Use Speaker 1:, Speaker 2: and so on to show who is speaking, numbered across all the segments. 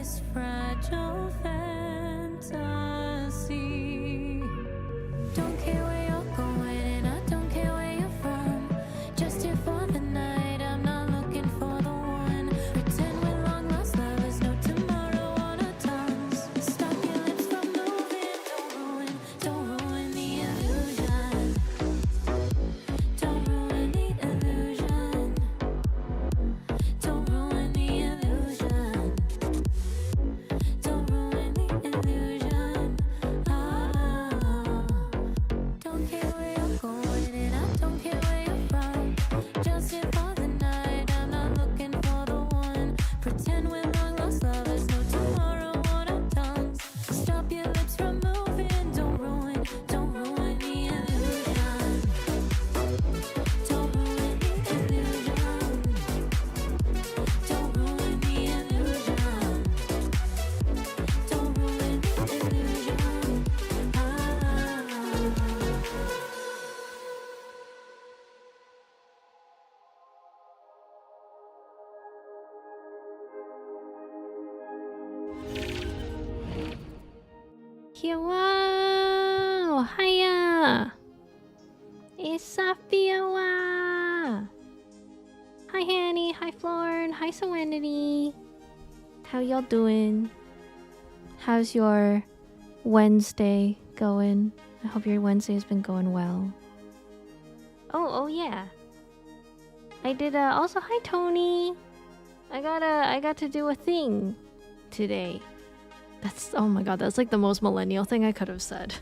Speaker 1: this fragile fantasy. Don't care where you're going and I don't care where you're from. Just here for the night, I'm not looking for the one. Pretend we're long lost lovers, no tomorrow on our tongues. Stop your lips from moving, don't ruin the illusion. Don't ruin the illusion. Don't ruin the illusion. Don't ruin the illusion. Don't care where you're going and I don't care where you're from. Just here for the night, I'm not looking for the one. Pretend we're long lost lovers, no tomorrow on our tongues. Stop your lips from moving, don't ruin the illusion. Don't ruin the illusion. Don't ruin the illusion. Don't ruin the illusion.
Speaker 2: Yeah, wow! Hiya! It's Sophia! Wow! Hi, Hanny! Hi, Florn! Hi, Serenity! How y'all doing? How's your Wednesday going? I hope your Wednesday has been going well. Oh yeah. I did also hi Tony. I got to do a thing today. That's oh my god, that's like the most millennial thing I could have said.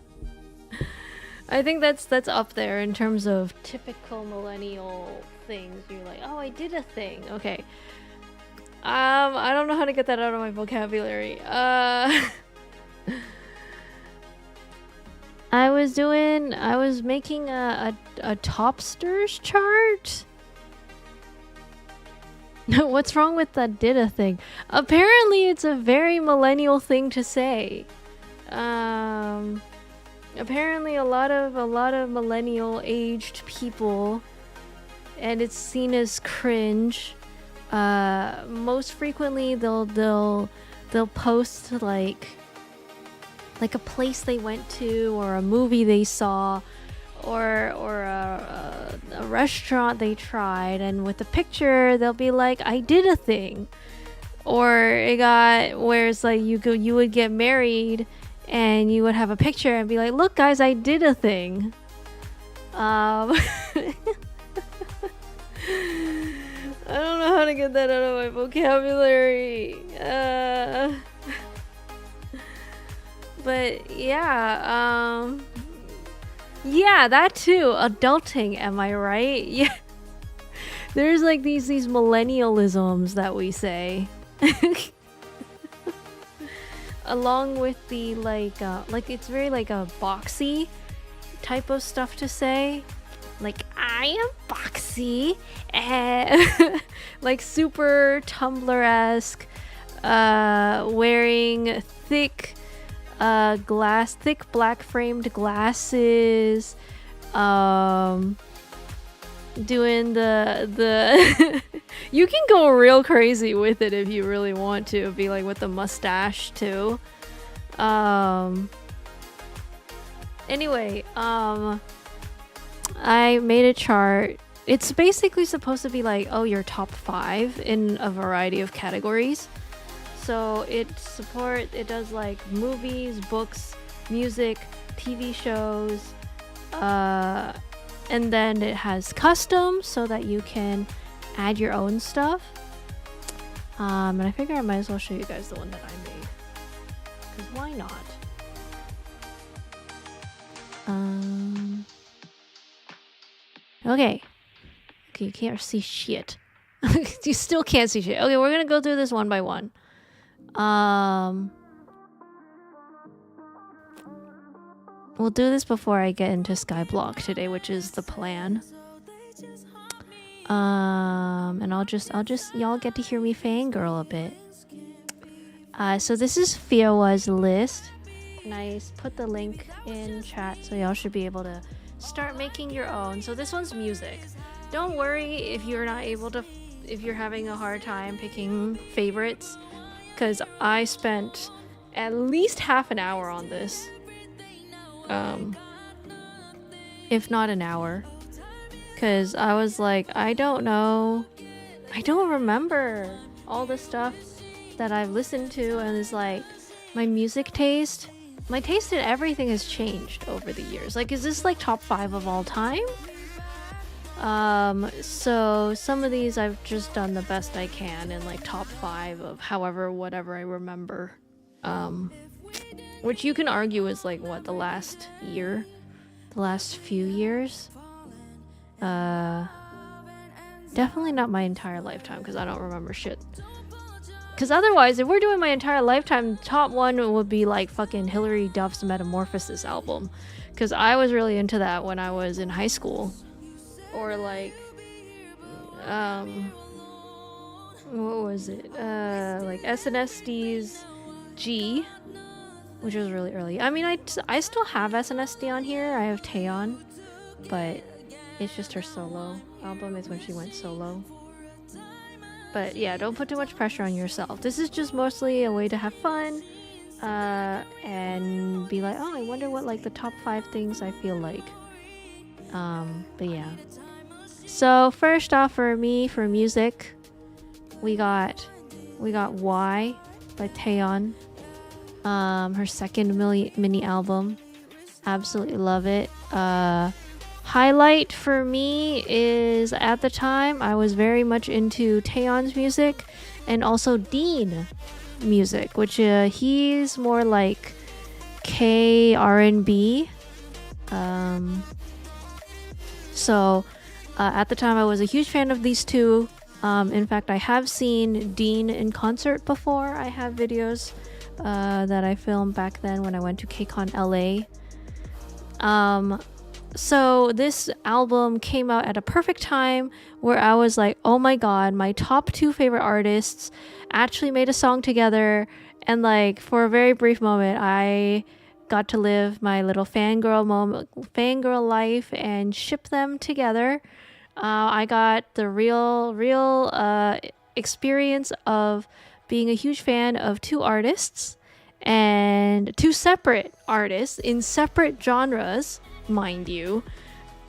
Speaker 2: I think that's up there in terms of typical millennial things. You're like, oh, I did a thing. Okay. I don't know how to get that out of my vocabulary. I was making a topsters chart. What's wrong with that did a thing? Apparently it's a very millennial thing to say. Apparently a lot of millennial aged people, and it's seen as cringe. Most frequently they'll post like a place they went to, or a movie they saw, or a restaurant they tried, and with the picture they'll be like, I did a thing. Or it got where it's like you would get married and you would have a picture and be like, look guys, I did a thing. I don't know how to get that out of my vocabulary. But yeah, yeah, that too. Adulting, am I right? Yeah. There's like these millennialisms that we say. Along with the like it's very like a boxy type of stuff to say. Like, I am boxy. Like super Tumblr-esque, wearing thick black framed glasses, doing the you can go real crazy with it if you really want to, be like with the mustache too. Anyway, I made a chart. It's basically supposed to be like, oh, your top 5 in a variety of categories. So it does like movies, books, music, TV shows, and then it has custom so that you can add your own stuff. And I figure I might as well show you guys the one that I made, because why not? Okay, you can't see shit. You still can't see shit. Okay, we're gonna go through this one by one. We'll do this before I get into skyblock today, which is the plan. And I'll just y'all get to hear me fangirl a bit. So this is Fiowa's list, and I put the link in chat, so y'all should be able to start making your own. So this one's music. Don't worry if you're not able to, if you're having a hard time picking favorites, because I spent at least half an hour on this. If not an hour. Because I was like, I don't know. I don't remember all the stuff that I've listened to, and it's like, my music taste, my taste in everything has changed over the years. Like, is this like top 5 of all time? So some of these I've just done the best I can in like top 5 of whatever I remember. Which you can argue is like what, the last year? The last few years? Definitely not my entire lifetime, because I don't remember shit. Because otherwise, if we're doing my entire lifetime, top 1 would be like fucking Hilary Duff's Metamorphosis album. Because I was really into that when I was in high school. Or like, what was it? Like SNSD G, which was really early. I mean, I still have SNSD on here. I have Taeyeon, but it's just her solo album is when she went solo. But yeah, don't put too much pressure on yourself. This is just mostly a way to have fun, and be like, oh, I wonder what like the top 5 things I feel like. But yeah. So first off, for me, for music, we got Y by Taeyeon. Her second mini album. Absolutely love it. Highlight for me is, at the time, I was very much into Taeyeon's music and also Dean music, which he's more like K R&B. So at the time, I was a huge fan of these two. In fact, I have seen Dean in concert before. I have videos that I filmed back then when I went to KCON LA. So this album came out at a perfect time where I was like, oh my god, my top 2 favorite artists actually made a song together, and like for a very brief moment I got to live my little fangirl life and ship them together. I got the real experience of being a huge fan of 2 artists, and 2 separate artists in separate genres, mind you.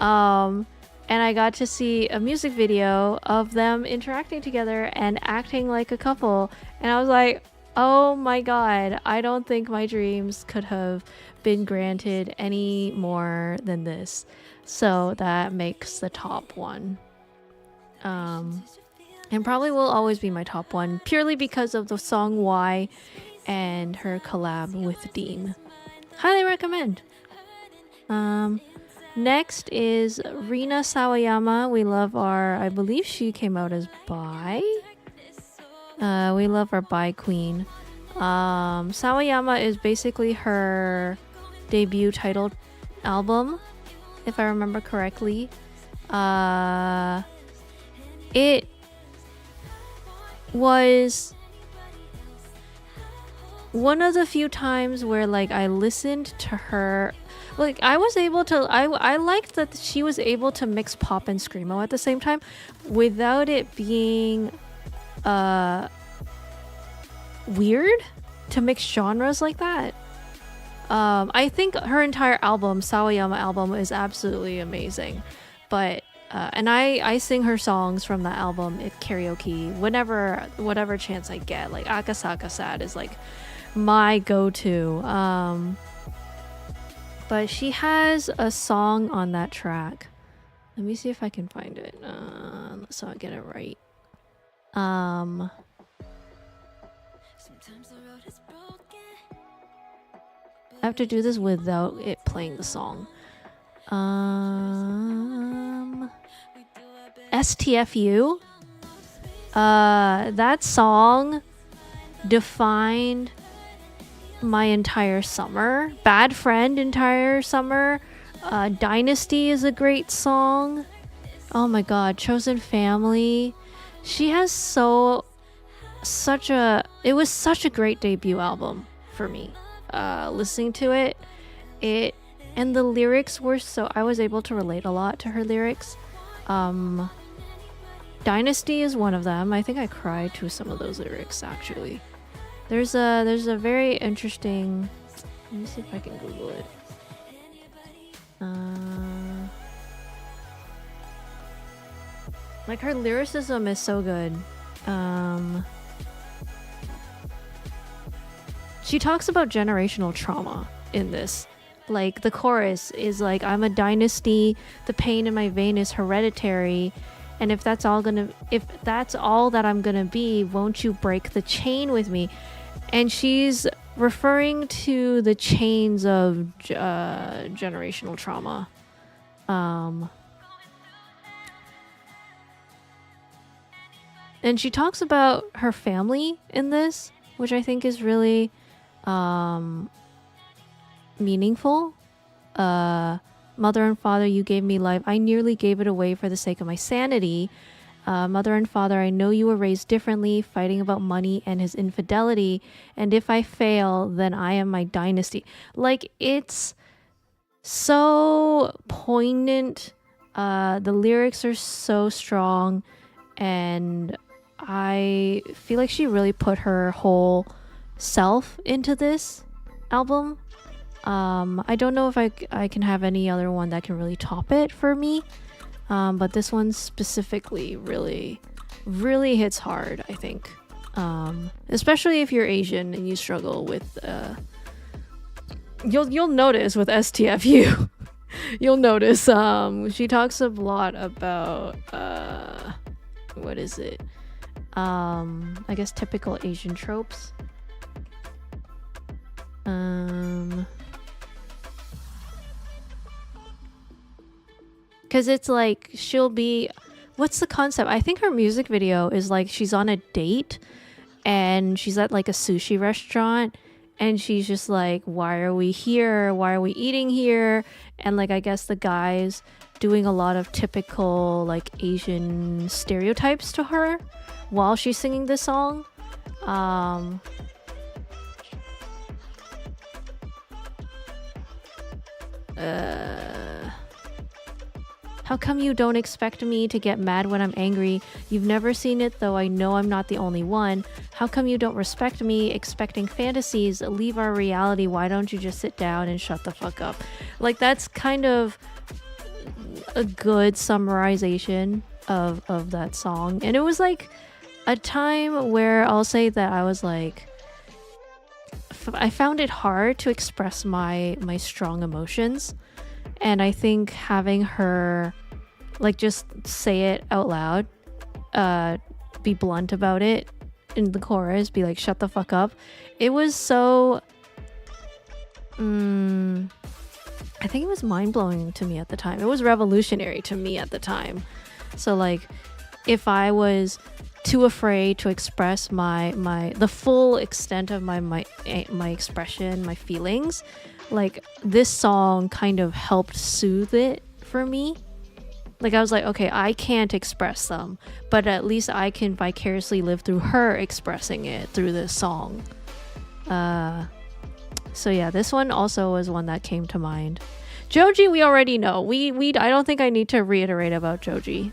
Speaker 2: And I got to see a music video of them interacting together and acting like a couple, and I was like, oh my god, I don't think my dreams could have been granted any more than this. So that makes the top 1. And probably will always be my top 1, purely because of the song Y and her collab with Dean. Highly recommend. Next is Rina Sawayama. We love I believe she came out as bi. We love our bi queen. Sawayama is basically her debut titled album, if I remember correctly. It was one of the few times where like I listened to her, like I was able to, I liked that she was able to mix pop and screamo at the same time without it being weird to mix genres like that. I think her entire album, Sawayama album, is absolutely amazing. But and I sing her songs from that album at karaoke whatever chance I get. Like Akasaka Sad is like my go-to. But she has a song on that track. Let me see if I can find it. So I get it right. I have to do this without it playing the song. STFU. That song defined my entire summer. Bad Friend entire summer. Dynasty is a great song. Oh my god, Chosen Family. She has it was such a great debut album for me. Listening to it and the lyrics were I was able to relate a lot to her lyrics. Dynasty is one of them. I think I cried to some of those lyrics actually. There's a very interesting. Let me see if I can Google it. Like her lyricism is so good. She talks about generational trauma in this. Like the chorus is like, I'm a dynasty, the pain in my vein is hereditary, and if that's all that I'm gonna be, won't you break the chain with me? And she's referring to the chains of generational trauma. And she talks about her family in this, which I think is really meaningful. Mother and father, you gave me life. I nearly gave it away for the sake of my sanity. Mother and father, I know you were raised differently, fighting about money and his infidelity. And if I fail, then I am my dynasty. Like, it's so poignant. The lyrics are so strong. And I feel like she really put her whole self into this album. I don't know if I can have any other one that can really top it for me. But this one specifically really, really hits hard, I think. Especially if you're Asian and you struggle with, you'll notice with STFU, you'll notice, she talks a lot about, what is it? I guess typical Asian tropes. Because it's like she'll be, what's the concept? I think her music video is like she's on a date and she's at like a sushi restaurant and she's just like, why are we here? Why are we eating here? And like, I guess the guy's doing a lot of typical like Asian stereotypes to her while she's singing this song. How come you don't expect me to get mad when I'm angry? You've never seen it, though I know I'm not the only one. How come you don't respect me, expecting fantasies? Leave our reality. Why don't you just sit down and shut the fuck up? Like, that's kind of a good summarization of that song. And it was like a time where I'll say that I was like, I found it hard to express my strong emotions. And I think having her like just say it out loud, be blunt about it in the chorus, be like, shut the fuck up. It was so, I think it was mind-blowing to me at the time. It was revolutionary to me at the time. So like, if I was too afraid to express the full extent of my expression, my feelings, like this song kind of helped soothe it for me. Like I was like, okay, I can't express them, but at least I can vicariously live through her expressing it through this song. So yeah, this one also was one that came to mind. Joji, we already know. I don't think I need to reiterate about Joji.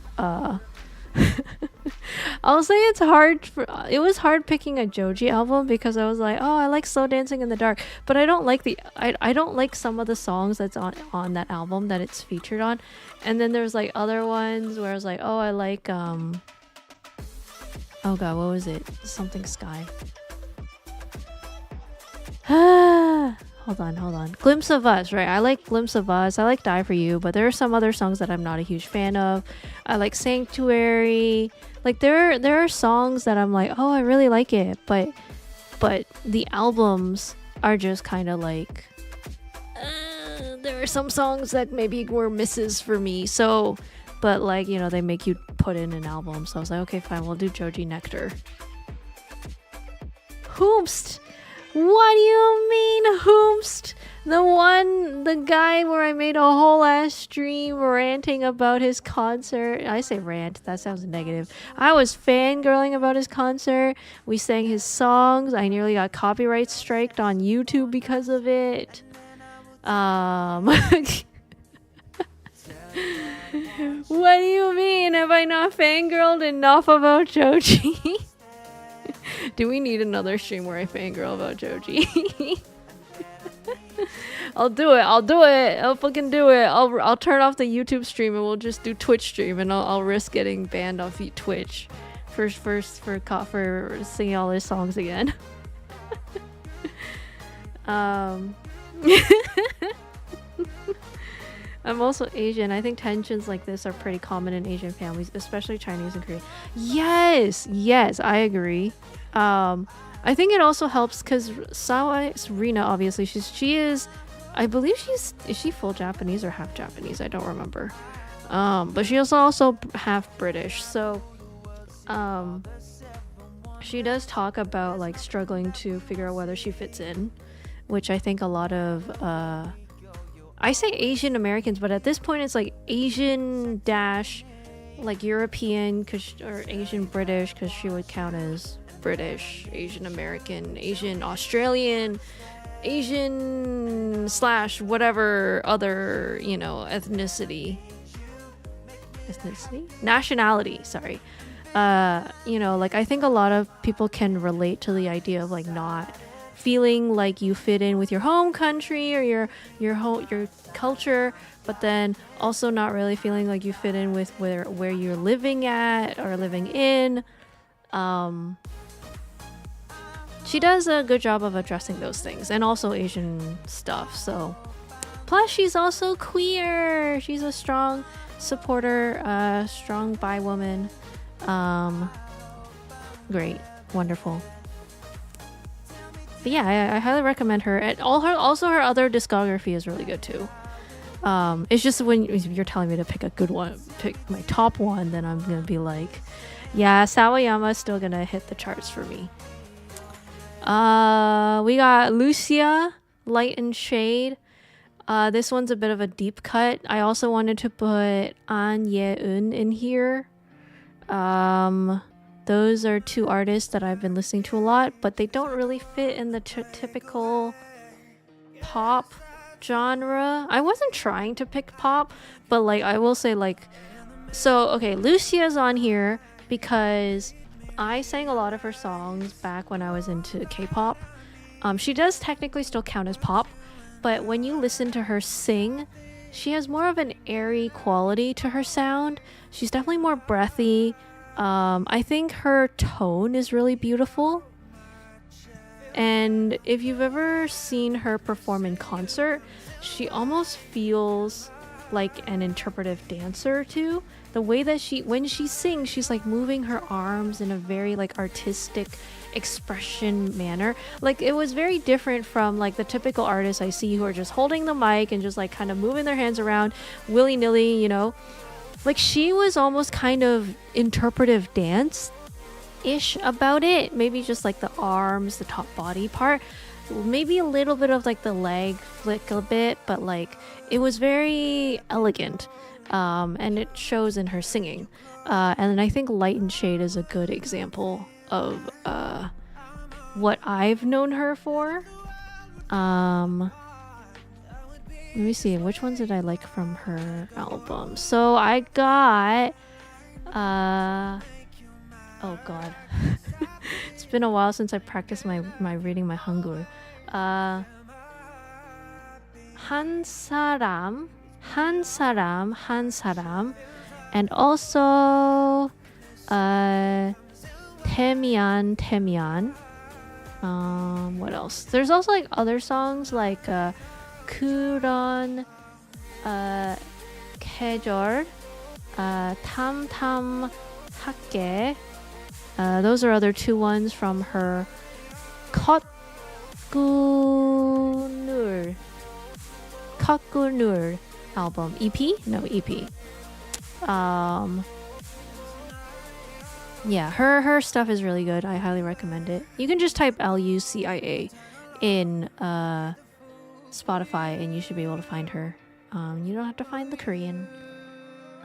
Speaker 2: I'll say it was hard picking a Joji album because I was like, oh, I like Slow Dancing in the Dark, but I don't like I don't like some of the songs that's on that album that it's featured on. And then there's like other ones where I was like, oh, I like oh god, what was it? Something Sky. Hold on. Glimpse of Us, right? I like Glimpse of Us. I like Die For You, but there are some other songs that I'm not a huge fan of. I like Sanctuary. Like there are songs that I'm like, oh, I really like it, but the albums are just kind of like, there are some songs that maybe were misses for me. So, but like, you know, they make you put in an album. So I was like, okay, fine, we'll do Joji Nectar. Hoomst! What do you mean, Hoomst? The guy where I made a whole ass stream ranting about his concert. I say rant, that sounds negative. I was fangirling about his concert. We sang his songs. I nearly got copyright striked on YouTube because of it. What do you mean? Have I not fangirled enough about Joji? Do we need another stream where I fangirl about Joji? I'll do it. I'll fucking do it. I'll turn off the YouTube stream and we'll just do Twitch stream, and I'll risk getting banned off Twitch for singing all his songs again. I'm also Asian. I think tensions like this are pretty common in Asian families, especially Chinese and Korean. Yes, I agree. I think it also helps because Rina, obviously, she is, I believe is she full Japanese or half Japanese? I don't remember. But she is also half British, so she does talk about like struggling to figure out whether she fits in, which I think a lot of I say Asian Americans, but at this point it's like Asian dash like European or Asian British, because she would count as British, Asian American, Asian Australian, Asian / whatever other, you know, nationality, sorry. You know, like I think a lot of people can relate to the idea of like not feeling like you fit in with your home country or your culture, but then also not really feeling like you fit in with where you're living at or living in. She does a good job of addressing those things, and also Asian stuff. So plus she's also queer. She's a strong supporter, strong bi woman. Great, wonderful. But yeah, I highly recommend her. And also her other discography is really good too. It's just when you're telling me to pick a good one, pick my top one, then I'm gonna be like, yeah, Sawayama is still gonna hit the charts for me. We got Lucia, Light and Shade. This one's a bit of a deep cut. I also wanted to put An Ye-eun in here. Those are two artists that I've been listening to a lot, but they don't really fit in the typical pop genre. I wasn't trying to pick pop, but like I will say like, so okay, Lucia's on here because I sang a lot of her songs back when I was into K-pop. She does technically still count as pop, but when you listen to her sing, she has more of an airy quality to her sound. She's definitely more breathy. I think her tone is really beautiful. And if you've ever seen her perform in concert, she almost feels like an interpretive dancer too. The way that when she sings, she's like moving her arms in a very like artistic expression manner. Like it was very different from like the typical artists I see who are just holding the mic and just like kind of moving their hands around willy-nilly, you know. Like she was almost kind of interpretive dance-ish about it. Maybe just like the arms, the top body part. Maybe a little bit of like the leg flick a bit, but like it was very elegant. And it shows in her singing. And I think Light and Shade is a good example of what I've known her for. Let me see, which ones did I like from her album? So I got oh god. It's been a while since I practiced my reading my Hangul. 한 사람, and also 태미안. What else? There's also like other songs like 그런 계절, 탐탐하게. Those are other two ones from her 컷구눌 album. EP? No, EP. Yeah, her stuff is really good. I highly recommend it. You can just type Lucia in Spotify and you should be able to find her. You don't have to find the Korean.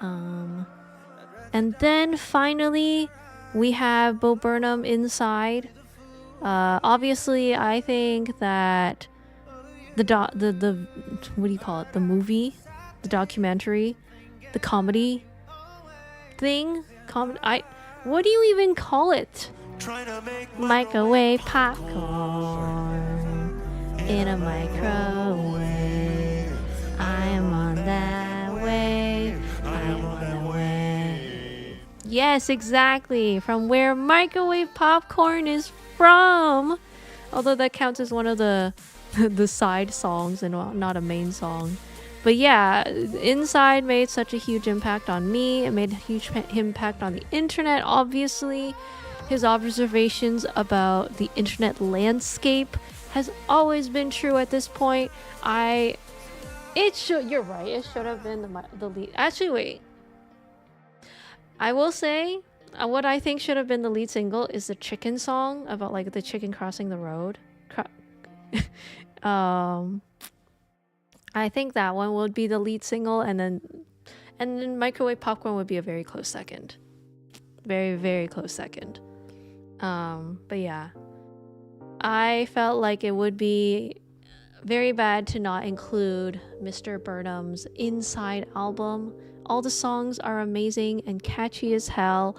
Speaker 2: And then finally we have Bo Burnham Inside. Obviously I think that the what do you call it? The movie, the documentary, the comedy thing. What do you even call it? Microwave popcorn in a microwave. I am on that way. I am on that way. Yes, exactly. From where microwave popcorn is from. Although that counts as one of the the side songs and not a main song. But yeah, Inside made such a huge impact on me. It made a huge impact on the internet, obviously. His observations about the internet landscape has always been true at this point. You're right, it should have been the lead. Actually, wait. I will say, what I think should have been the lead single is the chicken song about like the chicken crossing the road. I think that one would be the lead single, and then Microwave Popcorn would be a very close second. Very, very close second. But yeah. I felt like it would be very bad to not include Mr. Burnham's Inside album. All the songs are amazing and catchy as hell.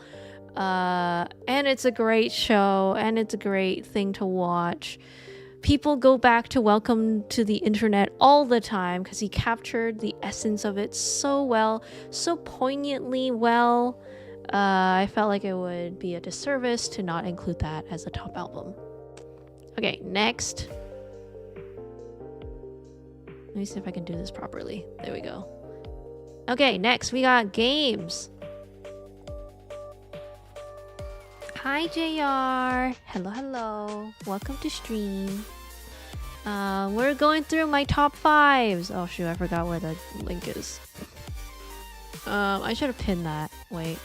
Speaker 2: And it's a great show, and it's a great thing to watch. People go back to Welcome to the Internet all the time because he captured the essence of it so well, so poignantly well. I felt like it would be a disservice to not include that as a top album. Okay, next. Let me see if I can do this properly. There we go. Okay, next we got games. Hi JR. Hello, hello. Welcome to stream. We're going through my top 5s. Oh shoot, I forgot where the link is. I should have pinned that. Wait.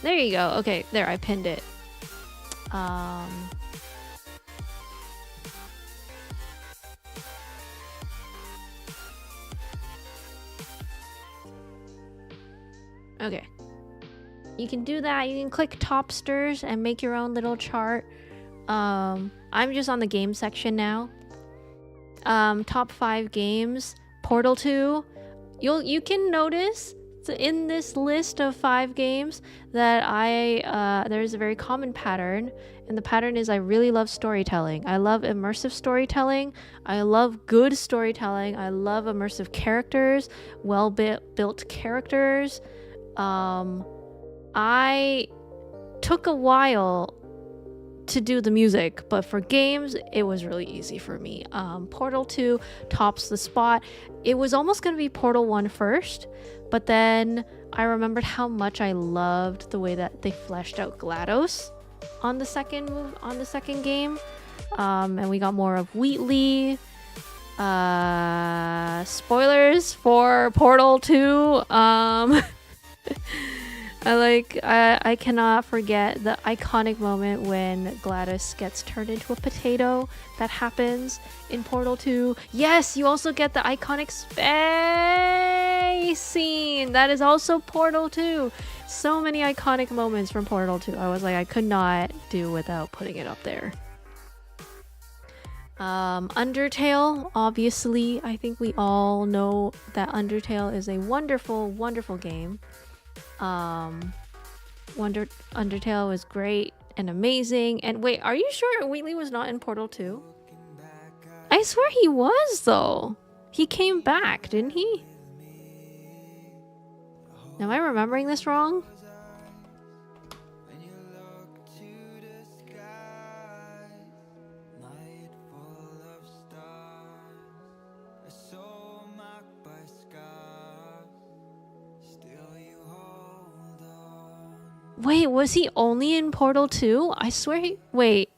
Speaker 2: There you go. Okay, there, I pinned it. Okay. You can do that. You can click Topsters and make your own little chart. I'm just on the game section now. Top 5 games. Portal 2. You can notice in this list of 5 games that there's a very common pattern, and the pattern is I really love storytelling. I love immersive storytelling. I love good storytelling. I love immersive characters, well-built characters. I took a while to do the music, but for games it was really easy for me. Portal 2 tops the spot. It was almost going to be Portal 1 first, but then I remembered how much I loved the way that they fleshed out GLaDOS on the second game, and we got more of Wheatley. Spoilers for Portal 2. I cannot forget the iconic moment when GLaDOS gets turned into a potato. That happens in Portal 2. Yes, you also get the iconic space scene. That is also Portal 2. So many iconic moments from Portal 2. I was like, I could not do without putting it up there. Undertale, obviously. I think we all know that Undertale is a wonderful, wonderful game. Undertale was great and amazing. And wait, are you sure Wheatley was not in Portal 2? I swear he was, though. He came back, didn't he? Am I remembering this wrong? Wait, was he only in Portal 2? I swear wait.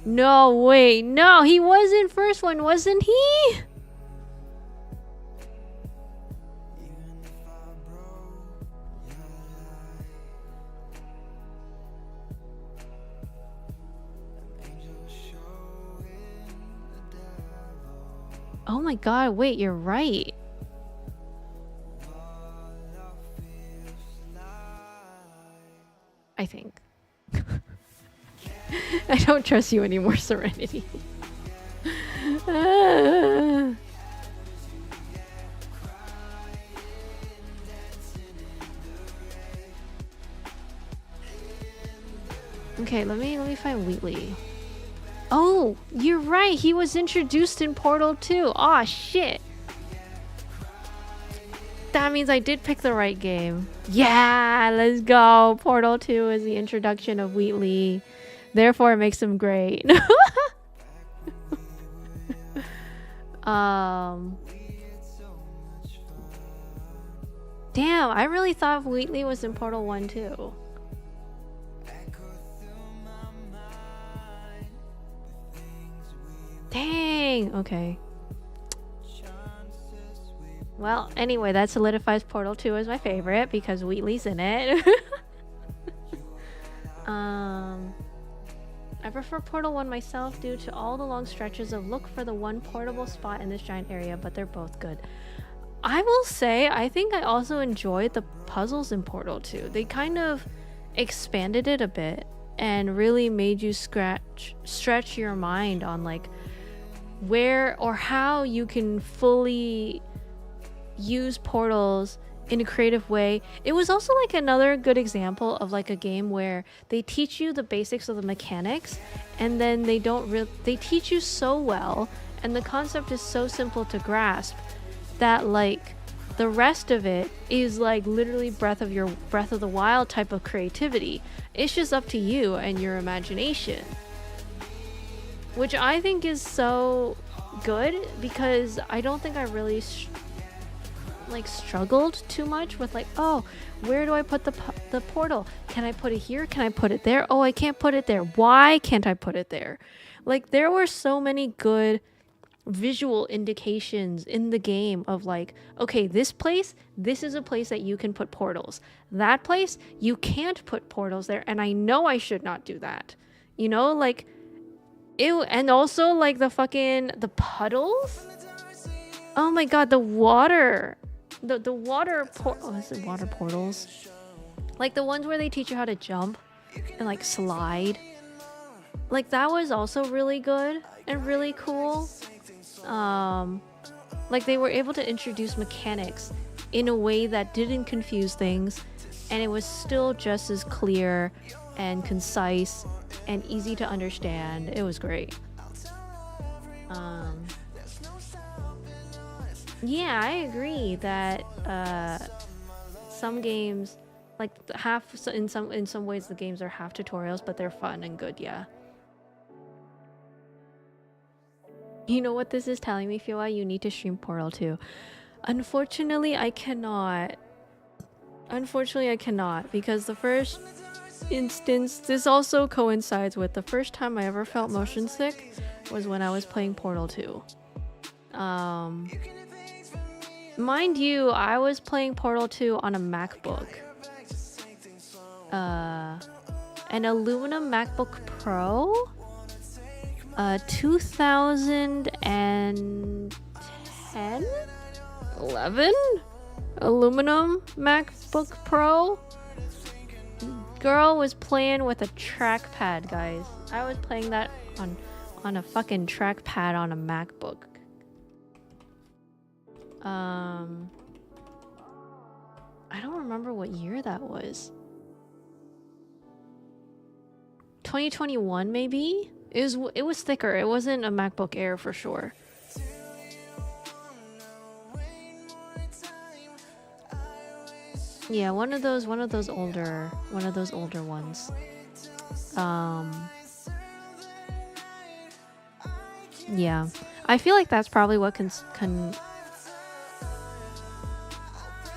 Speaker 2: No, wait. No, he was in first one, wasn't he? Oh my god, wait, you're right. I think. I don't trust you anymore, Serenity. Okay, let me find Wheatley. Oh, you're right. He was introduced in Portal 2. Aw, shit. That means I did pick the right game. Yeah, let's go. Portal 2 is the introduction of Wheatley. Therefore, it makes him great. Damn, I really thought Wheatley was in Portal 1 too. Dang, okay. Well, anyway, that solidifies Portal 2 as my favorite because Wheatley's in it. I prefer Portal 1 myself due to all the long stretches of look for the one portable spot in this giant area, but they're both good. I will say, I think I also enjoyed the puzzles in Portal 2. They kind of expanded it a bit and really made you stretch your mind on like where or how you can fully use portals in a creative way. It was also like another good example of like a game where they teach you the basics of the mechanics and then they teach you so well and the concept is so simple to grasp that like the rest of it is like literally Breath of the Wild type of creativity. It's just up to you and your imagination, which I think is so good because I don't think I really struggled too much with like, oh, where do I put the portal? Can I put it here? Can I put it there? Oh, I can't put it there. Why can't I put it there? Like there were so many good visual indications in the game of like, okay, this is a place that you can put portals. That place, you can't put portals there, and I know I should not do that. You know, like, ew. And also like the puddles. Oh my god, the water. The water is it water portals? Like the ones where they teach you how to jump and like slide. Like that was also really good and really cool. Like they were able to introduce mechanics in a way that didn't confuse things and it was still just as clear and concise and easy to understand. It was great. Yeah, I agree that some games like in some ways the games are half tutorials, but they're fun and good. Yeah. You know what this is telling me, Fiwa? You need to stream Portal 2. Unfortunately, I cannot. Because the first instance, this also coincides with the first time I ever felt motion sick was when I was playing Portal 2. Mind you, I was playing Portal 2 on a MacBook. An aluminum MacBook Pro? 2010? 11? Aluminum MacBook Pro? Girl was playing with a trackpad, guys. I was playing that on a fucking trackpad on a MacBook. I don't remember what year that was. 2021 maybe? It was thicker. It wasn't a MacBook Air for sure. Yeah, one of those older ones. Yeah. I feel like that's probably what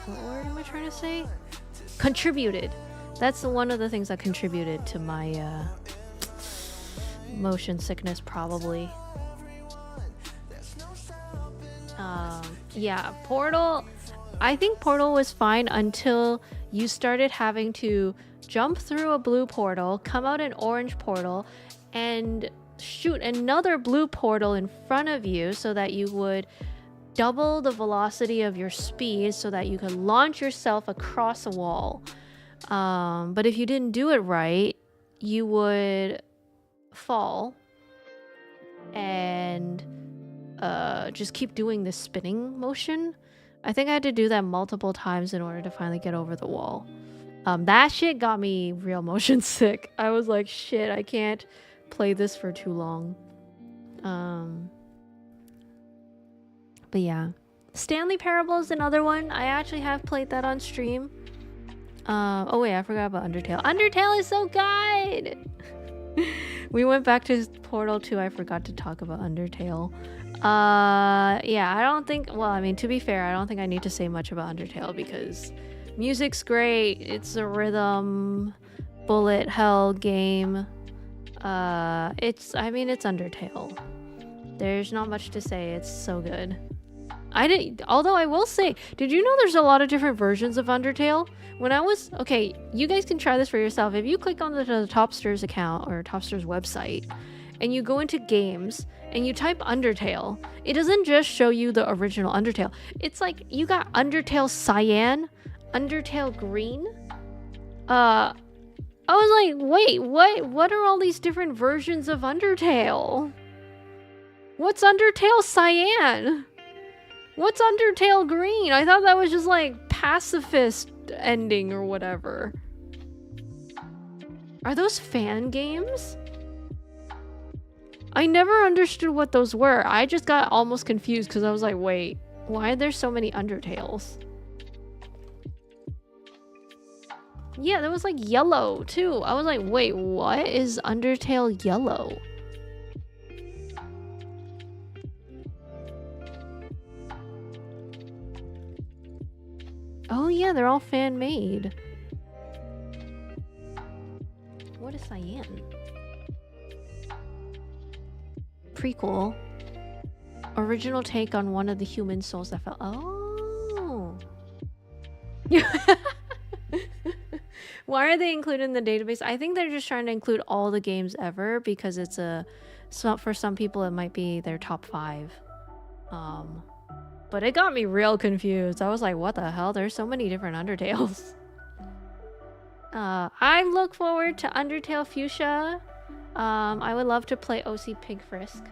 Speaker 2: what word am I trying to say? Contributed. That's one of the things that contributed to my motion sickness, probably. Yeah, Portal. I think Portal was fine until you started having to jump through a blue portal, come out an orange portal, and shoot another blue portal in front of you so that you would double the velocity of your speed so that you could launch yourself across a wall. But if you didn't do it right, you would fall and just keep doing this spinning motion. I think I had to do that multiple times in order to finally get over the wall. That shit got me real motion sick. I was like, shit, I can't play this for too long. But yeah. Stanley Parable is another one. I actually have played that on stream. Oh wait, I forgot about Undertale. Undertale is so good! We went back to Portal 2. I forgot to talk about Undertale. Yeah, I don't think... Well, I mean, to be fair, I don't think I need to say much about Undertale because music's great. It's a rhythm, bullet hell game. It's Undertale. There's not much to say. It's so good. Although I will say, did you know there's a lot of different versions of Undertale? When I was, okay, you guys can try this for yourself. If you click on the Topsters account or Topsters website and you go into games and you type Undertale, it doesn't just show you the original Undertale. It's like you got Undertale Cyan, Undertale Green. I was like, wait, what are all these different versions of Undertale? What's Undertale Cyan? What's Undertale Green? I thought that was just like pacifist ending or whatever. Are those fan games? I never understood what those were. I just got almost confused because I was like, wait, why are there so many Undertales? Yeah, there was like yellow too. I was like, wait, what is Undertale yellow? Oh yeah, they're all fan-made. What is Cyan? Prequel. Original take on one of the human souls that fell. Oh. Why are they included in the database? I think they're just trying to include all the games ever because it's for some people it might be their top 5. But it got me real confused. I was like, what the hell? There's so many different Undertales. I look forward to Undertale Fuchsia. I would love to play OC Pig Frisk.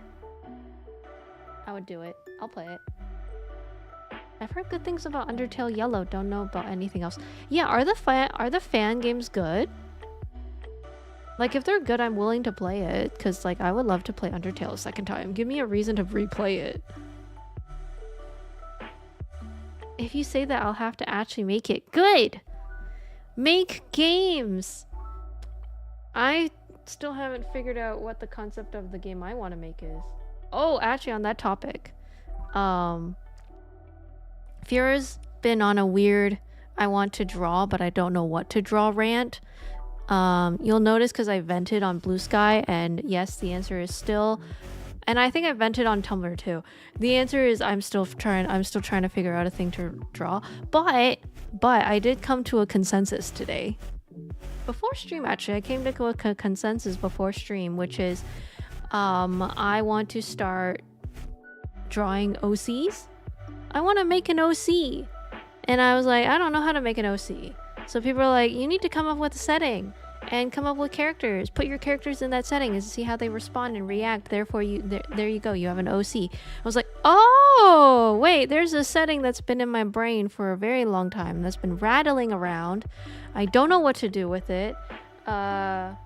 Speaker 2: I would do it. I'll play it. I've heard good things about Undertale Yellow. Don't know about anything else. Yeah, are the fan games good? Like, if they're good, I'm willing to play it. Because, like, I would love to play Undertale a second time. Give me a reason to replay it. If you say that, I'll have to actually make it. Good! Make games! I still haven't figured out what the concept of the game I want to make is. Oh, actually, on that topic. Fiora's been on a weird I want to draw, but I don't know what to draw rant. You'll notice because I vented on Blue Sky, and yes, the answer is still... And I think I vented on Tumblr too. The answer is I'm still trying to figure out a thing to draw. But I did come to a consensus today. Before stream, actually, I came to a consensus before stream, which is I want to start drawing OCs. I want to make an OC. And I was like, I don't know how to make an OC. So people are like, you need to come up with a setting and come up with characters. Put your characters in that setting and see how they respond and react. Therefore, there you go. You have an OC. I was like, oh, wait, there's a setting that's been in my brain for a very long time. That's been rattling around. I don't know what to do with it. I've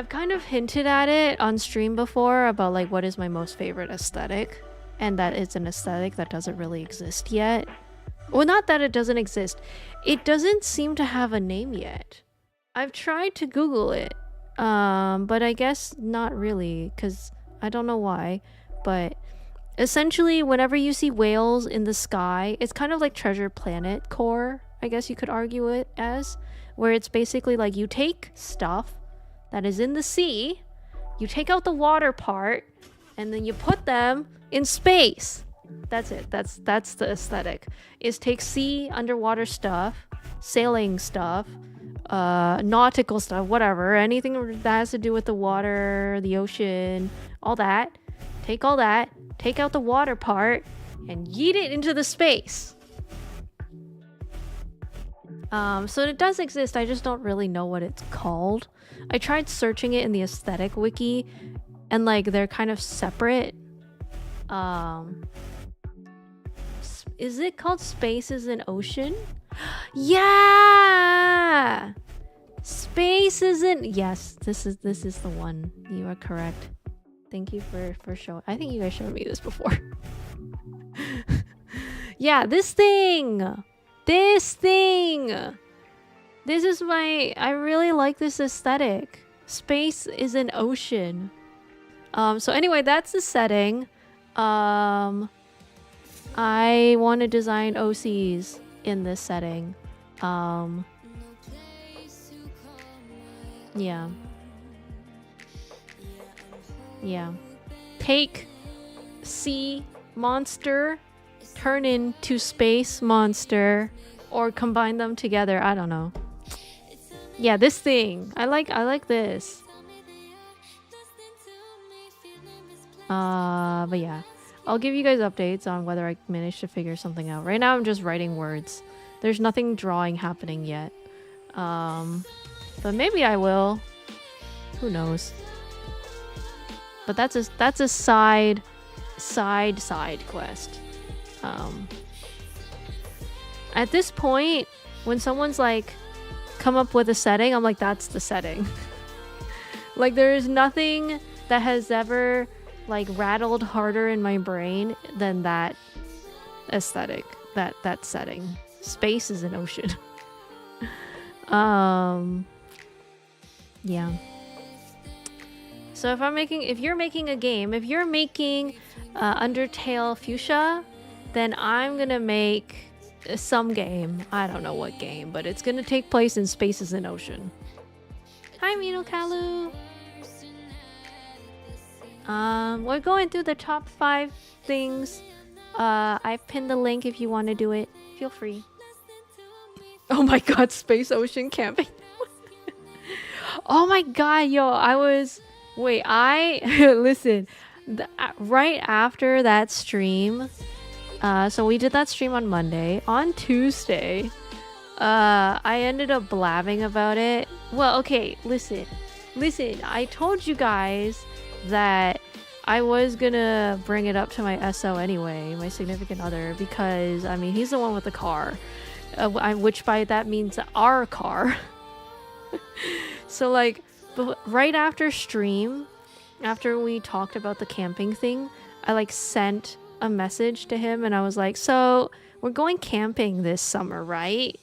Speaker 2: kind of hinted at it on stream before about like what is my most favorite aesthetic. And that it's an aesthetic that doesn't really exist yet. Well, not that it doesn't exist. It doesn't seem to have a name yet. I've tried to Google it, but I guess not really, because I don't know why. But essentially, whenever you see whales in the sky, it's kind of like Treasure Planet core, I guess you could argue it as, where it's basically like you take stuff that is in the sea, you take out the water part, and then you put them in space. That's it. That's the aesthetic. Is take sea underwater stuff, sailing stuff, nautical stuff, whatever, anything that has to do with the water, the ocean, all that. Take all that, take out the water part, and yeet it into the space. So it does exist. I just don't really know what it's called. I tried searching it in the aesthetic wiki, and like they're kind of separate. Is it called Space is an Ocean? Yeah! Space isn't... Yes, this is the one. You are correct. Thank you for showing... I think you guys showed me this before. Yeah, this thing! This thing! This is my... I really like this aesthetic. Space is an ocean. So anyway, that's the setting. I want to design OCs in this setting. Yeah. Yeah. Take sea monster, turn into space monster, or combine them together. I don't know. Yeah, this thing. I like this. But yeah. I'll give you guys updates on whether I managed to figure something out. Right now I'm just writing words. There's nothing drawing happening yet. But maybe I will. Who knows? But that's a side quest. At this point, when someone's like come up with a setting, I'm like, that's the setting. Like there is nothing that has ever like rattled harder in my brain than that aesthetic, that setting. Space is an ocean. Yeah. So if you're making a game, if you're making Undertale Fuchsia, then I'm gonna make some game. I don't know what game, but it's gonna take place in Space is an Ocean. Hi, Minokalu. We're going through the top 5 things. I've pinned the link if you want to do it. Feel free. Oh my god, Space Ocean camping. Oh my god, yo, listen, right after that stream, so we did that stream on Monday. On Tuesday, I ended up blabbing about it. Well, okay, listen, I told you guys that I was gonna bring it up to my SO anyway, my significant other, because, I mean, he's the one with the car, which by that means our car. So, like, right after stream, after we talked about the camping thing, I, like, sent a message to him, and I was like, so, we're going camping this summer, right?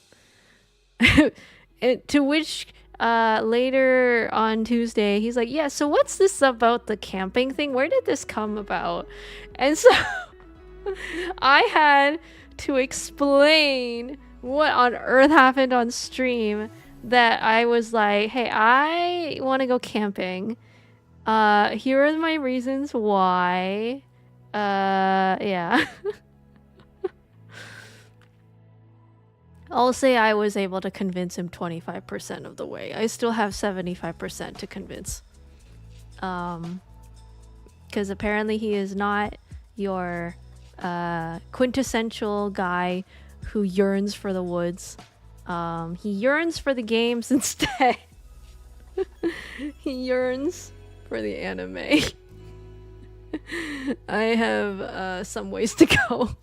Speaker 2: To which... later on Tuesday, he's like, yeah, so what's this about the camping thing? Where did this come about? And so I had to explain what on earth happened on stream, that I was like, hey, I want to go camping. Here are my reasons why. Yeah. I'll say I was able to convince him 25% of the way. I still have 75% to convince. Because apparently he is not your quintessential guy who yearns for the woods. He yearns for the games instead. He yearns for the anime. I have some ways to go.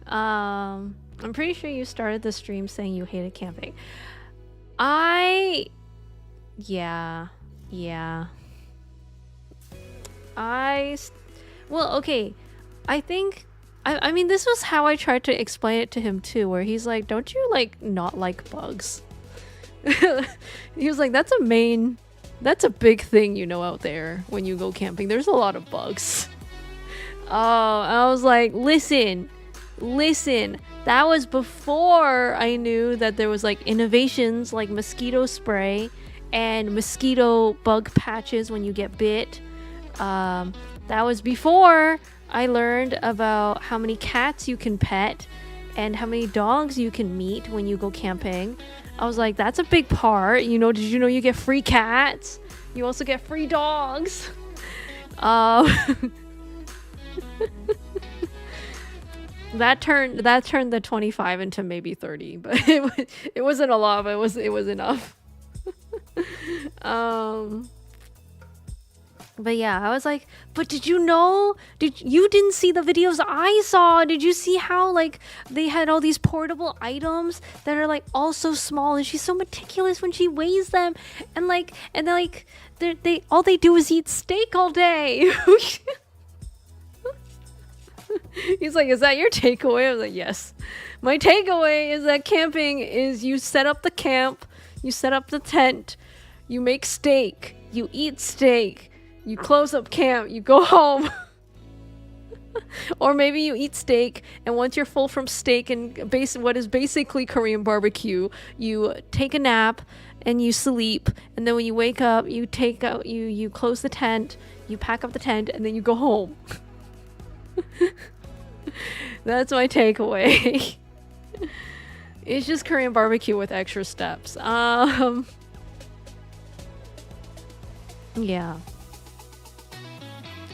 Speaker 2: I'm pretty sure you started the stream saying you hated camping. Yeah. Well, okay. I think... I mean, this was how I tried to explain it to him too, where he's like, don't you, like, not like bugs? He was like, that's a big thing, you know, out there when you go camping. There's a lot of bugs. Oh, I was like, listen, that was before I knew that there was like innovations like mosquito spray and mosquito bug patches when you get bit. That was before I learned about how many cats you can pet and how many dogs you can meet when you go camping. I was like, that's a big part. You know, did you know you get free cats? You also get free dogs. That turned the 25 into maybe 30, but it wasn't a lot, but it was enough. But yeah, I was like, but did you know? You didn't see the videos I saw? Did you see how like they had all these portable items that are like all so small, and she's so meticulous when she weighs them, and they all they do is eat steak all day. He's like, is that your takeaway? I was like, yes. My takeaway is that camping is you set up the camp, you set up the tent, you make steak, you eat steak. You close up camp, you go home. Or maybe you eat steak, and once you're full from steak and what is basically Korean barbecue, you take a nap and you sleep, and then when you wake up, you close the tent, you pack up the tent, and then you go home. That's my takeaway. It's just Korean barbecue with extra steps. Yeah.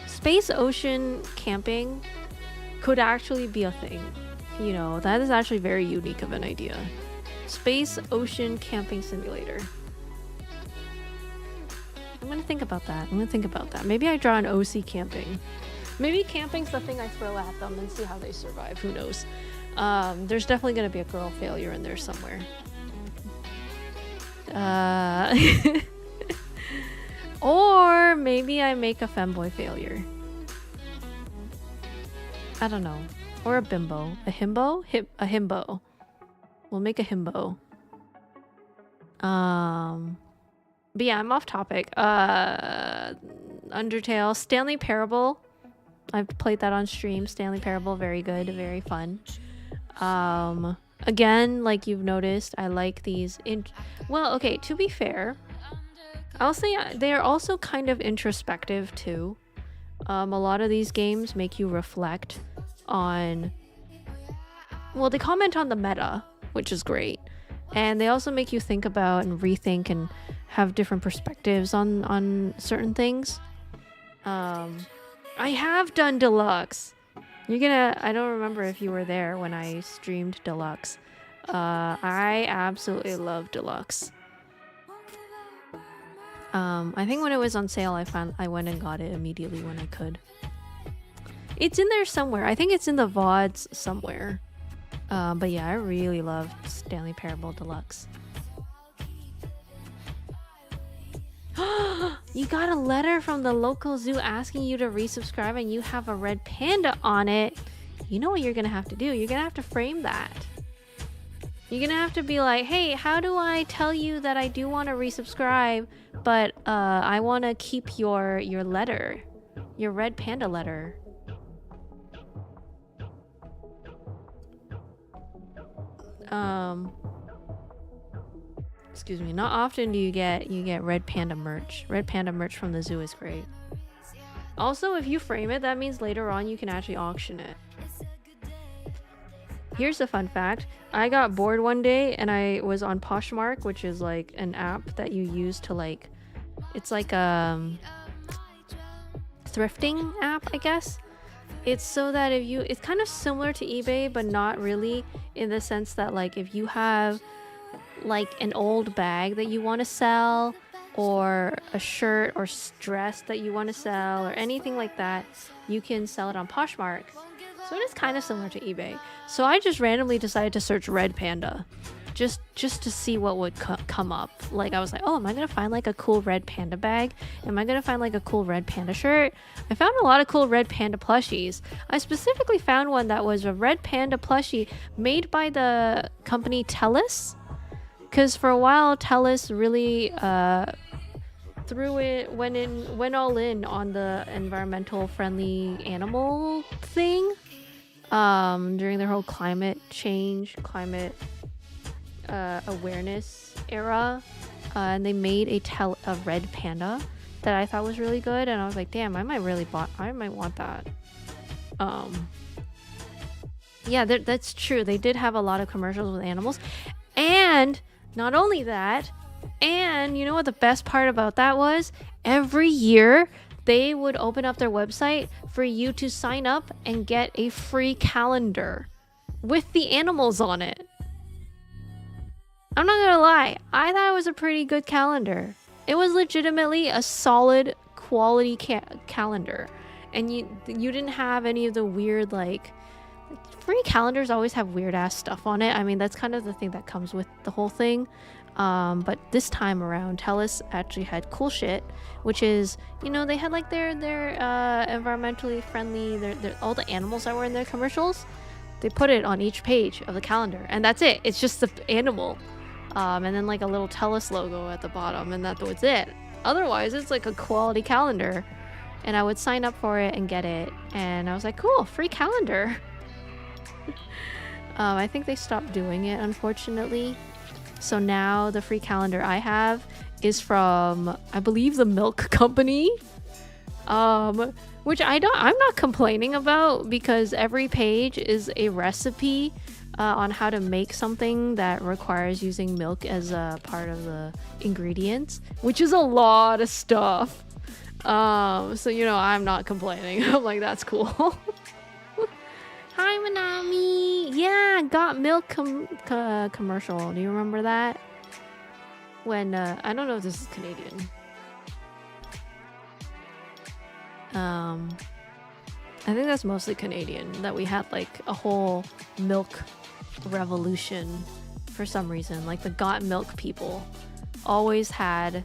Speaker 2: Space ocean camping could actually be a thing. You know, that is actually very unique of an idea. Space ocean camping simulator. I'm gonna think about that. Maybe I draw an OC camping. Maybe camping's the thing I throw at them and see how they survive. Who knows? There's definitely gonna be a girl failure in there somewhere. Or maybe I make a femboy failure. I don't know. Or a bimbo. A himbo? A himbo. We'll make a himbo. But yeah, I'm off topic. Undertale. Stanley Parable. I've played that on stream. Stanley Parable, very good, very fun. Again, like you've noticed, I like these well, okay, to be fair, I'll say they are also kind of introspective too. A lot of these games make you reflect on, well, they comment on the meta, which is great, and they also make you think about and rethink and have different perspectives on certain things. I have done Deluxe. I don't remember if you were there when I streamed Deluxe. I absolutely love Deluxe. I think when it was on sale, I went and got it immediately when I could. It's in there somewhere. I think it's in the VODs somewhere. But yeah, I really loved Stanley Parable Deluxe. You got a letter from the local zoo asking you to resubscribe, and you have a red panda on it. You know what you're gonna have to do? You're gonna have to frame that. You're gonna have to be like, hey, how do I tell you that I do want to resubscribe, but I want to keep your letter, your red panda letter. Excuse me. Not often do you get red panda merch. Red panda merch from the zoo is great. Also, if you frame it, that means later on you can actually auction it. Here's a fun fact. I got bored one day and I was on Poshmark, which is like an app that you use to like, it's like a thrifting app, I guess. It's so that it's kind of similar to eBay, but not really, in the sense that like if you have like an old bag that you want to sell, or a shirt or dress that you want to sell, or anything like that, you can sell it on Poshmark. So it is kind of similar to eBay. So I just randomly decided to search red panda, just to see what would come up. Like I was like, oh, am I gonna find like a cool red panda bag? Am I gonna find like a cool red panda shirt? I found a lot of cool red panda plushies. I specifically found one that was a red panda plushie made by the company Tellus, because for a while Tellus really went all in on the environmental friendly animal thing during their whole climate awareness era, and they made a red panda that I thought was really good, and I was like, damn, I might want that. Yeah, that's true. They did have a lot of commercials with animals, and not only that, and you know what the best part about that was? Every year they would open up their website for you to sign up and get a free calendar with the animals on it. I'm not gonna lie, I thought it was a pretty good calendar. It was legitimately a solid, quality calendar, and you didn't have any of the weird, like, free calendars always have weird ass stuff on it. I mean, that's kind of the thing that comes with the whole thing. But this time around, TELUS actually had cool shit, which is, you know, they had like their environmentally friendly, their all the animals that were in their commercials. They put it on each page of the calendar, and that's it. It's just the animal, and then like a little TELUS logo at the bottom, and that's it. Otherwise, it's like a quality calendar, and I would sign up for it and get it, and I was like, cool, free calendar. I think they stopped doing it, unfortunately. So now the free calendar I have is from, I believe, the milk company, which I'm not complaining about, because every page is a recipe on how to make something that requires using milk as a part of the ingredients, which is a lot of stuff. So, you know, I'm not complaining. I'm like, that's cool. Hi, Manami! Yeah, got milk commercial. Do you remember that? When, I don't know if this is Canadian. I think that's mostly Canadian, that we had, like, a whole milk revolution for some reason. Like, the Got Milk people always had,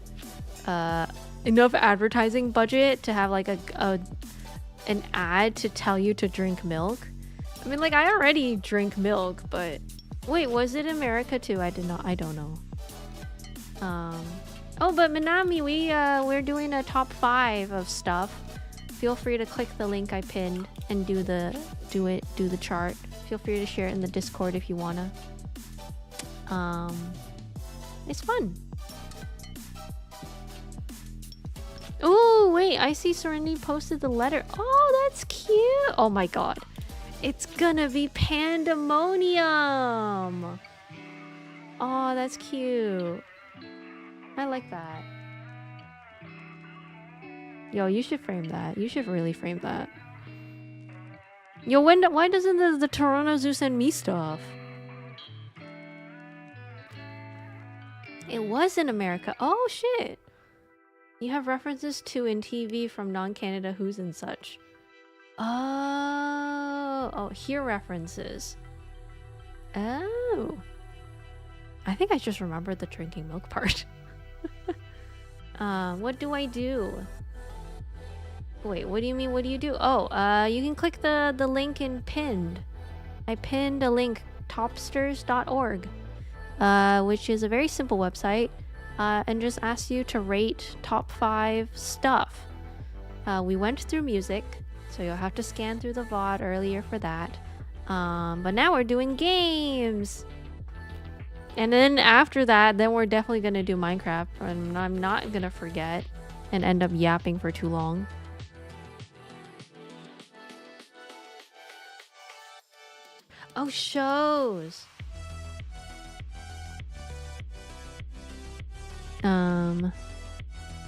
Speaker 2: enough advertising budget to have, like, an ad to tell you to drink milk. I mean, like, I already drink milk, but wait, was it America too? I don't know. Oh, but Minami, we're doing a top 5 of stuff. Feel free to click the link I pinned and do the chart. Feel free to share it in the Discord if you wanna. It's fun. Oh, wait, I see Serenity posted the letter. Oh, that's cute. Oh my god. It's gonna be pandemonium. Oh, that's cute. I like that. Yo, you should frame that. You should really frame that. Yo, why doesn't the Toronto Zoo send me stuff? It was in America. Oh, shit. You have references to in TV from non-Canada who's and such. Oh, here references. Oh. I think I just remembered the drinking milk part. What do I do? Wait, what do you mean, what do you do? Oh, you can click the link in pinned. I pinned a link, topsters.org, which is a very simple website, and just asks you to rate top 5 stuff. We went through music, so you'll have to scan through the VOD earlier for that. But now we're doing games. And then after that, then we're definitely gonna do Minecraft, and I'm not gonna forget and end up yapping for too long. Oh, shows.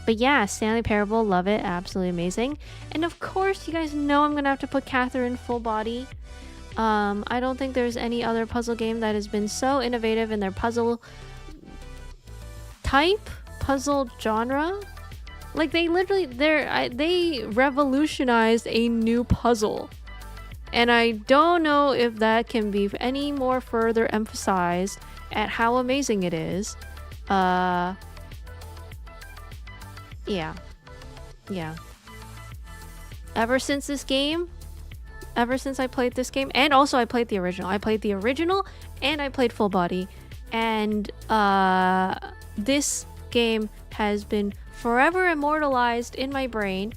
Speaker 2: But yeah, Stanley Parable, love it, absolutely amazing. And of course, you guys know I'm gonna have to put Catherine Full Body. I don't think there's any other puzzle game that has been so innovative in their puzzle type, puzzle genre. Like, they literally, they revolutionized a new puzzle. And I don't know if that can be any more further emphasized at how amazing it is. Yeah. Ever since I played this game, and also I played the original. I played the original and I played Full Body. And this game has been forever immortalized in my brain,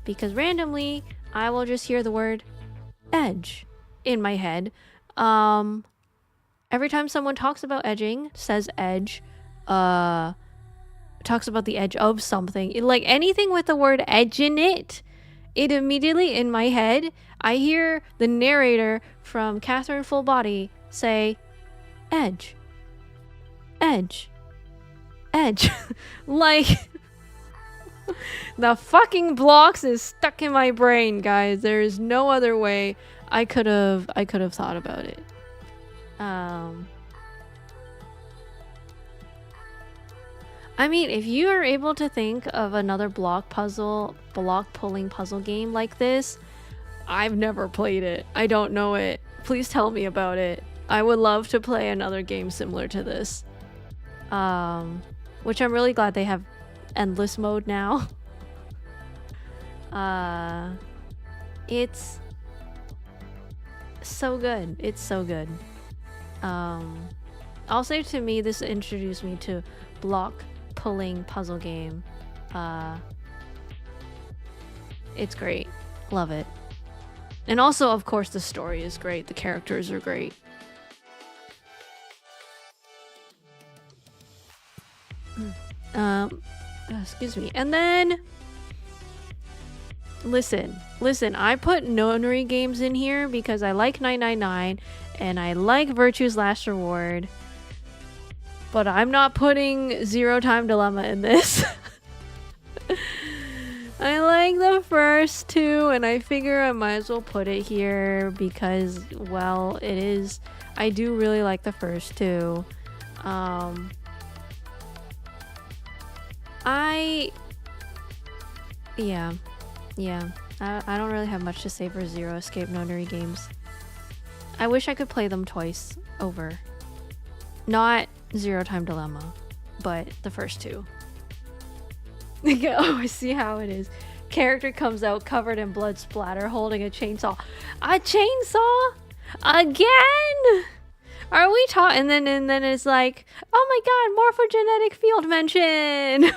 Speaker 2: because randomly I will just hear the word edge in my head. Every time someone talks about edging, says edge, talks about the edge of something, like anything with the word edge in it, it immediately in my head, I hear the narrator from Catherine Full Body say, edge. Edge. Edge. Like, the fucking blocks is stuck in my brain, guys. There is no other way I could have thought about it. I mean, if you are able to think of another block pulling puzzle game like this, I've never played it. I don't know it. Please tell me about it. I would love to play another game similar to this. Which I'm really glad they have endless mode now. It's so good. It's so good. I'll say, to me, this introduced me to block pulling puzzle game. It's great. Love it. And also, of course, the story is great. The characters are great. Excuse me. And then listen, I put nonary games in here because I like 999 and I like Virtue's Last Reward, but I'm not putting Zero Time Dilemma in this. I like the first two, and I figure I might as well put it here because, well, it is. I do really like the first two. Yeah. I don't really have much to say for Zero Escape nonary games. I wish I could play them twice over. Not Zero Time Dilemma, but the first two. Oh, I see how it is. Character comes out covered in blood splatter, holding a chainsaw. A chainsaw? Again? Are we taught? And then it's like, oh my god, morphogenetic field mention.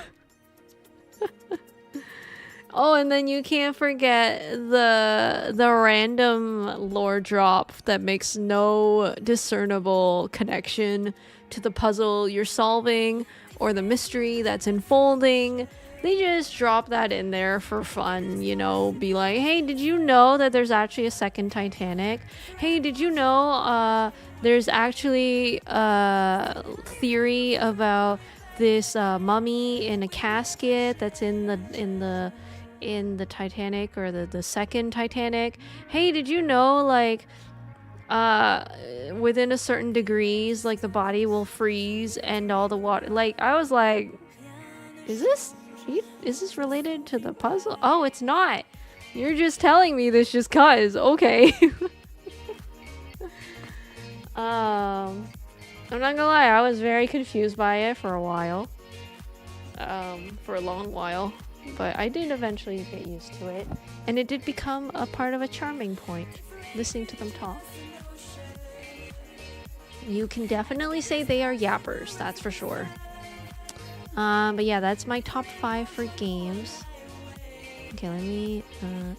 Speaker 2: Oh, and then you can't forget the random lore drop that makes no discernible connection to the puzzle you're solving or the mystery that's unfolding. They just drop that in there for fun, you know, be like, hey, did you know that there's actually a second Titanic? Hey, did you know there's actually a theory about this mummy in a casket that's in the Titanic, or the second Titanic? Hey, did you know, like, within a certain degrees, like, the body will freeze and all the water, like, I was like, is this related to the puzzle? Oh, it's not. You're just telling me this just cause. Okay. I'm not gonna lie, I was very confused by it for a while. For a long while. But I did eventually get used to it. And it did become a part of a charming point, listening to them talk. You can definitely say they are yappers, that's for sure. But yeah, that's my top 5 for games. Okay, let me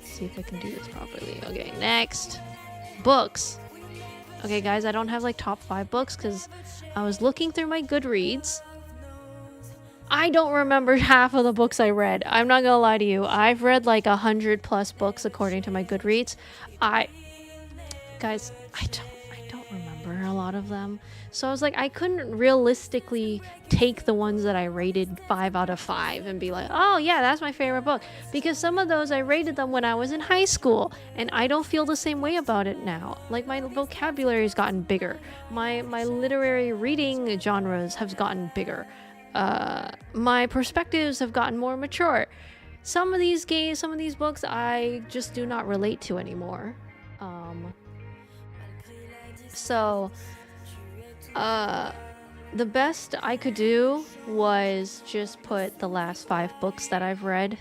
Speaker 2: see if I can do this properly. Okay, next. Books. Okay, guys, I don't have like top 5 books because I was looking through my Goodreads. I don't remember half of the books I read. I'm not gonna lie to you. I've read like 100+ books according to my Goodreads. Guys, I don't remember a lot of them. So I was like, I couldn't realistically take the ones that I rated 5 out of 5 and be like, oh yeah, that's my favorite book. Because some of those I rated them when I was in high school, and I don't feel the same way about it now. Like, my vocabulary's gotten bigger. My literary reading genres have gotten bigger. My perspectives have gotten more mature. Some of these books I just do not relate to anymore. So the best I could do was just put the last 5 books that I've read.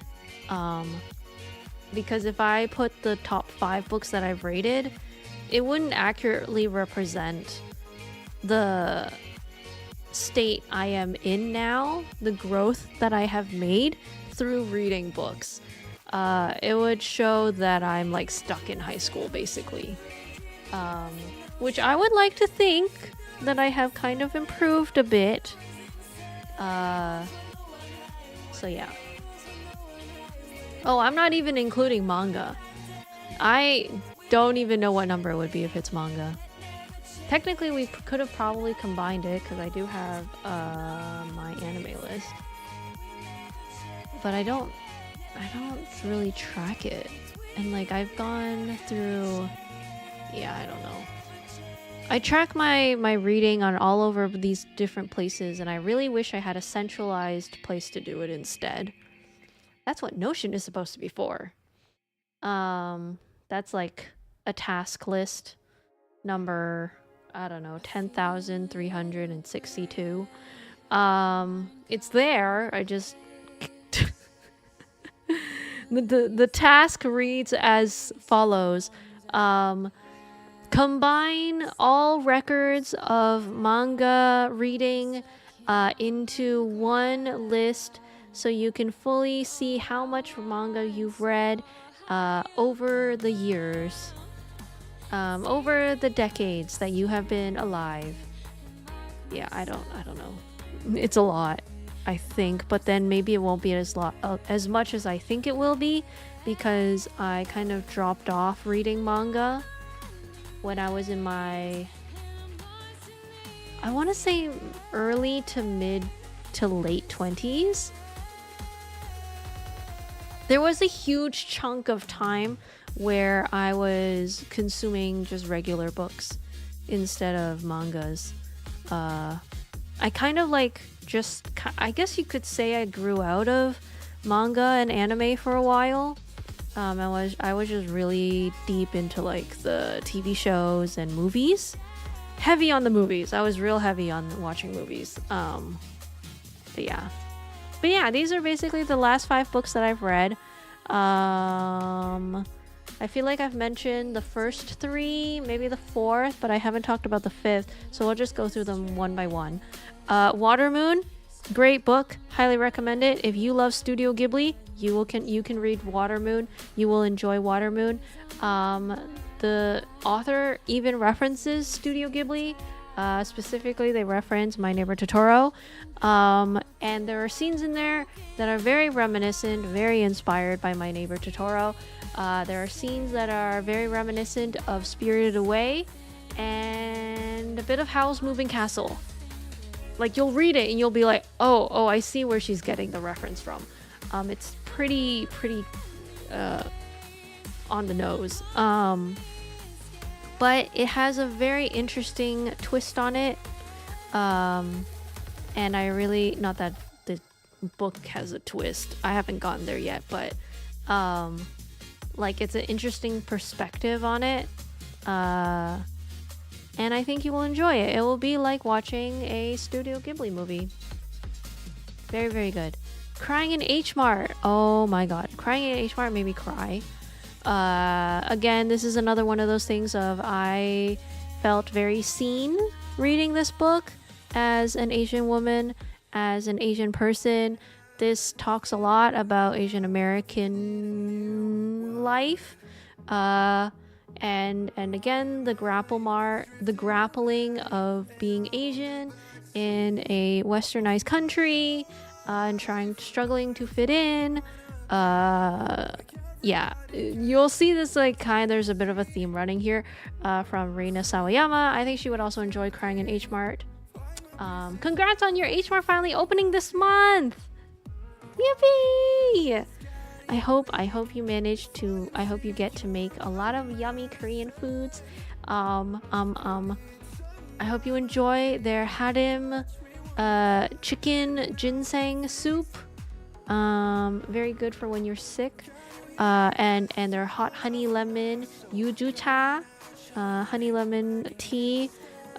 Speaker 2: Because if I put the top 5 books that I've rated, it wouldn't accurately represent the state I am in now, the growth that I have made through reading books. It would show that I'm like stuck in high school, basically. Which I would like to think that I have kind of improved a bit. So yeah. Oh, I'm not even including manga. I don't even know what number it would be if it's manga. Technically, we could have probably combined it because I do have my anime list. But I don't really track it. And like, I've gone through, yeah, I don't know. I track my reading on all over these different places, and I really wish I had a centralized place to do it instead. That's what Notion is supposed to be for. That's like a task list number, I don't know, 10,362. It's there. I just the task reads as follows. Combine all records of manga reading into one list so you can fully see how much manga you've read over the years, over the decades that you have been alive. Yeah, I don't know. It's a lot, I think, but then maybe it won't be as much as I think it will be, because I kind of dropped off reading manga when I was in my, I want to say early to mid to late 20s. There was a huge chunk of time where I was consuming just regular books instead of mangas. I kind of like just, I guess you could say I grew out of manga and anime for a while. I was just really deep into like the TV shows and movies. Heavy on the movies. I was real heavy on watching movies. But yeah, these are basically the last 5 books that I've read. I feel like I've mentioned the first 3, maybe the 4th, but I haven't talked about the 5th, so we'll just go through them one by one. Water Moon, great book, highly recommend it. If you love Studio Ghibli, you can read Water Moon. You will enjoy Water Moon. The author even references Studio Ghibli. Specifically, they reference My Neighbor Totoro. And there are scenes in there that are very reminiscent, very inspired by My Neighbor Totoro. There are scenes that are very reminiscent of Spirited Away and a bit of Howl's Moving Castle. Like, you'll read it and you'll be like, oh, I see where she's getting the reference from. It's pretty on the nose. But it has a very interesting twist on it. And I really, not that the book has a twist. I haven't gotten there yet, but like, it's an interesting perspective on it. And I think you will enjoy it. It will be like watching a Studio Ghibli movie. Very, very good. Crying in H Mart. Oh my god. Crying in H Mart made me cry. Again, this is another one of those things of I felt very seen reading this book as an Asian woman, as an Asian person. This talks a lot about Asian American life. And again, the grappling of being Asian in a westernized country, and struggling to fit in. Yeah, you'll see this there's a bit of a theme running here from Reina Sawayama. I think she would also enjoy Crying in H Mart. Congrats on your H Mart finally opening this month! Yippee! I hope you get to make a lot of yummy Korean foods. I hope you enjoy their hadim chicken ginseng soup. Very good for when you're sick. And their hot honey lemon yuju-cha, honey lemon tea.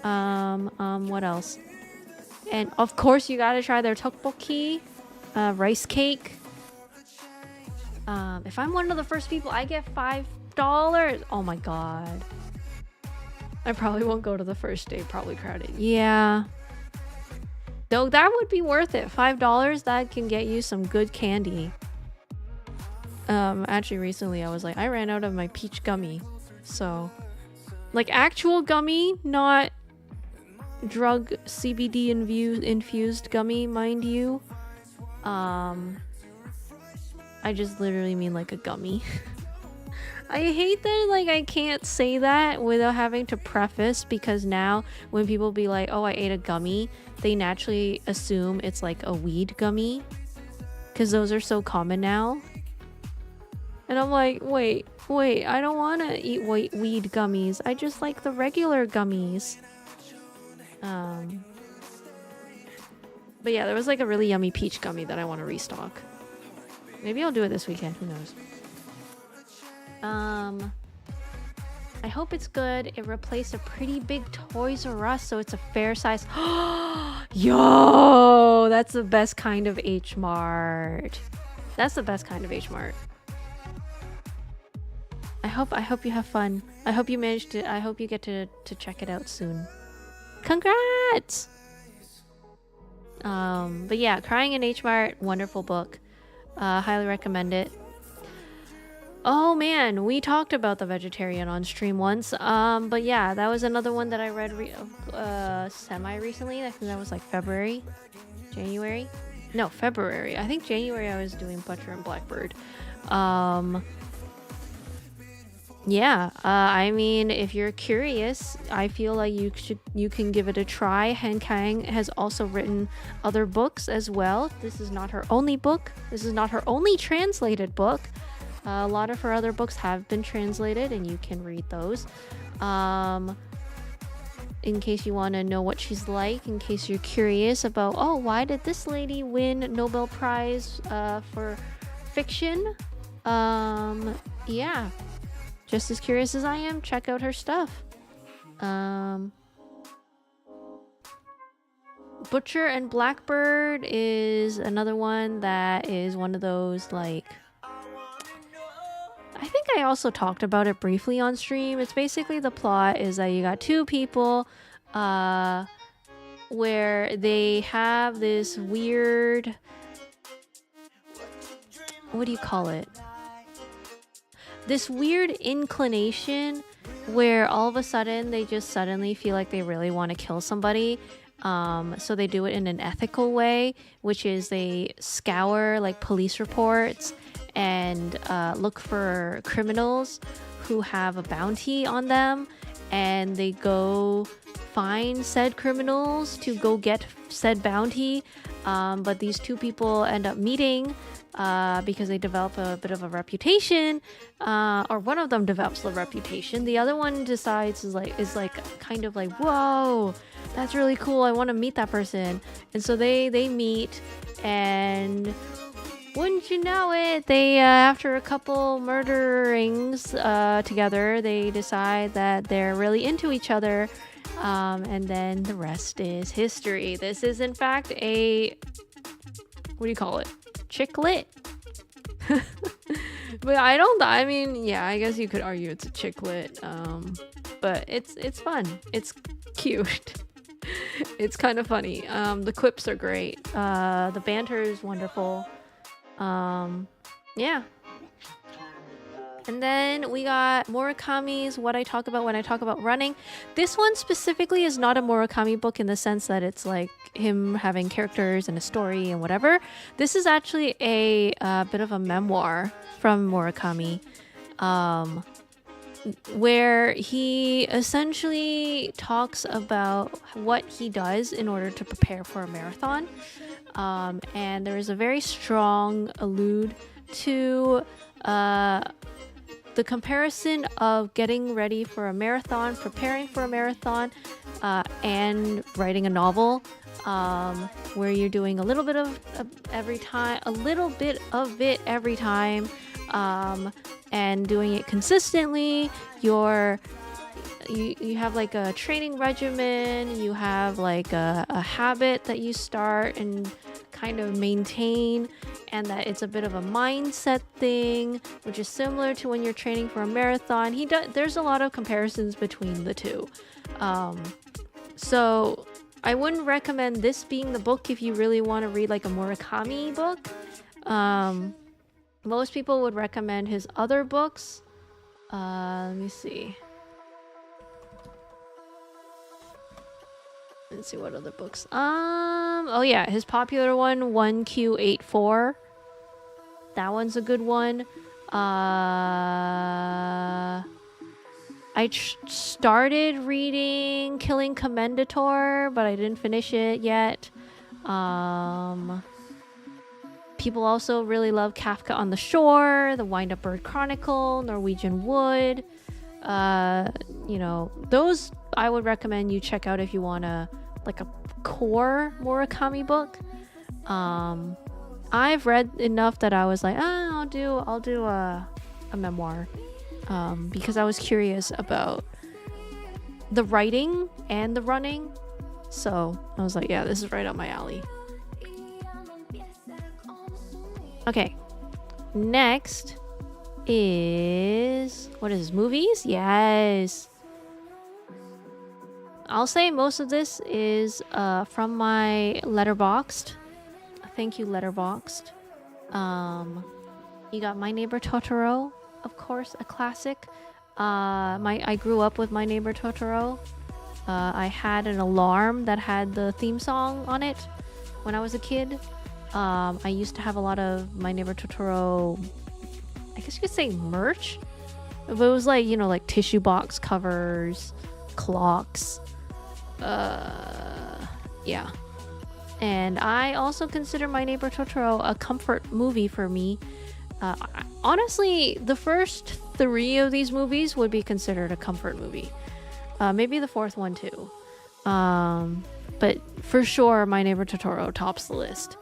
Speaker 2: What else? And of course you gotta try their tteokbokki, rice cake. If I'm one of the first people, I get $5. Oh my god. I probably won't go to the first day, probably crowded. Yeah. Though that would be worth it. $5, that can get you some good candy. Actually recently I was like, I ran out of my peach gummy. So, like actual gummy, not drug CBD infused gummy, mind you. I just literally mean like a gummy. I hate that I can't say that without having to preface, because now when people be like, oh, I ate a gummy, they naturally assume it's like a weed gummy, because those are so common now. And I'm like, wait, I don't want to eat weed gummies. I just like the regular gummies. But yeah, there was like a really yummy peach gummy that I want to restock. Maybe I'll do it this weekend. Who knows? I hope it's good. It replaced a pretty big Toys R Us, so it's a fair size. Yo, that's the best kind of H Mart. That's the best kind of H Mart. I hope you have fun. I hope you manage to. I hope you get to check it out soon. Congrats! But yeah, Crying in H Mart, wonderful book. Highly recommend it. Oh man, we talked about The Vegetarian on stream once. But yeah, that was another one that I read semi recently. I think that was like February, January. No, February. I think January I was doing Butcher and Blackbird. Yeah, I mean, if you're curious, I feel like you can give it a try. Han Kang has also written other books as well. This is not her only book. This is not her only translated book. A lot of her other books have been translated, and you can read those. In case you want to know what she's like, in case you're curious about, oh, why did this lady win Nobel Prize for fiction? Yeah. Just as curious as I am, check out her stuff. Butcher and Blackbird is another one that is one of those, like... I think I also talked about it briefly on stream. It's basically the plot is that you got two people where they have this weird... What do you call it? This weird inclination where all of a sudden they just suddenly feel like they really want to kill somebody. So they do it in an ethical way, which is they scour like police reports and look for criminals who have a bounty on them, and they go find said criminals to go get said bounty. But these two people end up meeting because they develop a bit of a reputation, or one of them develops the reputation. The other one decides is like kind of like, whoa, that's really cool. I want to meet that person. And so they meet, and wouldn't you know it, they after a couple murderings together, they decide that they're really into each other. And then the rest is history. This is in fact a, what do you call it? Chick lit. But I mean, yeah, I guess you could argue it's a chick lit. But it's fun. It's cute. It's kind of funny. The quips are great. The banter is wonderful. Yeah. And then we got Murakami's What I Talk About When I Talk About Running. This one specifically is not a Murakami book in the sense that it's like him having characters and a story and whatever. This is actually a bit of a memoir from Murakami, where he essentially talks about what he does in order to prepare for a marathon. And there is a very strong allude to the comparison of getting ready for a marathon, preparing for a marathon, and writing a novel, where you're doing a little bit of every time, and doing it consistently. You have like a training regimen, you have like a habit that you start and kind of maintain, and that it's a bit of a mindset thing, which is similar to when you're training for a marathon. There's a lot of comparisons between the two. So I wouldn't recommend this being the book if you really want to read like a Murakami book. Most people would recommend his other books. Let me see. Let's see what other books. Oh yeah, his popular one, 1Q84. That one's a good one. I started reading Killing Commendator, but I didn't finish it yet. People also really love Kafka on the Shore, The Wind Up Bird Chronicle, Norwegian Wood. You know, those I would recommend you check out if you want a core Murakami book. I've read enough that I was like, I'll do a memoir, because I was curious about the writing and the running. So I was like, yeah, this is right up my alley. Okay, next is, what is this, movies? Yes. I'll say most of this is from my Letterboxd. Thank you, Letterboxd. You got My Neighbor Totoro, of course, a classic. I grew up with My Neighbor Totoro. I had an alarm that had the theme song on it when I was a kid. I used to have a lot of My Neighbor Totoro, I guess you could say merch. But it was like, you know, like tissue box covers, clocks. Yeah. And I also consider My Neighbor Totoro a comfort movie for me. Honestly, the first 3 of these movies would be considered a comfort movie. Maybe the 4th one too. But for sure, My Neighbor Totoro tops the list.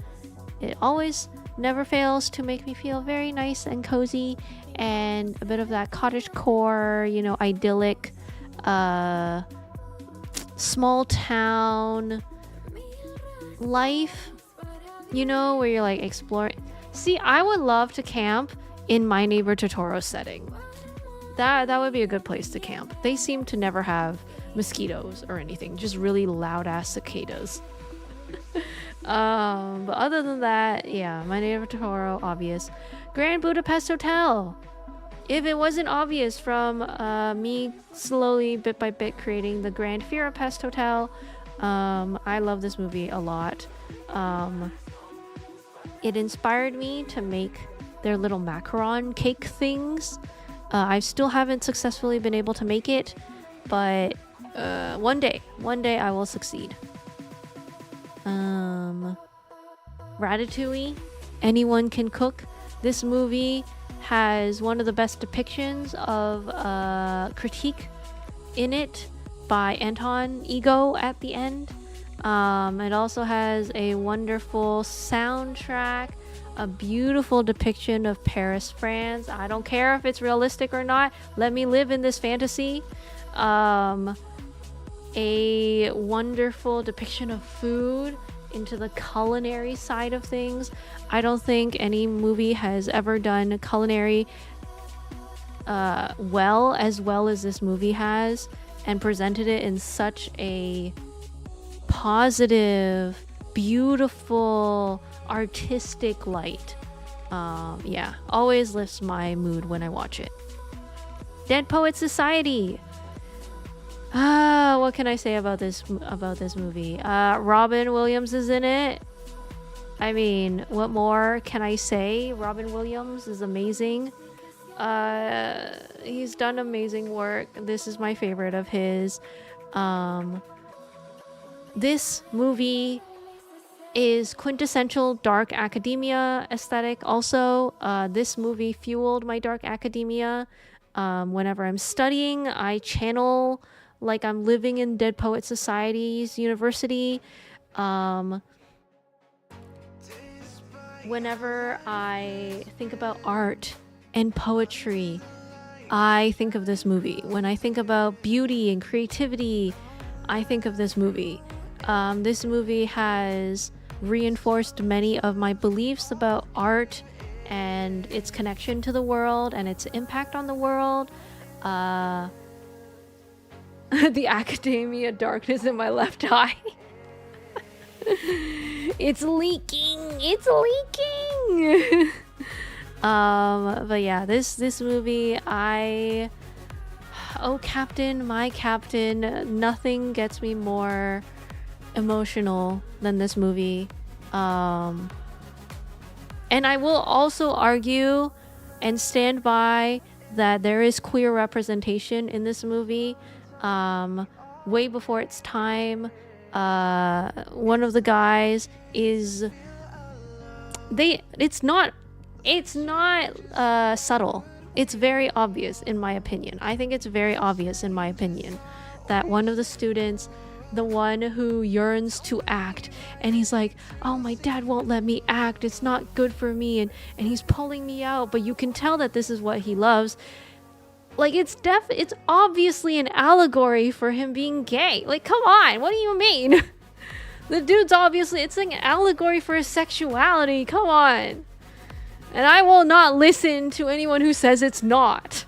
Speaker 2: It always never fails to make me feel very nice and cozy, and a bit of that cottagecore, you know, idyllic, small town life, you know, where you're like exploring. See, I would love to camp in My Neighbor Totoro setting. That would be a good place to camp. They seem to never have mosquitoes or anything, just really loud ass cicadas. But other than that, yeah, My Neighbor Totoro, obvious. Grand Budapest Hotel. If it wasn't obvious from me slowly, bit by bit, creating the Grand Budapest Hotel, I love this movie a lot. It inspired me to make their little macaron cake things. I still haven't successfully been able to make it, but one day I will succeed. Ratatouille, anyone can cook. This movie has one of the best depictions of critique in it by Anton Ego at the end. It also has a wonderful soundtrack, a beautiful depiction of Paris, France. I don't care if it's realistic or not. Let me live in this fantasy. A wonderful depiction of food into the culinary side of things. I don't think any movie has ever done culinary well as this movie has, and presented it in such a positive, beautiful, artistic light. Yeah, always lifts my mood when I watch it. Dead Poet Society. What can I say about this movie? Robin Williams is in it. I mean, what more can I say? Robin Williams is amazing. He's done amazing work. This is my favorite of his. This movie is quintessential dark academia aesthetic. Also, this movie fueled my dark academia. Whenever I'm studying, I channel like I'm living in Dead Poet Society's university. Whenever I think about art and poetry, I think of this movie. When I think about beauty and creativity, I think of this movie. This movie has reinforced many of my beliefs about art and its connection to the world and its impact on the world. The academia darkness in my left eye. It's leaking. But yeah, this movie, oh Captain, my Captain, nothing gets me more emotional than this movie. And I will also argue and stand by that there is queer representation in this movie. Way before its time. One of the guys is it's not subtle. It's very obvious in my opinion. I think it's very obvious in my opinion that one of the students, the one who yearns to act, and he's like, oh, my dad won't let me act, it's not good for me, and he's pulling me out, but you can tell that this is what he loves. Like, it's obviously an allegory for him being gay. Like, come on, what do you mean? The dude's obviously, it's like an allegory for his sexuality, come on. And I will not listen to anyone who says it's not.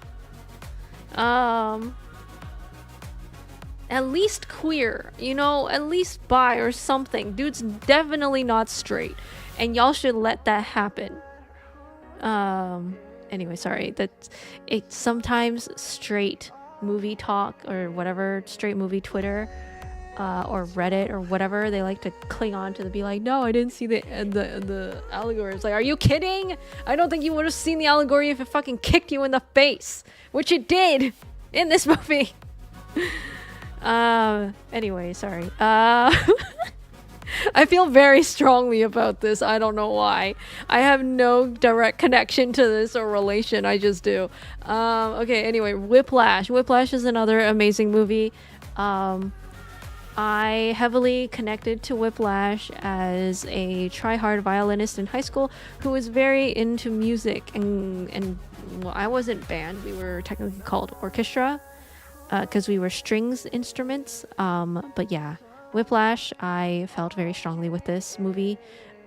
Speaker 2: At least queer, at least bi or something. Dude's definitely not straight, and y'all should let that happen. Anyway, sorry. That's it. Sometimes straight movie talk or whatever, straight movie Twitter, or Reddit or whatever, they like to cling on to be like, no, I didn't see the allegory. It's like, are you kidding? I don't think you would have seen the allegory if it fucking kicked you in the face, which it did in this movie. Anyway, sorry. I feel very strongly about this. I don't know why. I have no direct connection to this or relation. I just do. Okay, anyway, Whiplash. Whiplash is another amazing movie. I heavily connected to Whiplash as a try-hard violinist in high school who was very into music, and well, I wasn't band. We were technically called orchestra, because we were strings instruments. But yeah, Whiplash, I felt very strongly with this movie.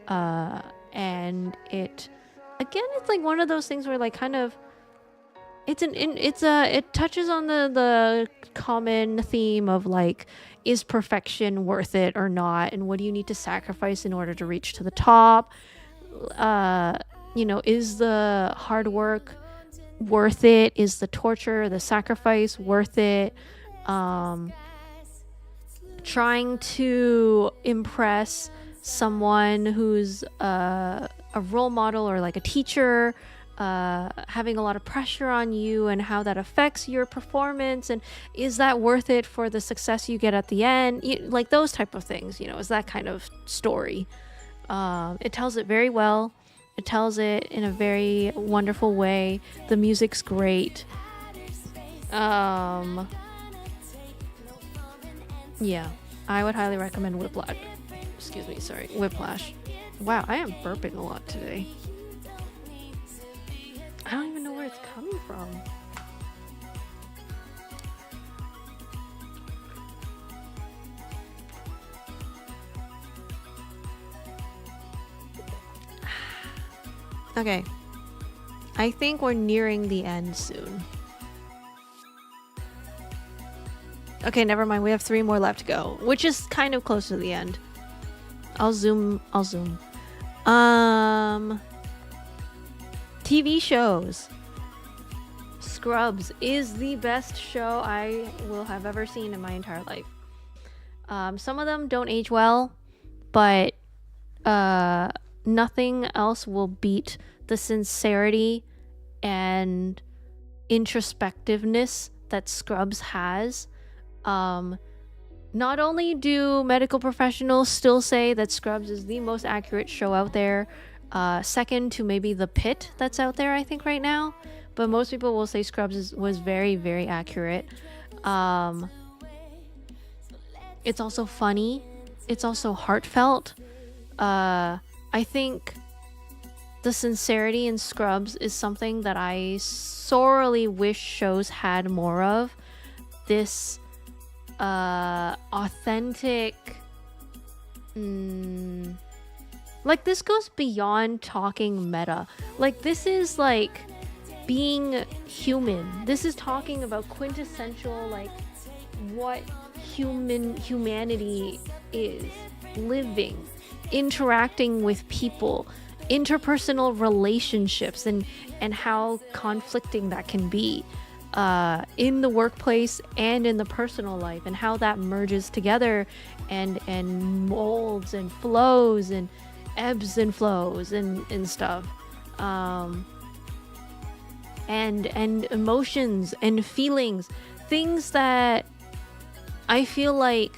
Speaker 2: And it's like one of those things where like kind of it touches on the common theme of like, is perfection worth it or not, and what do you need to sacrifice in order to reach to the top? Is the hard work worth it? Is the torture, the sacrifice worth it? Trying to impress someone who's a role model or like a teacher, having a lot of pressure on you, and how that affects your performance, and is that worth it for the success you get at the end? Like those type of things, is that kind of story. It tells it very well. It tells it in a very wonderful way. The music's great. Yeah, I would highly recommend Whiplash. Excuse me, sorry, Whiplash. Wow, I am burping a lot today. I don't even know where it's coming from. Okay. I think we're nearing the end soon. Okay, never mind. We have 3 more left to go, which is kind of close to the end. I'll zoom. TV shows. Scrubs is the best show I will have ever seen in my entire life. Some of them don't age well, but nothing else will beat the sincerity and introspectiveness that Scrubs has. Not only do medical professionals still say that Scrubs is the most accurate show out there, second to maybe The Pitt that's out there, I think, right now, but most people will say Scrubs was very, very accurate. It's also funny. It's also heartfelt. I think the sincerity in Scrubs is something that I sorely wish shows had more of. This authentic, like, this goes beyond talking meta. Like, this is like being human. This is talking about quintessential, like, what humanity is, living, interacting with people, interpersonal relationships, and how conflicting that can be in the workplace and in the personal life, and how that merges together and molds and flows and ebbs and flows and stuff, and emotions and feelings, things that I feel like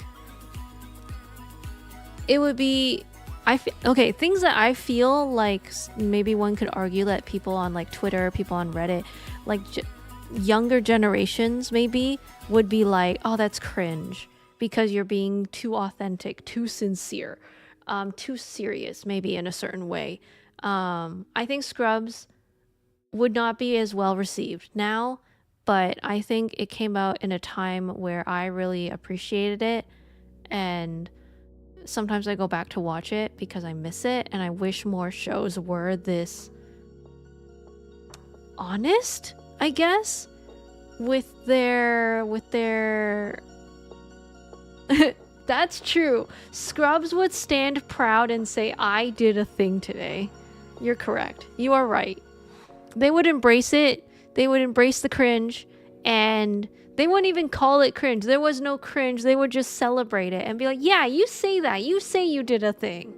Speaker 2: it would be okay, things that I feel like maybe one could argue that people on like Twitter, people on Reddit, like younger generations maybe would be like, oh, that's cringe because you're being too authentic, too sincere, too serious maybe in a certain way. I think Scrubs would not be as well received now, but I think it came out in a time where I really appreciated it, and sometimes I go back to watch it because I miss it, and I wish more shows were this honest, I guess, with their That's true. Scrubs would stand proud and say, I did a thing today. You're correct. You are right. They would embrace it. They would embrace the cringe, and they wouldn't even call it cringe. There was no cringe. They would just celebrate it and be like, yeah, you say that. You say you did a thing.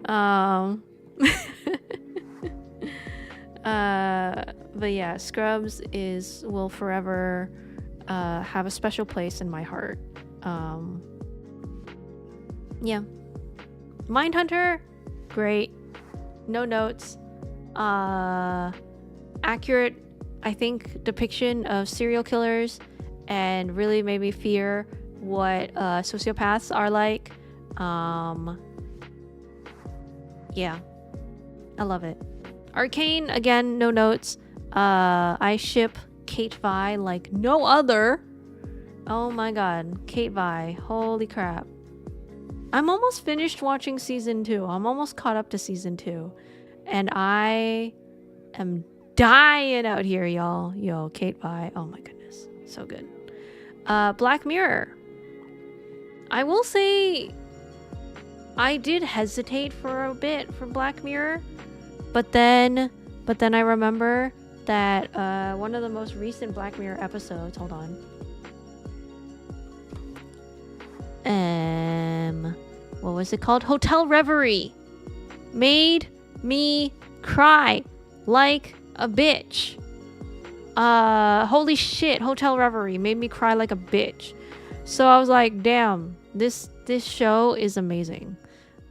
Speaker 2: But yeah, Scrubs will forever have a special place in my heart. Yeah. Mindhunter, great. No notes. Accurate, I think, depiction of serial killers, and really made me fear what sociopaths are like. Yeah, I love it. Arcane, again, no notes. I ship Kate Vi like no other. Oh my god, Kate Vi, holy crap. I'm almost finished watching season 2. I'm almost caught up to season 2, and I am dying out here, y'all. Yo, Kate Vi, oh my goodness, so good. Black Mirror, I will say I did hesitate for a bit for Black Mirror, but then I remember that one of the most recent Black Mirror episodes, hold on, what was it called? Hotel Reverie, made me cry like a bitch. Holy shit, Hotel Reverie made me cry like a bitch. So I was like, damn, this show is amazing.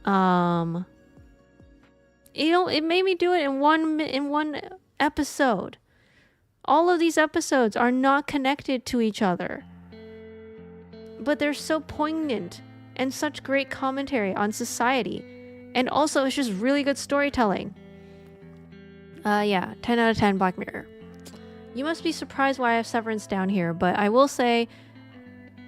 Speaker 2: It made me do it in one episode. All of these episodes are not connected to each other, but they're so poignant and such great commentary on society, and also it's just really good storytelling. Yeah, 10 out of 10 Black Mirror. You must be surprised why I have Severance down here, but I will say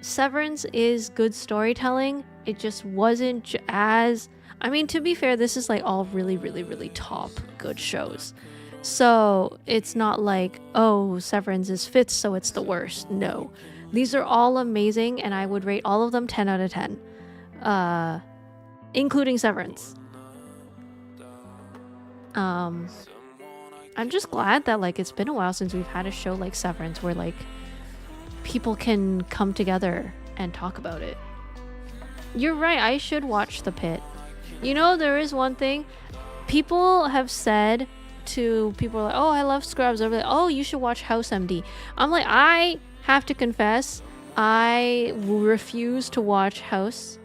Speaker 2: Severance is good storytelling. It just wasn't as... I mean, to be fair, this is like all really, really, really top good shows. So it's not like, oh, Severance is fifth, so it's the worst. No. These are all amazing, and I would rate all of them 10 out of 10. Including Severance. I'm just glad that like it's been a while since we've had a show like Severance where like people can come together and talk about it. You're right, I should watch The Pit. You know, there is one thing people have said to people like, oh, I love Scrubs. They're like, oh, you should watch House MD. I'm like, I have to confess, I refuse to watch House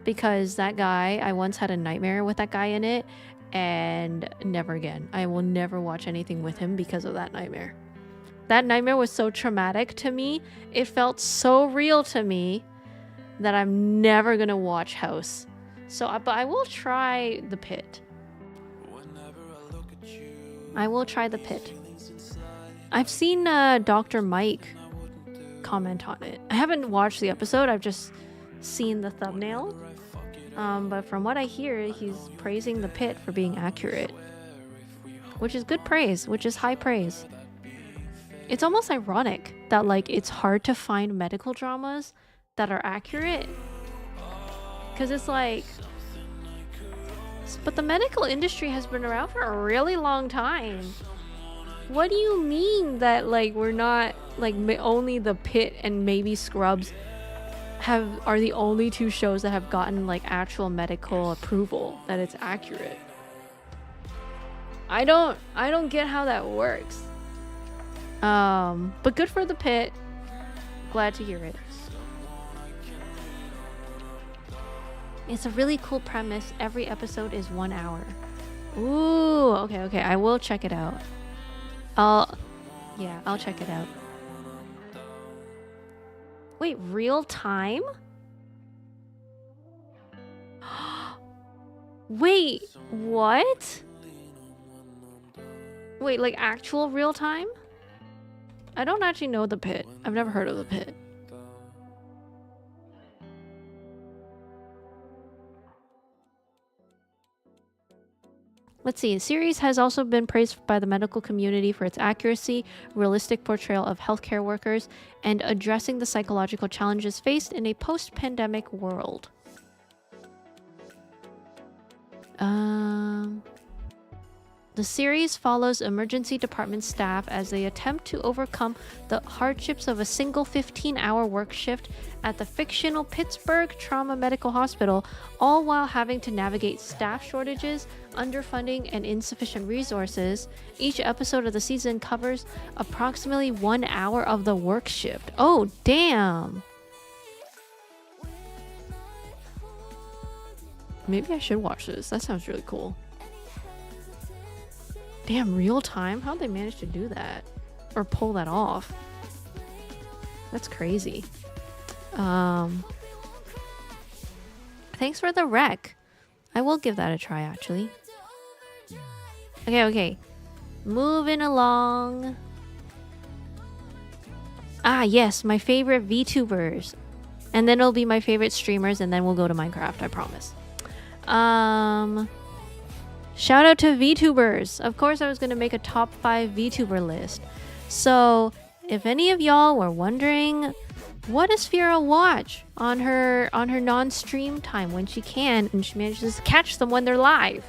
Speaker 2: because that guy, I once had a nightmare with that guy in it, and never again. I will never watch anything with him because of that nightmare. That nightmare was so traumatic to me. It felt so real to me that I'm never gonna watch House. So, but I will try The Pit. I will try The Pit. I've seen Dr. Mike comment on it. I haven't watched the episode. I've just seen the thumbnail. But from what I hear, he's praising The Pit for being accurate, which is good praise, which is high praise. It's almost ironic that like it's hard to find medical dramas that are accurate, because it's like, but the medical industry has been around for a really long time. What do you mean that like we're not like only The Pit and maybe Scrubs are the only two shows that have gotten like actual medical approval that it's accurate? I don't get how that works. But good for The Pit. Glad to hear it. It's a really cool premise. Every episode is 1 hour. Ooh, okay. I will check it out. I'll check it out. Wait, real time? Wait, what? Wait, like actual real time? I don't actually know The Pit. I've never heard of The Pit. Let's see. The series has also been praised by the medical community for its accuracy, realistic portrayal of healthcare workers, and addressing the psychological challenges faced in a post-pandemic world. The series follows emergency department staff as they attempt to overcome the hardships of a single 15-hour work shift at the fictional Pittsburgh Trauma Medical Hospital, all while having to navigate staff shortages, underfunding, and insufficient resources. Each episode of the season covers approximately 1 hour of the work shift. Oh, damn! Maybe I should watch this. That sounds really cool. Damn, real time? How'd they manage to do that? Or pull that off? That's crazy. Thanks for the rec. I will give that a try, actually. Okay. Moving along. Ah, yes, my favorite VTubers. And then it'll be my favorite streamers, and then we'll go to Minecraft, I promise. Shout out to VTubers. Of course, I was going to make a top 5 VTuber list. So, if any of y'all were wondering, what does Fira watch on her non-stream time when she can, and she manages to catch them when they're live,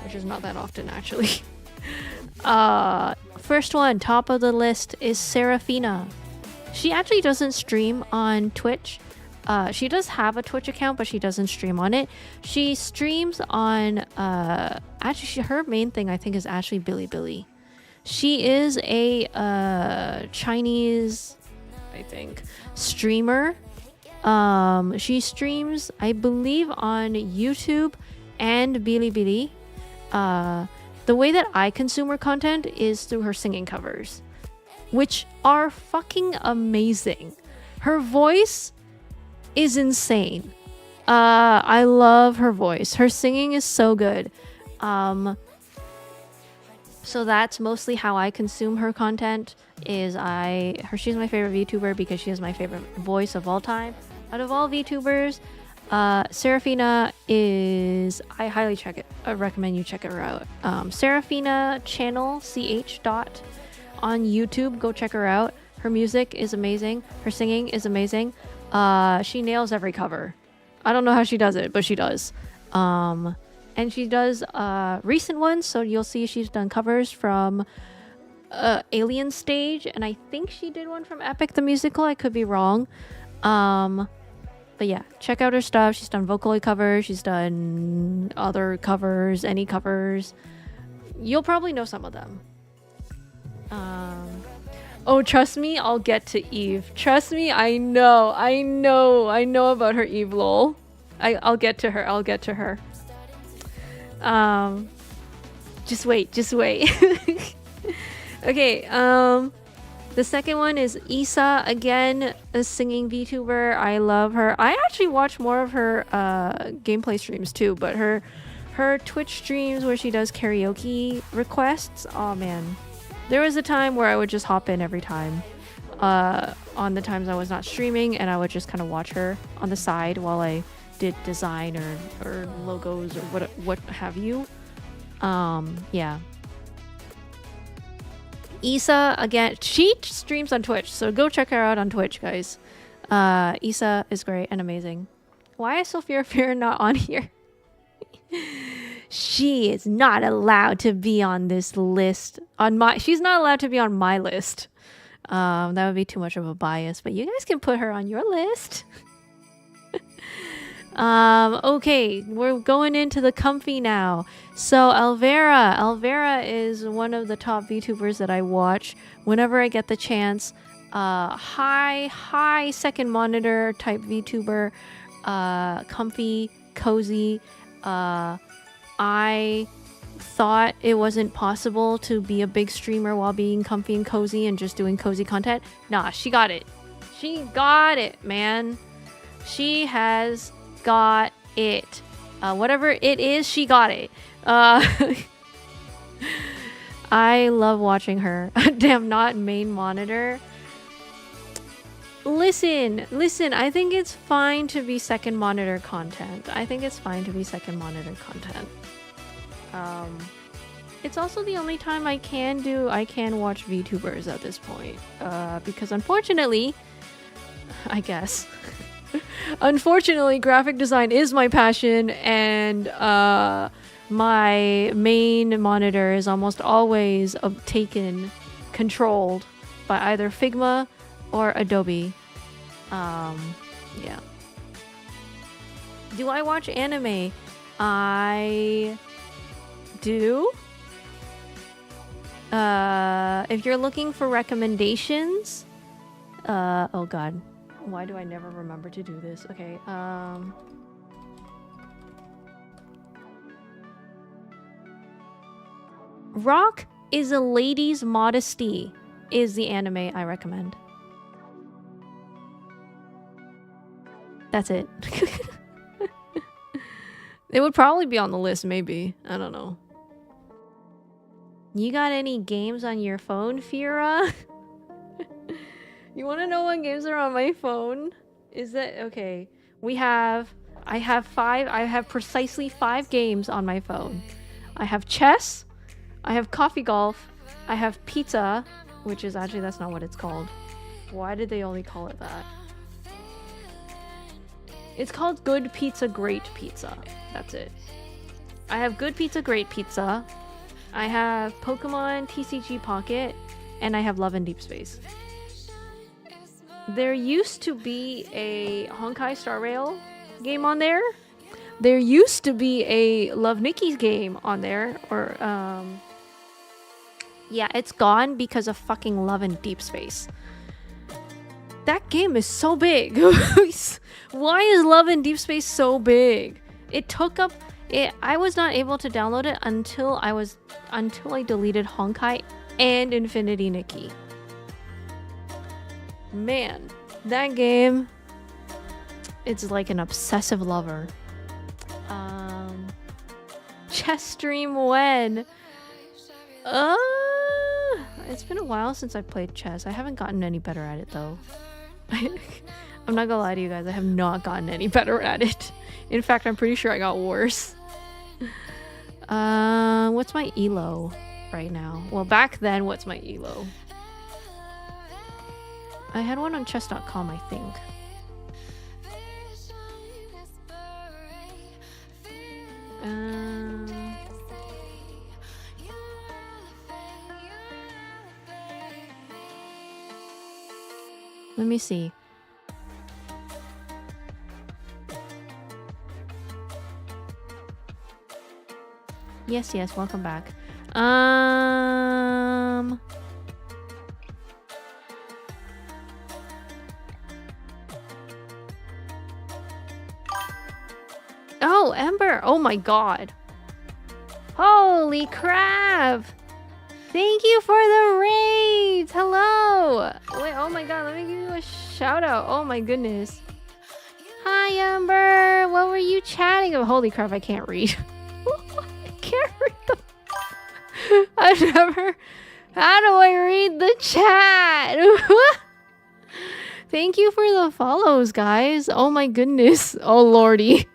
Speaker 2: which is not that often, actually. First one, top of the list, is Serafina. She actually doesn't stream on Twitch. She does have a Twitch account, but she doesn't stream on it. She streams on, actually, her main thing, I think, is actually Bilibili. She is a Chinese, I think, streamer. She streams, I believe, on YouTube and Bilibili. The way that I consume her content is through her singing covers, which are fucking amazing. Her voice is insane. I love her voice. Her singing is so good. So that's mostly how I consume her content. She's my favorite VTuber because she has my favorite voice of all time. Out of all VTubers, Serafina is, I highly recommend you check her out. Serafina channel ch dot on YouTube. Go check her out. Her music is amazing. Her singing is amazing. She nails every cover. I don't know how she does it, but she does. And she does recent ones, so you'll see she's done covers from Alien Stage, and I think she did one from Epic the Musical. I could be wrong. But yeah, check out her stuff. She's done Vocaloid covers. She's done other covers, any covers. You'll probably know some of them. Oh, trust me, I'll get to Eve. Trust me, I know about her Eve lol. I'll get to her. Just wait. Okay, the second one is Isa, again, a singing VTuber. I love her. I actually watch more of her gameplay streams too, but her Twitch streams where she does karaoke requests, oh man. There was a time where I would just hop in every time on the times I was not streaming, and I would just kind of watch her on the side while I did design or logos or what have you. Yeah. Isa, again, she streams on Twitch, so go check her out on Twitch, guys. Isa is great and amazing. Why is Sophia not on here? She is not allowed to be on this list. She's not allowed to be on my list. That would be too much of a bias, but you guys can put her on your list. Okay, we're going into the comfy now. So Elvira is one of the top VTubers that I watch whenever I get the chance. High second monitor type VTuber, comfy, cozy. I thought it wasn't possible to be a big streamer while being comfy and cozy and just doing cozy content. Nah, she got it. She got it, man. She has got it. Whatever it is, she got it. I love watching her. Damn, not main monitor. Listen, I think it's fine to be second monitor content. It's also the only time I can watch VTubers at this point. Because unfortunately, I guess, unfortunately, graphic design is my passion, and my main monitor is almost always controlled by either Figma or Adobe. Yeah. Do I watch anime? I do. If you're looking for recommendations, oh god, why do I never remember to do this? Okay, Rock is a Lady's Modesty is the anime I recommend. That's it. It would probably be on the list, maybe. I don't know. You got any games on your phone, Fira? You want to know what games are on my phone? Is that okay? I have precisely 5 games on my phone. I have chess, I have coffee golf, I have pizza, which is actually, that's not what it's called. Why did they only call it that? It's called Good Pizza, Great Pizza. That's it. I have Good Pizza, Great Pizza. I have Pokemon TCG Pocket, and I have Love and Deep Space. There used to be a Honkai Star Rail game on there. There used to be a Love Nikki's game on there, or yeah, it's gone because of fucking Love and Deep Space. That game is so big. Why is Love and Deep Space so big? It took up it. I was not able to download it until I deleted Honkai and Infinity Nikki. Man, that game, it's like an obsessive lover. Chess stream when? It's been a while since I played chess. I haven't gotten any better at it though. I'm not gonna lie to you guys, I have not gotten any better at it. In fact, I'm pretty sure I got worse. What's my elo right now? Well, back then, what's my elo? I had one on chess.com, I think. Let me see. Yes, welcome back. Oh, Ember. Oh my god. Holy crap. Thank you for the raids. Hello. Wait, oh my god, let me give you a shout out. Oh my goodness. Hi, Ember. What were you chatting about? Holy crap, I can't read. I can't read them. I've never... How do I read the chat? Thank you for the follows, guys. Oh my goodness. Oh lordy.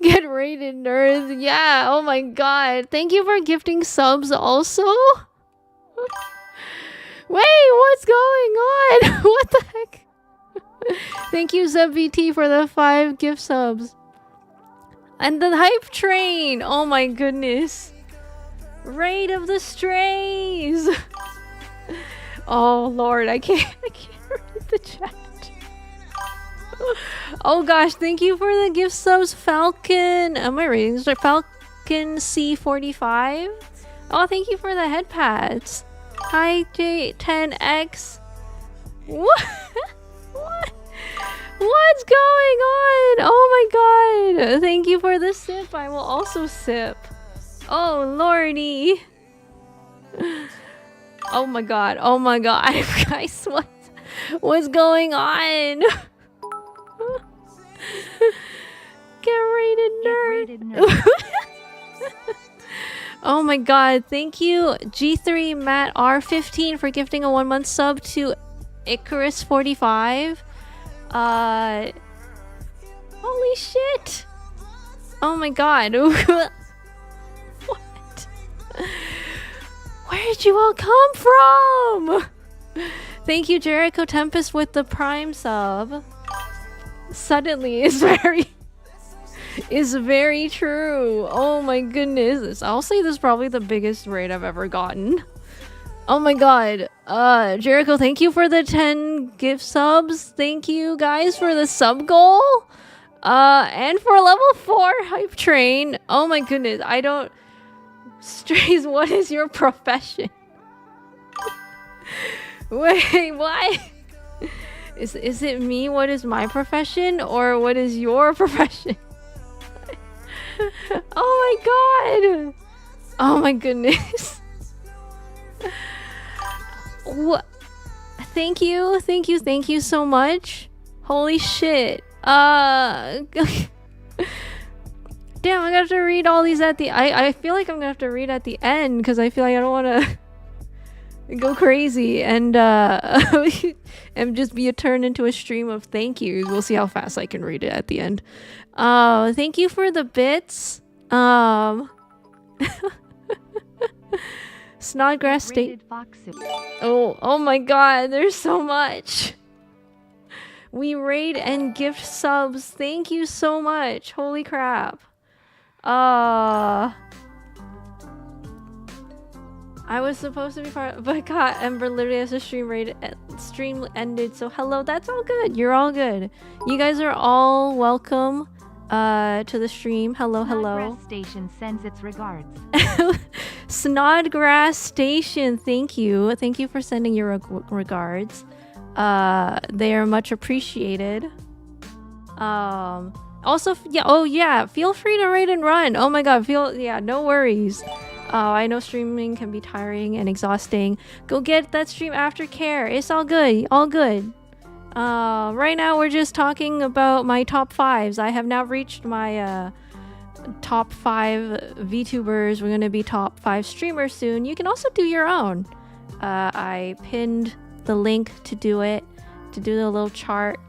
Speaker 2: Get raided, nerds. Yeah, oh my god. Thank you for gifting subs also. Wait, what's going on? What the heck? Thank you, ZebVT, for the 5 gift subs. And the hype train. Oh my goodness. Raid of the strays. Oh lord, I can't read the chat. Oh gosh, thank you for the gift subs, Falcon. My ratings are Falcon C45. Oh, thank you for the head pads. Hi J10X. What? What? What's going on? Oh my god. Thank you for the sip. I will also sip. Oh lordy. Oh my god. Oh my god. Guys, what's going on? Get rated nerd. Oh my god. Thank you G3 Matt R15 for gifting a 1-month sub to Icarus 45. Holy shit. Oh my god. What? Where did you all come from? Thank you Jericho Tempest with the Prime sub. Suddenly is very true. Oh my goodness. I'll say this is probably the biggest raid I've ever gotten. Oh my god. Jericho, thank you for the 10 gift subs. Thank you guys for the sub goal. And for level 4 hype train. Oh my goodness. I don't... Strays, what is your profession? Wait, what? Is it me? What is my profession? Or what is your profession? Oh my god! Oh my goodness. What? Thank you so much. Holy shit. Damn, I got to read all these at the... I feel like I'm gonna have to read at the end because I feel like I don't want to go crazy and and just be turned into a stream of thank yous. We'll see how fast I can read it at the end. Thank you for the bits. Snodgrass State. Oh my god, there's so much. We raid and gift subs. Thank you so much. Holy crap. I was supposed to be part, but God, Ember literally has a stream ended. So hello, that's all good. You're all good. You guys are all welcome to the stream. Hello.
Speaker 3: Snodgrass Station sends its regards.
Speaker 2: Snodgrass Station, thank you for sending your regards. They are much appreciated. Also, yeah, feel free to raid and run. Oh my god, no worries. I know streaming can be tiring and exhausting. Go get that stream aftercare. It's all good. Right now we're just talking about my top 5s. I have now reached my top 5 VTubers. We're gonna be top 5 streamers soon. You can also do your own. I pinned the link to do it, to do the little chart.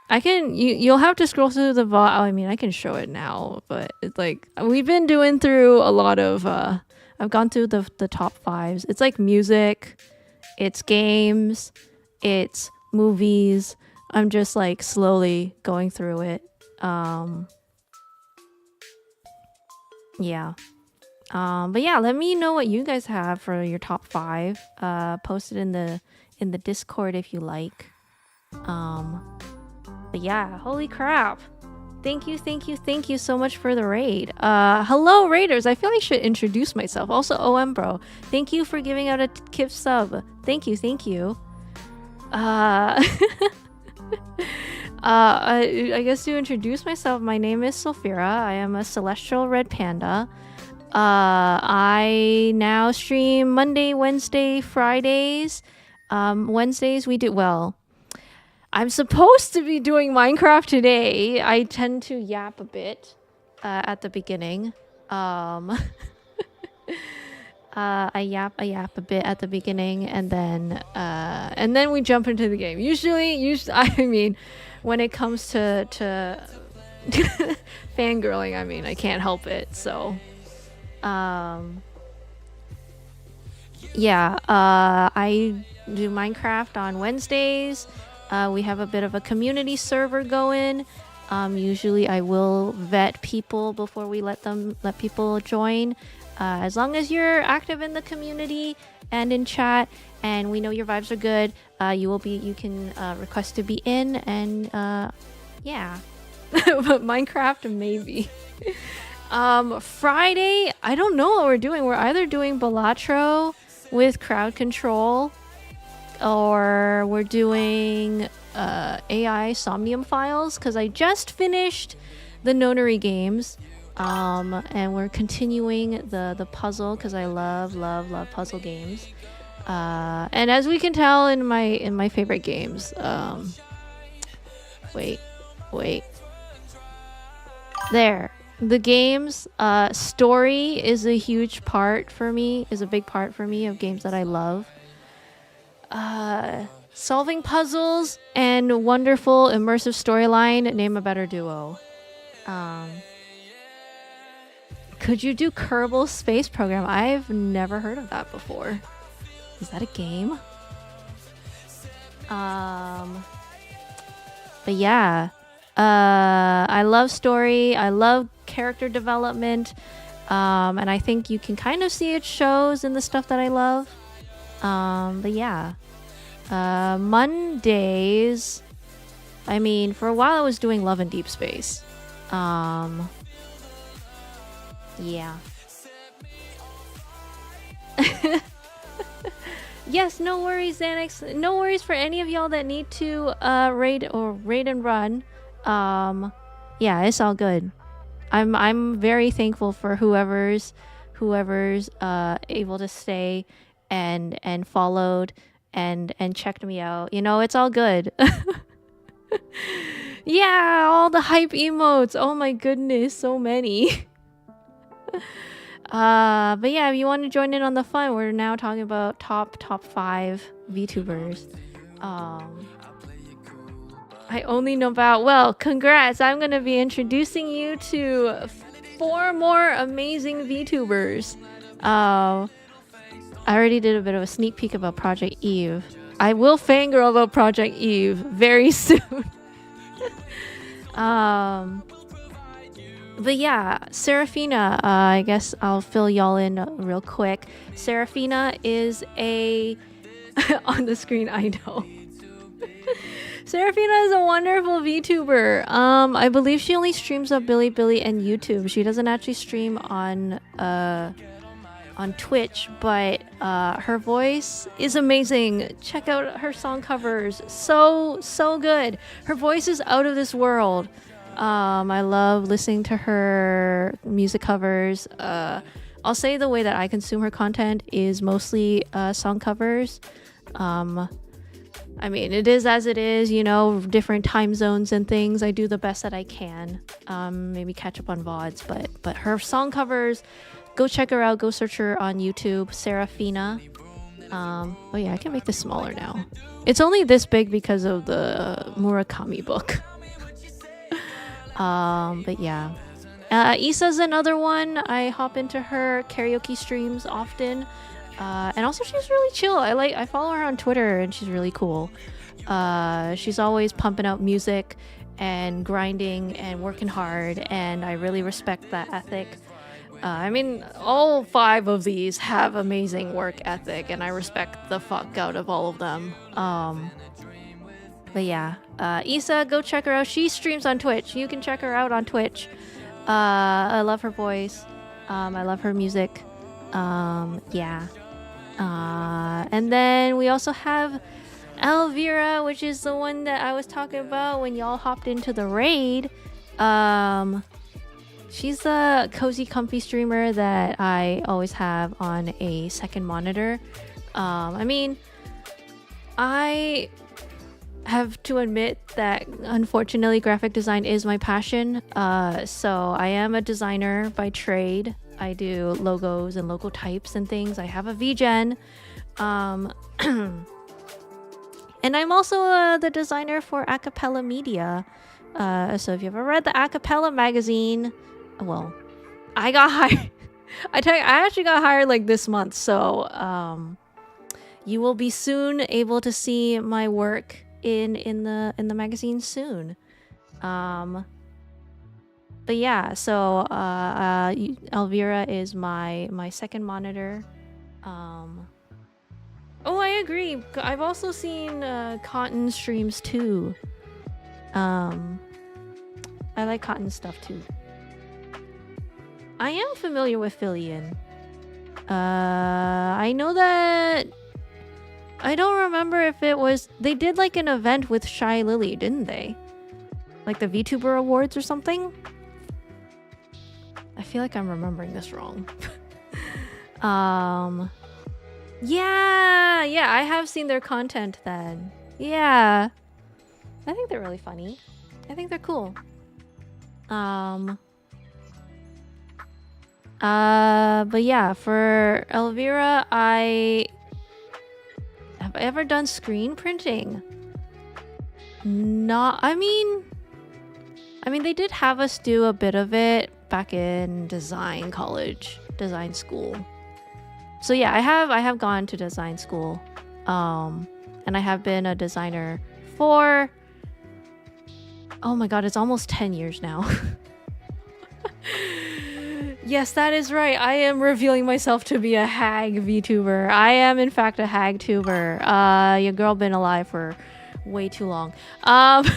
Speaker 2: You'll have to scroll through the VOD. I mean, I can show it now, but it's like we've been doing through a lot of I've gone through the top 5s. It's like music, it's games, it's movies. I'm just like slowly going through it. Yeah. But yeah, let me know what you guys have for your top 5. Post it in the Discord if you like. But yeah, holy crap. Thank you so much for the raid. Hello raiders, I feel I should introduce myself. Also, OM bro, thank you for giving out a gift sub. Thank you. I guess to introduce myself, my name is Sulfira. I am a celestial red panda. I now stream Monday, Wednesday, Fridays. Wednesdays we do, well, I'm supposed to be doing Minecraft today. I tend to yap a bit at the beginning. I yap a bit at the beginning, and then we jump into the game. Usually, I mean, when it comes to fangirling, I mean, I can't help it. So, yeah, I do Minecraft on Wednesdays. We have a bit of a community server going. Usually I will vet people before we let people join. As long as you're active in the community and in chat and we know your vibes are good, you can request to be in, and yeah. But Minecraft maybe. Friday, I don't know what we're doing. We're either doing Balatro with crowd control, or we're doing AI Somnium Files because I just finished the Nonary games. And we're continuing the puzzle because I love puzzle games. And as we can tell in my favorite games, wait. There. The game's story is a huge part for me, is a big part for me of games that I love. Solving puzzles and wonderful immersive storyline, name a better duo. Could you do Kerbal Space Program? I've never heard of that before. Is that a game? But yeah. I love story. I love character development. And I think you can kind of see it shows in the stuff that I love. But yeah. Mondays. I mean, for a while I was doing Love in Deep Space. Yeah. Yes, no worries, Xanax. No worries for any of y'all that need to raid and run. Yeah, it's all good. I'm very thankful for whoever's able to stay and followed and checked me out. You know, it's all good. Yeah, all the hype emotes. Oh my goodness, so many. But yeah, if you want to join in on the fun, we're now talking about top 5 VTubers. I only know about, well, congrats. I'm going to be introducing you to 4 more amazing VTubers. I already did a bit of a sneak peek about Project Eve. I will fangirl about Project Eve very soon. But yeah, Serafina, I guess I'll fill y'all in real quick. Serafina is a... on the screen, I know. Serafina is a wonderful VTuber. I believe she only streams on Bilibili and YouTube. She doesn't actually stream on Twitch, but her voice is amazing. Check out her song covers. So good. Her voice is out of this world. I love listening to her music covers. I'll say the way that I consume her content is mostly song covers. I mean, it is as it is, you know, different time zones and things. I do the best that I can. Maybe catch up on VODs, but her song covers, go check her out. Go search her on YouTube, Serafina. Oh yeah, I can make this smaller now. It's only this big because of the Murakami book. But yeah. Isa's another one. I hop into her karaoke streams often. And also she's really chill. I follow her on Twitter and she's really cool. She's always pumping out music and grinding and working hard, and I really respect that ethic. I mean, all 5 of these have amazing work ethic, and I respect the fuck out of all of them. But yeah, Isa, go check her out. She streams on Twitch. You can check her out on Twitch. I love her voice. I love her music. Yeah. And then we also have Elvira, which is the one that I was talking about when y'all hopped into the raid. She's a cozy, comfy streamer that I always have on a second monitor. I mean, I have to admit that unfortunately graphic design is my passion. So I am a designer by trade. I do logos and logo types and things. I have a VGen. And I'm also the designer for Acapella Media. So if you ever read the Acapella magazine, well, I got hired. I actually got hired like this month. So you will be soon able to see my work in the magazine soon. But yeah, so Elvira is my second monitor. Oh, I agree. I've also seen Cotton streams too. I like Cotton stuff too. I am familiar with Filian. I know that I don't remember if it was... They did like an event with Shy Lily, didn't they? Like the VTuber Awards or something? I feel like I'm remembering this wrong. Yeah, I have seen their content then. Yeah. I think they're really funny. I think they're cool. But yeah, for Elvira, have I ever done screen printing? Not, I mean, they did have us do a bit of it back in design school. So yeah, I have gone to design school. And I have been a designer for, oh my god, it's almost 10 years now. Yes, that is right. I am revealing myself to be a hag VTuber. I am in fact a hag tuber. Your girl been alive for way too long. But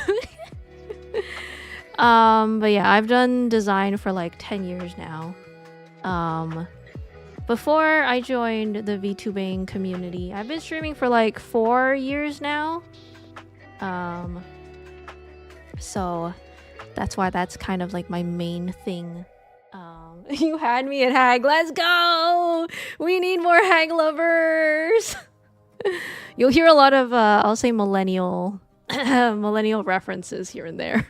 Speaker 2: yeah, I've done design for like 10 years now. Before I joined the VTubing community, I've been streaming for like 4 years now. So that's why that's kind of like my main thing. You had me at hag. Let's go! We need more hag lovers. You'll hear a lot of I'll say millennial references here and there.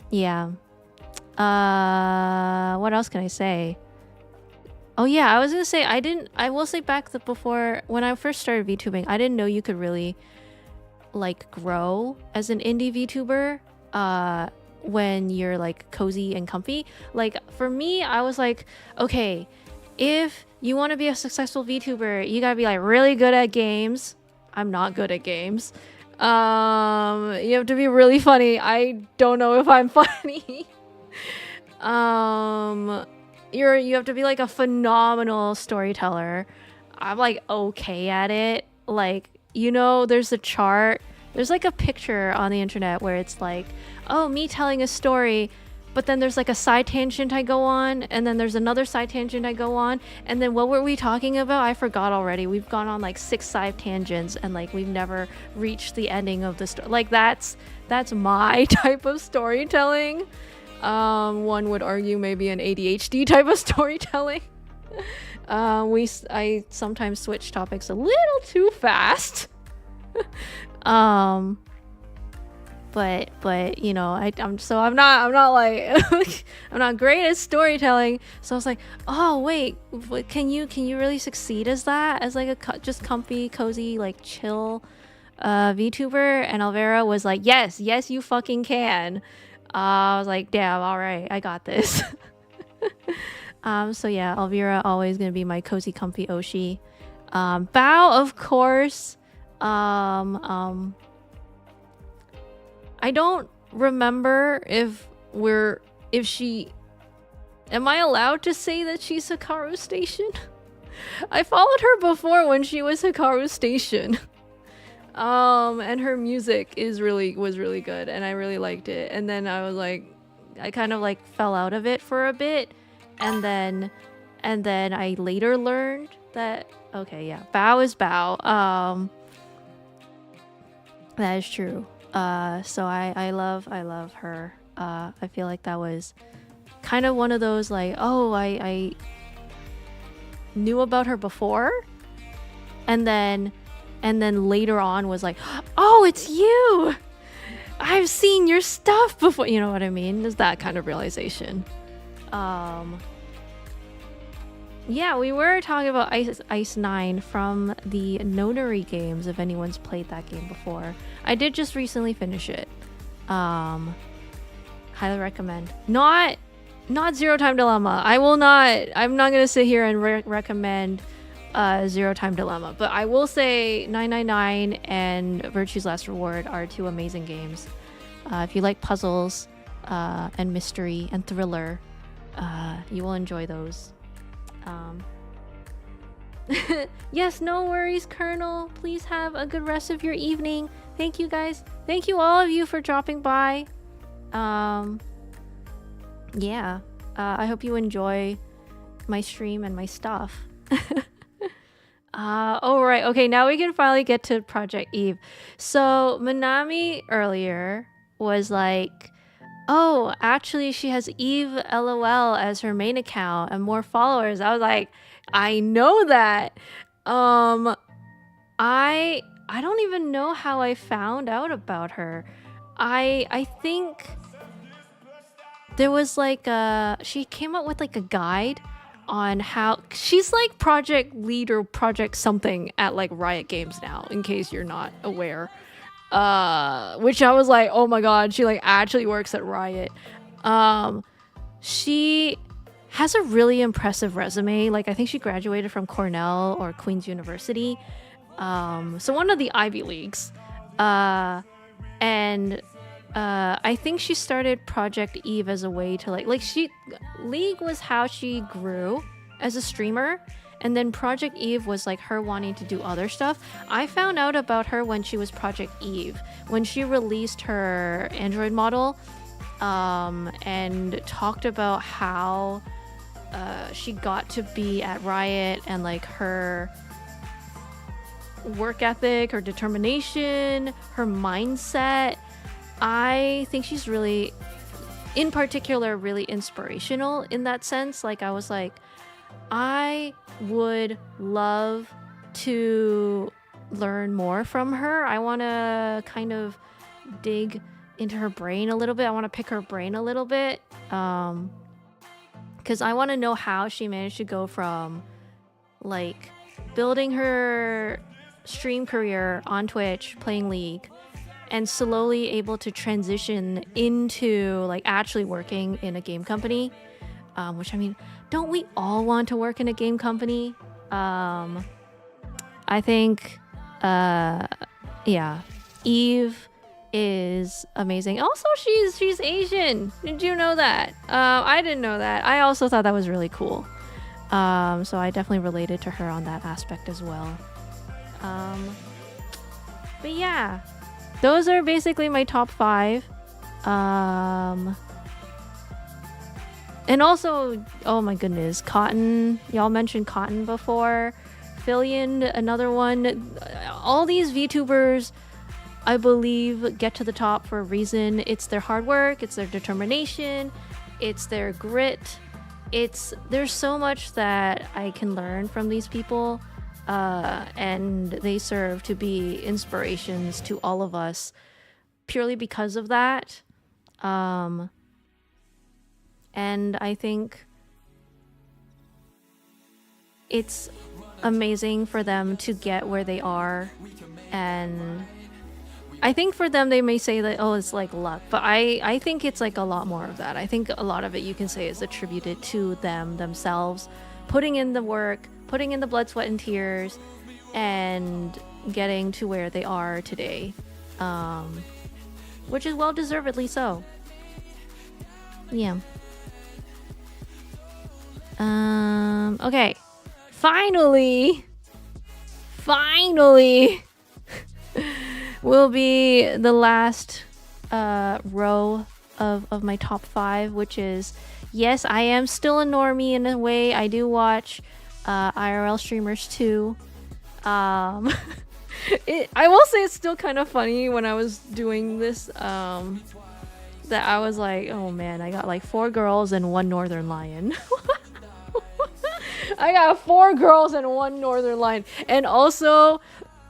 Speaker 2: Yeah. What else can I say? Oh yeah, I was gonna say I will say back before when I first started VTubing, I didn't know you could really like grow as an indie VTuber when you're like cozy and comfy. Like for me, I was like, okay, if you want to be a successful VTuber, you gotta be like really good at games. I'm not good at games. You have to be really funny. I don't know if I'm funny. You have to be like a phenomenal storyteller. I'm like okay at it. Like, you know, there's a chart. There's like a picture on the internet where it's like, oh, me telling a story, but then there's like a side tangent I go on, and then there's another side tangent I go on, and then what were we talking about? I forgot already. We've gone on like 6 side tangents, and like we've never reached the ending of the story. Like that's my type of storytelling. One would argue maybe an ADHD type of storytelling. I sometimes switch topics a little too fast. But you know, I'm not like I'm not great at storytelling. So I was like, oh wait, can you really succeed as that, as like a just comfy, cozy, like chill VTuber? And Alvera was like, yes, you fucking can. I was like, damn, all right, I got this. So yeah, Elvira always gonna be my cozy, comfy Oshi. Bao, of course. I don't remember if she... Am I allowed to say that she's Hikaru Station? I followed her before when she was Hikaru Station. And her music was really good, and I really liked it. And then I was like, I kind of like fell out of it for a bit, and then I later learned that okay, yeah, Bao is Bao. That is true. So I love her. I feel like that was kind of one of those like, oh, I knew about her before, and then later on was like, oh, it's you! I've seen your stuff before. You know what I mean? There's that kind of realization. Yeah, we were talking about Ice 9 from the Nonary games, if anyone's played that game before. I did just recently finish it. Highly recommend. Not Zero Time Dilemma. I'm not gonna sit here and recommend Zero Time Dilemma, but I will say 999 and Virtue's Last Reward are 2 amazing games. If you like puzzles and mystery and thriller, you will enjoy those. Yes, no worries, Colonel. Please have a good rest of your evening. Thank you, guys. Thank you, all of you, for dropping by. Yeah. I hope you enjoy my stream and my stuff. Oh, right. Okay, now we can finally get to Project Eve. So Manami earlier was like, oh, actually she has Eve LOL as her main account and more followers. I was like, I know that. I don't even know how I found out about her. I think there was like she came up with like a guide on how she's like project lead or project something at like Riot Games now, in case you're not aware. Which I was like, oh my god, she like actually works at Riot. She has a really impressive resume. Like I think she graduated from Cornell or Queen's University. So one of the Ivy Leagues. And I think she started Project Eve as a way to like League was how she grew as a streamer, and then Project Eve was like her wanting to do other stuff. I found out about her when she was Project Eve, when she released her Android model, and talked about how she got to be at Riot and like her work ethic, her determination, her mindset. I think she's really, in particular, really inspirational in that sense. Like I was like, I would love to learn more from her. I want to kind of dig into her brain a little bit. I want to pick her brain a little bit. Because I want to know how she managed to go from like building her stream career on Twitch, playing League, and slowly able to transition into like actually working in a game company, which I mean, don't we all want to work in a game company? I think yeah, Eve is amazing. Also, she's Asian. Did you know that? I didn't know that. I also thought that was really cool. So I definitely related to her on that aspect as well. But yeah, those are basically my top 5. And also, oh my goodness, Cotton. Y'all mentioned Cotton before. Fillion, another one. All these VTubers, I believe, get to the top for a reason. It's their hard work, it's their determination, it's their grit. There's so much that I can learn from these people. And they serve to be inspirations to all of us purely because of that. And I think it's amazing for them to get where they are. And I think for them, they may say that, oh, it's like luck. But I think it's like a lot more of that. I think a lot of it you can say is attributed to them themselves, putting in the work, putting in the blood, sweat, and tears, and getting to where they are today, which is well deservedly so. Yeah. Okay. Finally will be the last row of my top 5, which is, yes, I am still a normie in a way. I do watch IRL streamers too. I will say it's still kind of funny when I was doing this, that I was like, oh man, I got like 4 girls and 1 northern lion. I got 4 girls and 1 northern lion. And also,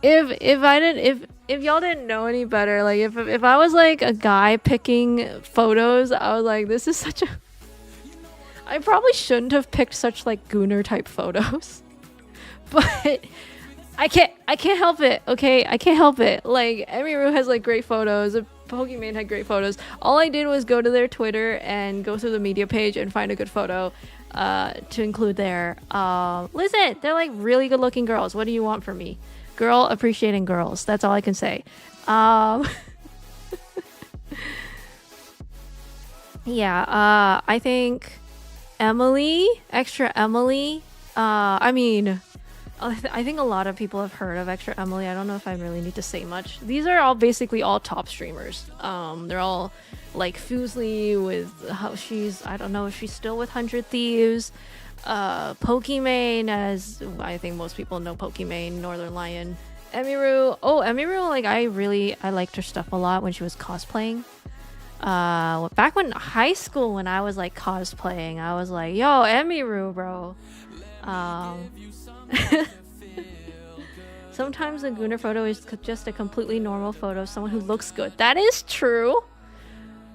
Speaker 2: if y'all didn't know any better, like if I was like a guy picking photos, I was like, this is such a, I probably shouldn't have picked such like gooner type photos. But I can't help it, okay? I can't help it. Like, Emiru has like great photos, Pokemon had great photos. All I did was go to their Twitter and go through the media page and find a good photo to include there. Listen, they're like really good looking girls. What do you want from me? Girl appreciating girls. That's all I can say. Yeah, I think Emily, extra Emily, I mean, I think a lot of people have heard of Extra Emily. I don't know if I really need to say much. These are all basically all top streamers. They're all like Fuslie with how she's, I don't know if she's still with 100 Thieves. Pokimane, as I think most people know Pokimane, Northern Lion. Emiru. Oh, Emiru, like I liked her stuff a lot when she was cosplaying. Back when high school, when I was like cosplaying, I was like, yo, Emiru, bro. Sometimes the Gunnar photo is just a completely normal photo of someone who looks good. That is true.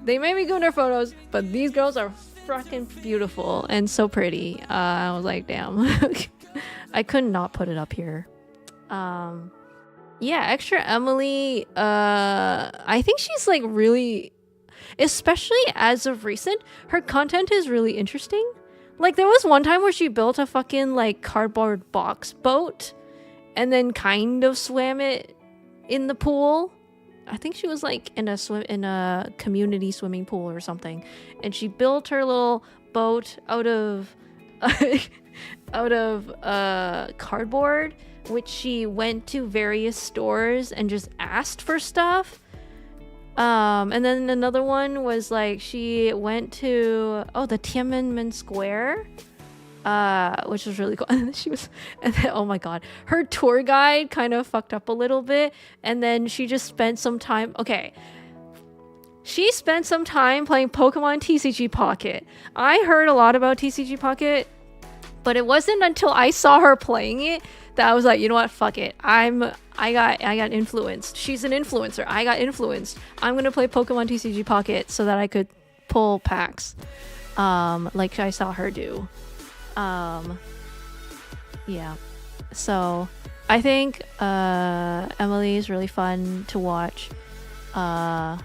Speaker 2: They may be Gunnar photos, but these girls are fucking beautiful and so pretty. I was like, damn. I could not put it up here. Yeah, Extra Emily, I think she's like really, especially as of recent, her content is really interesting. Like there was one time where she built a fucking like cardboard box boat and then kind of swam it in the pool. I think she was like in a community swimming pool or something, and she built her little boat out of cardboard, which she went to various stores and just asked for stuff. And then another one was like she went to the Tiananmen Square, which was really cool. And then, oh my god, her tour guide kind of fucked up a little bit, and then she just spent some time. Okay, she spent some time playing Pokemon TCG Pocket. I heard a lot about TCG Pocket, but it wasn't until I saw her playing it that I was like, you know what, fuck it. I got influenced. She's an influencer. I got influenced. I'm gonna play Pokemon TCG Pocket so that I could pull packs, like I saw her do. Yeah. So I think Emily is really fun to watch. And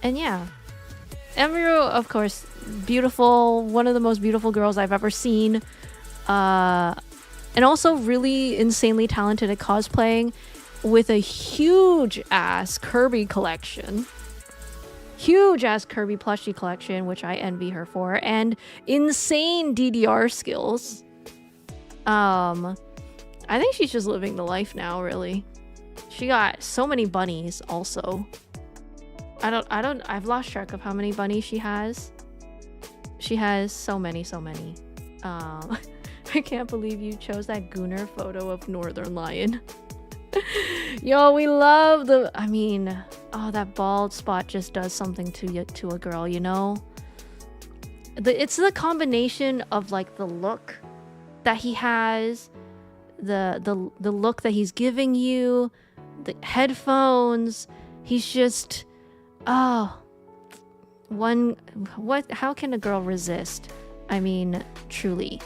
Speaker 2: yeah. Emiru, of course, beautiful, one of the most beautiful girls I've ever seen. And also really insanely talented at cosplaying with a huge ass Kirby collection. Huge ass Kirby plushie collection, which I envy her for, and insane DDR skills. I think she's just living the life now, really. She got so many bunnies also. I've lost track of how many bunnies she has. She has so many. I can't believe you chose that Gunnar photo of Northern Lion. Yo, we love that bald spot just does something to a girl, you know? It's the combination of like the look that he has, the look that he's giving you, the headphones. He's just how can a girl resist? I mean, truly.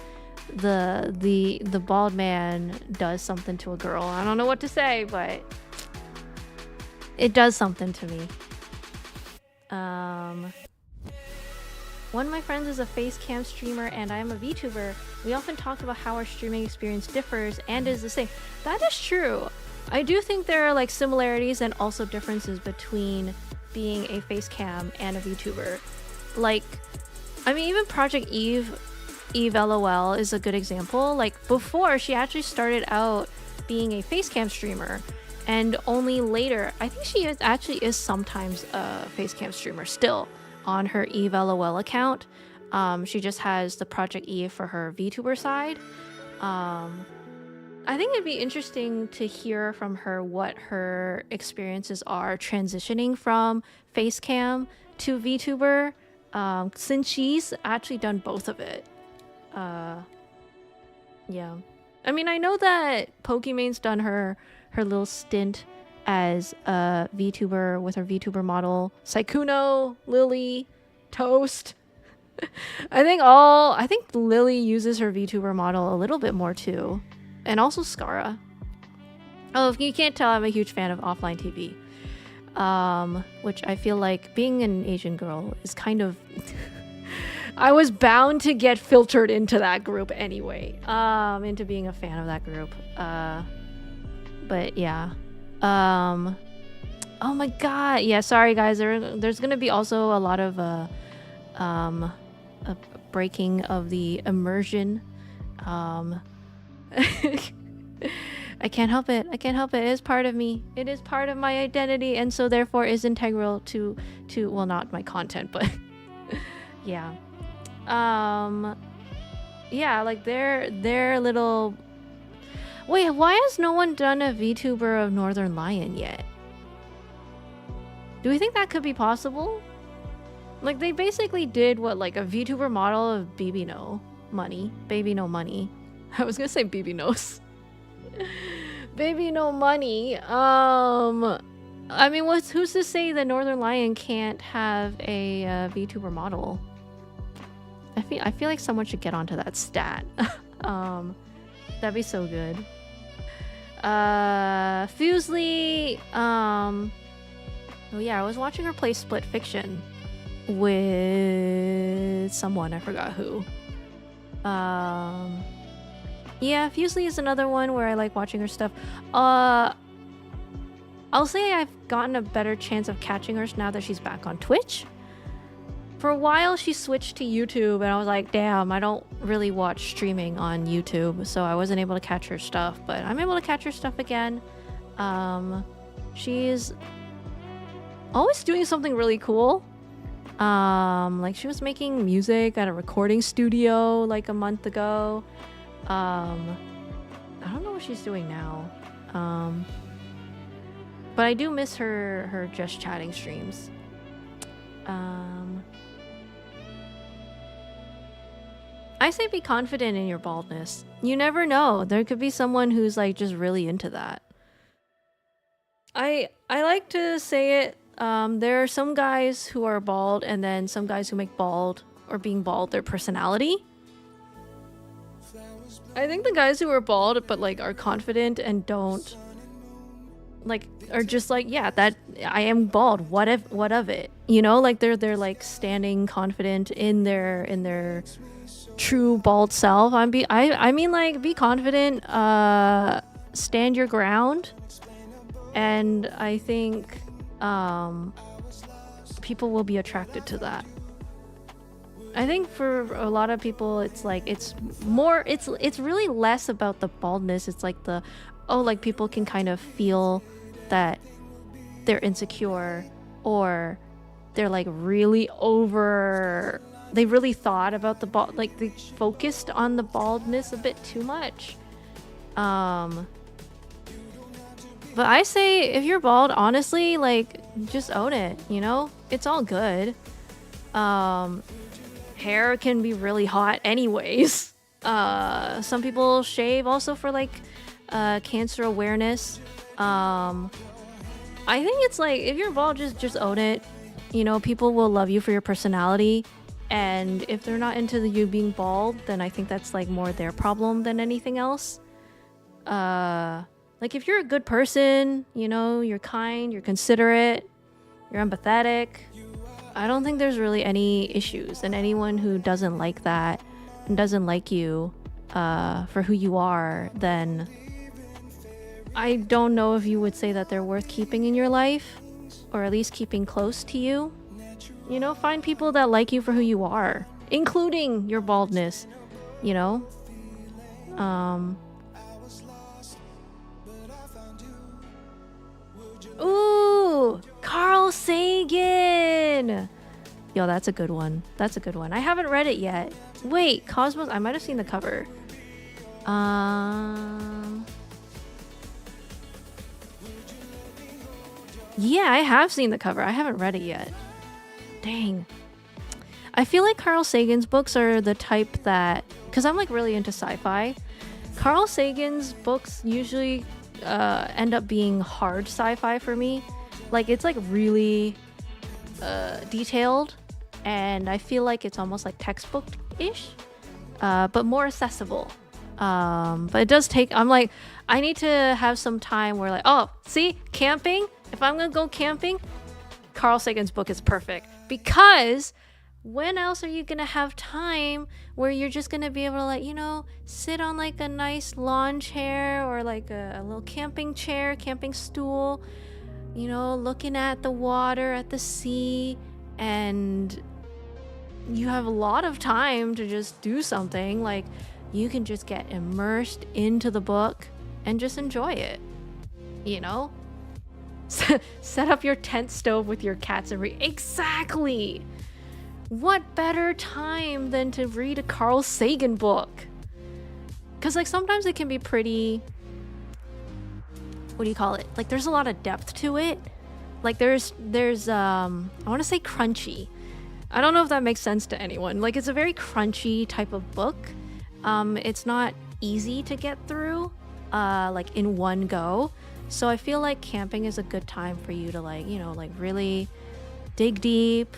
Speaker 2: The bald man does something to a girl. I don't know what to say, but it does something to me. One of my friends is a face cam streamer and I am a VTuber. We often talk about how our streaming experience differs and is the same. That is true. I do think there are like similarities and also differences between being a face cam and a VTuber. Like, I mean, even Project Eve LOL is a good example. Like before, she actually started out being a facecam streamer, and only later, I think she is sometimes a facecam streamer still on her Eve LOL account. She just has the Project Eve for her VTuber side. I think it'd be interesting to hear from her what her experiences are transitioning from facecam to VTuber, since she's actually done both of it. Yeah. I mean, I know that Pokimane's done her little stint as a VTuber with her VTuber model Saikuno, Lily, Toast. I think Lily uses her VTuber model a little bit more too. And also Skara. Oh, if you can't tell, I'm a huge fan of offline TV. Which I feel like being an Asian girl is kind of I was bound to get filtered into that group anyway, into being a fan of that group. But yeah. Oh my god. Yeah, sorry guys. There's gonna be also a lot of a breaking of the immersion. I can't help it. It is part of me. It is part of my identity, and so therefore is integral to well, not my content, but yeah. yeah, like their little. Wait, why has no one done a VTuber of Northern Lion yet? Do we think that could be possible? Like they basically did what, like a VTuber model of Baby No Money. Baby No Money. I was gonna say Baby Nose. Baby No Money. I mean, who's to say that Northern Lion can't have a VTuber model? I feel like someone should get onto that stat. That'd be so good. Fusely, oh yeah, I was watching her play Split Fiction with someone, I forgot who. Yeah, Fusely is another one where I like watching her stuff. I'll say I've gotten a better chance of catching her now that she's back on Twitch. For a while, she switched to YouTube, and I was like, damn, I don't really watch streaming on YouTube, so I wasn't able to catch her stuff, but I'm able to catch her stuff again. She's always doing something really cool. Like she was making music at a recording studio like a month ago. I don't know what she's doing now. But I do miss her just chatting streams. I say be confident in your baldness. You never know. There could be someone who's like just really into that. I like to say it. There are some guys who are bald, and then some guys who make bald or being bald their personality. I think the guys who are bald but like are confident and don't like are just like, yeah, that I am bald. What of it? You know, like they're like standing confident in their true bald self. I mean like be confident, stand your ground, and I think people will be attracted to that. I think for a lot of people it's like it's really less about the baldness. It's like like people can kind of feel that they're insecure, or they're like really they really thought about the bald, like they focused on the baldness a bit too much. But I say if you're bald, honestly, like just own it, you know? It's all good. Hair can be really hot anyways. Some people shave also for like cancer awareness. I think it's like if you're bald, just own it. You know, people will love you for your personality, and if they're not into you being bald, then I think that's like more their problem than anything else. Like if you're a good person, you know, you're kind, you're considerate, you're empathetic, I don't think there's really any issues. And anyone who doesn't like that and doesn't like you for who you are, then I don't know if you would say that they're worth keeping in your life, or at least keeping close to you. You know, find people that like you for who you are, including your baldness, you know? Ooh, Carl Sagan! Yo, that's a good one. That's a good one. I haven't read it yet. Wait, Cosmos? I might have seen the cover. Yeah, I have seen the cover. I haven't read it yet. Dang. I feel like Carl Sagan's books are the type that... Because I'm like really into sci-fi. Carl Sagan's books usually end up being hard sci-fi for me. Like it's like really detailed, and I feel like it's almost like textbook-ish, but more accessible. But it does take... I'm like, I need to have some time where like, oh, see, camping? If I'm gonna go camping, Carl Sagan's book is perfect. Because when else are you gonna have time where you're just gonna be able to, like, you know, sit on like a nice lawn chair or like a little camping chair, camping stool, you know, looking at the water, at the sea, and you have a lot of time to just do something. Like, you can just get immersed into the book and just enjoy it, you know? Set up your tent stove with your cats and exactly. what better time than to read a Carl Sagan book? Because like sometimes it can be pretty, what do you call it? Like there's a lot of depth to it. Like there's I want to say crunchy. I don't know if that makes sense to anyone. Like it's a very crunchy type of book. It's not easy to get through like in one go. So I feel like camping is a good time for you to like, you know, like really dig deep,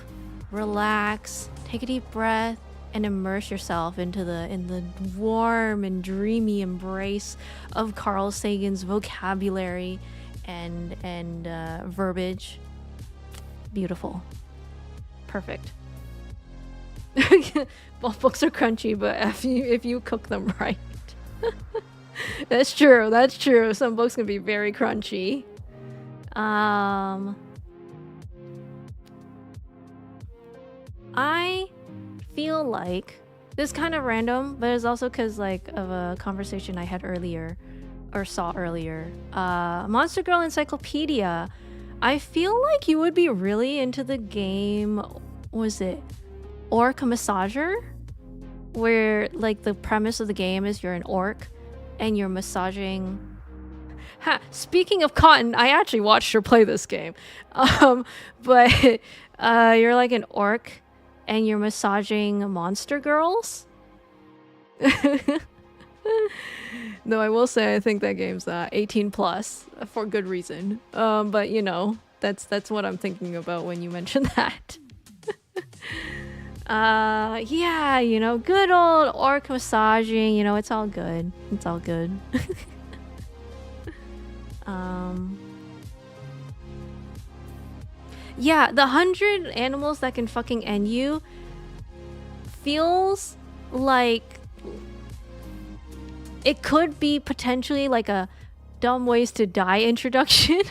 Speaker 2: relax, take a deep breath, and immerse yourself in the warm and dreamy embrace of Carl Sagan's vocabulary and verbiage. Beautiful. Perfect. Both books are crunchy, but if you cook them right. That's true. Some books can be very crunchy. I feel like this is kind of random, but it's also because like of a conversation I had earlier or saw earlier. Monster Girl Encyclopedia. I feel like you would be really into the game. Was it Orc Massager? Where like the premise of the game is you're an orc and you're massaging. Speaking of Cotton, I actually watched her play this game. But you're like an orc and you're massaging monster girls. No, I will say I think that game's 18 plus for good reason. But you know, that's what I'm thinking about when you mention that. Yeah, you know, good old orc massaging, you know, it's all good. It's all good. Yeah, the 100 animals that can fucking end you feels like it could be potentially like a dumb ways to die introduction.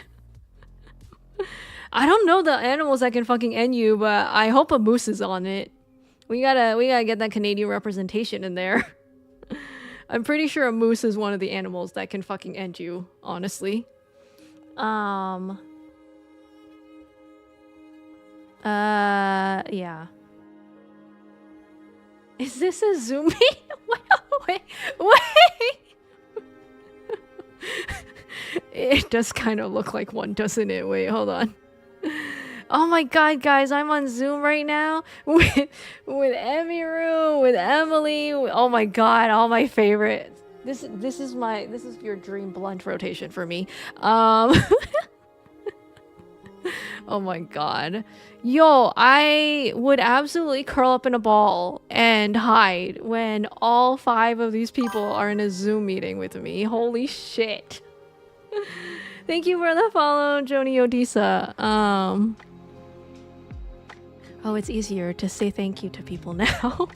Speaker 2: I don't know the animals that can fucking end you, but I hope a moose is on it. We gotta get that Canadian representation in there. I'm pretty sure a moose is one of the animals that can fucking end you, honestly. Yeah. Is this a zoom meet? Wait. It does kind of look like one, doesn't it? Wait, hold on. Oh my god, guys, I'm on Zoom right now with Emiru, with Emily. Oh my god, all my favorites. This is your dream blunt rotation for me. Oh my god. Yo, I would absolutely curl up in a ball and hide when all 5 of these people are in a Zoom meeting with me. Holy shit. Thank you for the follow, Joni Odisa. Oh, it's easier to say thank you to people now.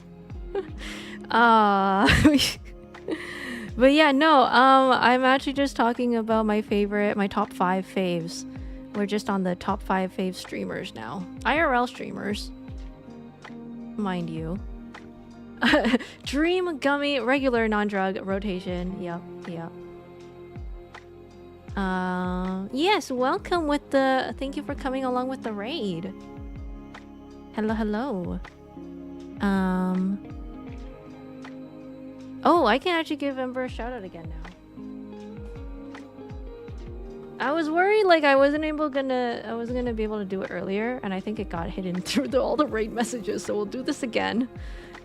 Speaker 2: But yeah, no, I'm actually just talking about my top 5 faves. We're just on the top 5 fave streamers now. IRL streamers. Mind you. Dream, gummy, regular, non-drug, rotation. Yep. Yes, welcome with the... Thank you for coming along with the raid. Hello. Oh, I can actually give Ember a shout out again now. I was worried like I wasn't gonna be able to do it earlier, and I think it got hidden through all the raid messages, so we'll do this again.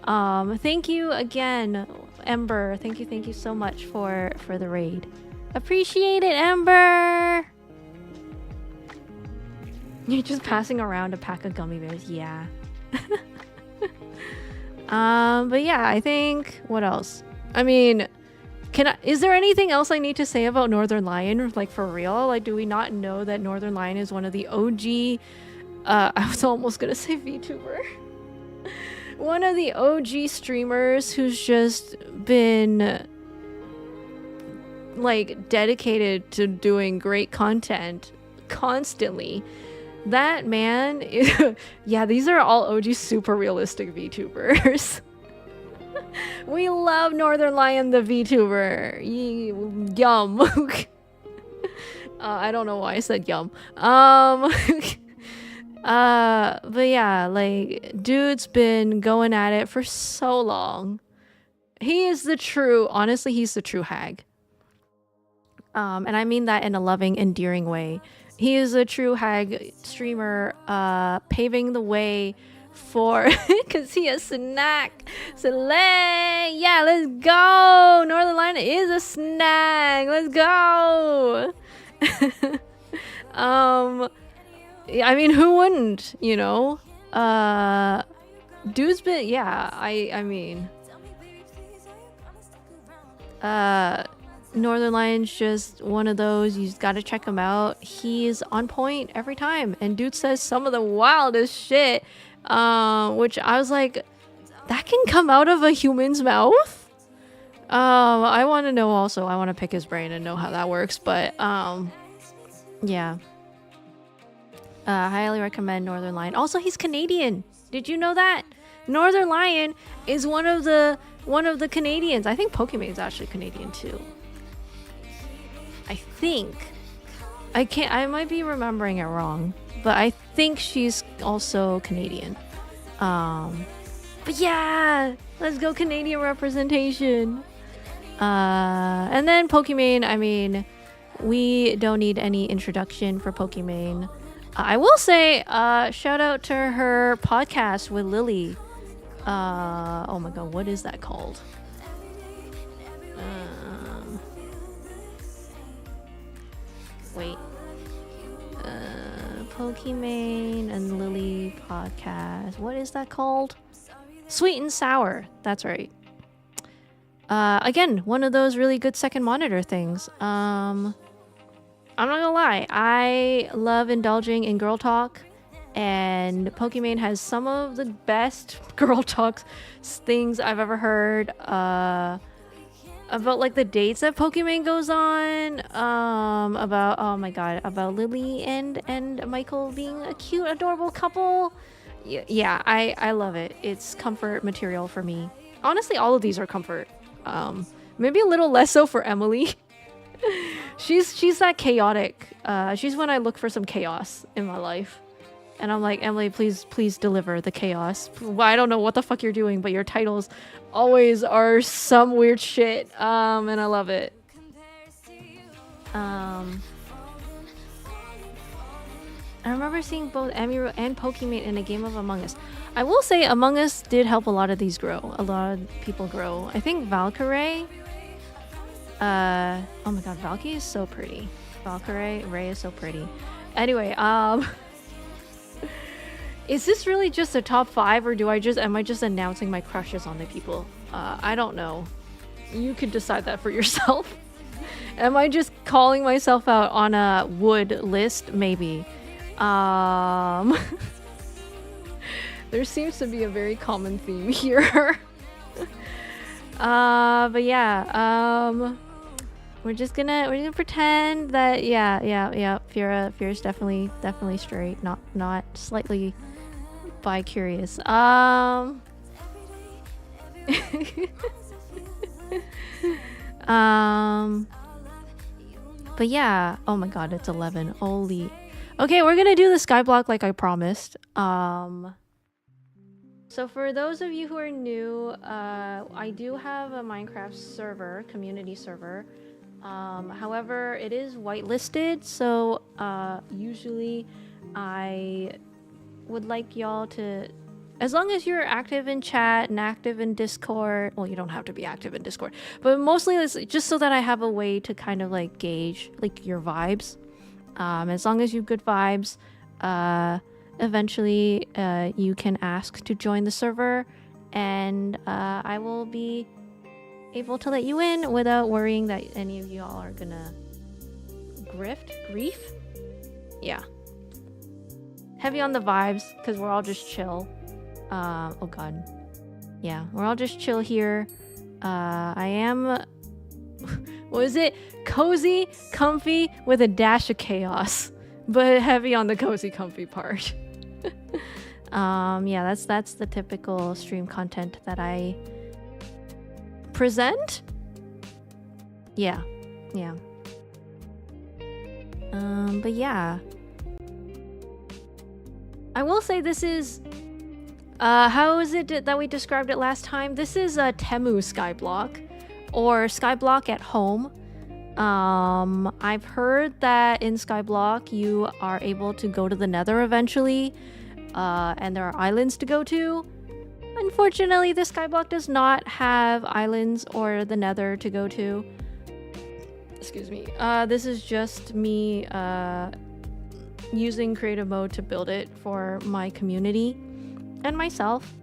Speaker 2: Thank you again, Ember. Thank you so much for the raid. Appreciate it, Ember. You're just passing around a pack of gummy bears, yeah. But yeah, I think what else? I mean, is there anything else I need to say about Northern Lion? Like for real? Like, do we not know that Northern Lion is one of the OG I was almost gonna say VTuber. One of the OG streamers who's just been like dedicated to doing great content constantly. That man is yeah, these are all OG super realistic VTubers. We love Northern Lion the VTuber. Yum. I don't know why I said yum. But yeah, like, dude's been going at it for so long. He's the true hag. And I mean that in a loving, endearing way. He is a true hag streamer, paving the way for, cause he a snack. Slay! Yeah, let's go! Northern Lion is a snack. Let's go! I mean, who wouldn't, you know? Dude's been, yeah, I mean, Northern Lion's just one of those, you just gotta check him out. He's on point every time, and dude says some of the wildest shit, which I was like, that can come out of a human's mouth? I want to know also, I want to pick his brain and know how that works, but, yeah. Highly recommend Northern Lion. Also, he's Canadian. Did you know that? Northern Lion is one of the Canadians. I think Pokemon's actually Canadian too. I think. I might be remembering it wrong, but I think she's also Canadian. But yeah, let's go Canadian representation. And then Pokimane, I mean, we don't need any introduction for Pokimane. I will say, shout out to her podcast with Lily. Oh my god, what is that called? Wait. Pokimane and Lily podcast. What is that called? Sweet and Sour. That's right. Again, one of those really good second monitor things. I'm not gonna lie, I love indulging in girl talk, and Pokimane has some of the best girl talk things I've ever heard. About like the dates that Pokimane goes on, about, oh my god, about Lily and Michael being a cute, adorable couple. Yeah, I love it. It's comfort material for me. Honestly, all of these are comfort. Maybe a little less so for Emily. She's that chaotic. She's when I look for some chaos in my life, and I'm like, Emily, please deliver the chaos. Well, I don't know what the fuck you're doing, but your titles always are some weird shit. And I love it. I remember seeing both Emiru and Pokimane in a game of Among Us. I will say Among Us did help a lot of these grow. A lot of people grow. I think Valkyrie. Oh my god, Valky is so pretty. Valkyrie, Ray is so pretty. Anyway, is this really just a top 5, or am I just announcing my crushes on the people? I don't know. You could decide that for yourself. Am I just calling myself out on a wood list? Maybe. There seems to be a very common theme here. But yeah, we're gonna pretend that Fira's definitely straight, not slightly bi-curious. But yeah, oh my god, it's 11. Holy. Okay, we're gonna do the skyblock like I promised. So for those of you who are new, I do have a Minecraft server, community server. However, it is whitelisted, so usually I would like y'all to, as long as you're active in chat and active in Discord, well, you don't have to be active in Discord, but mostly it's just so that I have a way to kind of like gauge like your vibes. As long as you have good vibes, eventually you can ask to join the server, and I will be able to let you in without worrying that any of y'all are gonna grief. Yeah, heavy on the vibes because we're all just chill. Oh god, yeah, we're all just chill here. I am what is it, cozy, comfy with a dash of chaos, but heavy on the cozy, comfy part. Yeah, that's the typical stream content that I present. Yeah. But yeah, I will say this is... how is it that we described it last time? This is a Temu skyblock, or skyblock at home. I've heard that in skyblock you are able to go to the nether eventually, and there are islands to go to. Unfortunately, this skyblock does not have islands or the nether to go to. Excuse me. This is just me using creative mode to build it for my community and myself,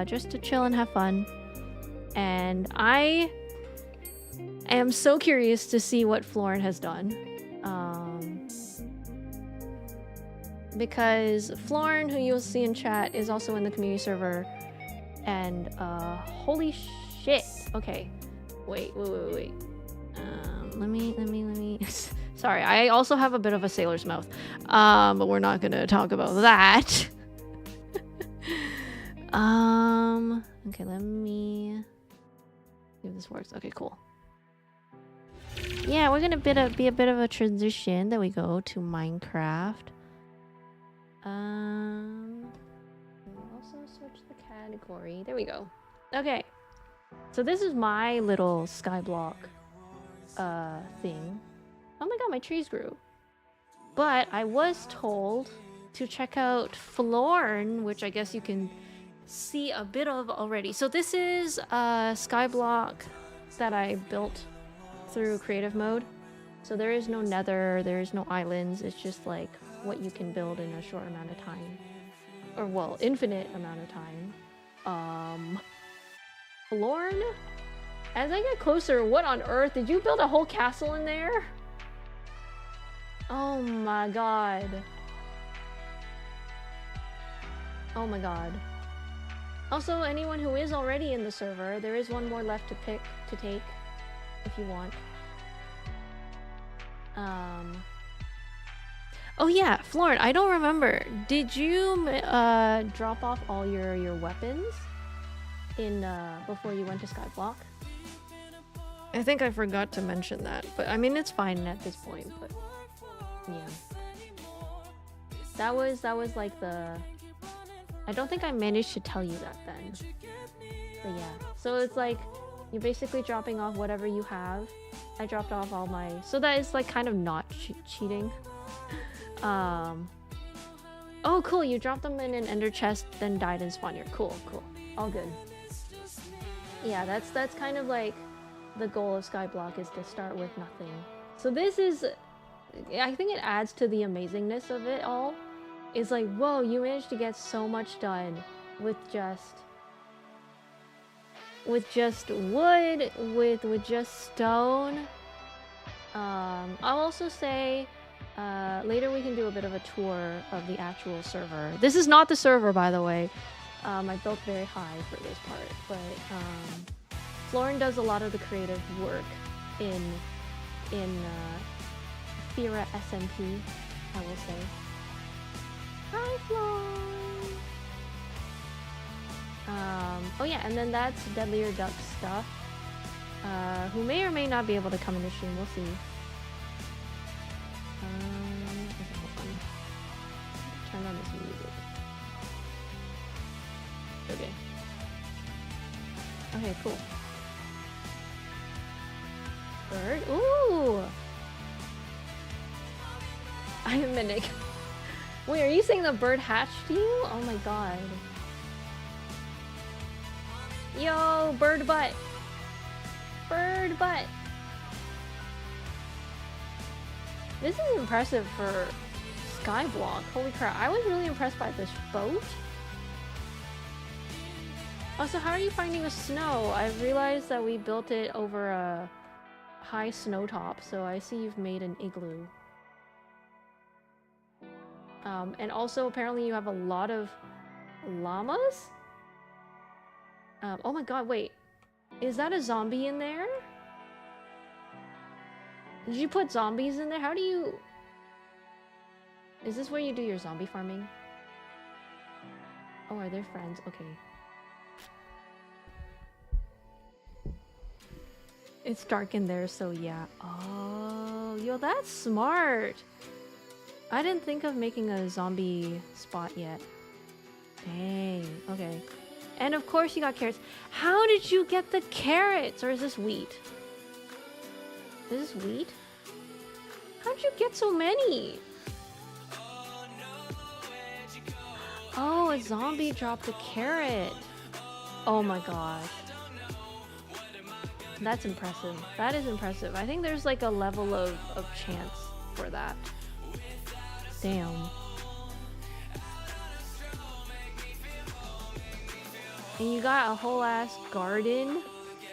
Speaker 2: just to chill and have fun. And I am so curious to see what Florin has done, because Florin, who you'll see in chat, is also in the community server. And holy shit. Okay, wait. Let me sorry, I also have a bit of a sailor's mouth, but we're not gonna talk about that. Okay, let me see if this works. Okay, cool. Yeah, we're gonna be a bit of a transition that we go to Minecraft. We'll also switch the category. There we go. Okay, so this is my little skyblock thing. Oh my god, my trees grew. But I was told to check out Florn, which I guess you can see a bit of already. So this is a skyblock that I built through creative mode. So there is no nether, there is no islands. It's just like what you can build in a short amount of time, or well, infinite amount of time. Florn, as I get closer, what on earth? Did you build a whole castle in there? Oh my god. Oh my god. Also, anyone who is already in the server, there is one more left to take if you want. Oh yeah, Florin, I don't remember. Did you drop off all your weapons in before you went to skyblock? I think I forgot to mention that, but I mean it's fine at this point. But yeah, that was like the. I don't think I managed to tell you that then. But yeah, so it's like you're basically dropping off whatever you have. I dropped off all my, so that is like kind of not cheating. Oh cool, you dropped them in an ender chest, then died in spawn here. Cool, all good. Yeah, that's kind of like the goal of skyblock, is to start with nothing. So this is, I think it adds to the amazingness of it all. It's like, whoa, you managed to get so much done with just wood, with just stone. I'll also say later we can do a bit of a tour of the actual server. This is not the server, by the way. I built very high for this part, but Florin does a lot of the creative work in Thera SMP, I will say. Hi, Florin! Oh yeah, and then that's Deadlier Duck stuff, who may or may not be able to come in the stream, we'll see. Okay, hold on. Turn on this music. Okay, cool. Bird? Ooh! I am Mimic. Wait, are you saying the bird hatched you? Oh my god. Yo, bird butt! Bird butt! This is impressive for skyblock. Holy crap, I was really impressed by this boat. Also, how are you finding the snow? I realized that we built it over a high snow top, so I see you've made an igloo. And also, apparently you have a lot of llamas? Oh my god, wait. Is that a zombie in there? Did you put zombies in there? How do you... Is this where you do your zombie farming? Oh, are they friends? Okay. It's dark in there, so yeah. Oh, yo, that's smart. I didn't think of making a zombie spot yet. Dang. Okay. And of course you got carrots. How did you get the carrots? Or is this wheat? Is this wheat? How'd you get so many? Oh, a zombie dropped a carrot. Oh my gosh. That's impressive. That is impressive. I think there's like a level of chance for that. Damn. And you got a whole ass garden?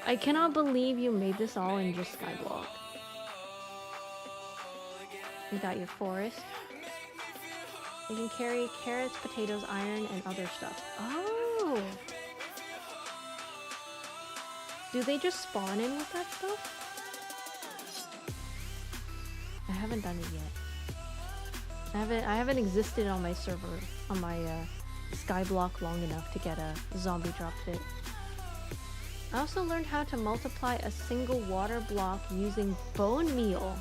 Speaker 2: I cannot believe you made this all in just skyblock. You got your forest. You can carry carrots, potatoes, iron, and other stuff. Oh! Do they just spawn in with that stuff? I haven't done it yet. I haven't existed on my server, on my skyblock long enough to get a zombie drop fit. I also learned how to multiply a single water block using bone meal.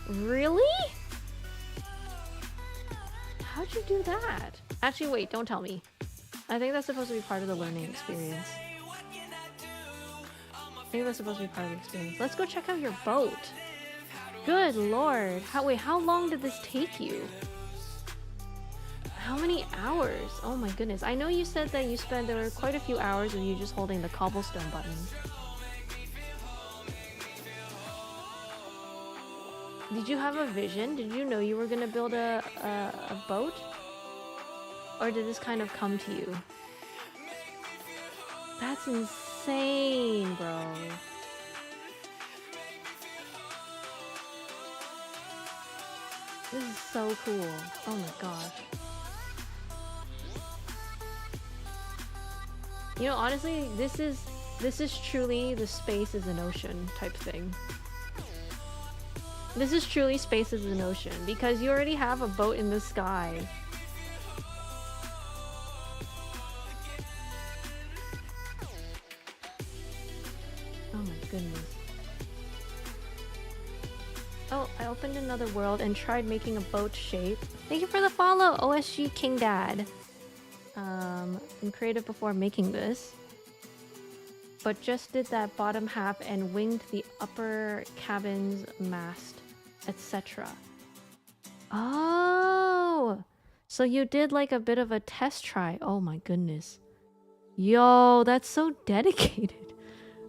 Speaker 2: Really? How'd you do that? Actually, wait, don't tell me. I think that's supposed to be part of the learning experience. I think that's supposed to be part of the experience. Let's go check out your boat. Good lord. How long did this take you? How many hours? Oh my goodness. I know you said that there were quite a few hours of you just holding the cobblestone button. Did you have a vision? Did you know you were gonna build a boat? Or did this kind of come to you? That's insane, bro. This is so cool. Oh my gosh. You know, honestly, this is truly the space is an ocean type thing. This is truly space is an ocean because you already have a boat in the sky. Oh my goodness. Oh, I opened another world and tried making a boat shape. Thank you for the follow, OSG King Dad. Been creative before making this, but just did that bottom half and winged the upper cabin's mast, etc. Oh, so you did like a bit of a test try. Oh my goodness. Yo, that's so dedicated.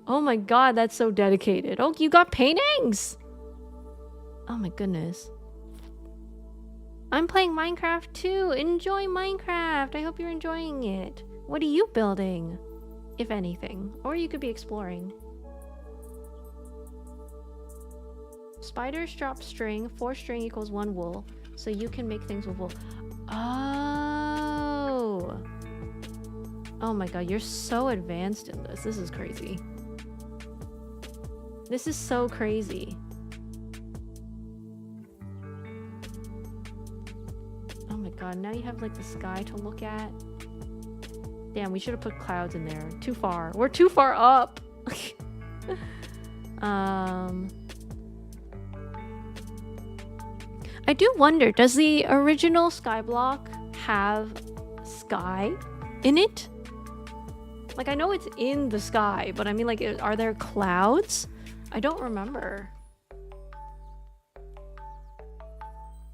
Speaker 2: Oh my god, that's so dedicated. Oh, you got paintings! Oh my goodness. I'm playing Minecraft too. Enjoy Minecraft. I hope you're enjoying it. What are you building? If anything. Or you could be exploring. Spiders drop string. 4 string equals 1 wool. So you can make things with wool. Oh. Oh my god, you're so advanced in this. This is crazy. This is so crazy. Oh my god, now you have like the sky to look at. Damn, we should have put clouds in there. Too far. We're too far up. I do wonder, does the original skyblock have sky in it? Like, I know it's in the sky, but I mean, like, are there clouds? I don't remember.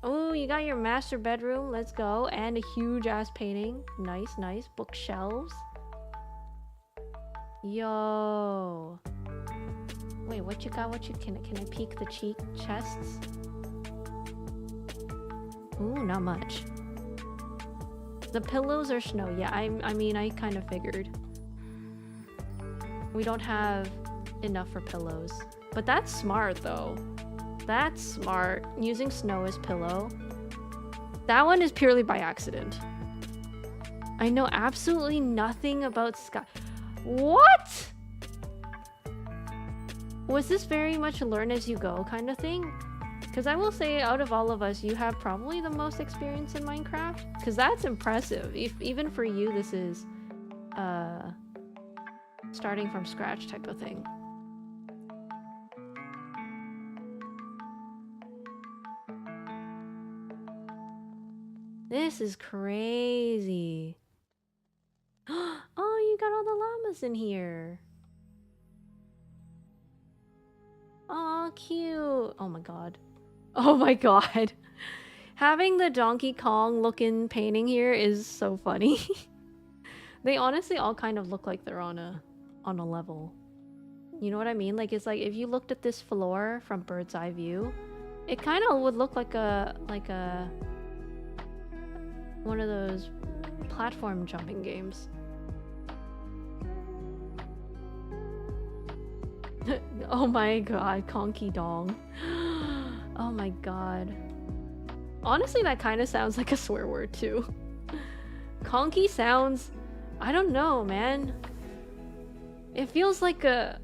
Speaker 2: Oh, you got your master bedroom. Let's go. And a huge ass painting. Nice, nice. Bookshelves. Yo. Wait, what you got? Can I peek the chests? Ooh, not much. The pillows are snow. Yeah, I mean, I kind of figured. We don't have enough for pillows. But that's smart, though. That's smart. Using snow as pillow. That one is purely by accident. I know absolutely nothing about sky. What? Was this very much learn as you go kind of thing? Because I will say, out of all of us, you have probably the most experience in Minecraft. Because that's impressive. Even for you, this is starting from scratch type of thing. This is crazy. Oh, you got all the llamas in here. Oh, cute. Oh my god. Oh my god. Having the Donkey Kong looking painting here is so funny. They honestly all kind of look like they're on a level. You know what I mean? Like, it's like if you looked at this floor from bird's eye view, it kind of would look like a one of those platform jumping games. Oh my god, Conky Dong. Oh my god. Honestly, that kind of sounds like a swear word too. Conky sounds... I don't know, man. It feels like a...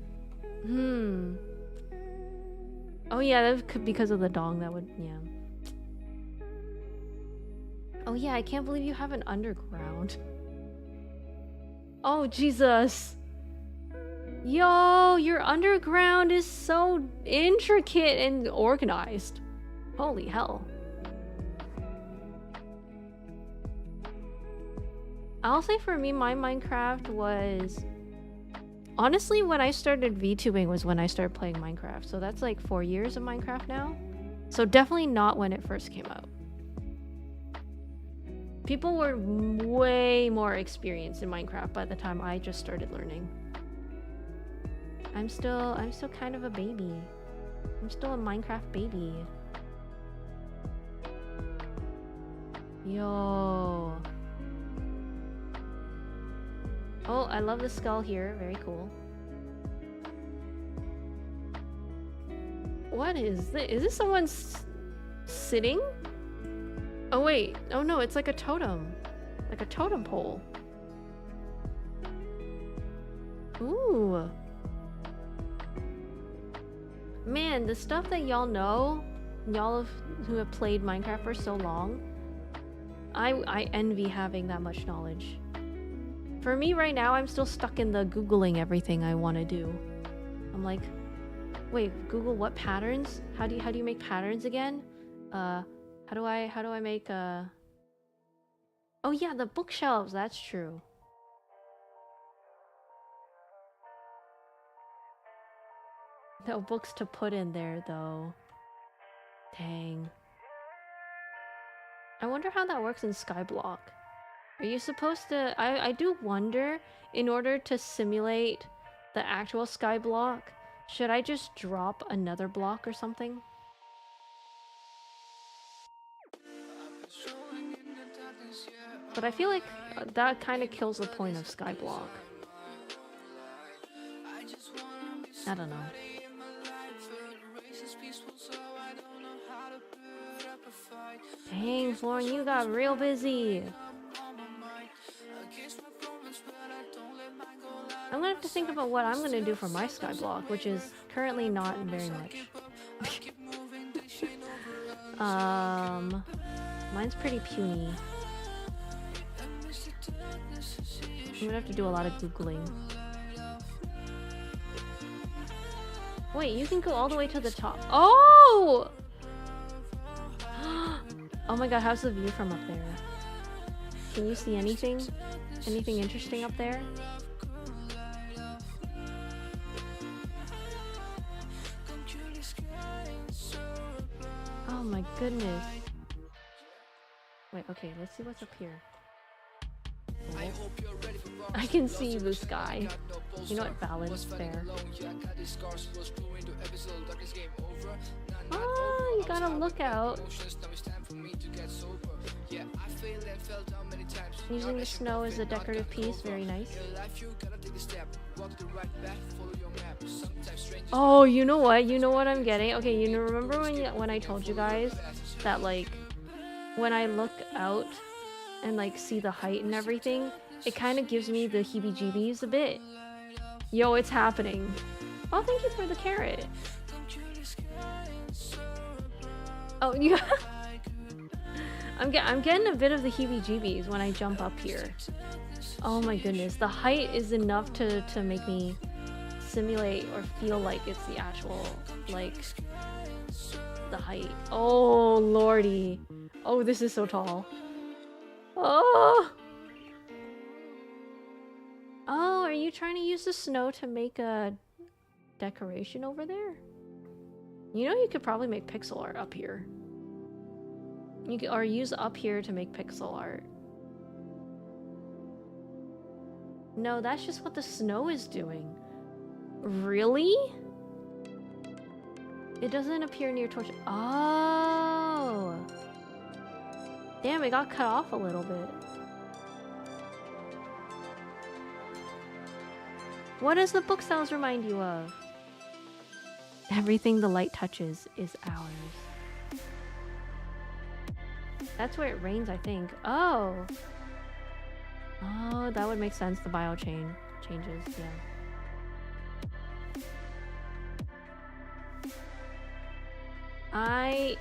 Speaker 2: Oh yeah, that could, because of the dong, that would... Yeah. Oh yeah, I can't believe you have an underground. Oh, Jesus. Yo, your underground is so intricate and organized. Holy hell. I'll say for me, my Minecraft was... Honestly, when I started VTubing was when I started playing Minecraft. So that's like 4 years of Minecraft now. So definitely not when it first came out. People were way more experienced in Minecraft by the time I just started learning. I'm still kind of a baby. I'm still a Minecraft baby. Yo. Oh, I love the skull here. Very cool. What is this? Is this someone sitting? Oh wait. Oh no, it's like a totem. Like a totem pole. Ooh. Man, the stuff that y'all know, who have played Minecraft for so long, I envy having that much knowledge. For me right now, I'm still stuck in the Googling everything I want to do. I'm like, wait, Google what patterns? How do you make patterns again? How do I make Oh yeah, the bookshelves, that's true. No books to put in there though. Dang. I wonder how that works in skyblock. Are you supposed to... I do wonder, in order to simulate the actual skyblock, should I just drop another block or something? But I feel like that kind of kills the point of skyblock. I don't know. Dang, Florin, you got real busy. I'm gonna have to think about what I'm gonna do for my skyblock, which is currently not very much. Mine's pretty puny. I'm gonna have to do a lot of Googling. Wait, you can go all the way to the top. Oh! Oh my god, how's the view from up there? Can you see anything? Anything interesting up there? Oh my goodness. Wait, okay, let's see what's up here. Oh. I can see the sky. You know what? Balance there. Oh, you gotta look out. Using the snow as a decorative piece, very nice. Oh, you know what? You know what I'm getting? Okay, you know, remember when I told you guys that, like, when I look out and, like, see the height and everything, it kind of gives me the heebie-jeebies a bit. Yo, it's happening. Oh, thank you for the carrot. Oh, yeah. I'm getting a bit of the heebie-jeebies when I jump up here. Oh my goodness, the height is enough to make me simulate or feel like it's the actual, like, the height. Oh lordy. Oh, this is so tall. Oh! Oh, are you trying to use the snow to make a decoration over there? You know you could probably make pixel art up here. You could, or use up here to make pixel art. No, that's just what the snow is doing. Really? It doesn't appear near torch. Oh! Damn, it got cut off a little bit. What does the book styles remind you of? Everything the light touches is ours. That's where it rains, I think. Oh! Oh, that would make sense. The biochain changes, yeah. I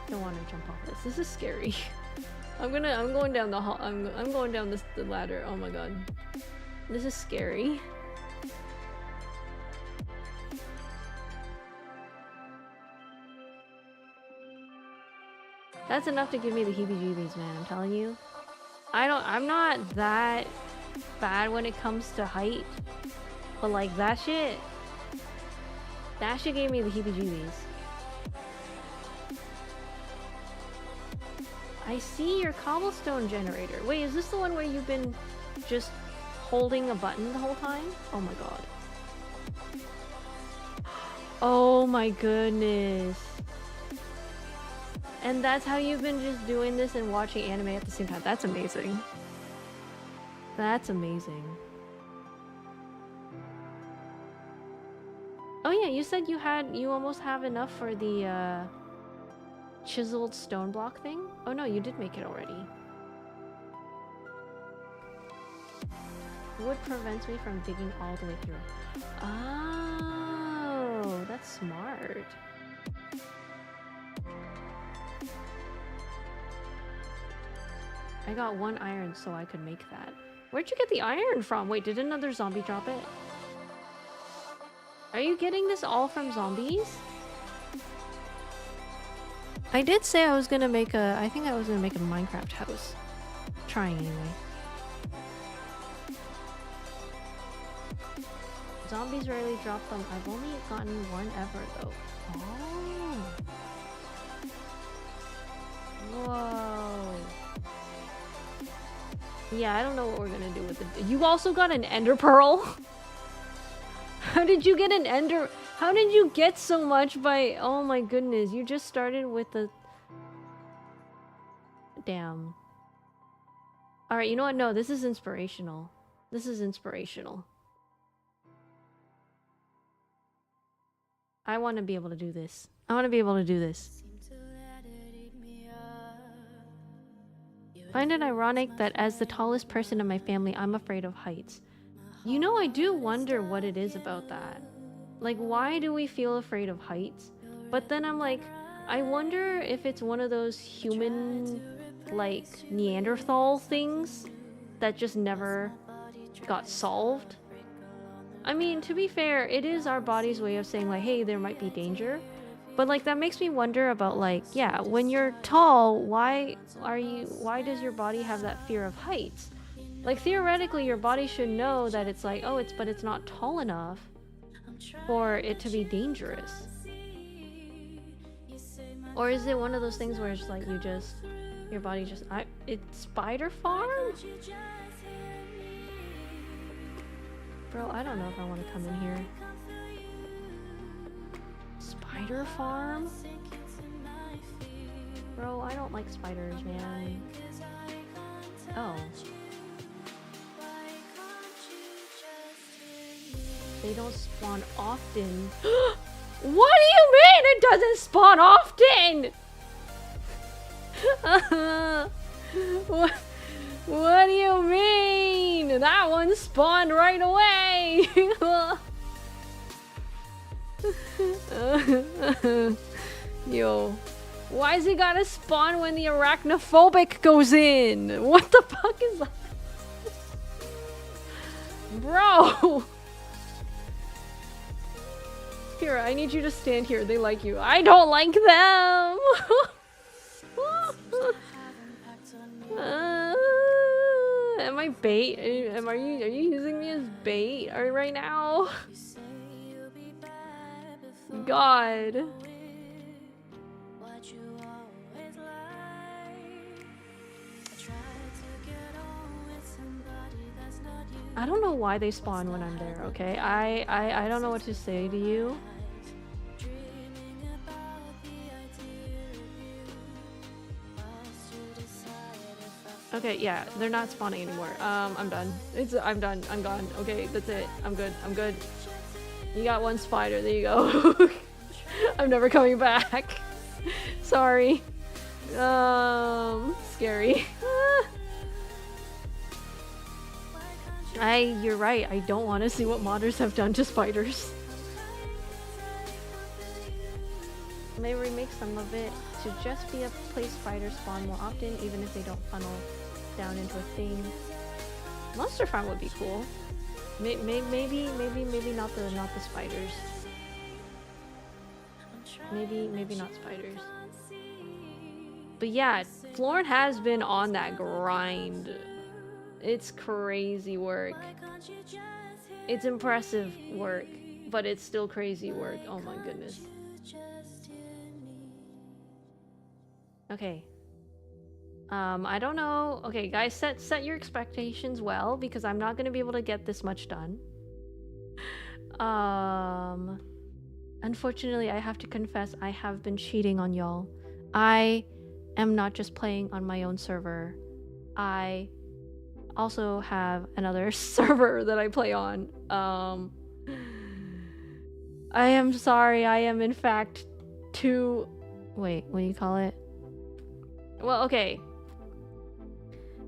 Speaker 2: don't want to jump off this. This is scary. I'm going down the hall. I'm going down the ladder. Oh my god. This is scary. That's enough to give me the heebie-jeebies, man. I'm telling you. I'm not that bad when it comes to height, but like that shit gave me the heebie-jeebies. I see your cobblestone generator. Wait, is this the one where you've been just holding a button the whole time? Oh my god. Oh my goodness. And that's how you've been just doing this and watching anime at the same time. That's amazing. That's amazing. Oh yeah, you said you almost have enough for the chiseled stone block thing? Oh no, you did make it already. Wood prevents me from digging all the way through. Oh, that's smart. I got 1 iron so I could make that. Where'd you get the iron from? Wait, did another zombie drop it? Are you getting this all from zombies? I did say I was gonna make a... I think I was gonna make a Minecraft house. Trying anyway. Zombies rarely drop them. I've only gotten 1 ever though. Oh. Whoa. Yeah, I don't know what we're gonna do with it. You also got an ender pearl? How did you get an ender? How did you get so much by... Oh my goodness, you just started with the... Damn. Alright, you know what? No, this is inspirational. This is inspirational. I want to be able to do this. I want to be able to do this. Find it ironic that as the tallest person in my family, I'm afraid of heights. You know, I do wonder what it is about that. Like, why do we feel afraid of heights? But then I'm like, I wonder if it's one of those human, like, Neanderthal things that just never got solved. I mean, to be fair, it is our body's way of saying, like, hey, there might be danger. But, like, that makes me wonder about, like, yeah, when you're tall, why does your body have that fear of heights? Like, theoretically, your body should know that it's like, oh, but it's not tall enough for it to be dangerous. Or is it one of those things where it's like your body just, it's Spider Farm? Bro, I don't know if I want to come in here. Spider Farm? Bro, I don't like spiders, man. Oh. They don't spawn often. What do you mean it doesn't spawn often? What do you mean? That one spawned right away. Yo, why is it gotta spawn when the arachnophobic goes in? What the fuck is that? Bro! Here, I need you to stand here. They like you. I don't like them! I bait? Are you using me as bait right now? God. I don't know why they spawn when I'm there, okay? I don't know what to say to you. Okay, yeah, they're not spawning anymore. I'm done. I'm done. I'm gone. Okay, that's it. I'm good. I'm good. You got one spider. There you go. I'm never coming back. Sorry. Scary. You're right. I don't want to see what modders have done to spiders. Maybe remake some of it to just be a place spiders spawn more often, even if they don't funnel down into a thing. Monster farm would be cool. Maybe not the spiders. Maybe not spiders. But yeah, Florin has been on that grind. It's crazy work. It's impressive work, but it's still crazy work. Oh my goodness. Okay. I don't know. Okay, guys, set your expectations well, because I'm not gonna be able to get this much done. Unfortunately, I have to confess I have been cheating on y'all. I am not just playing on my own server. I also have another server that I play on. I am sorry. I am in fact too... Wait, what do you call it? Well, okay.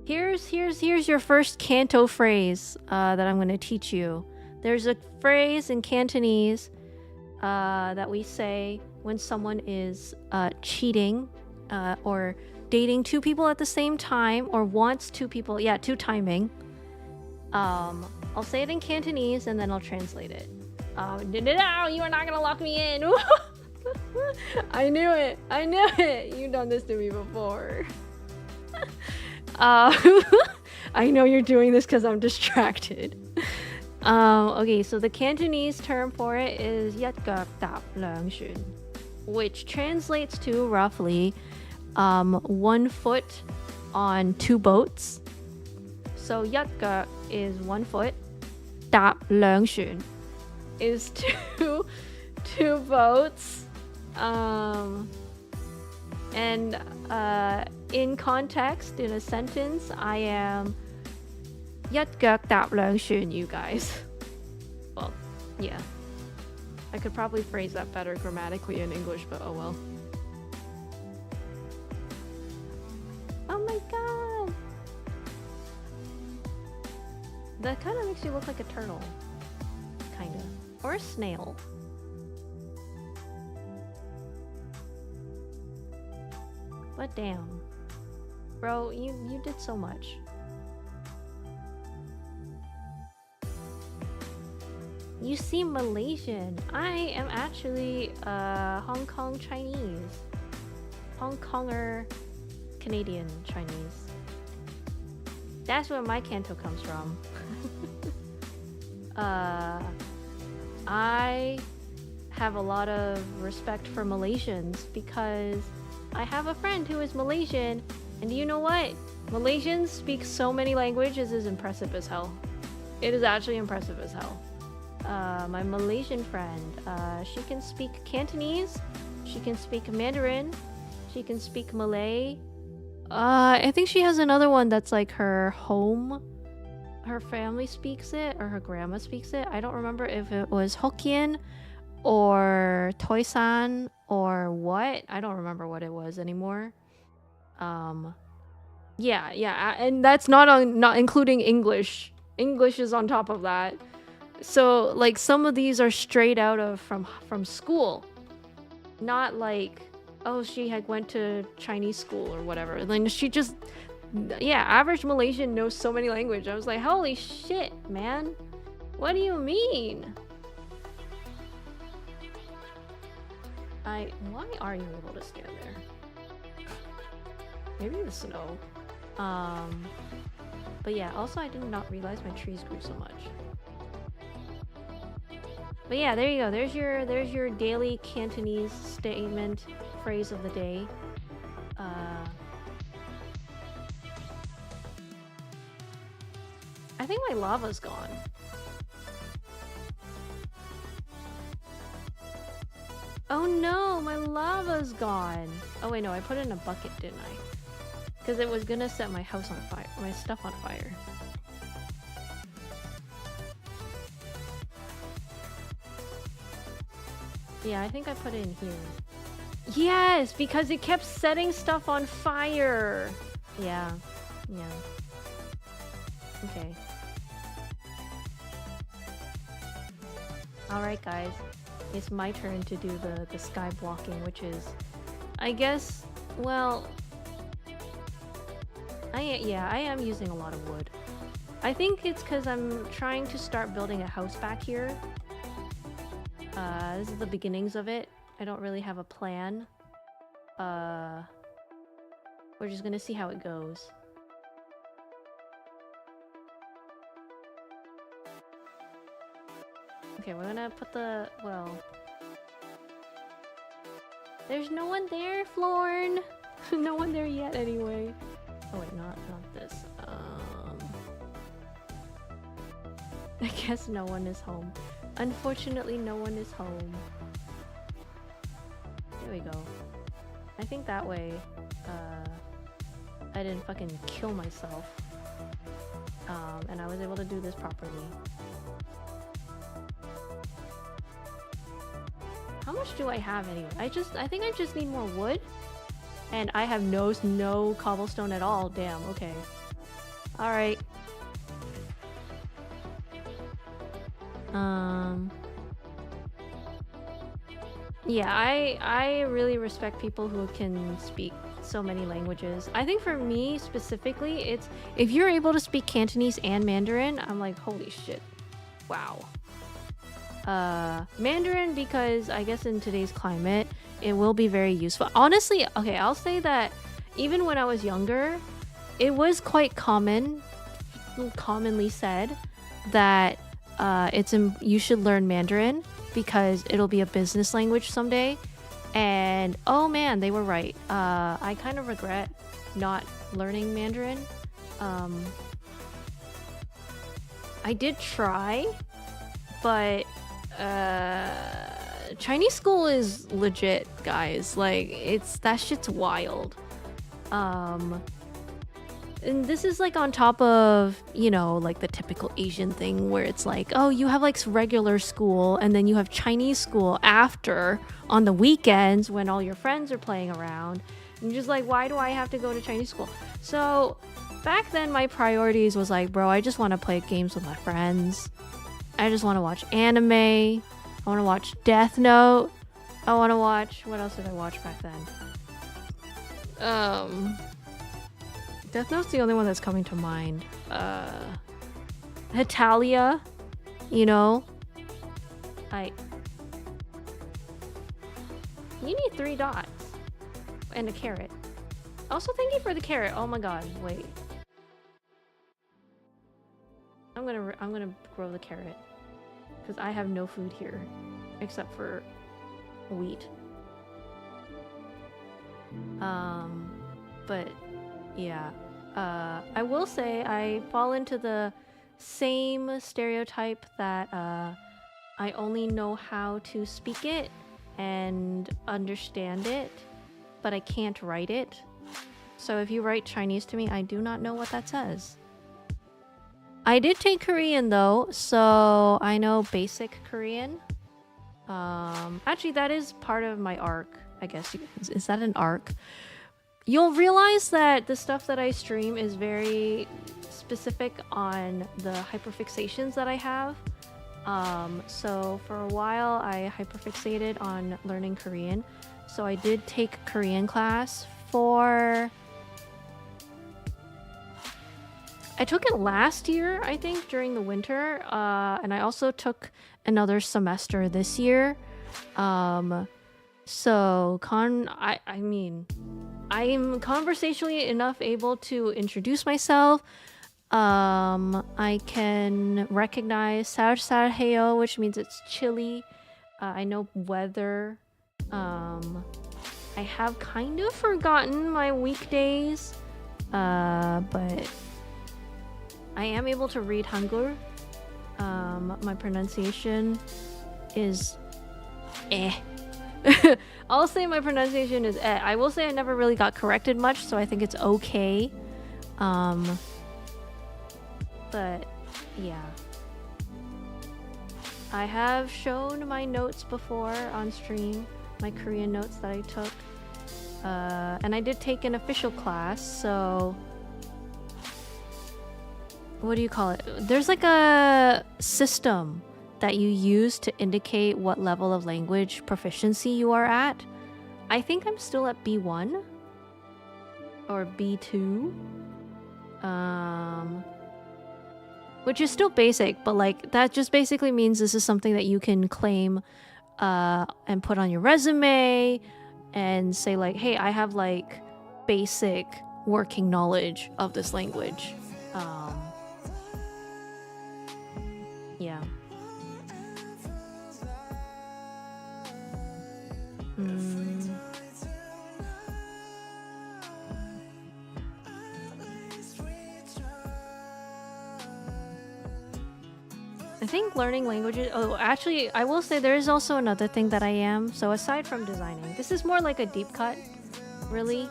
Speaker 2: Here's your first Canto phrase that I'm going to teach you. There's a phrase in Cantonese that we say when someone is cheating or dating two people at the same time, or wants two people, yeah, two timing. I'll say it in Cantonese and then I'll translate it. No, you are not gonna lock me in. I knew it. I knew it. You've done this to me before. I know you're doing this because I'm distracted. Okay, so the Cantonese term for it is "一腳踏兩船," which translates to roughly 1 foot on 2 boats. So 一腳 is 1 foot, 踏兩船 is two boats. And in context, in a sentence, I am 一腳踏兩船, you guys. Well, yeah. I could probably phrase that better grammatically in English, but oh well. Oh my god! That kind of makes you look like a turtle. Kinda. Or a snail. But damn. Bro, you did so much. You seem Malaysian. I am actually Hong Kong Chinese. Hong Konger Canadian Chinese. That's where my Canto comes from. I have a lot of respect for Malaysians because I have a friend who is Malaysian, and do you know what? Malaysians speak so many languages is impressive as hell. It is actually impressive as hell. My Malaysian friend, she can speak Cantonese, she can speak Mandarin, she can speak Malay. I think she has another one that's like her home. Her family speaks it, or her grandma speaks it. I don't remember if it was Hokkien or Toisan or what. I don't remember what it was anymore. Yeah, and that's not including English. English is on top of that. So like some of these are straight out of from school, not like, oh, she had went to Chinese school or whatever. And then she just, yeah, average Malaysian knows so many languages. I was like, holy shit, man, what do you mean? Why are you able to stand there? Maybe the snow. But yeah, also I did not realize my trees grew so much. But yeah, there you go. There's your daily Cantonese statement phrase of the day. I think my lava's gone. Oh no, my lava's gone. Oh wait, no, I put it in a bucket, didn't I? Because it was gonna set my house on fire, my stuff on fire. Yeah, I think I put it in here. Yes, because it kept setting stuff on fire. Yeah, yeah. Okay. Alright guys, it's my turn to do the sky blocking, which is, I guess, well, I am using a lot of wood. I think it's because I'm trying to start building a house back here. This is the beginnings of it. I don't really have a plan. We're just gonna see how it goes. Okay, we're gonna put the, well... There's no one there, Florn! No one there yet, anyway. Oh wait, not this. I guess no one is home. Unfortunately, no one is home. There we go. I think that way, I didn't fucking kill myself. And I was able to do this properly. How much do I have anyway? I think I just need more wood. And I have no cobblestone at all. Damn, okay. Alright. Yeah, I really respect people who can speak so many languages. I think for me specifically, it's if you're able to speak Cantonese and Mandarin, I'm like, holy shit. Wow. Mandarin, because I guess in today's climate, it will be very useful. Honestly, okay, I'll say that even when I was younger, it was quite commonly said that you should learn Mandarin because it'll be a business language someday. And oh man, they were right. I kind of regret not learning Mandarin. I did try, but Chinese school is legit, guys. Like, that shit's wild. And this is like on top of, you know, like the typical Asian thing where it's like, oh, you have like regular school and then you have Chinese school after on the weekends when all your friends are playing around. And you're just like, why do I have to go to Chinese school? So back then my priorities was like, bro, I just want to play games with my friends. I just want to watch anime. I want to watch Death Note. I want to watch, what else did I watch back then? Death Note's the only one that's coming to mind. Hetalia, you know? You need 3 dots. And a carrot. Also, thank you for the carrot. Oh my god, wait. I'm gonna grow the carrot. Because I have no food here. Except for wheat. But yeah. I will say I fall into the same stereotype that I only know how to speak it and understand it, but I can't write it. So if you write Chinese to me, I do not know what that says. I did take Korean though, so I know basic Korean. Actually, that is part of my arc, I guess. Is that an arc? You'll realize that the stuff that I stream is very specific on the hyperfixations that I have. So for a while, I hyperfixated on learning Korean. So I did take Korean class for... I took it last year, I think, during the winter. And I also took another semester this year. So I mean... I am conversationally enough able to introduce myself. I can recognize sarheyo, which means it's chilly. I know weather. I have kind of forgotten my weekdays, but I am able to read Hangul. My pronunciation is eh. I'll say my pronunciation is eh. I will say I never really got corrected much, so I think it's okay. But yeah. I have shown my notes before on stream, my Korean notes that I took. And I did take an official class, so what do you call it? There's like a system that you use to indicate what level of language proficiency you are at. I think I'm still at B1 or B2. Which is still basic, but like that just basically means this is something that you can claim and put on your resume and say like, hey, I have like basic working knowledge of this language. Yeah. I think learning languages... Oh, actually, I will say there is also another thing that I am. So aside from designing, this is more like a deep cut, really.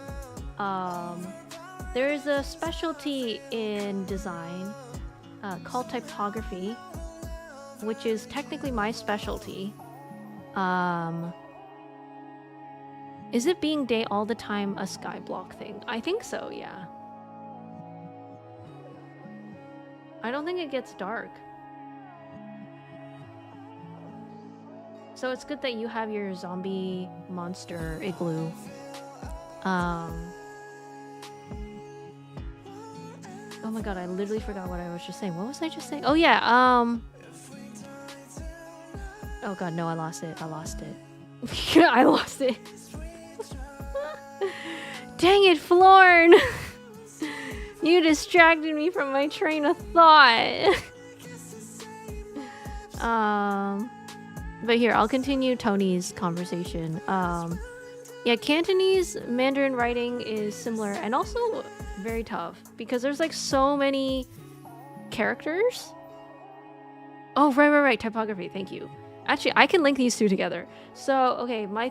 Speaker 2: There is a specialty in design called typography, which is technically my specialty. Is it being day all the time a skyblock thing? I think so, yeah. I don't think it gets dark. So it's good that you have your zombie monster igloo. Oh my god, I literally forgot what I was just saying. What was I just saying? Oh yeah, oh god, no, I lost it. I lost it. I lost it. Dang it, Florn! You distracted me from my train of thought. But here, I'll continue Tony's conversation. Yeah, Cantonese Mandarin writing is similar and also very tough because there's like so many characters. Oh, right. Typography, thank you. Actually, I can link these two together. So, okay, my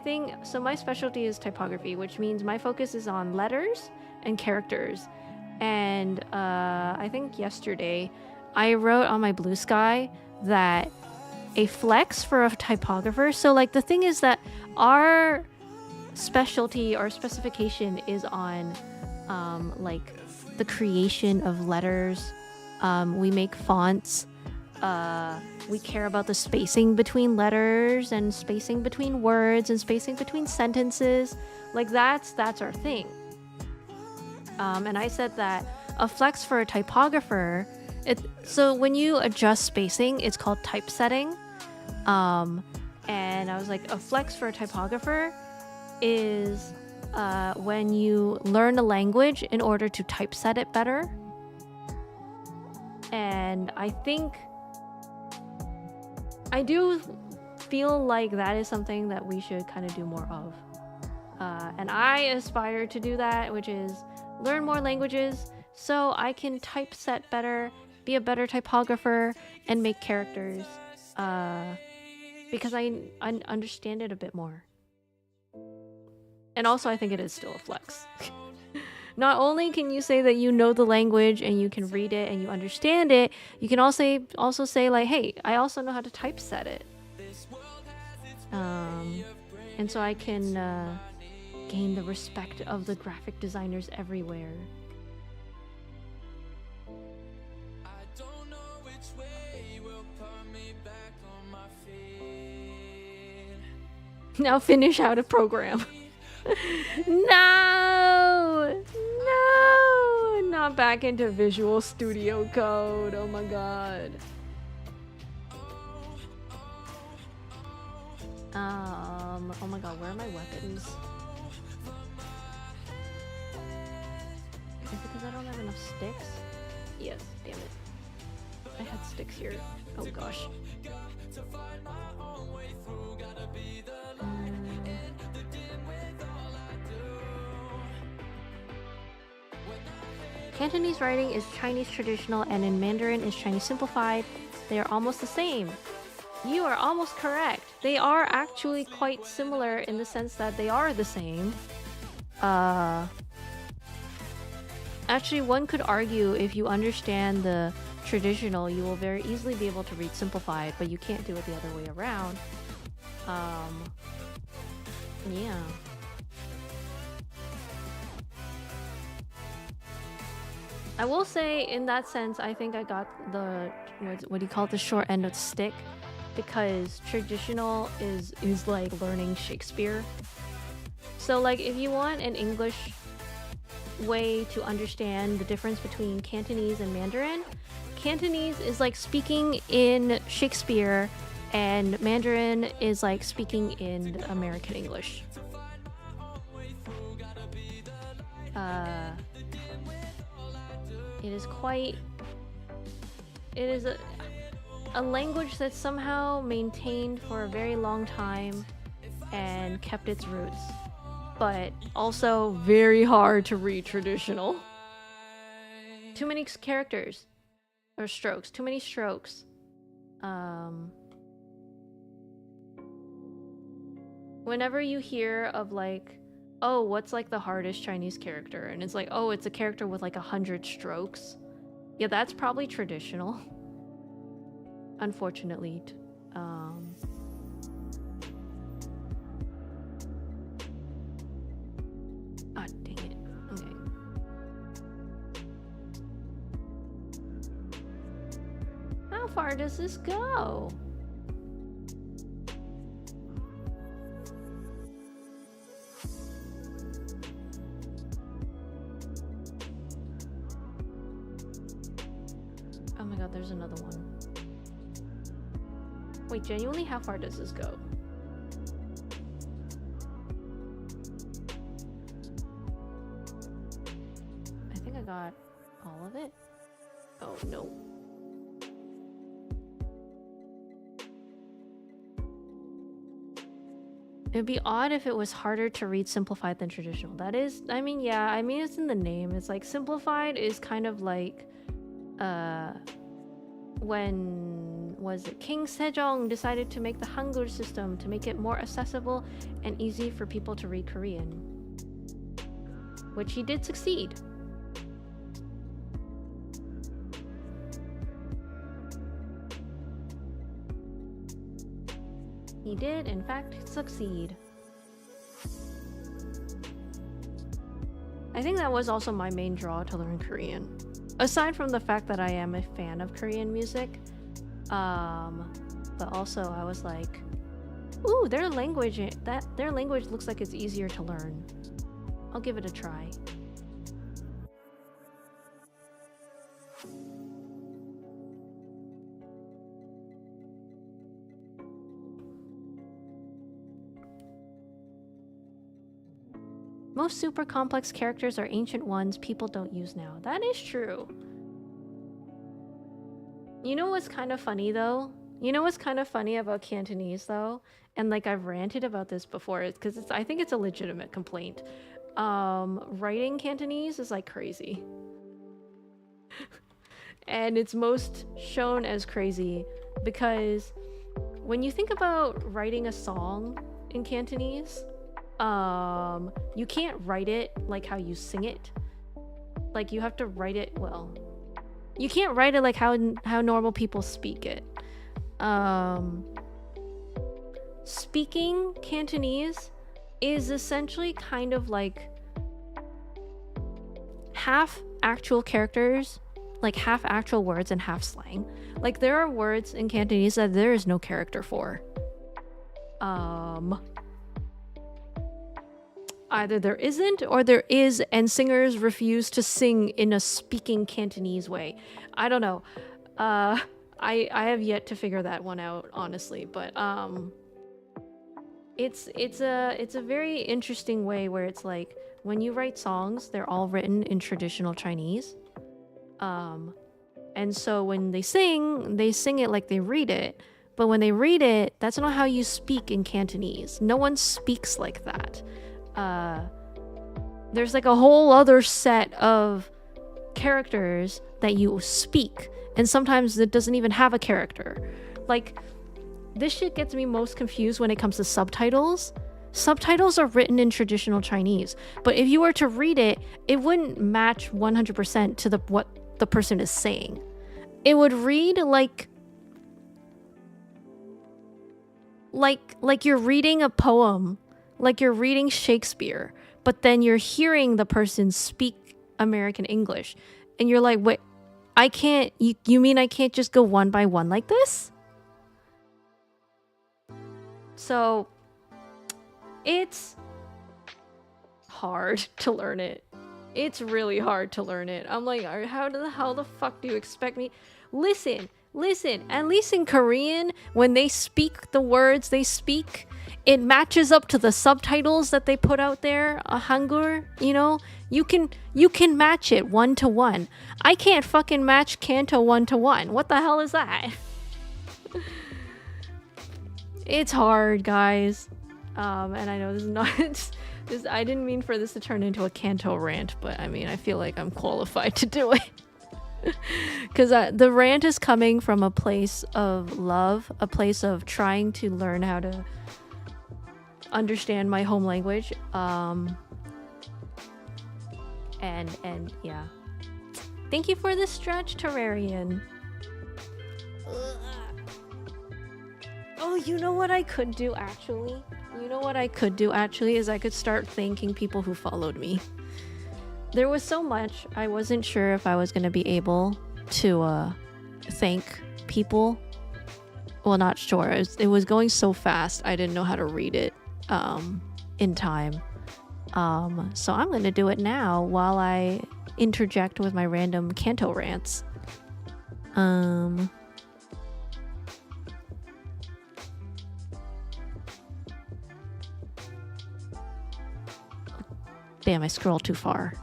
Speaker 2: specialty is typography, which means my focus is on letters and characters. And I think yesterday I wrote on my Blue Sky that a flex for a typographer. So like the thing is that our specialty or specification is on like the creation of letters. We make fonts. We care about the spacing between letters and spacing between words and spacing between sentences. Like that's our thing. And I said that a flex for a typographer, so when you adjust spacing, it's called typesetting. And I was like, a flex for a typographer is when you learn a language in order to typeset it better. And I think I do feel like that is something that we should kind of do more of. And I aspire to do that, which is learn more languages so I can typeset better, be a better typographer, and make characters. Because I understand it a bit more. And also I think it is still a flex. Not only can you say that you know the language and you can read it and you understand it, you can also say like, hey, I also know how to typeset it. And so I can gain the respect of the graphic designers everywhere. Now finish how to program. No! Not back into Visual Studio Code. Oh my god. Oh my god, where are my weapons? Is it because I don't have enough sticks? Yes, damn it. I had sticks here. Oh gosh. Cantonese writing is Chinese traditional and in Mandarin is Chinese simplified. They are almost the same. You are almost correct. They are actually quite similar in the sense that they are the same. Actually, one could argue if you understand the traditional, you will very easily be able to read simplified, but you can't do it the other way around. Yeah. I will say, in that sense, I think I got the what do you call it, the short end of the stick, because traditional is like learning Shakespeare. So like, if you want an English way to understand the difference between Cantonese and Mandarin, Cantonese is like speaking in Shakespeare, and Mandarin is like speaking in American English. It is a language that's somehow maintained for a very long time and kept its roots, but also very hard to read traditional. Too many characters or strokes, too many strokes. Whenever you hear of like, oh, what's like the hardest Chinese character, and it's like, oh, it's a character with like 100 strokes, yeah, that's probably traditional. Unfortunately. Ah, dang it. Okay. How far does this go? Oh my god, there's another one. Wait, genuinely, how far does this go? I think I got all of it. Oh no. It'd be odd if it was harder to read simplified than traditional. That is, I mean, yeah, I mean, it's in the name. It's like simplified is kind of like, when was it King Sejong decided to make the Hangul system to make it more accessible and easy for people to read Korean, which he did succeed. He did, in fact, succeed. I think that was also my main draw to learn Korean. Aside from the fact that I am a fan of Korean music, but also I was like, ooh, their language looks like it's easier to learn. I'll give it a try. Most super complex characters are ancient ones people don't use now. That is true. You know what's kind of funny though? You know what's kind of funny about Cantonese though? And like I've ranted about this before, is because I think it's a legitimate complaint. Writing Cantonese is like crazy. And it's most shown as crazy because when you think about writing a song in Cantonese, you can't write it like how you sing it. Like you have to write it, well, you can't write it like how normal people speak it. Speaking Cantonese is essentially kind of like half actual characters, like half actual words and half slang. Like there are words in Cantonese that there is no character for. Either there isn't or there is, and singers refuse to sing in a speaking Cantonese way. I don't know. I have yet to figure that one out, honestly, but it's a very interesting way where it's like when you write songs, they're all written in traditional Chinese. And so when they sing it like they read it. But when they read it, that's not how you speak in Cantonese. No one speaks like that. There's like a whole other set of characters that you speak. And sometimes it doesn't even have a character. Like, this shit gets me most confused when it comes to subtitles. Subtitles are written in traditional Chinese. But if you were to read it, it wouldn't match 100% to what the person is saying. It would read like you're reading a poem, like you're reading Shakespeare, but then you're hearing the person speak American English, and you're like, wait, I can't, you mean I can't just go one by one like this? So it's hard to learn it. It's really hard to learn it. I'm like, how the fuck do you expect me? Listen, at least in Korean, when they speak the words they speak, it matches up to the subtitles that they put out there, Hangul, you know? You can match it 1-to-1. I can't fucking match Canto 1-to-1. What the hell is that? It's hard, guys. And I know this is not I didn't mean for this to turn into a Canto rant, but I mean, I feel like I'm qualified to do it. Because the rant is coming from a place of love, a place of trying to learn how to understand my home language. And yeah. Thank you for the stretch, Terrarian. Oh, you know what I could do actually? Is I could start thanking people who followed me. There was so much, I wasn't sure if I was going to be able to thank people. Well, not sure. It was going so fast, I didn't know how to read it in time. So I'm going to do it now while I interject with my random Canto rants. Damn, I scrolled too far.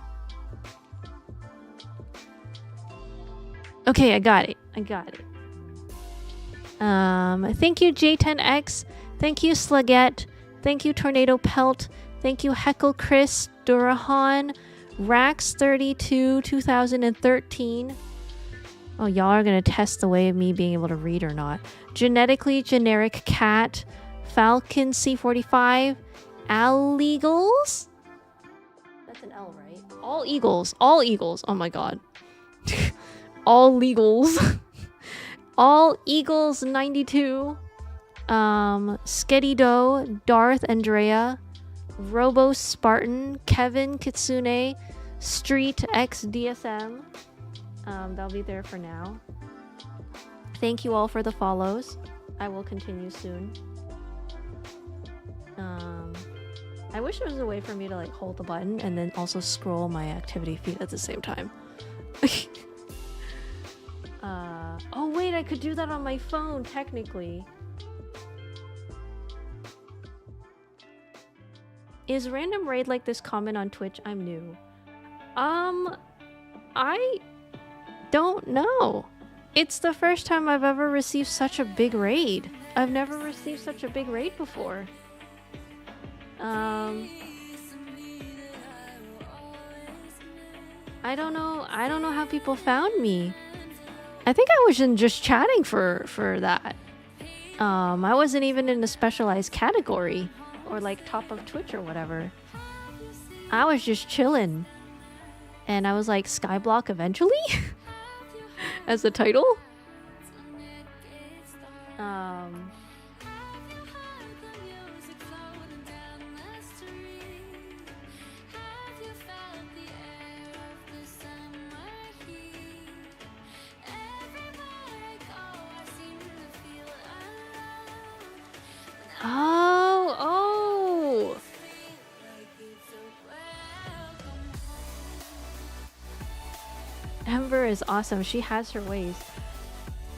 Speaker 2: Okay, I got it. Thank you, J10X. Thank you, Slugette. Thank you, Tornado Pelt. Thank you, Heckle Chris, Durahan, Rax32, 2013. Oh, y'all are gonna test the way of me being able to read or not. Genetically Generic Cat, Falcon C45, Allegals. That's an L, right? All Eagles. Oh my god. All Legals. All Eagles 92. Sketty Doe, Darth Andrea, Robo Spartan, Kevin Kitsune, Street X DSM. They'll be there for now. Thank you all for the follows. I will continue soon. I wish there was a way for me to like hold the button and then also scroll my activity feed at the same time. Oh wait, I could do that on my phone technically. Is random raid like this common on Twitch? I'm new. I don't know. It's the first time I've ever received such a big raid. I've never received such a big raid before. I don't know how people found me. I think I wasn't just chatting for that. I wasn't even in a specialized category or like top of Twitch or whatever. I was just chilling. And I was like, Skyblock eventually? As the title? Oh! Ember is awesome. She has her ways.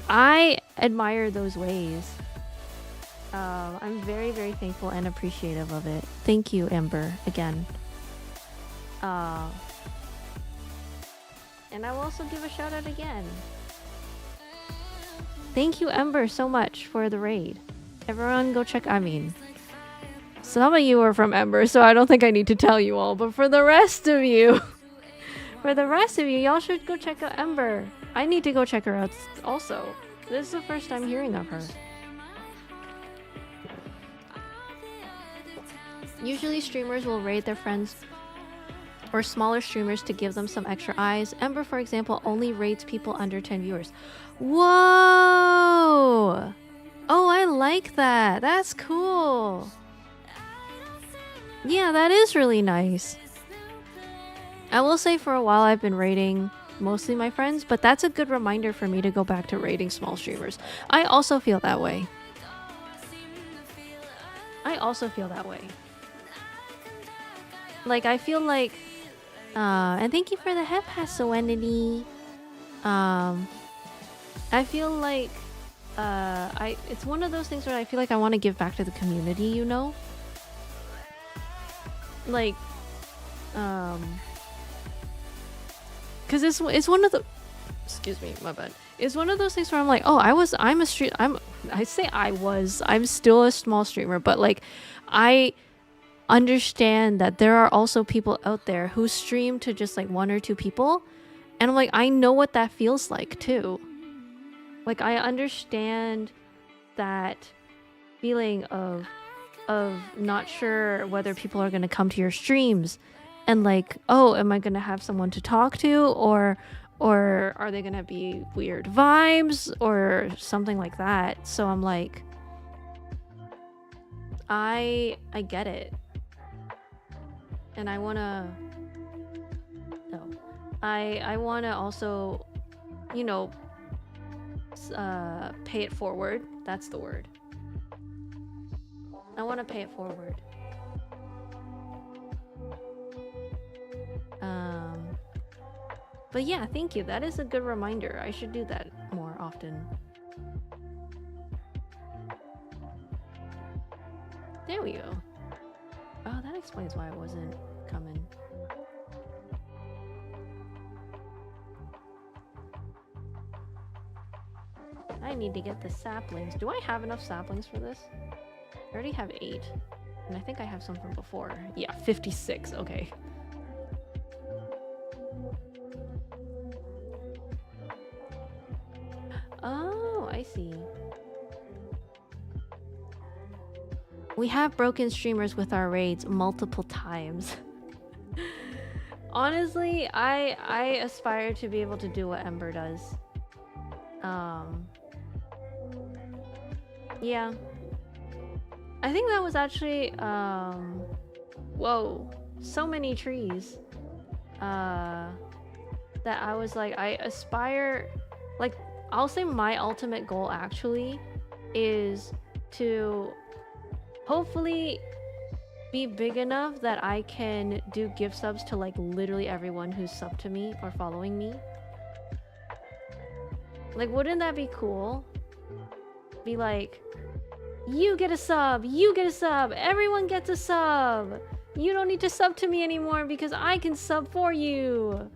Speaker 2: I admire those ways. I'm very, very thankful and appreciative of it. Thank you, Ember, again. And I will also give a shout out again Thank you, Ember, so much for the raid. Everyone go check. I mean, some of you are from Ember, so I don't think I need to tell you all. But for the rest of you, y'all should go check out Ember. I need to go check her out also. This is the first time hearing of her. Usually streamers will raid their friends or smaller streamers to give them some extra eyes. Ember, for example, only raids people under 10 viewers. Whoa! Oh, I like that. That's cool. Yeah, that is really nice. I will say for a while I've been raiding mostly my friends, but that's a good reminder for me to go back to raiding small streamers. I also feel that way. Like, I feel like... and thank you for the head pass, Serenity. I feel like... it's one of those things where I feel like I want to give back to the community, you know? Like... Because it's one of the... Excuse me, my bad. It's one of those things where I'm like, oh, I'm still a small streamer, but like, I understand that there are also people out there who stream to just like 1 or 2 people, and I'm like, I know what that feels like too. Like, I understand that feeling of not sure whether people are going to come to your streams, and like, oh, am I going to have someone to talk to, or are they going to be weird vibes or something like that. So I'm like, I get it. And I want to... No. I want to also, you know, pay it forward. That's the word. I want to pay it forward. But yeah, thank you. That is a good reminder. I should do that more often. There we go. Oh, that explains why I wasn't coming. I need to get the saplings. Do I have enough saplings for this? I already have 8. And I think I have some from before. Yeah, 56. Okay. Oh, I see. We have broken streamers with our raids multiple times. Honestly, I aspire to be able to do what Ember does. Yeah. I think that was actually, whoa, so many trees. That I was like, I aspire, like, I'll say my ultimate goal actually is to hopefully be big enough that I can do gift subs to like literally everyone who's subbed to me or following me. Like, wouldn't that be cool? Be like, you get a sub, everyone gets a sub. You don't need to sub to me anymore because I can sub for you.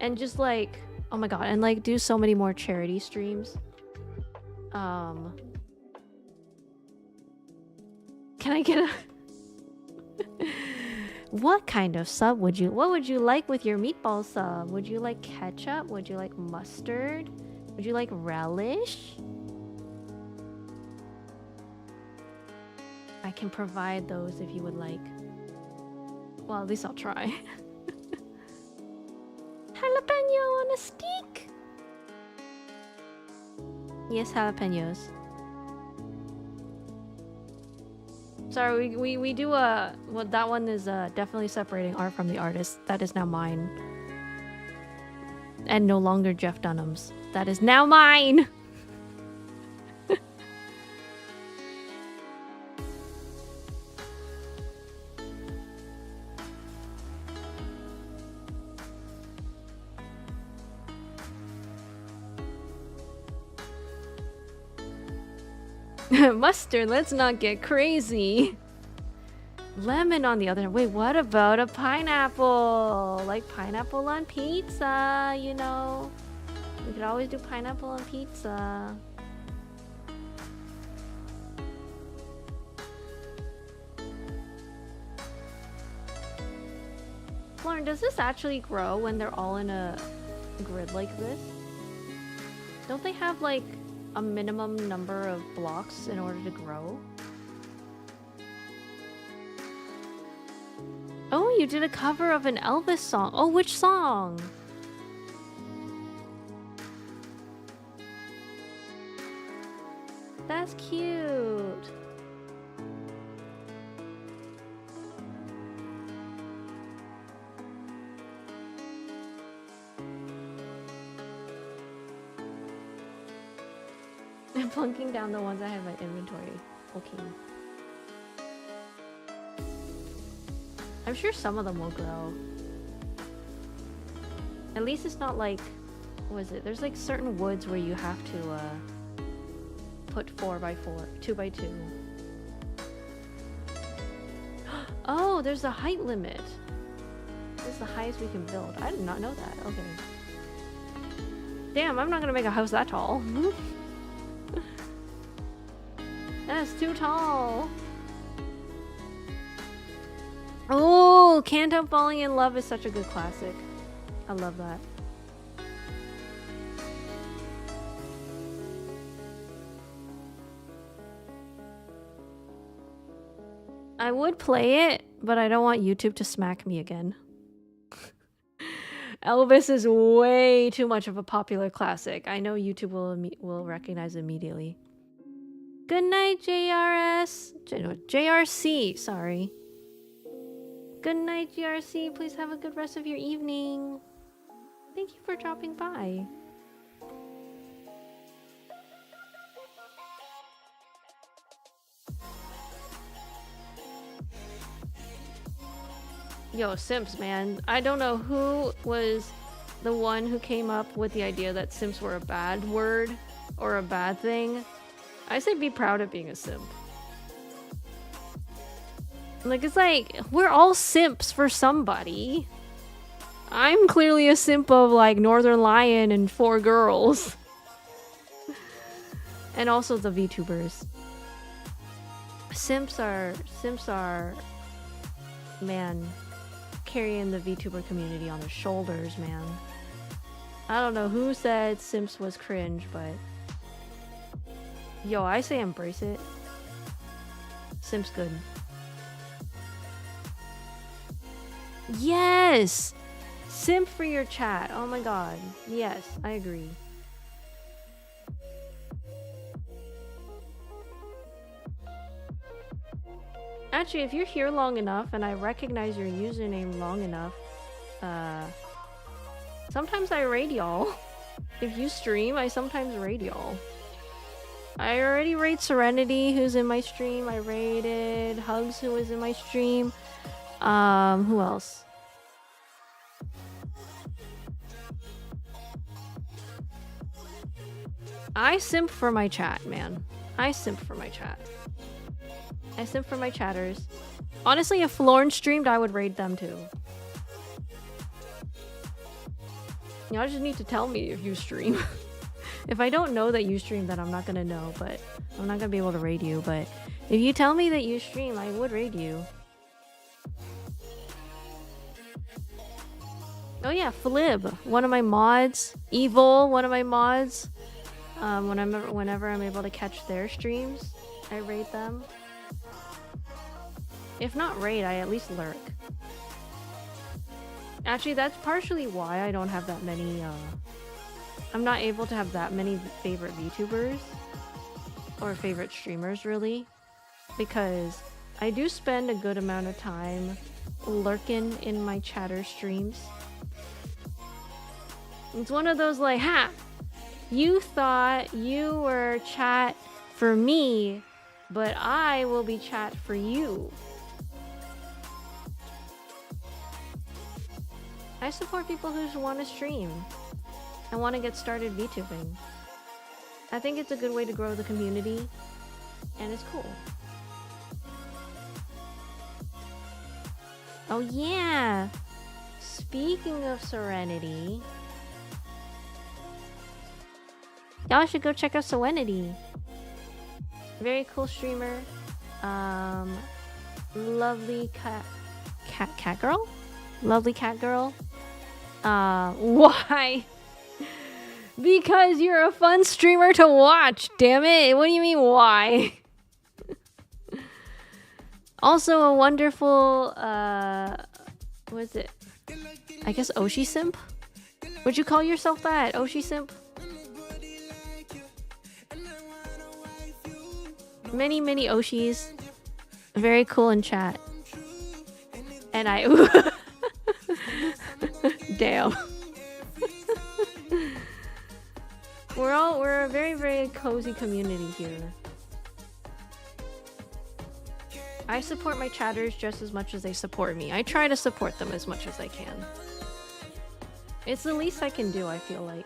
Speaker 2: And just like, oh my god, and like do so many more charity streams. Can I get a... What kind of sub would you... What would you like with your meatball sub? Would you like ketchup? Would you like mustard? Would you like relish? I can provide those if you would like. Well, at least I'll try. Jalapeno on a stick? Yes, jalapenos. Sorry, we do a... Well, that one is definitely separating art from the artist. That is now mine. And no longer Jeff Dunham's. That is now mine! Mustard, let's not get crazy. Lemon on the other hand. Wait, what about a pineapple? Like pineapple on pizza, you know? We could always do pineapple on pizza. Florn, does this actually grow when they're all in a grid like this? Don't they have like a minimum number of blocks in order to grow? Oh, you did a cover of an Elvis song. Oh, which song? That's cute. I'm plunking down the ones I have in my inventory. Okay. I'm sure some of them will grow. At least it's not like... What is it? There's like certain woods where you have to put 4x4, 2x2. Oh, there's a height limit. This is the highest we can build. I did not know that. Okay. Damn, I'm not gonna make a house that tall. That's too tall. Oh, Can't Help Falling in Love is such a good classic. I love that. I would play it, but I don't want YouTube to smack me again. Elvis is way too much of a popular classic. I know YouTube will recognize immediately. Good night, JRC, sorry. Good night, GRC. Please have a good rest of your evening. Thank you for dropping by. Yo, simps, man. I don't know who was the one who came up with the idea that simps were a bad word or a bad thing. I say be proud of being a simp. Like, it's like, we're all simps for somebody. I'm clearly a simp of, like, Northern Lion and 4 girls. And also the VTubers. Simps are, man, carrying the VTuber community on their shoulders, man. I don't know who said simps was cringe, but... Yo, I say embrace it. Simps good. Yes! Simp for your chat. Oh my god. Yes, I agree. Actually, if you're here long enough and I recognize your username long enough, sometimes I raid y'all. If you stream, I sometimes raid y'all. I already raid Serenity, who's in my stream. I raided Hugs, who was in my stream. Who else? I simp for my chat, man. I simp for my chat. I simp for my chatters. Honestly, if Florn streamed, I would raid them too. Y'all just need to tell me if you stream. If I don't know that you stream, then I'm not gonna know, but I'm not gonna be able to raid you. But if you tell me that you stream, I would raid you. Oh yeah, Flib, one of my mods. Evil, one of my mods. Whenever I'm able to catch their streams, I raid them. If not raid, I at least lurk. Actually, that's partially why I don't have that many, I'm not able to have that many favorite VTubers. Or favorite streamers, really. Because I do spend a good amount of time lurking in my chatter streams. It's one of those like, ha! You thought you were chat for me, but I will be chat for you. I support people who just want to stream and want to get started VTubing. I think it's a good way to grow the community, and it's cool. Oh yeah! Speaking of Serenity, y'all should go check out Serenity. Very cool streamer. Lovely cat girl? Lovely cat girl. Why? Because you're a fun streamer to watch, damn it. What do you mean, why? Also a wonderful, what is it? I guess Oshi simp? Would you call yourself that? Oshi simp? Many, many Oshis. Very cool in chat. And I... Damn. We're a very, very cozy community here. I support my chatters just as much as they support me. I try to support them as much as I can. It's the least I can do, I feel like.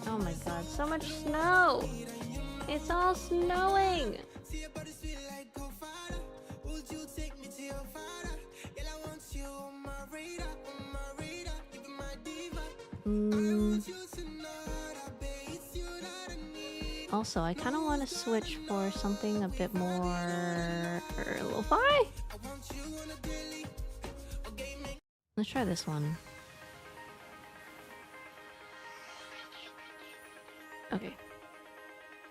Speaker 2: Oh my god, so much snow! It's all snowing! Also, I kind of want to switch for something a bit more lo-fi. Let's try this one. Okay.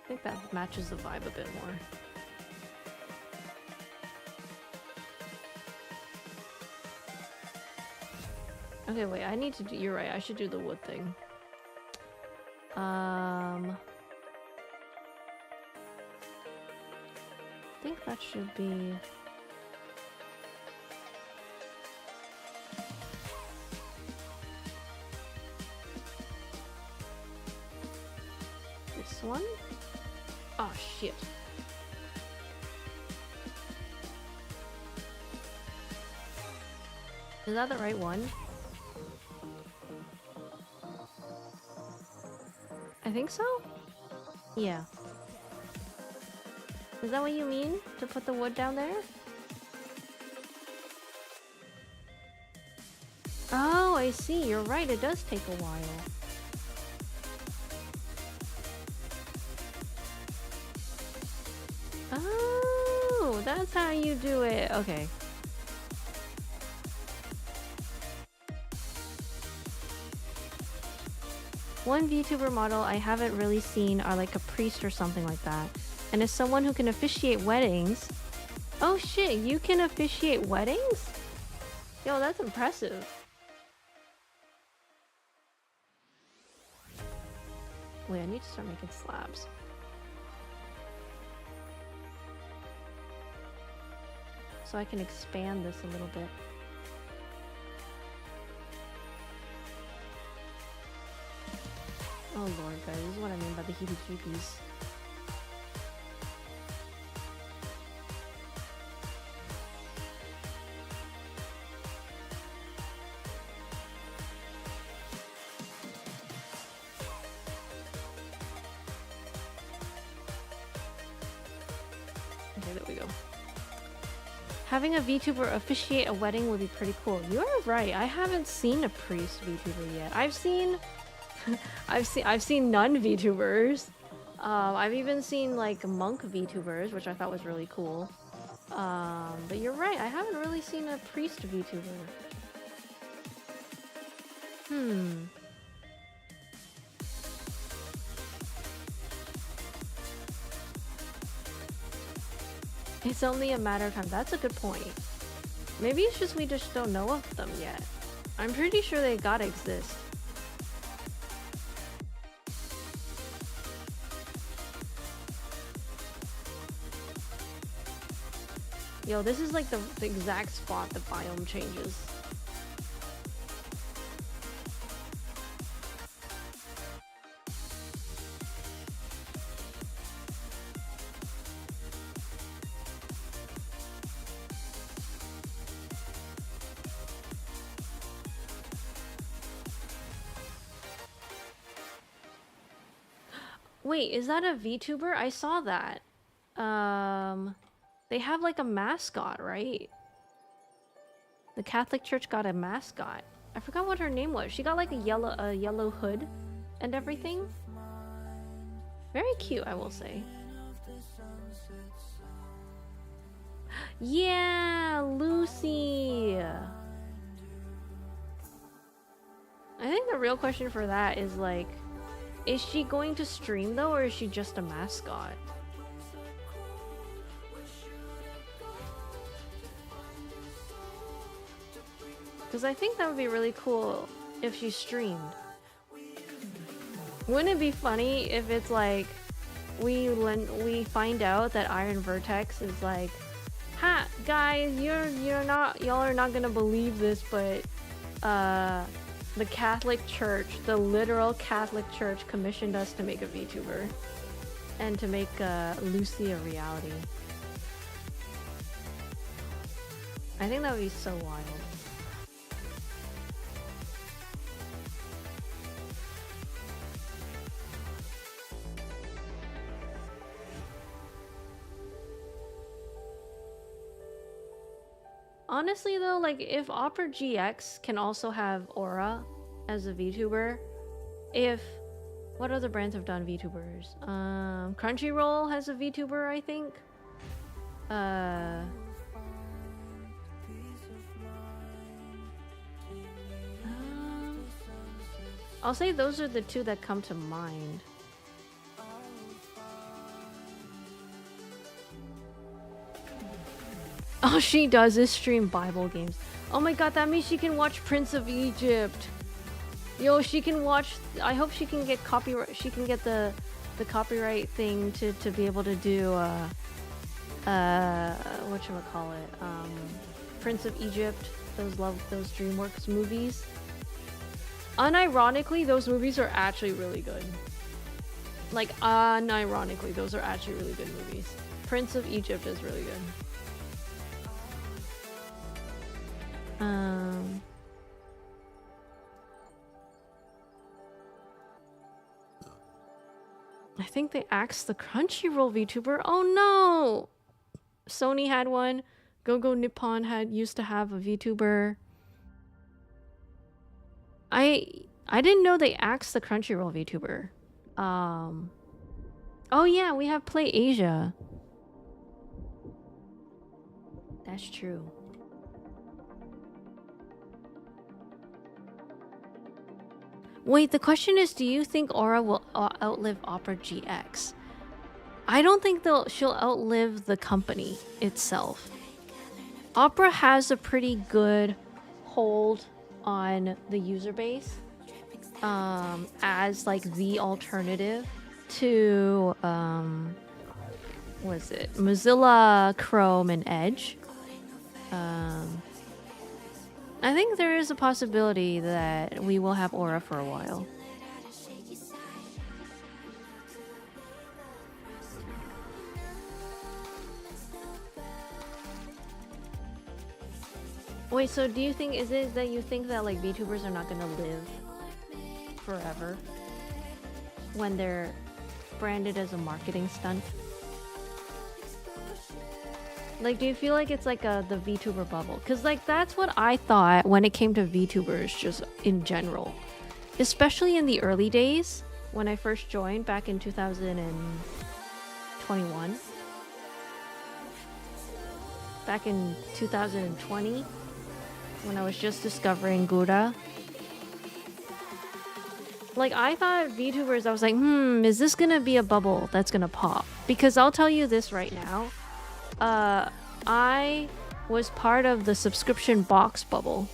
Speaker 2: I think that matches the vibe a bit more. Okay, wait, I need to do- you're right, I should do the wood thing. I think that should be... this one? Oh, shit. Is that the right one? I think so? Yeah. Is that what you mean? To put the wood down there? Oh, I see. You're right. It does take a while. Oh, that's how you do it. Okay. One VTuber model I haven't really seen are like a priest or something like that. And as someone who can officiate weddings... Oh shit, you can officiate weddings? Yo, that's impressive. Wait, I need to start making slabs. So I can expand this a little bit. Oh lord, guys, this is what I mean by the heebie-jeebies. Okay, there we go. Having a VTuber officiate a wedding would be pretty cool. You are right. I haven't seen a priest VTuber yet. I've seen nun VTubers. I've even seen like monk VTubers, which I thought was really cool. But you're right. I haven't really seen a priest VTuber. It's only a matter of time. That's a good point. Maybe it's just we just don't know of them yet. I'm pretty sure they gotta exist. Yo, this is like the exact spot the biome changes. Wait, is that a VTuber? I saw that. They have like a mascot, right? The Catholic Church got a mascot. I forgot what her name was. She got like a yellow hood and everything. Very cute, I will say. Yeah, Lucy. I think the real question for that is like, is she going to stream though, or is she just a mascot? Because I think that would be really cool if she streamed. Wouldn't it be funny if it's like we find out that Iron Vertex is like, ha guys, y'all are not gonna believe this, but the Catholic Church, the literal Catholic Church, commissioned us to make a VTuber and to make Lucy a reality. I think that would be so wild. Honestly though, like if Opera GX can also have Aura as a VTuber, what other brands have done VTubers? Crunchyroll has a VTuber, I think. I'll say those are the two that come to mind. All she does is stream Bible games. Oh my god, that means she can watch Prince of Egypt. Yo, she can watch. I hope she can get copyright. She can get the copyright thing to be able to do whatchamacallit, Prince of Egypt, those DreamWorks movies. Unironically, those movies are actually really good. Like, unironically, those are actually really good movies. Prince of Egypt is really good. I think they axed the Crunchyroll VTuber. Oh no! Sony had one. Go Nippon used to have a VTuber. I didn't know they axed the Crunchyroll VTuber. Oh yeah, we have Play Asia. That's true. Wait, the question is, do you think Aura will outlive Opera GX? I don't think she'll outlive the company itself. Opera has a pretty good hold on the user base, as like the alternative to was it Mozilla, Chrome, and Edge. I think there is a possibility that we will have Aura for a while. Wait, so do you think, is it that you think that like VTubers are not gonna live forever when they're branded as a marketing stunt? Like, do you feel like it's like the VTuber bubble? Because like that's what I thought when it came to VTubers just in general. Especially in the early days when I first joined back in 2021. Back in 2020 when I was just discovering Gura. Like, I thought VTubers, I was like, is this gonna be a bubble that's gonna pop? Because I'll tell you this right now. I was part of the subscription box bubble.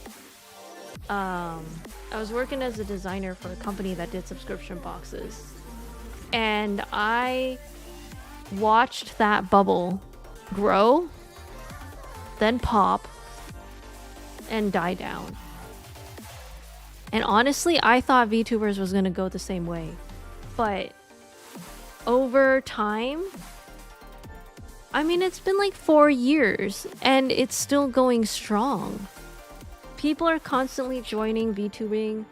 Speaker 2: I was working as a designer for a company that did subscription boxes. And I watched that bubble grow, then pop, and die down. And honestly, I thought VTubers was gonna go the same way. But over time, I mean, it's been like 4 years and it's still going strong. People are constantly joining VTubing.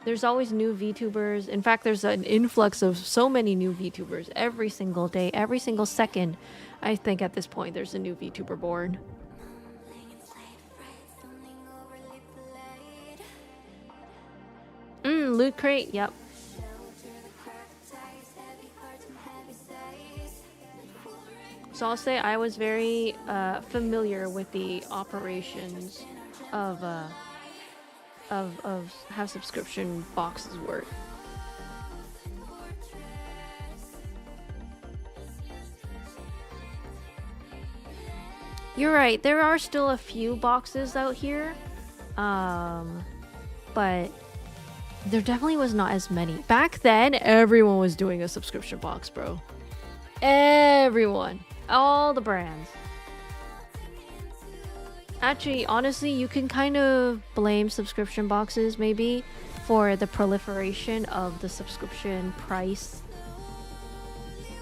Speaker 2: There's always new VTubers. In fact, there's an influx of so many new VTubers every single day, every single second. I think at this point there's a new VTuber born. Loot Crate, yep. So I'll say I was very familiar with the operations of how subscription boxes work. You're right, there are still a few boxes out here, but there definitely was not as many. Back then, everyone was doing a subscription box, bro. Everyone. All the brands. Actually, honestly, you can kind of blame subscription boxes, maybe, for the proliferation of the subscription price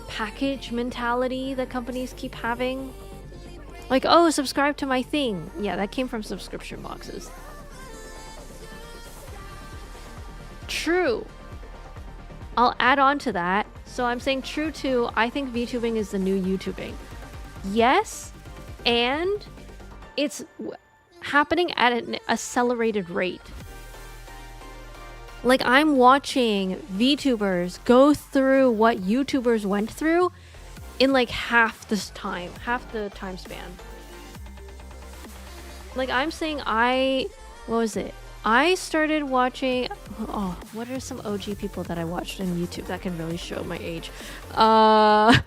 Speaker 2: package mentality that companies keep having. Like, oh, subscribe to my thing. Yeah, that came from subscription boxes. True. I'll add on to that. So I'm saying true too. I think VTubing is the new YouTubing. Yes, and it's happening at an accelerated rate. Like, I'm watching VTubers go through what YouTubers went through in like half the time span. Like, I'm saying what was it? I started watching, oh, what are some OG people that I watched on YouTube that can really show my age? Philip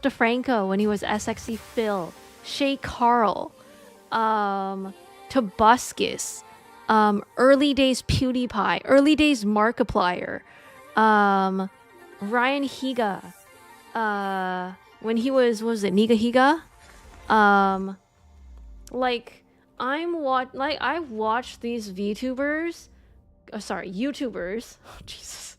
Speaker 2: DeFranco when he was SXC Phil, Shay Carl, Tobuscus, early days PewDiePie, early days Markiplier, Ryan Higa, when he was it Niga Higa? I've watched these YouTubers. Oh, Jesus.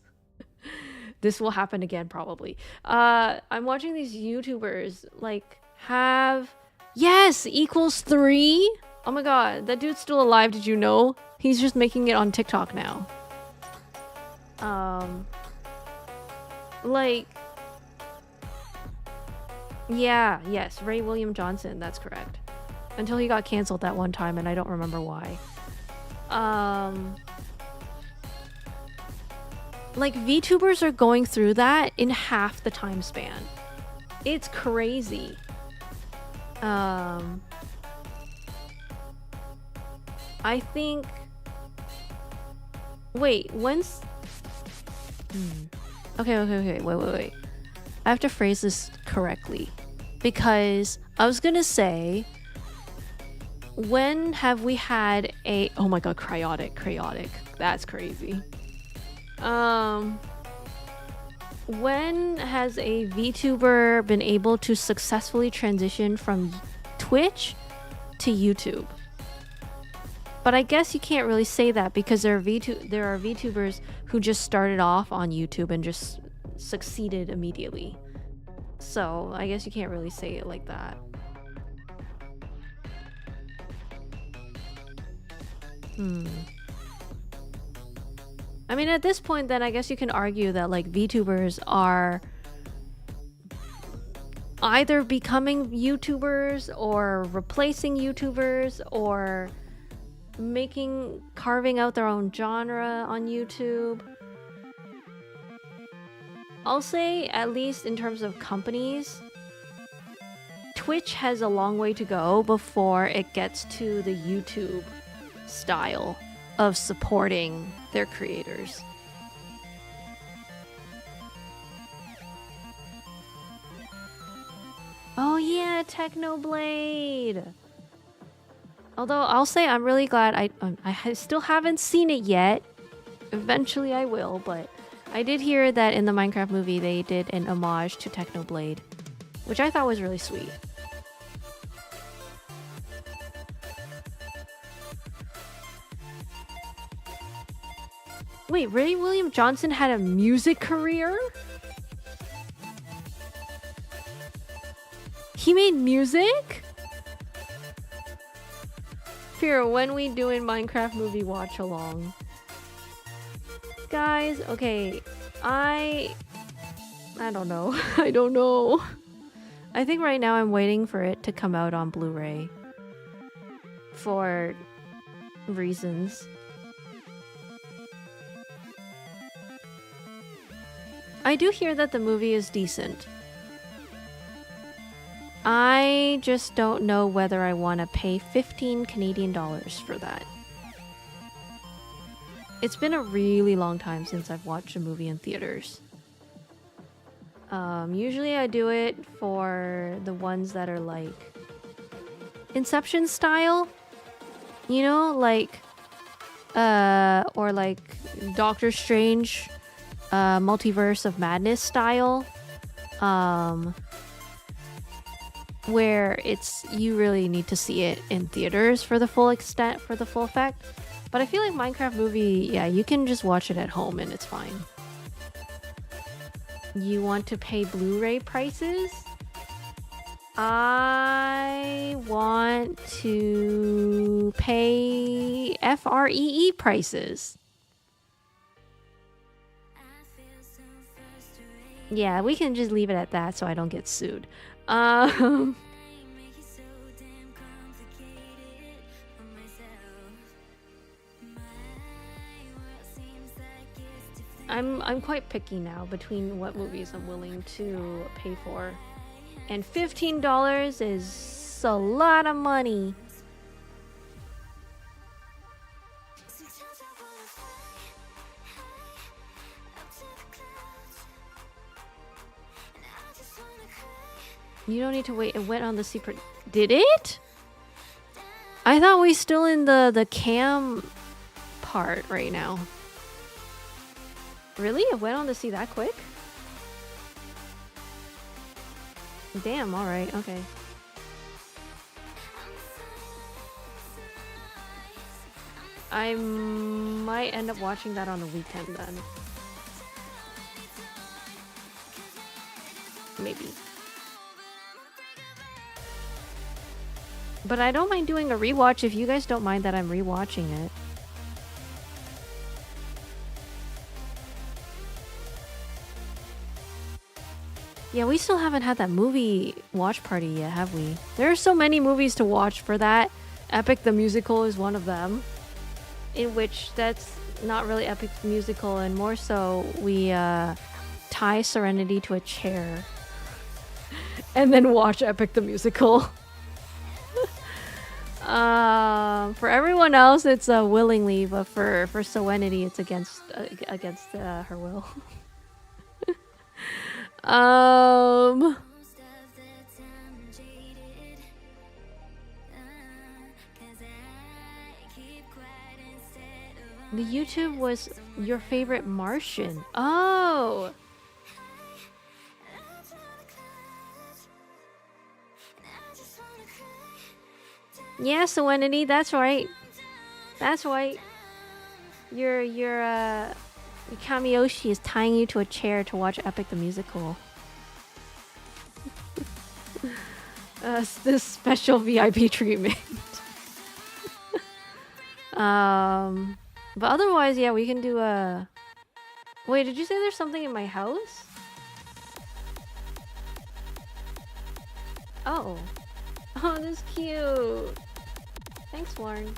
Speaker 2: This will happen again probably. I'm watching these YouTubers like have equals 3. Oh my god, that dude's still alive, did you know? He's just making it on TikTok now. Ray William Johnson, that's correct. Until he got canceled that one time, and I don't remember why. Like, VTubers are going through that in half the time span. It's crazy. I think... Wait, when's... Okay, wait. I have to phrase this correctly. Because I was gonna say... When have we had a... Oh my god, cryotic. That's crazy. When has a VTuber been able to successfully transition from Twitch to YouTube? But I guess you can't really say that because there are VTubers who just started off on YouTube and just succeeded immediately. So I guess you can't really say it like that. I mean, at this point, then I guess you can argue that like VTubers are either becoming YouTubers or replacing YouTubers or carving out their own genre on YouTube. I'll say, at least in terms of companies, Twitch has a long way to go before it gets to the YouTube style of supporting their creators. Oh yeah, Technoblade! Although I'll say I'm really glad I still haven't seen it yet. Eventually I will, but I did hear that in the Minecraft movie they did an homage to Technoblade, which I thought was really sweet. Wait, Ray William Johnson had a music career? He made music? Fear, when we doing Minecraft movie watch along? Guys, okay, I don't know. I don't know. I think right now I'm waiting for it to come out on Blu-ray for reasons. I do hear that the movie is decent. I just don't know whether I want to pay 15 Canadian dollars for that. It's been a really long time since I've watched a movie in theaters. Usually I do it for the ones that are like Inception style, you know, like or like Doctor Strange, Multiverse of Madness style, where it's you really need to see it in theaters for the full extent, for the full effect. But I feel like Minecraft movie, yeah, you can just watch it at home and it's fine. You want to pay Blu-ray prices? I want to pay FREE prices. Yeah, we can just leave it at that so I don't get sued. I'm quite picky now between what movies I'm willing to pay for. And $15 is a lot of money. You don't need to wait. It went on the secret. Did it? I thought we still in the cam part right now. Really? It went on to see that quick? Damn, alright, okay. I might end up watching that on the weekend then. Maybe. But I don't mind doing a rewatch if you guys don't mind that I'm rewatching it. Yeah, we still haven't had that movie watch party yet, have we? There are so many movies to watch for that. Epic the Musical is one of them. In which that's not really Epic the Musical, and more so we tie Serenity to a chair and then watch Epic the Musical. For everyone else, it's willingly, but for Serenity, it's against her will. The YouTube was your favorite Martian. Oh. Yeah, Serenity, that's right. That's right. Your Kamiyoshi is tying you to a chair to watch Epic the Musical. This special VIP treatment. But otherwise, yeah, we can do a... Wait, did you say there's something in my house? Oh. Oh, this is cute. Thanks, Lauren.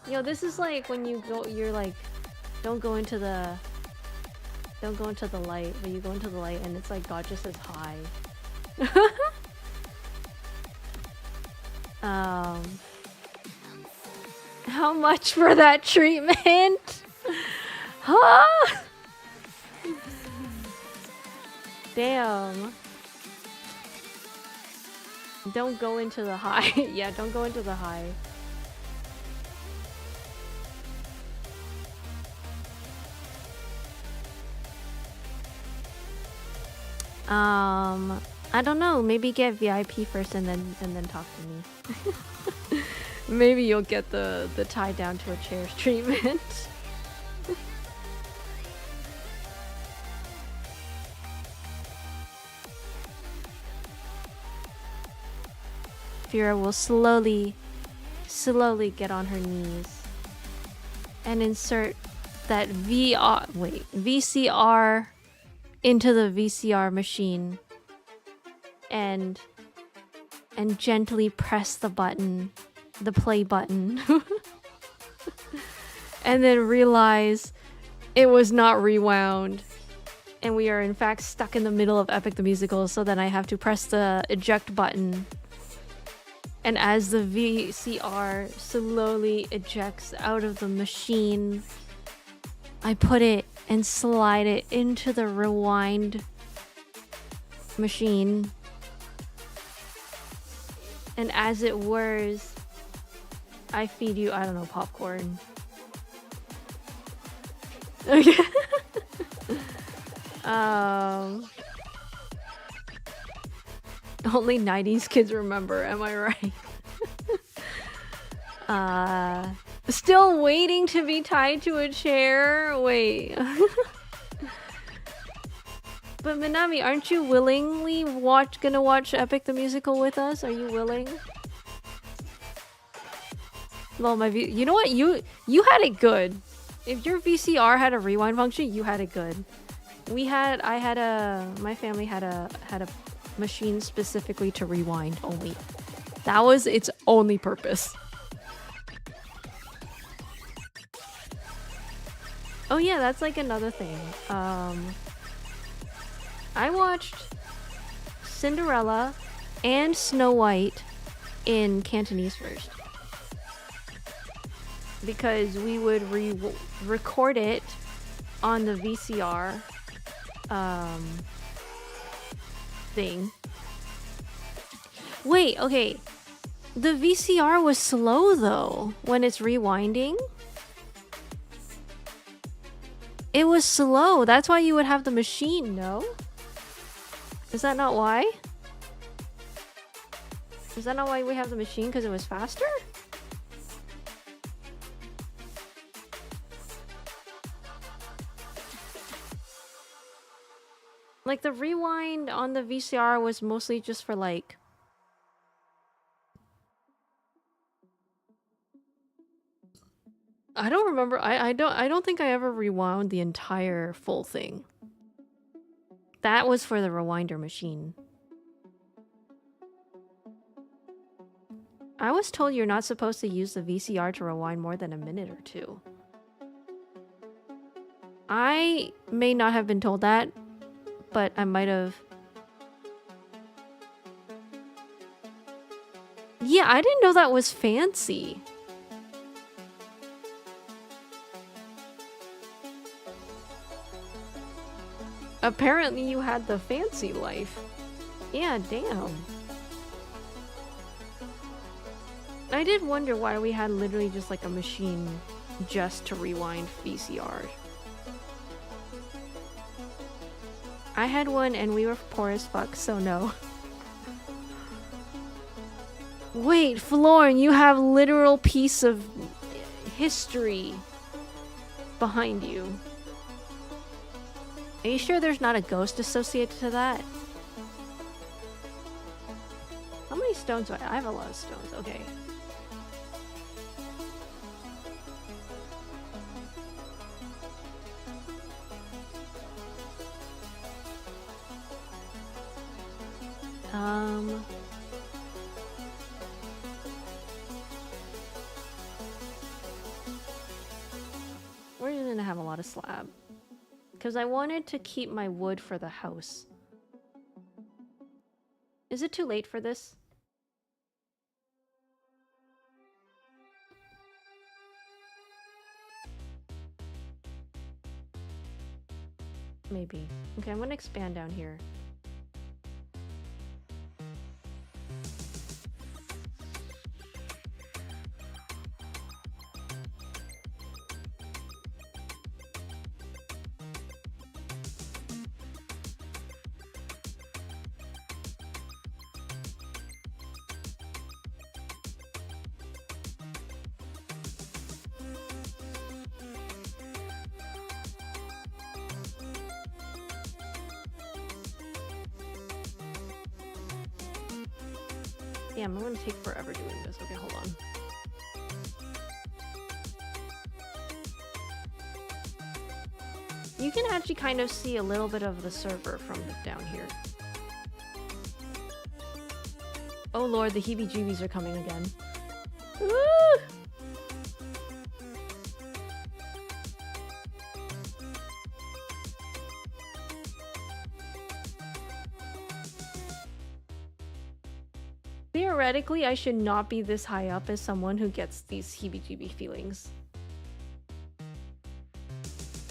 Speaker 2: Yo, this is like when you go, you're like, don't go into the light, but you go into the light and it's like God just says hi. How much for that treatment? Huh? Damn. Don't go into the high. Yeah, don't go into the high. I don't know. Maybe get VIP first and then talk to me. Maybe you'll get the tie down to a chair treatment. Vera will slowly get on her knees and insert that VCR into the VCR machine and and gently press the button, the play button, and then realize it was not rewound. And we are in fact stuck in the middle of Epic the Musical, so then I have to press the eject button. And as the VCR slowly ejects out of the machine, I put it and slide it into the rewind machine. And as it whirs, I feed you, I don't know, popcorn. Okay. Only 90s kids remember, am I right? Still waiting to be tied to a chair? Wait. But Minami, aren't you willingly gonna watch Epic the Musical with us? Are you willing? Well, you know what? You had it good. If your VCR had a rewind function, you had it good. My family had a machine specifically to rewind only. That was its only purpose. Oh yeah, that's like another thing. I watched Cinderella and Snow White in Cantonese first. Because we would record it on the VCR thing. Wait, okay. The VCR was slow though when it's rewinding. It was slow. That's why you would have the machine, no? Is that not why? Is that not why we have the machine? Because it was faster? Like the rewind on the VCR was mostly just for like... I don't remember. I don't think I ever rewound the entire full thing. That was for the rewinder machine. I was told you're not supposed to use the VCR to rewind more than a minute or two. I may not have been told that, but I might have. Yeah, I didn't know that was fancy. Apparently you had the fancy life. Yeah, damn. I did wonder why we had literally just like a machine just to rewind VCR. I had one and we were poor as fuck, so no. Wait, Florin, you have literal piece of history behind you. Are you sure there's not a ghost associated to that? How many stones do I have? I have a lot of stones, okay. We're just gonna have a lot of slab. Because I wanted to keep my wood for the house. Is it too late for this? Maybe. Okay, I'm gonna expand down here. Damn, I'm gonna take forever doing this. Okay, hold on. You can actually kind of see a little bit of the server from down here. Oh lord, the heebie-jeebies are coming again. Woo! Theoretically, I should not be this high up as someone who gets these heebie-jeebie feelings.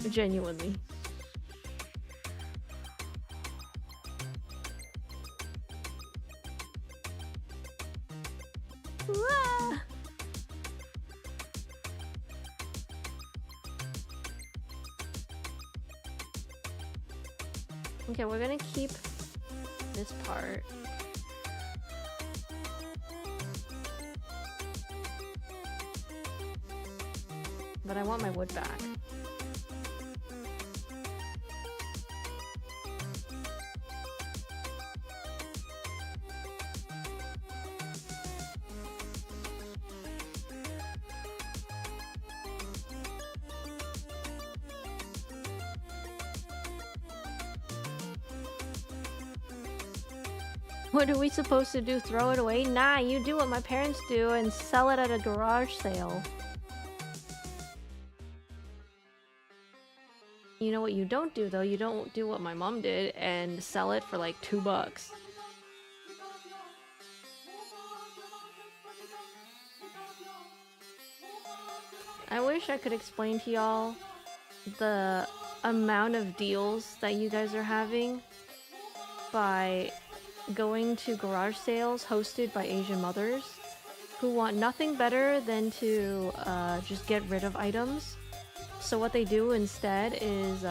Speaker 2: Genuinely. Ah! Okay, we're gonna keep this part. But I want my wood back. What are we supposed to do? Throw it away? Nah, you do what my parents do and sell it at a garage sale. You know what you don't do though? You don't do what my mom did and sell it for like $2. I wish I could explain to y'all the amount of deals that you guys are having by going to garage sales hosted by Asian mothers who want nothing better than to just get rid of items. So what they do instead is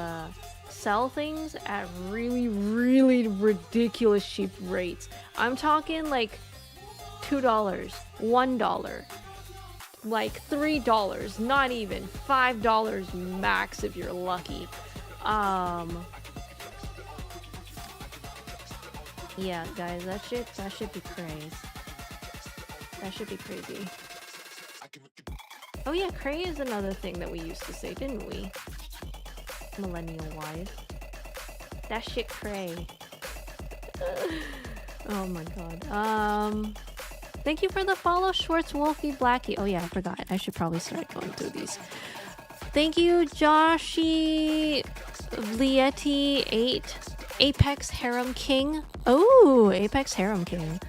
Speaker 2: sell things at really, really ridiculous cheap rates. I'm talking like $2, $1, like $3, not even $5 max if you're lucky. Yeah, guys, that should be crazy. That should be crazy. Oh yeah, cray is another thing that we used to say, didn't we? Millennial-wise. That shit cray. Oh my god. Thank you for the follow, Schwartz, Wolfie, Blackie. Oh yeah, I forgot. I should probably start going through these. Thank you, Joshi, Vlieti8, Apex Harem King. Oh, Apex Harem King.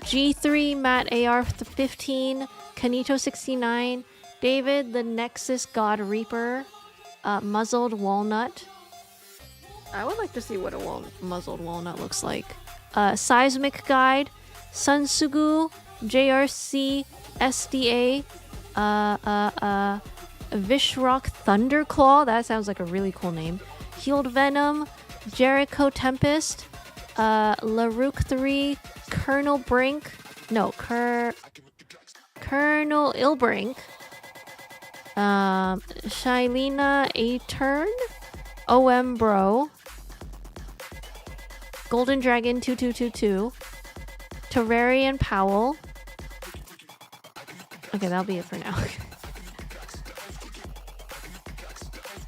Speaker 2: G3, Matt AR15, Kanito69, David, the Nexus God Reaper, Muzzled Walnut. I would like to see what a muzzled walnut looks like. Seismic Guide, Sunsugu, JRC, SDA, Vishrock Thunderclaw. That sounds like a really cool name. Healed Venom, Jericho Tempest, Larook 3, Colonel Brink, no, Colonel Ilbrink, Shylina Atern, OM Bro, Golden Dragon 2222, Terrarian Powell. Okay, that'll be it for now.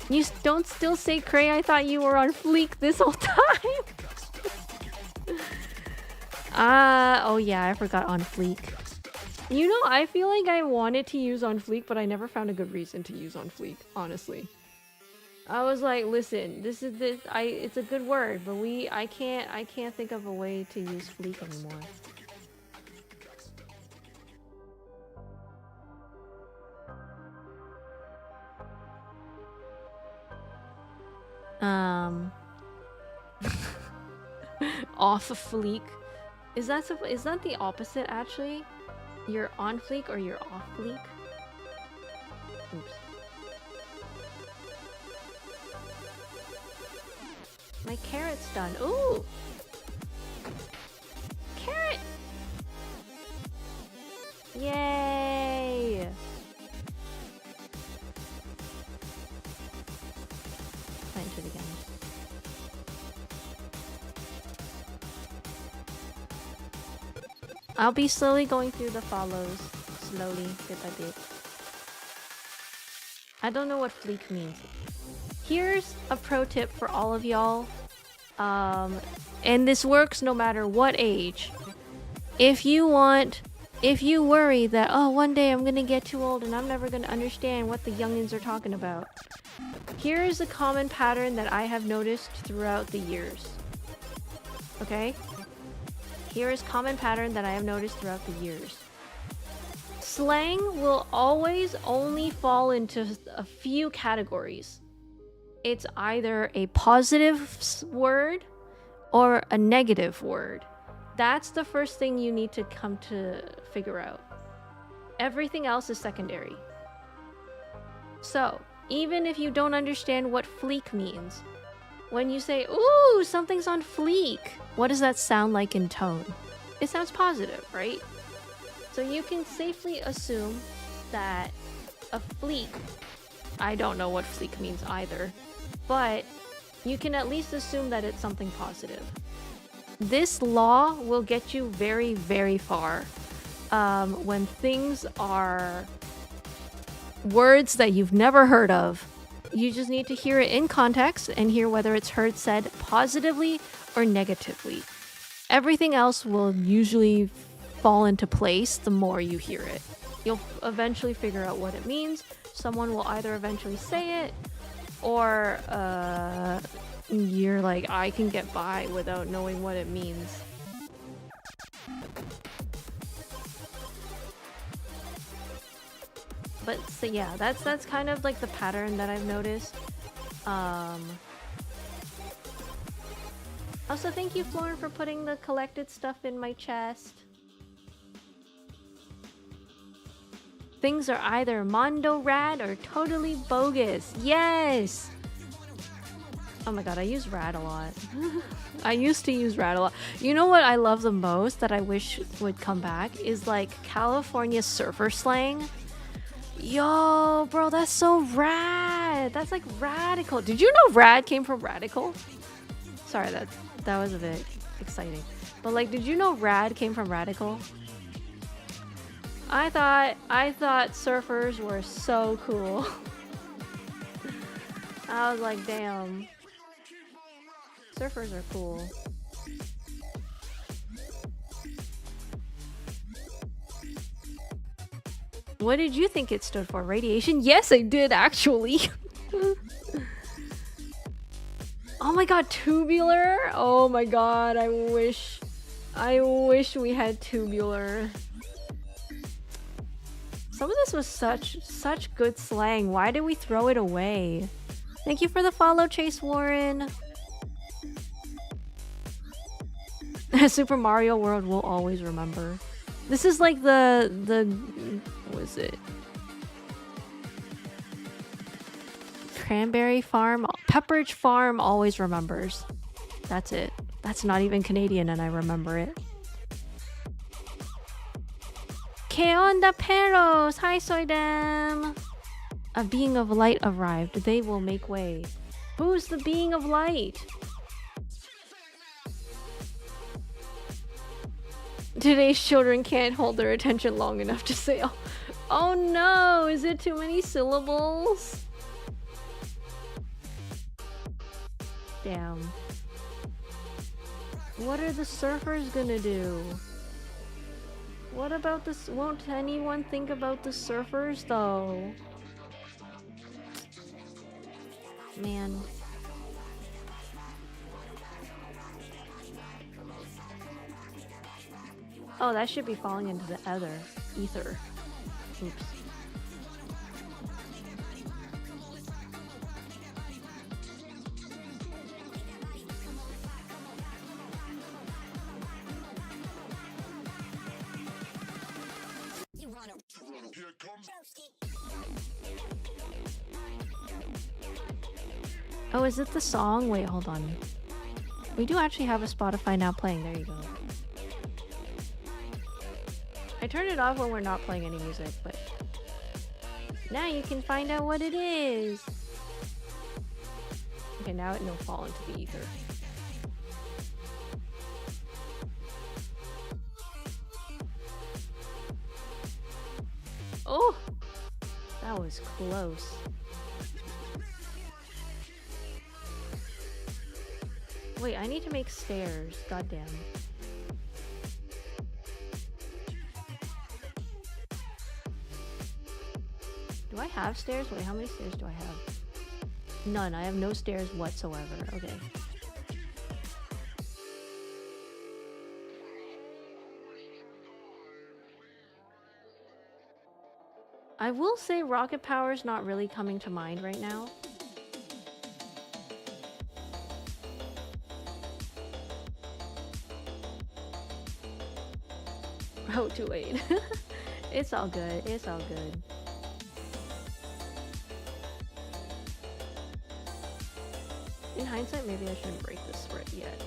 Speaker 2: You don't still say cray? I thought you were on fleek this whole time. Oh yeah, I forgot on fleek. You know, I feel like I wanted to use on fleek, but I never found a good reason to use on fleek, honestly. I was like, listen, it's a good word, but I can't think of a way to use fleek anymore. Off of fleek. Is that the opposite actually? You're on fleek or you're off fleek? Oops. My carrot's done. Ooh! Carrot! Yay! Plant it again. I'll be slowly going through the follows. Slowly, bit by bit. I don't know what fleek means. Here's a pro tip for all of y'all And this works no matter what age. If you worry that, oh, one day I'm gonna get too old and I'm never gonna understand what the youngins are talking about. Here is a common pattern that I have noticed throughout the years. Okay? Here is common pattern that I have noticed throughout the years. Slang will always only fall into a few categories. It's either a positive word or a negative word. That's the first thing you need to come to figure out. Everything else is secondary. So, even if you don't understand what fleek means, when you say, ooh, something's on fleek, what does that sound like in tone? It sounds positive, right? So you can safely assume that a fleek, I don't know what fleek means either, but you can at least assume that it's something positive. This law will get you very, very far when things are words that you've never heard of. You just need to hear it in context and hear whether it's said positively or negatively. Everything else will usually fall into place the more you hear it. You'll eventually figure out what it means. Someone will either eventually say it, or you're like, I can get by without knowing what it means. But so yeah, that's kind of like the pattern that I've noticed. Also, thank you, Florin, for putting the collected stuff in my chest. Things are either mondo rad or totally bogus. Yes! Oh my god, I use rad a lot. I used to use rad a lot. You know what I love the most that I wish would come back is like California surfer slang. Yo, bro, that's so rad. That's like radical. Did you know rad came from radical? Sorry, that was a bit exciting. But like, did you know rad came from radical? I thought surfers were so cool. I was like, damn. Surfers are cool. What did you think it stood for? Radiation? Yes, I did actually. Oh my god, tubular? Oh my god, I wish we had tubular. Some of this was such good slang. Why did we throw it away? Thank you for the follow, Chase Warren. Super Mario World will always remember. This is like the what is it? Cranberry Farm, Pepperidge Farm always remembers. That's it. That's not even Canadian and I remember it. Que onda perros? Hi Soydem! A being of light arrived. They will make way. Who's the being of light? Today's children can't hold their attention long enough to say, oh no, is it too many syllables? Damn. What are the surfers gonna do? What about this? Won't anyone think about the surfers though? Man. Oh, that should be falling into the ether. Oops. Oh, is it the song? Wait, hold on. We do actually have a Spotify now playing. There you go. I turned it off when we're not playing any music, but now you can find out what it is. Okay, now it'll fall into the ether. Oh, that was close. Wait, I need to make stairs. Goddamn. Do I have stairs? Wait, how many stairs do I have? None. I have no stairs whatsoever. Okay. I will say rocket power is not really coming to mind right now. Oh, too late. It's all good. It's all good. In hindsight, maybe I shouldn't break this spread yet.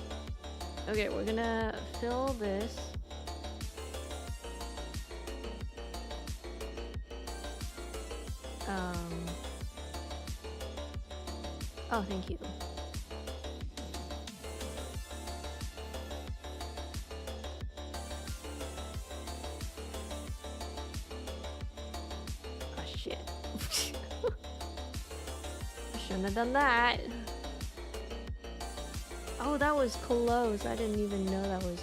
Speaker 2: Okay, we're gonna fill this. Oh, thank you. Oh, shit. I shouldn't have done that. Oh, that was close. I didn't even know that was...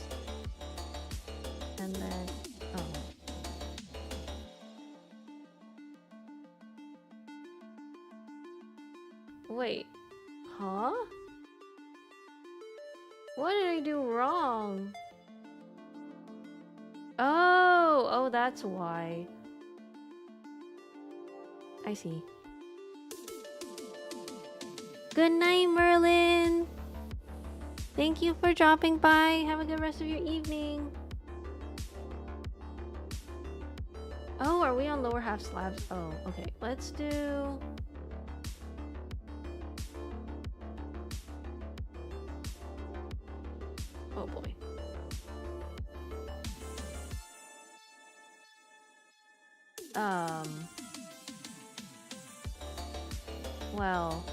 Speaker 2: And then... Oh. Wait. Huh? What did I do wrong? Oh! Oh, that's why. I see. Good night, Merlin! Thank you for dropping by. Have a good rest of your evening. Oh, are we on lower half slabs? Oh, okay. Let's do... Oh boy. Well...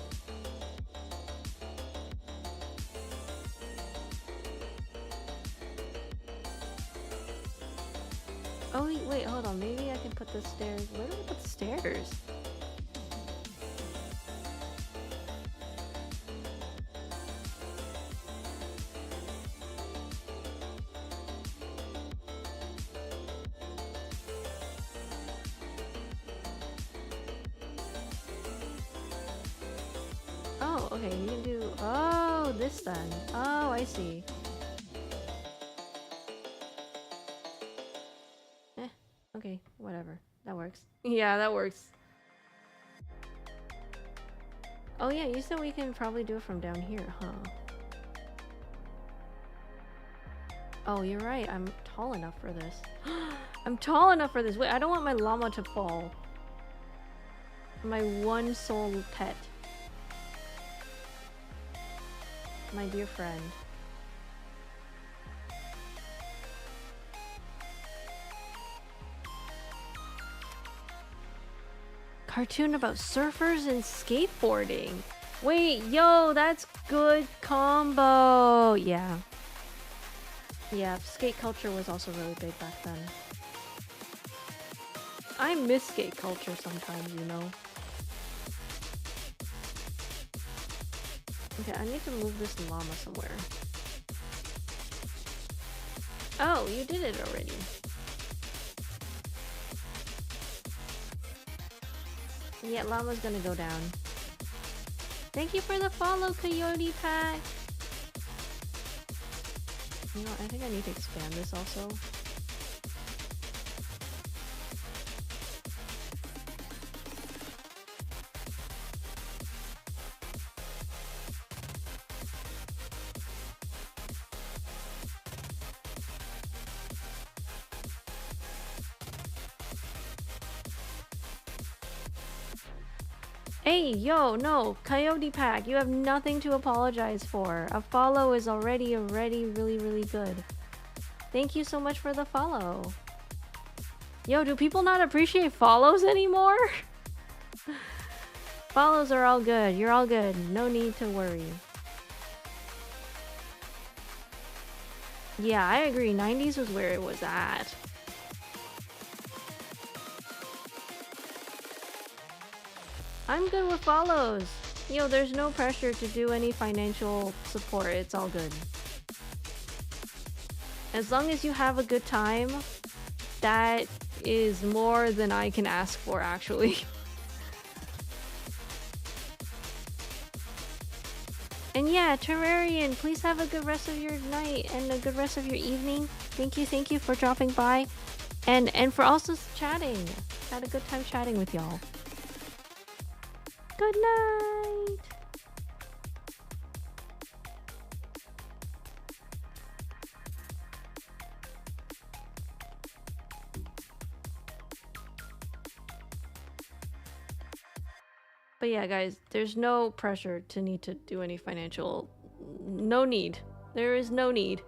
Speaker 2: Oh, wait, hold on. Maybe I can put the stairs... Where do I put the stairs? Oh, okay, you can do... Oh, this then. Oh, I see. Okay, whatever. That works. Yeah, that works. Oh yeah, you said we can probably do it from down here, huh? Oh, you're right. I'm tall enough for this. I'm tall enough for this. Wait, I don't want my llama to fall. My one soul pet. My dear friend. Cartoon about surfers and skateboarding. Wait, yo, that's good combo. Yeah. Yeah, skate culture was also really big back then. I miss skate culture sometimes, you know. Okay, I need to move this llama somewhere. Oh, you did it already. Yeah, llama's gonna go down. Thank you for the follow, Coyote Pack. You know, I think I need to expand this also. Hey, yo, no, Coyote Pack, you have nothing to apologize for. A follow is already really good. Thank you so much for the follow. Yo, do people not appreciate follows anymore? Follows are all good. You're all good. No need to worry. Yeah, I agree. 90s was where it was at. I'm good with follows. Yo, there's no pressure to do any financial support. It's all good. As long as you have a good time, that is more than I can ask for, actually. And yeah, Terrarian, please have a good rest of your night and a good rest of your evening. Thank you for dropping by. And for also chatting. Had a good time chatting with y'all. Good night. But yeah, guys, there's no pressure to need to do any financial... No need. There is no need.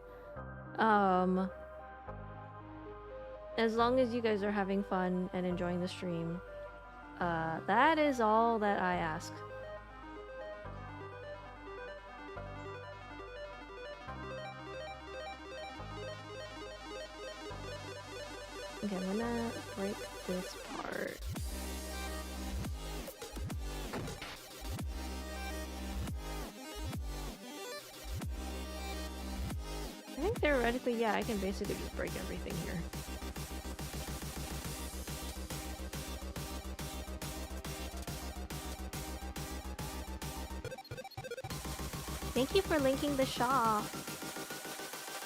Speaker 2: As long as you guys are having fun and enjoying the stream, that is all that I ask. Okay, I'm gonna break this part. I think theoretically, yeah, I can basically just break everything here. Thank you for linking the shop.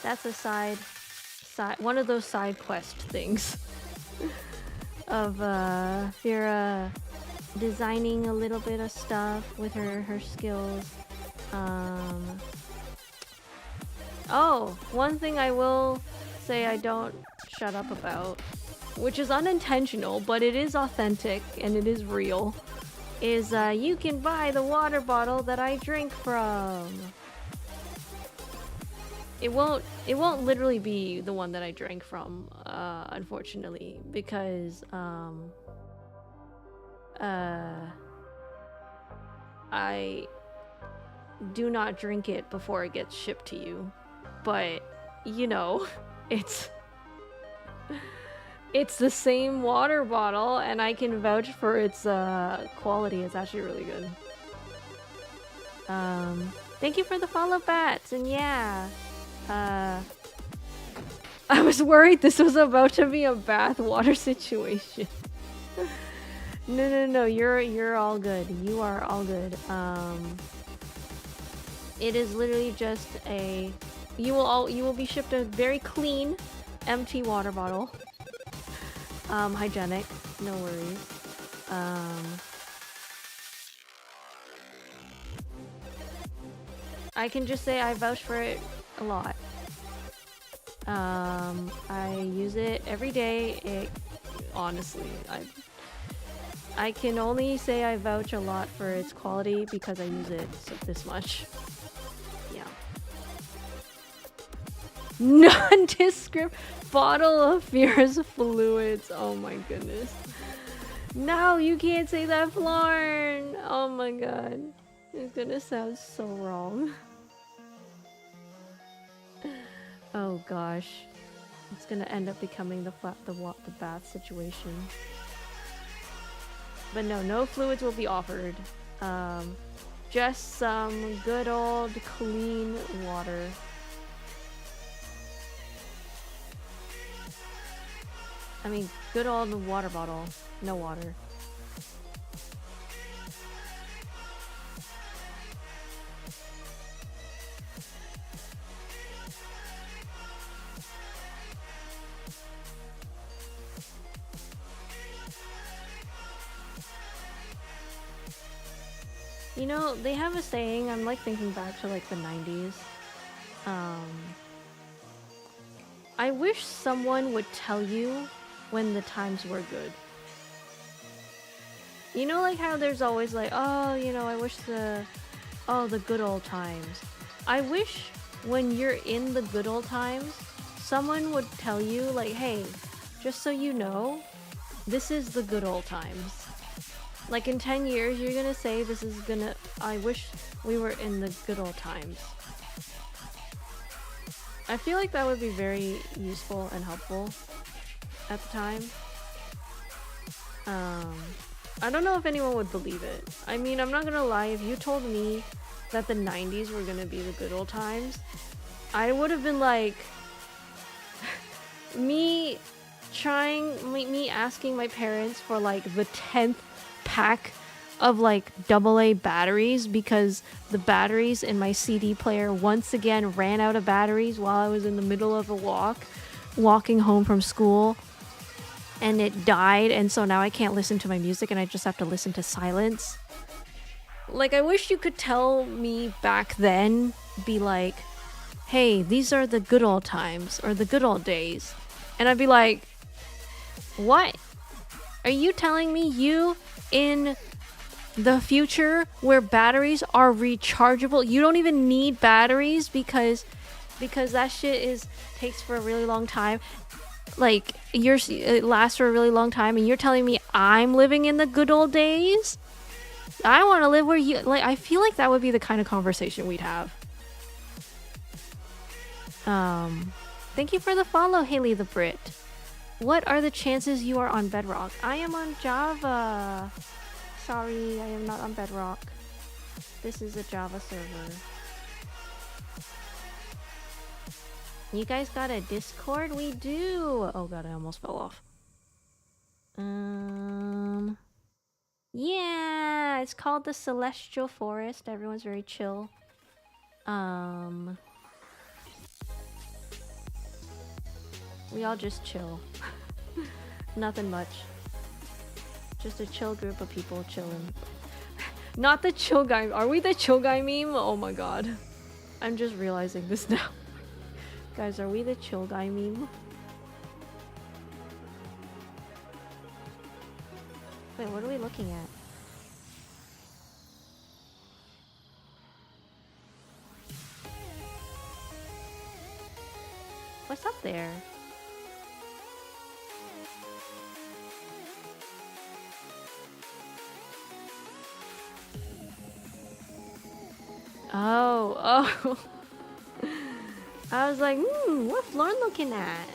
Speaker 2: That's a one of those side quest things of Fira designing a little bit of stuff with her skills. Oh, one thing I will say I don't shut up about, which is unintentional, but it is authentic and it is real, is you can buy the water bottle that I drink from. It won't literally be the one that I drank from, unfortunately, because I do not drink it before it gets shipped to you. But, you know, it's the same water bottle, and I can vouch for its quality. It's actually really good. Thank you for the follow, Bats, and yeah. I was worried this was about to be a bath water situation. No, you're all good. You are all good. It is literally just a... You will be shipped a very clean, empty water bottle. Hygienic, no worries. I can just say I vouch for it a lot. I use it every day. Honestly, I can only say I vouch a lot for its quality because I use it this much. Yeah. Nondescript bottle of fierce fluids. Oh my goodness. No, you can't say that, Florn. Oh my god. It's gonna sound so wrong. Oh gosh. It's gonna end up becoming the bath situation. But no fluids will be offered. Just some good old clean water. I mean, good old water bottle. No water. You know, they have a saying, I'm like thinking back to like the 90s. I wish someone would tell you when the times were good. You know, like how there's always like, oh, you know, I wish the good old times. I wish when you're in the good old times, someone would tell you like, hey, just so you know, this is the good old times. Like in 10 years, you're gonna say I wish we were in the good old times. I feel like that would be very useful and helpful at the time. I don't know if anyone would believe it. I mean, I'm not gonna lie, if you told me that the 90s were gonna be the good old times, I would have been like, me asking my parents for like the 10th pack of like AA batteries because the batteries in my CD player once again ran out of batteries while I was in the middle of a walking home from school, and it died, and so now I can't listen to my music and I just have to listen to silence. Like, I wish you could tell me back then, be like, hey, these are the good old times or the good old days, and I'd be like, what? Are you telling me you in the future where batteries are rechargeable, you don't even need batteries because that shit takes for a really long time, like it lasts for a really long time, and you're telling me I'm living in the good old days? I want to live where you like. I feel like that would be the kind of conversation we'd have. Thank you for the follow, Haley the Brit. What are the chances you are on Bedrock? I am on Java. Sorry, I am not on Bedrock. This is a Java server. You guys got a Discord? We do! Oh god, I almost fell off. Yeah, it's called the Celestial Forest. Everyone's very chill. We all just chill. Nothing much. Just a chill group of people chilling. Not the chill guy. Are we the chill guy meme? Oh my god. I'm just realizing this now. Guys, are we the chill guy meme? Wait, what are we looking at? What's up there? Oh. I was like, what's Lauren looking at?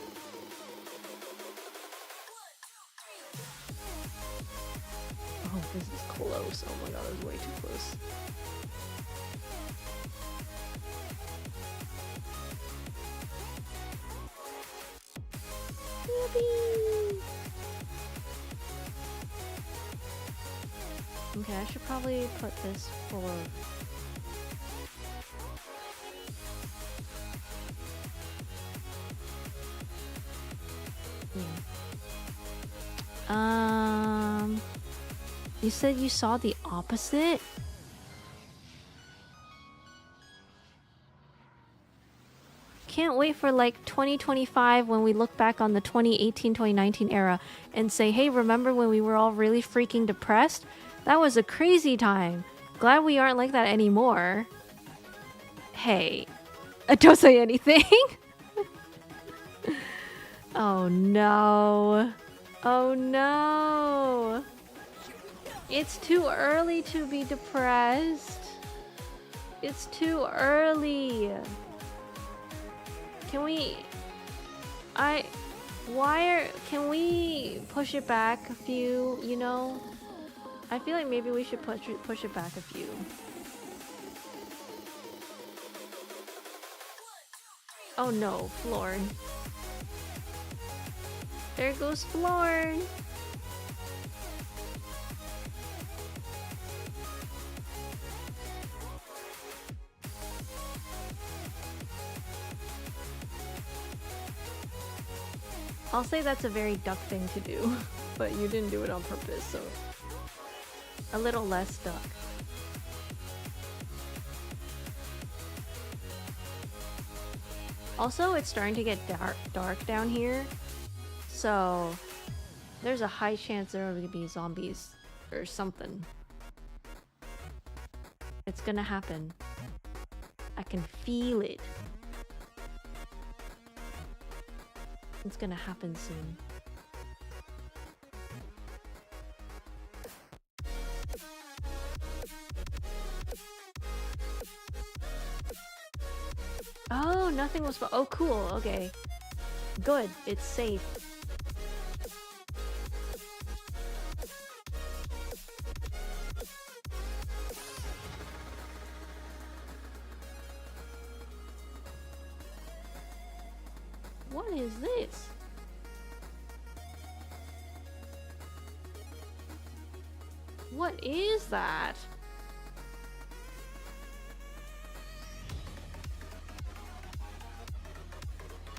Speaker 2: Oh, this is close. Oh my god, that was way too close. Yippee! Okay, I should probably put this forward. You said you saw the opposite? Can't wait for like 2025 when we look back on the 2018-2019 era and say, hey, remember when we were all really freaking depressed? That was a crazy time. Glad we aren't like that anymore. Hey, don't say anything. Oh no. Oh no. It's too early to be depressed. It's too early. Can we we push it back a few, you know? I feel like maybe we should push it back a few. Oh no, Florn. There goes Florn. I'll say that's a very duck thing to do, but you didn't do it on purpose, so a little less duck. Also, it's starting to get dark down here, so there's a high chance there are going to be zombies or something. It's gonna happen. I can feel it. It's gonna happen soon. Oh, nothing was. Oh, cool. Okay. Good. It's safe. What is this? What is that?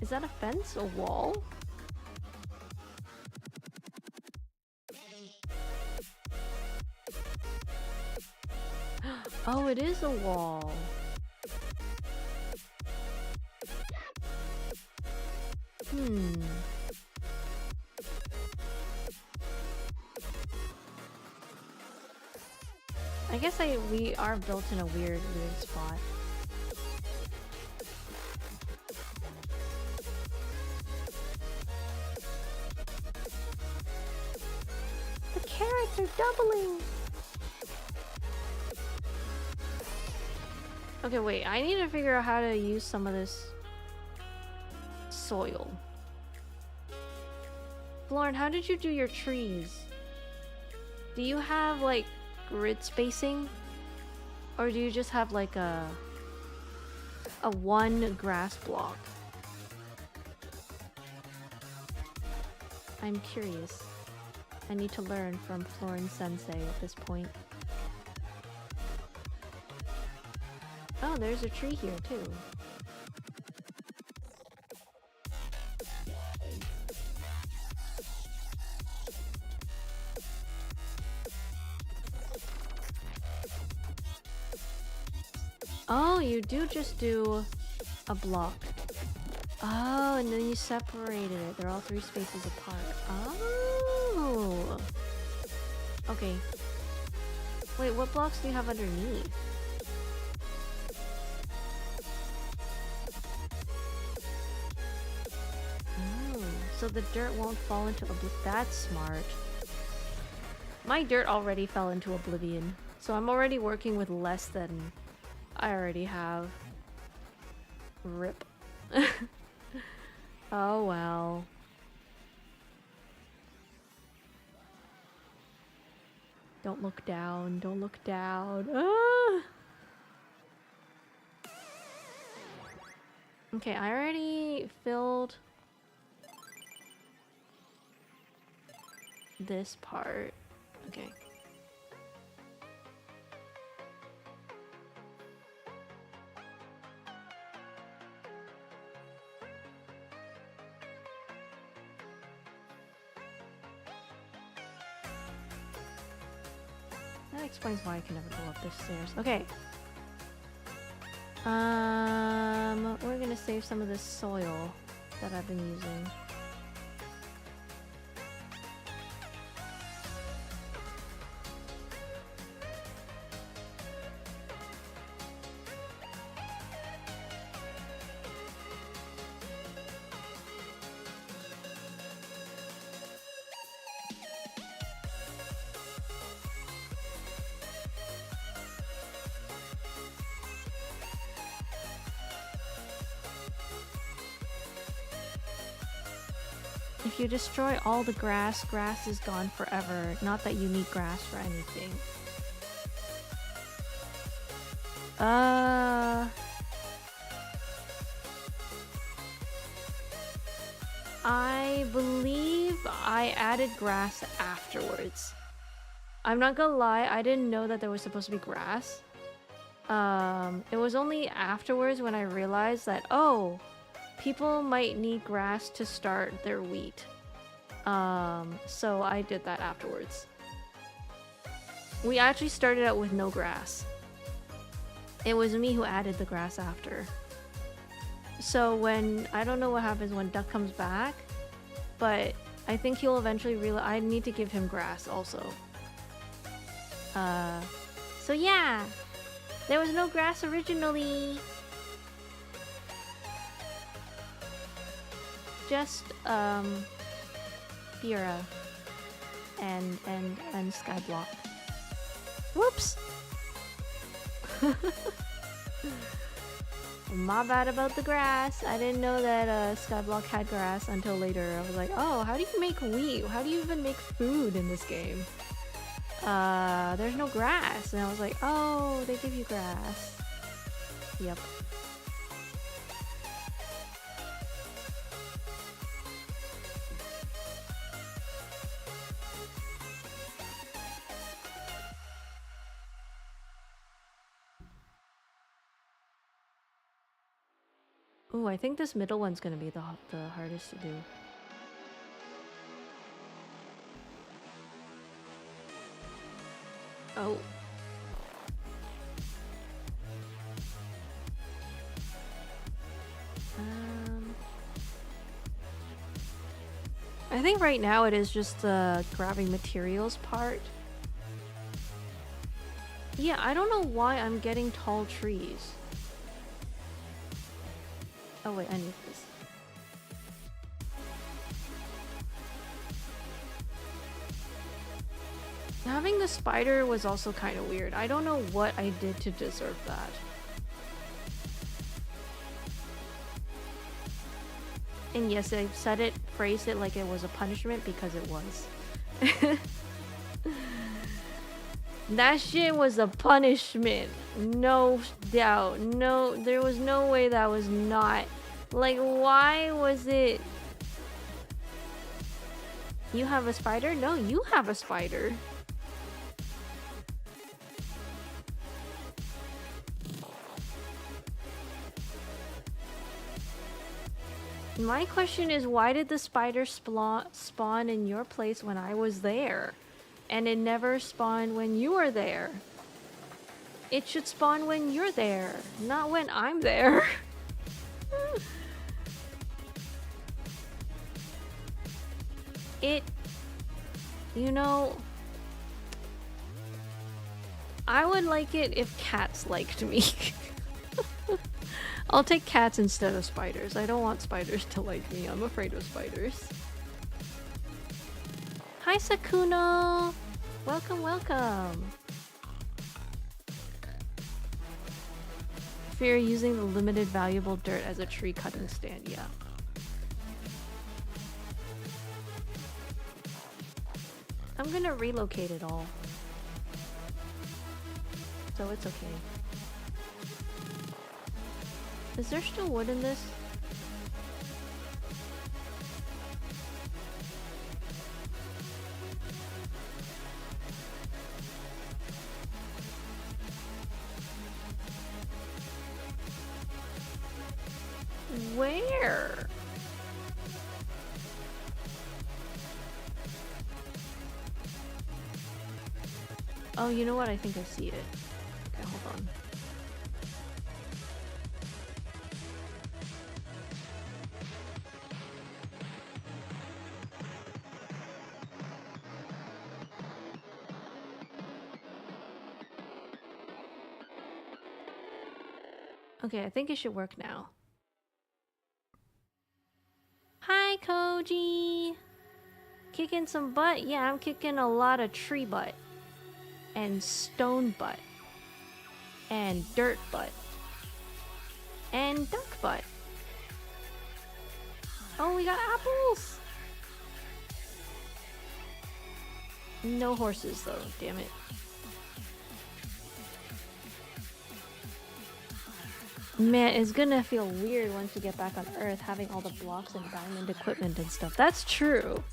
Speaker 2: Is that a fence? A wall? Oh, it is a wall. I guess we are built in a weird spot. The carrots are doubling! Okay, wait, I need to figure out how to use some of this soil. Lauren, how did you do your trees? Do you have like grid spacing? Or do you just have like a one grass block? I'm curious. I need to learn from Florin Sensei at this point. Oh, there's a tree here too. Oh, you do just do a block. Oh, and then you separated it. They're all 3 spaces apart. Oh. Okay. Wait, what blocks do you have underneath? Oh, so the dirt won't fall into oblivion. That's smart. My dirt already fell into oblivion, so I'm already working with less than I already have. RIP. Oh well. Don't look down, don't look down. Ah! Okay, I already filled this part. Okay. That explains why I can never go up the stairs. Okay. We're gonna save some of this soil that I've been using. If you destroy all the grass, grass is gone forever. Not that you need grass for anything. I believe I added grass afterwards. I'm not gonna lie, I didn't know that there was supposed to be grass. It was only afterwards when I realized that, oh, people might need grass to start their wheat. So I did that afterwards. We actually started out with no grass. It was me who added the grass after. So when, I don't know what happens when Duck comes back, but I think he'll eventually realize I need to give him grass also. So yeah, there was no grass originally. Just Fira and skyblock. Whoops. My bad about the grass. I didn't know that skyblock had grass until later. I was like, oh, how do you make wheat? How do you even make food in this game? There's no grass. And I was like, oh, they give you grass. Yep. Ooh, I think this middle one's gonna be the hardest to do. Oh. I think right now it is just the grabbing materials part. Yeah, I don't know why I'm getting tall trees. Oh wait, I need this. Having the spider was also kind of weird. I don't know what I did to deserve that. And yes, I said it, phrased it like it was a punishment because it was. That shit was a punishment. No doubt. No, there was no way that was not. Like, why was it? You have a spider? No, you have a spider. My question is, why did the spider spawn in your place when I was there? And it never spawned when you were there. It should spawn when you're there, not when I'm there. You know, I would like it if cats liked me. I'll take cats instead of spiders. I don't want spiders to like me. I'm afraid of spiders. Hi, Sakuno! Welcome, welcome! Fear using the limited valuable dirt as a tree cutting stand, yeah. I'm gonna relocate it all. So it's okay. Is there still wood in this? Where? Oh, you know what? I think I see it. Okay, hold on. Okay, I think it should work now. Hi, Koji! Kicking some butt? Yeah, I'm kicking a lot of tree butt. And stone butt. And dirt butt. And duck butt. Oh, we got apples! No horses, though, damn it. Man, it's gonna feel weird once we get back on Earth, having all the blocks and diamond equipment and stuff. That's true.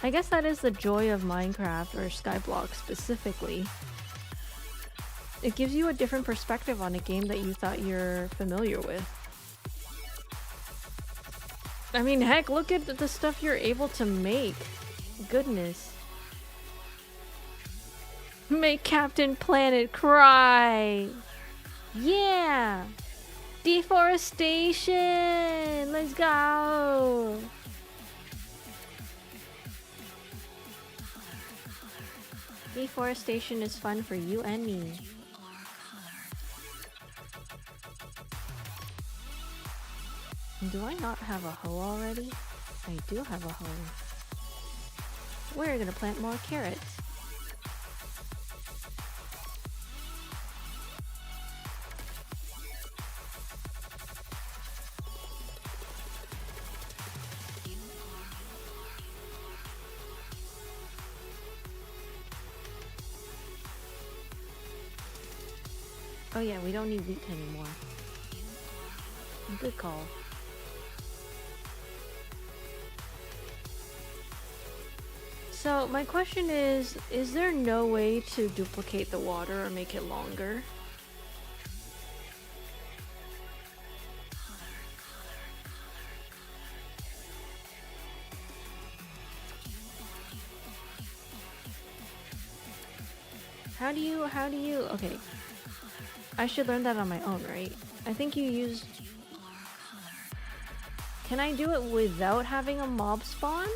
Speaker 2: I guess that is the joy of Minecraft, or skyblock specifically. It gives you a different perspective on a game that you thought you're familiar with. I mean, heck, look at the stuff you're able to make. Goodness. Make Captain Planet cry! Yeah! Deforestation! Let's go! Deforestation is fun for you and me. Do I not have a hoe already? I do have a hoe. We're gonna plant more carrots. Oh yeah, we don't need wheat anymore. Good call. So my question is there no way to duplicate the water or make it longer? How do you, okay. I should learn that on my own, right? I think you used... Can I do it without having a mob spawn?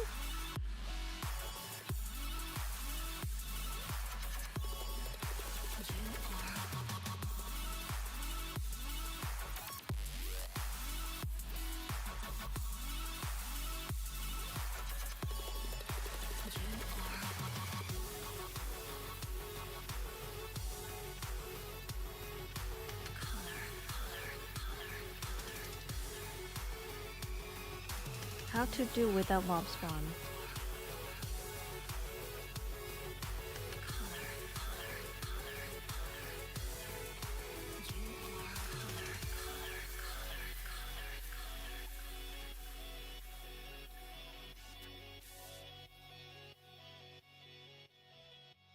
Speaker 2: How to do without mob spawn?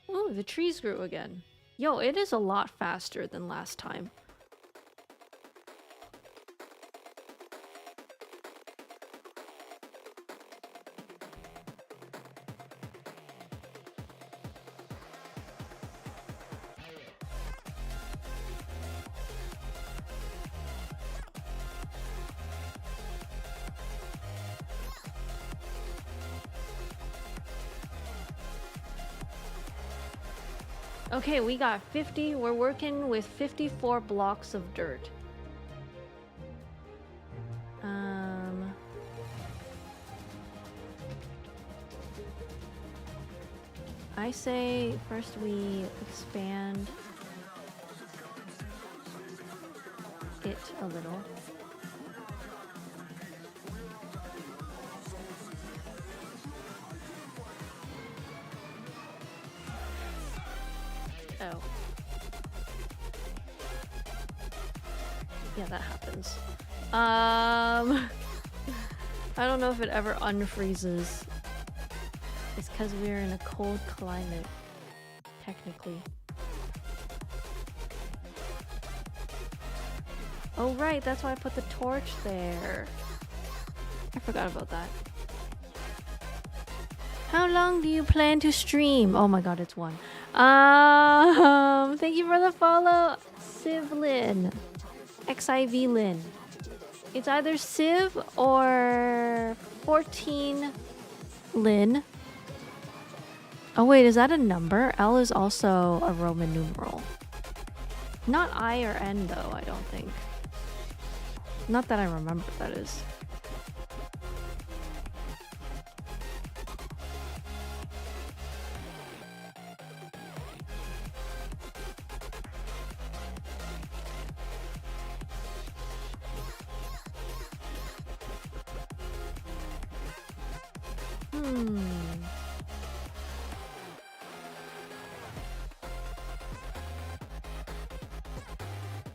Speaker 2: Ooh, the trees grew again. Yo, it is a lot faster than last time. Okay, we got 50. We're working with 54 blocks of dirt. I say first we expand it a little. Oh. Yeah, that happens. I don't know if it ever unfreezes. It's because we're in a cold climate, technically. Oh right, that's why I put the torch there. I forgot about that. How long do you plan to stream? Oh my god, it's 1. Thank you for the follow, Civlin. XIVlin. It's either Civ or 14 Lin. Oh wait, is that a number? L is also a Roman numeral. Not I or N though, I don't think. Not that I remember, that is.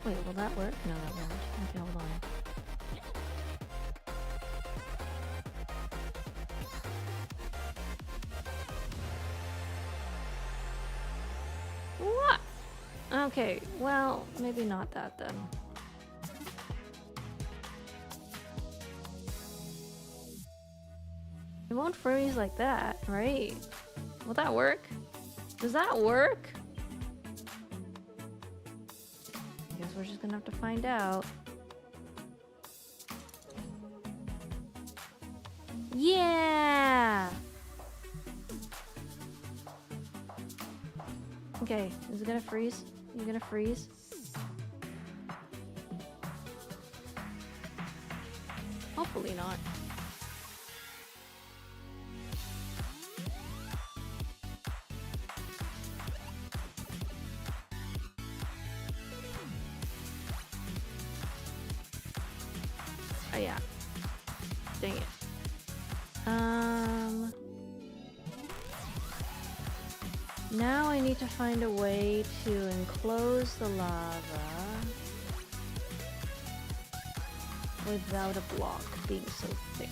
Speaker 2: Wait, will that work? No, that won't. Okay, hold on. What? Okay, well, maybe not that then. It won't freeze like that, right? Will that work? Does that work? Guess we're just gonna have to find out. Yeah! Okay, is it gonna freeze? Is it gonna freeze? Hopefully not. Oh yeah. Dang it. Now I need to find a way to enclose the lava without a block being so thick.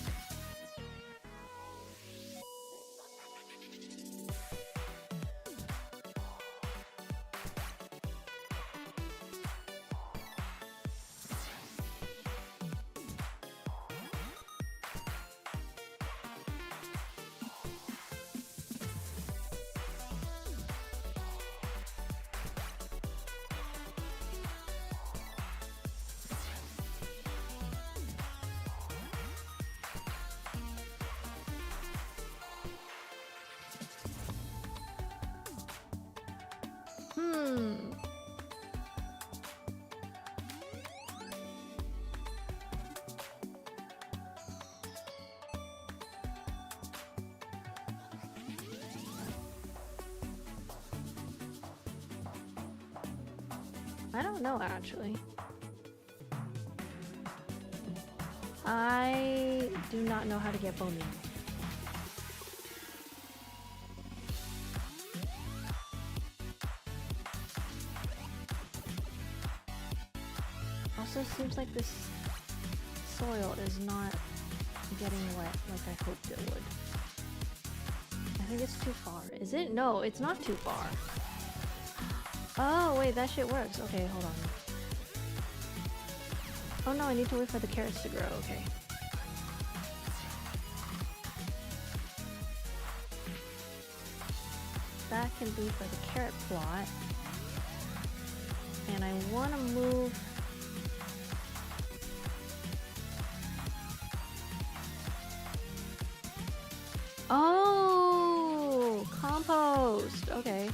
Speaker 2: I don't know, actually. I do not know how to get bone meal. Also seems like this soil is not getting wet like I hoped it would. I think it's too far. Is it? No, it's not too far. Oh, wait, that shit works. Okay, hold on. Oh no, I need to wait for the carrots to grow. Okay. That can be for the carrot plot. And I want to move... Oh! Compost! Okay.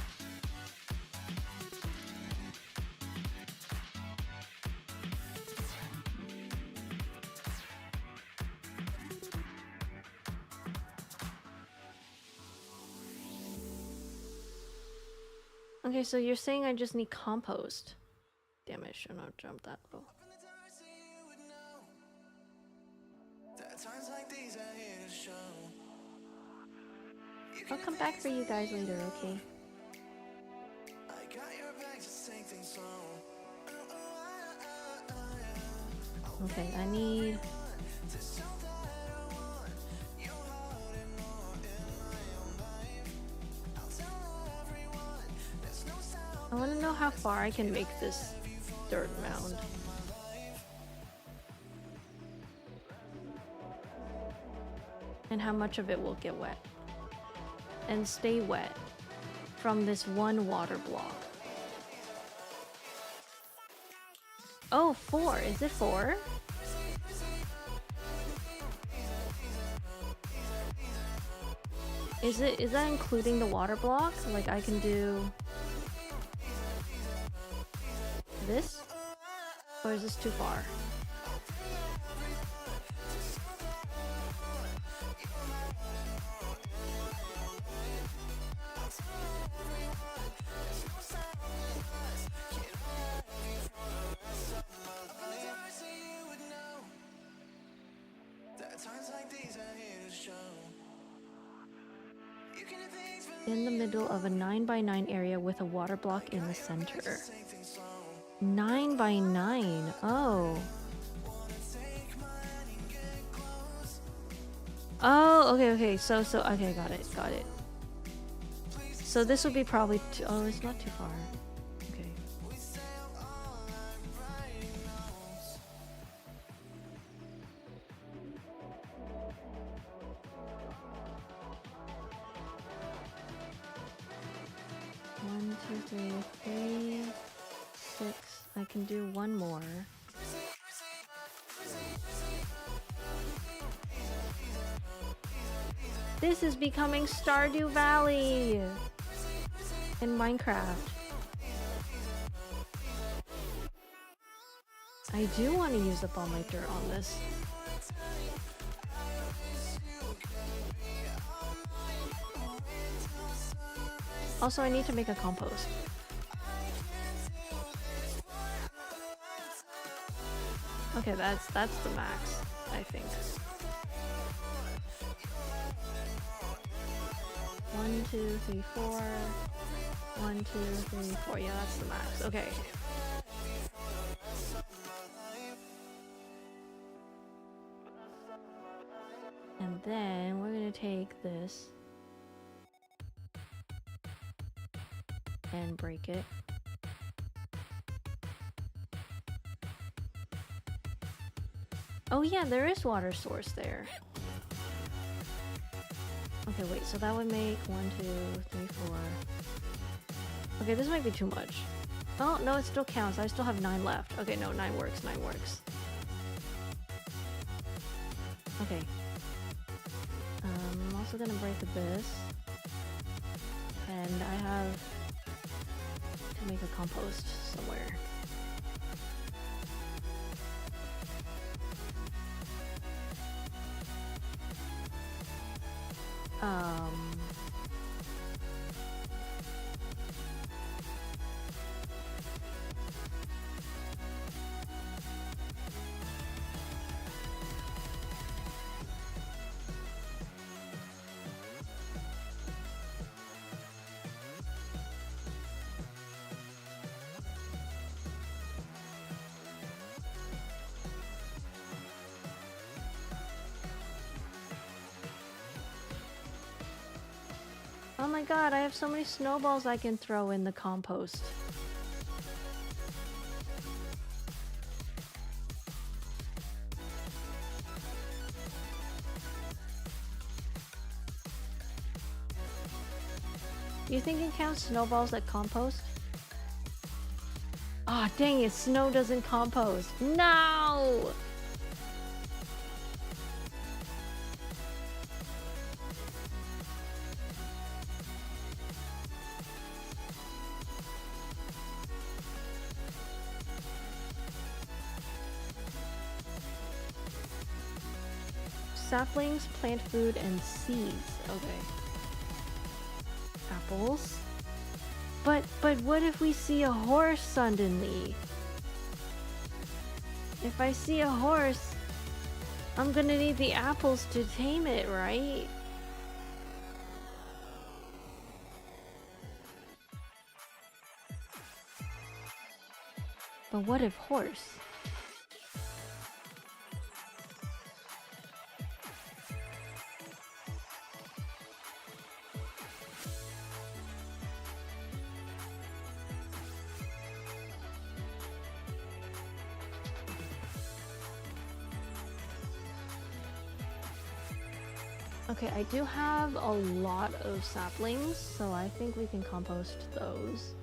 Speaker 2: Okay, so you're saying I just need compost. Damn it, should not jump that low. I'll come back for you guys later, okay? Okay, I need... I want to know how far I can make this dirt mound. And how much of it will get wet. And stay wet from this one water block. Oh, 4. Is it 4? Is that including the water block? Like I can do this? Or is this too far? In the middle of a 9x9 area with a water block in the center. 9x9. Oh. Oh, okay. So, okay, got it. So this would be probably oh, it's not too far. Okay. One, two, three, 6. I can do one more. This is becoming Stardew Valley in Minecraft. I do want to use up all my dirt on this. Also, I need to make a compost. Okay, that's the max, I think. 1, 2, 3, 4. 1, 2, 3, 4. Yeah, that's the max. Okay. And then we're gonna take this and break it. Oh yeah, there is water source there. Okay, wait, so that would make 1, 2, 3, 4. Okay, this might be too much. Oh, no, it still counts. I still have 9 left. Okay, no, 9 works, 9 works. Okay. I'm also gonna break this. And I have make a compost somewhere. Oh my god, I have so many snowballs I can throw in the compost. Do you think it counts snowballs like compost? Aw, oh, dang it, snow doesn't compost. No! Saplings, plant food, and seeds. Okay. Apples. But what if we see a horse suddenly? If I see a horse, I'm gonna need the apples to tame it, right? But what if horse? Okay, I do have a lot of saplings, so I think we can compost those.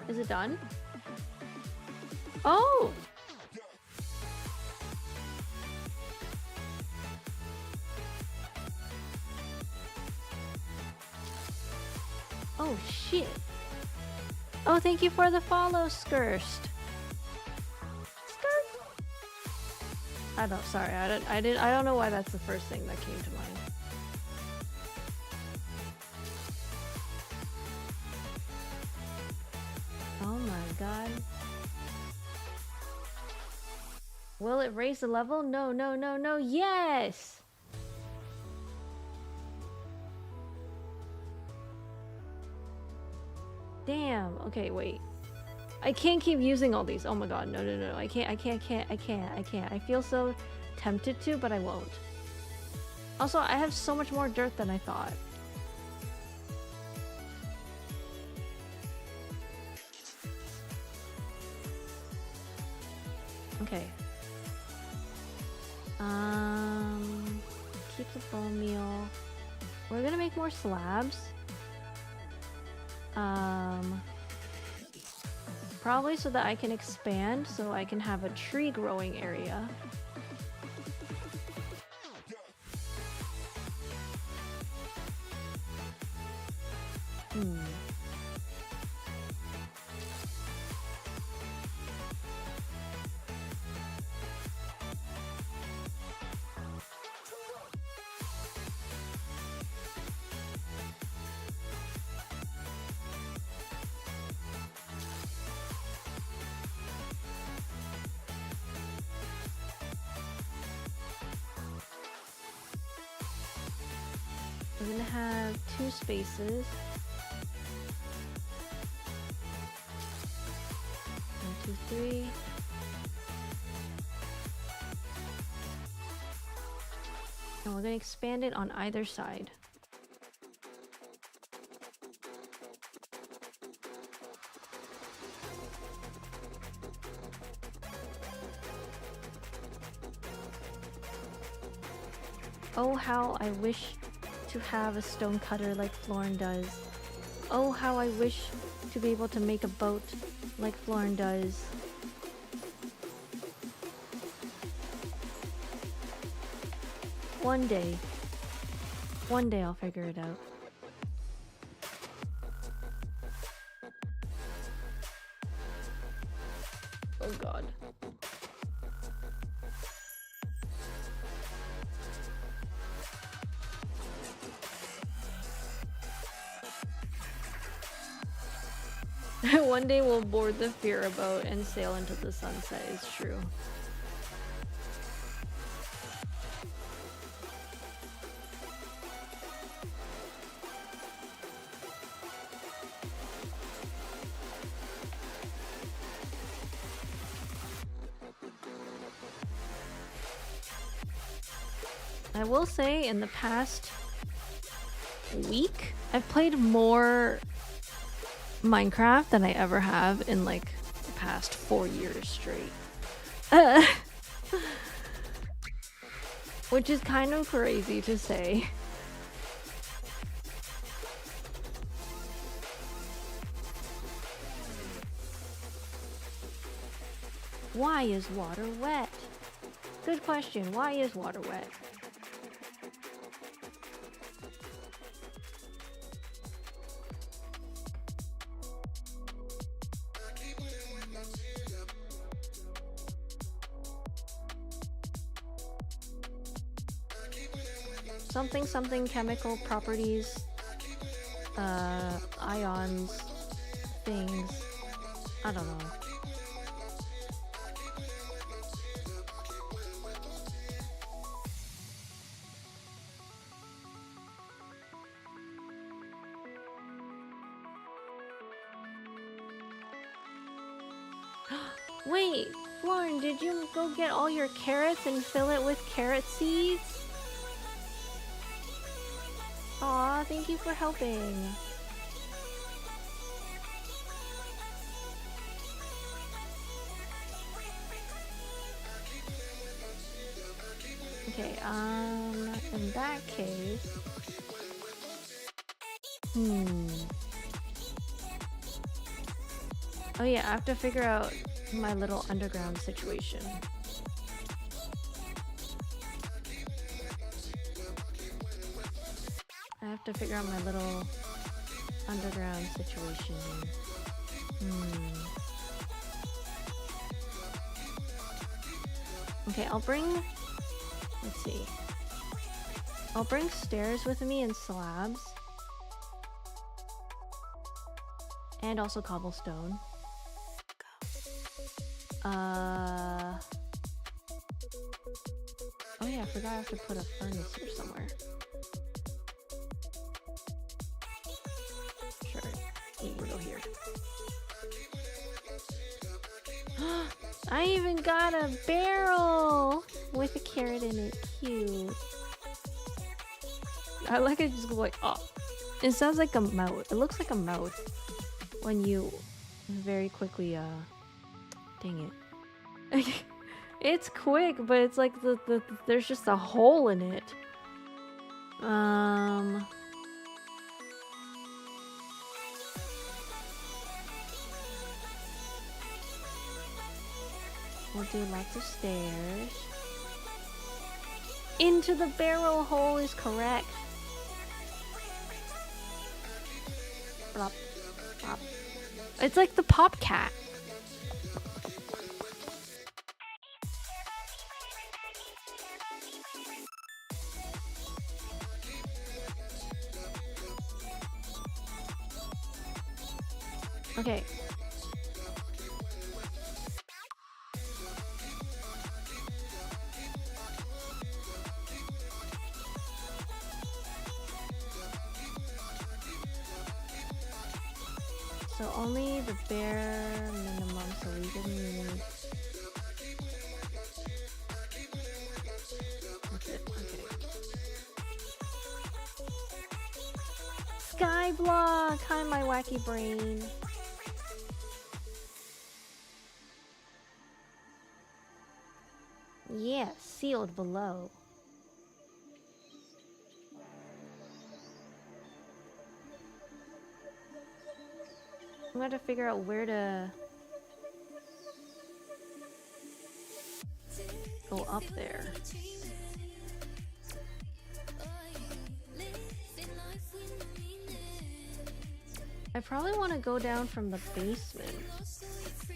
Speaker 2: Is it done? Oh! Oh shit. Oh, thank you for the follow, Skirst. Skirt. I don't. Sorry, I don't know why that's the first thing that came to mind. Oh my god. Will it raise the level? No, no, no, no. Yes! Damn. Okay, wait. I can't keep using all these. Oh my god. No, no, no. I can't. I feel so tempted to, but I won't. Also, I have so much more dirt than I thought. Okay. Keep the bone meal. We're gonna make more slabs. Probably so that I can expand, so I can have a tree growing area. We're gonna have 2 spaces. 1, 2, 3. And we're gonna expand it on either side. Oh, how I wish to have a stone cutter like Florin does. Oh, how I wish to be able to make a boat like Florin does. One day I'll figure it out. Oh god. One day we'll board the Fira boat and sail into the sunset, is true. I will say in the past week, I've played more Minecraft than I ever have in like the past 4 years straight. Which is kind of crazy to say. Why is water wet? Good question. Why is water wet? Something chemical properties, ions, things. I don't know. Wait, Lauren, did you go get all your carrots and fill it with carrot seeds? Aw, thank you for helping. Okay, in that case... Oh yeah, I have to figure out my little underground situation. I have to figure out my little underground situation. Okay, I'll bring... Let's see. I'll bring stairs with me and slabs. And also cobblestone. Oh yeah, I forgot I have to put a furnace here somewhere. Sure, we'll go here. I even got a barrel with a carrot in it. Cute. I like it just go like, oh. It sounds like a mouth. It looks like a mouth when you very quickly, dang it. It's quick, but it's like there's just a hole in it. We'll do lots of stairs. Into the barrel hole is correct. Plop, plop. It's like the pop cat. Okay. So only the bare minimum, so we didn't need... That's it, okay. Skyblock! Hi, my wacky brain. Yeah, sealed below. I'm gonna have to figure out where to go up there. I probably want to go down from the basement,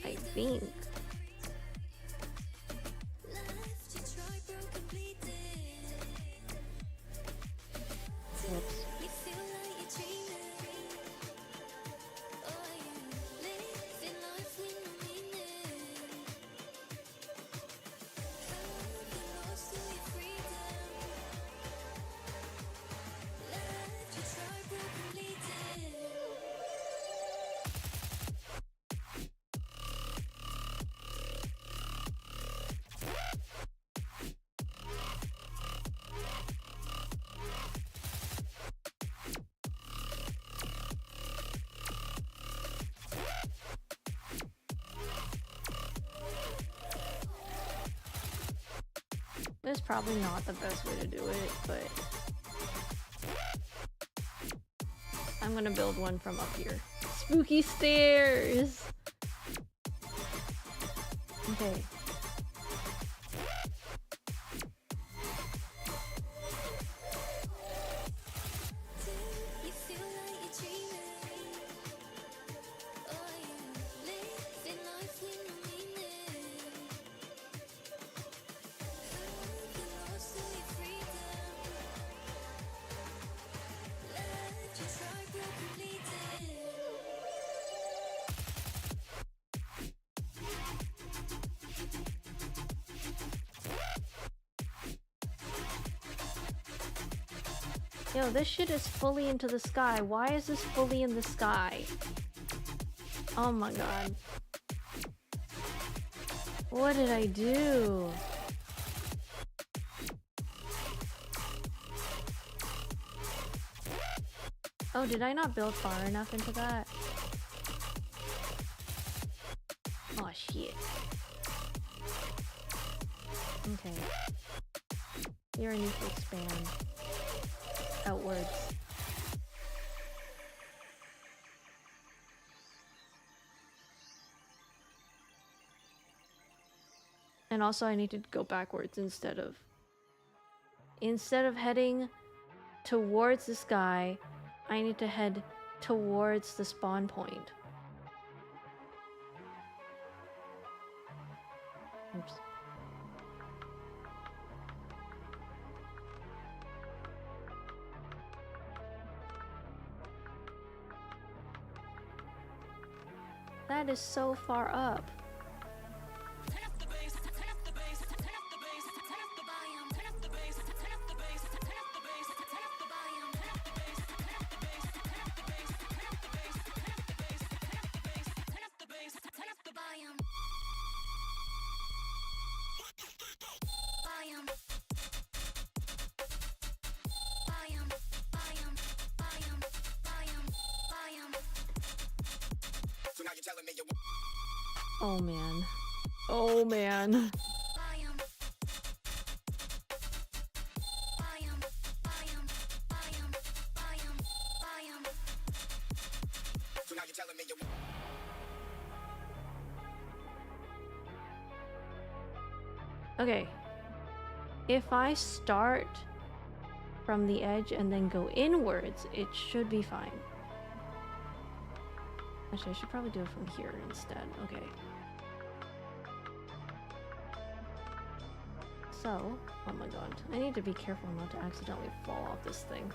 Speaker 2: I think. Whoops. This is probably not the best way to do it, but I'm gonna build one from up here. Spooky stairs! Okay. Yo, this shit is fully into the sky. Why is this fully in the sky? Oh my god. What did I do? Oh, did I not build far enough into that? Oh shit. Okay. Here I need to expand outwards. And also I need to go backwards instead of heading towards the sky, I need to head towards the spawn point. Oops. That is so far up. Oh man. Oh man. Okay. If I start from the edge and then go inwards, it should be fine. Actually, I should probably do it from here instead. Okay. So, oh my god, I need to be careful not to accidentally fall off this thing.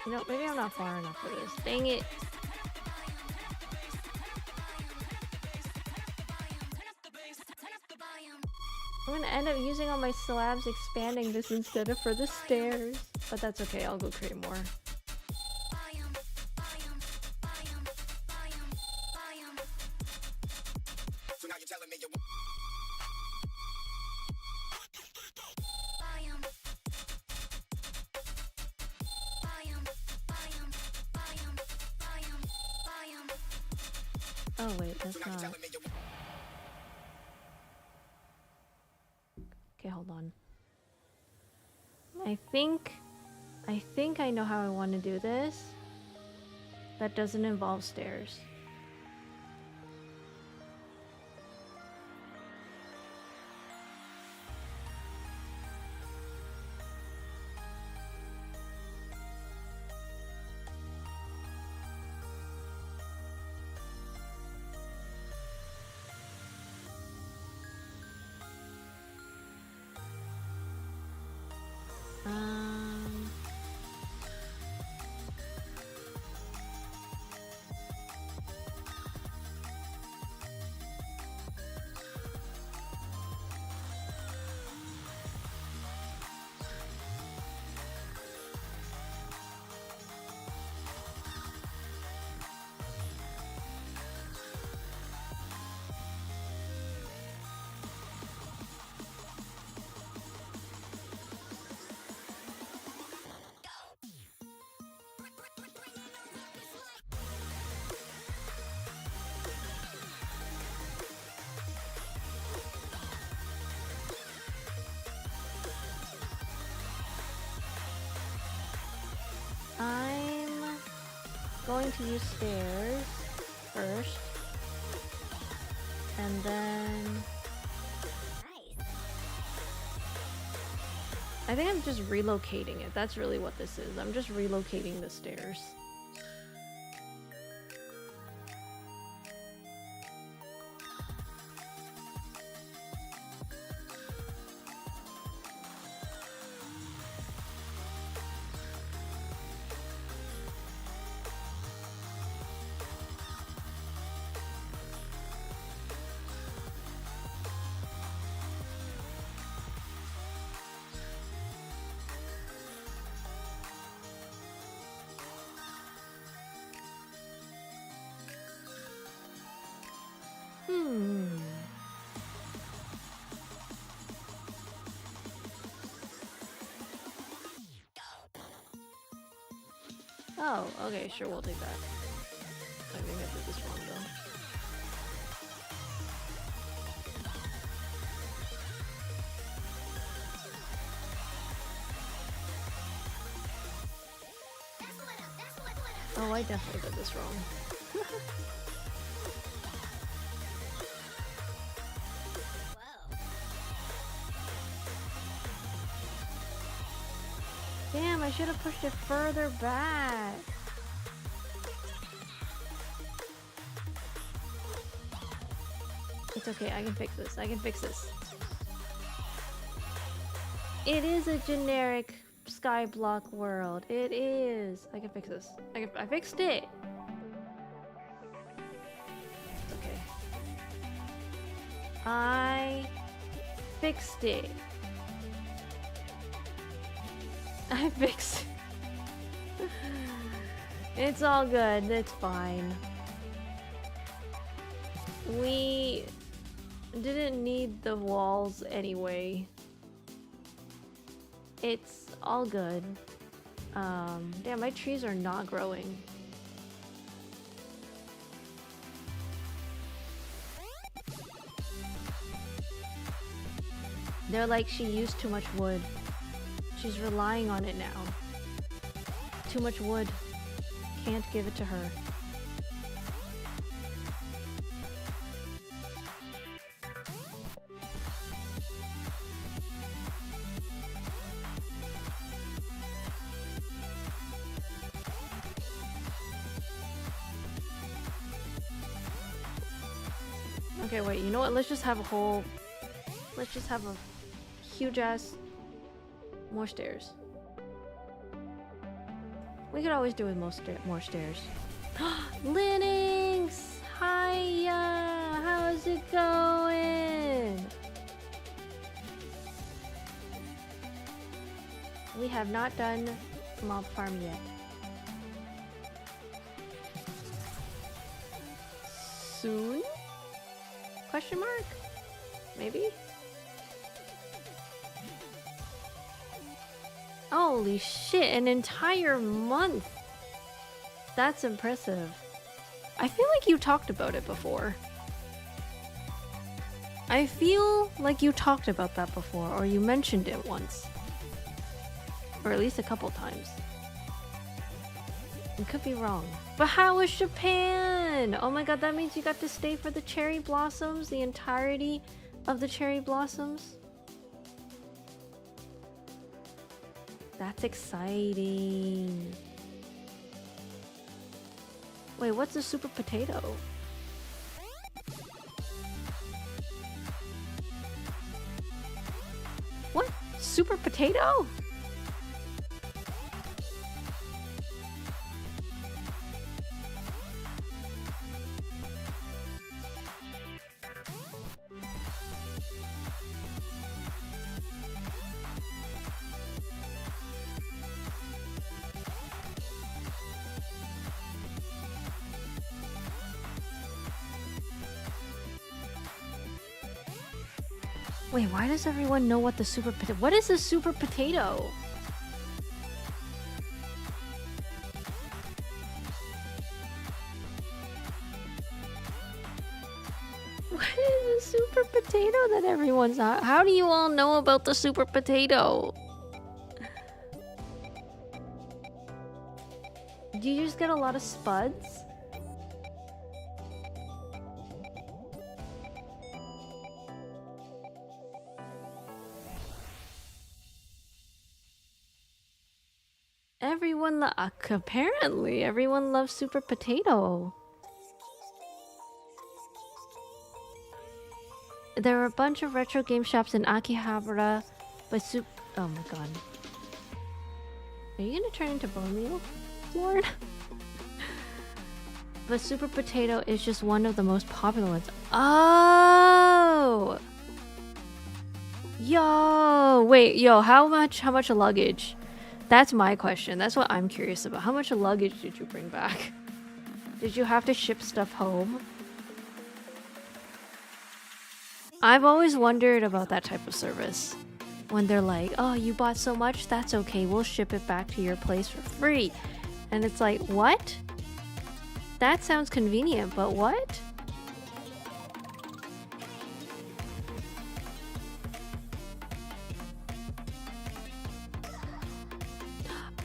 Speaker 2: You know, maybe I'm not far enough for this. Dang it! I'm gonna end up using all my slabs expanding this instead of for the stairs. But that's okay, I'll go create more. Oh wait, that's not... Okay, hold on. I I think I know how I want to do this. That doesn't involve stairs. I'm going to use stairs first, and then I think I'm just relocating it. That's really what this is. I'm just relocating the stairs. Oh, okay, sure, we'll take that. I think I did this wrong though. Oh, I definitely did this wrong. Damn, I should have pushed it further back. It's okay, I can fix this. I can fix this. It is a generic skyblock world. It is. I can fix this. I fixed it. Okay. I fixed it. I fixed it. It's all good. It's fine. We didn't need the walls anyway. It's all good. Damn, my trees are not growing. They're like, she used too much wood. She's relying on it now. Too much wood. Can't give it to her. Okay, wait, you know what? Let's just have a whole... Let's just have a huge ass... More stairs. We could always do with more stairs. Linux! Hiya! How's it going? We have not done mob farm yet. Soon? Question mark? Maybe? Holy shit, an entire month! That's impressive. I feel like you talked about it before. I feel like you talked about that before, or you mentioned it once. Or at least a couple times. I could be wrong. But how was Japan? Oh my god, that means you got to stay for the cherry blossoms? The entirety of the cherry blossoms? That's exciting. Wait, what's a super potato? What? Super potato? Wait, why does everyone know what the super potato? What is a super potato? What is a super potato that everyone's not? How do you all know about the super potato? Do you just get a lot of spuds? Apparently, everyone loves super potato. There are a bunch of retro game shops in Akihabara, but oh my god. Are you gonna turn into bone meal, Lord? But super potato is just one of the most popular ones. Oh! Yo! Wait, yo, how much a luggage? That's my question. That's what I'm curious about. How much luggage did you bring back? Did you have to ship stuff home? I've always wondered about that type of service. When they're like, oh, you bought so much? That's okay. We'll ship it back to your place for free. And it's like, what? That sounds convenient, but what?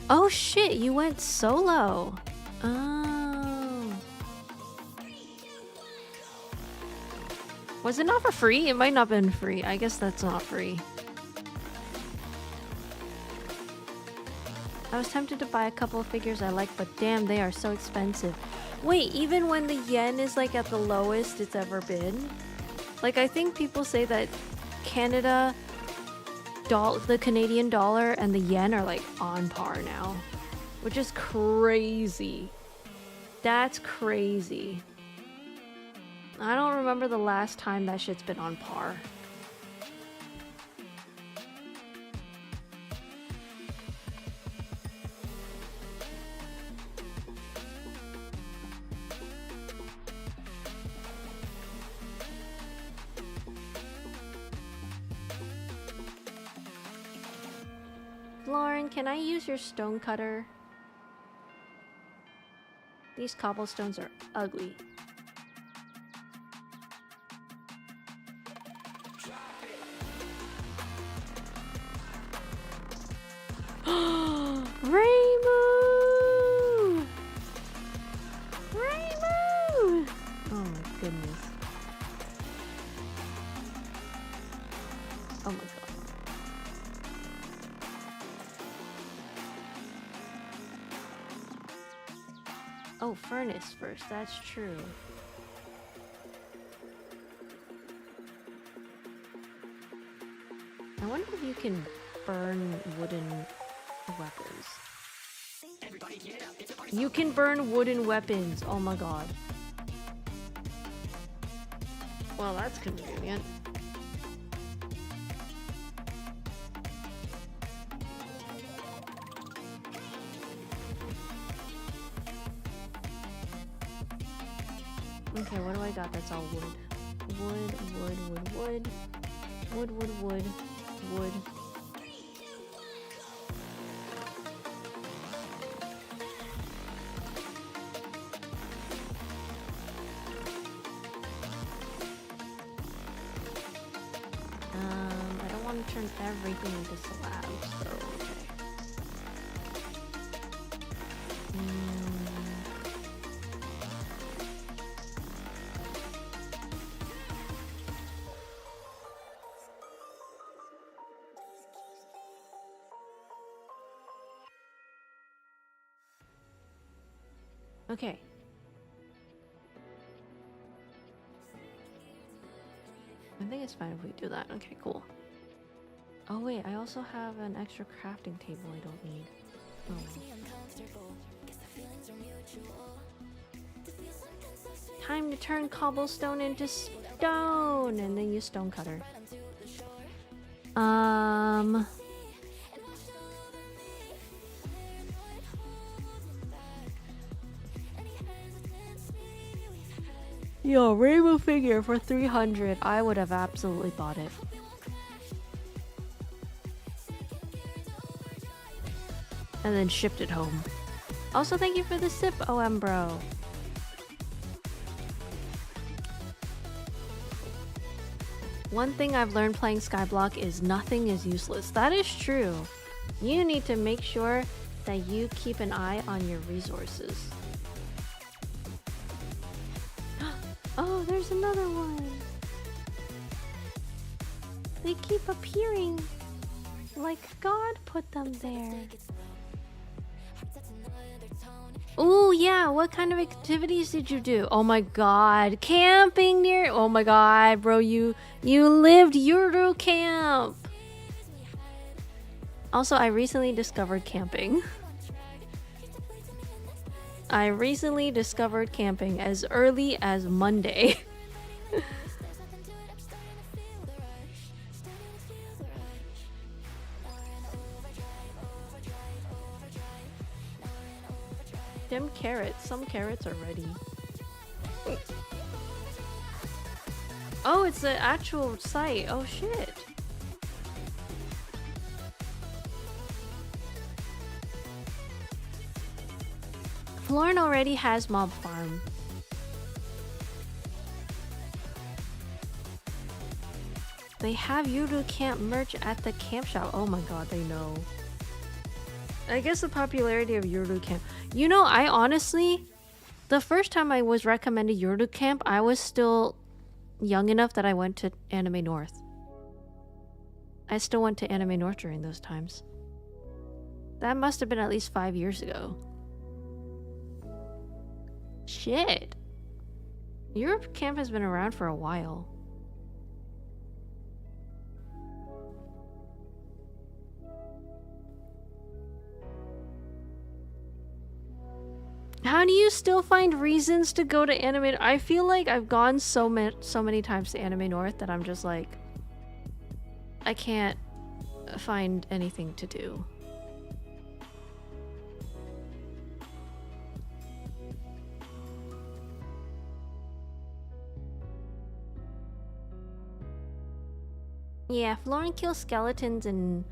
Speaker 2: Oh shit, you went solo. Oh. Was it not for free? It might not have been free. I guess that's not free. I was tempted to buy a couple of figures I like, but damn, they are so expensive. Wait, even when the yen is like at the lowest it's ever been? Like, I think people say that Canada... the Canadian dollar and the yen are like on par now, which is crazy. That's crazy. I don't remember the last time that shit's been on par. Lauren, can I use your stone cutter? These cobblestones are ugly. Rainbow! Rainbow! Oh my goodness. Oh my god. Oh, furnace first, that's true. I wonder if you can burn wooden weapons. You can burn wooden weapons, oh my god. Well, that's convenient. Okay, what do I got that's all wood? Wood, wood, wood, wood. Wood, wood, wood, wood. I don't want to turn everything into slabs, so okay. Okay. I think it's fine if we do that. Okay, cool. Oh wait, I also have an extra crafting table I don't need. Oh. Time to turn cobblestone into stone, and then use stone cutter. Yo, rainbow figure for 300. I would have absolutely bought it. And then shipped it home. Also, thank you for the sip, OM bro. One thing I've learned playing Skyblock is nothing is useless. That is true. You need to make sure that you keep an eye on your resources. Oh, there's another one. They keep appearing like God put them there. Oh yeah, what kind of activities did you do? Oh my god, camping near. Oh my god, bro, you lived Euro camp. Also, I recently discovered camping. I recently discovered camping as early as Monday. Them carrots, some carrots are ready. Oh, it's the actual site. Oh shit. Florin already has mob farm. They have Euro camp merch at the camp shop. Oh my god, they know. I guess the popularity of Euro camp. You know, I honestly, the first time I was recommended Euro camp, I was still young enough that I went to Anime North. I still went to Anime North during those times. That must have been at least 5 years ago. Shit. Europe camp has been around for a while. How do you still find reasons to go to Anime? I feel like I've gone so many times to Anime North that I'm just like, I can't find anything to do. Yeah, Florin kills skeletons and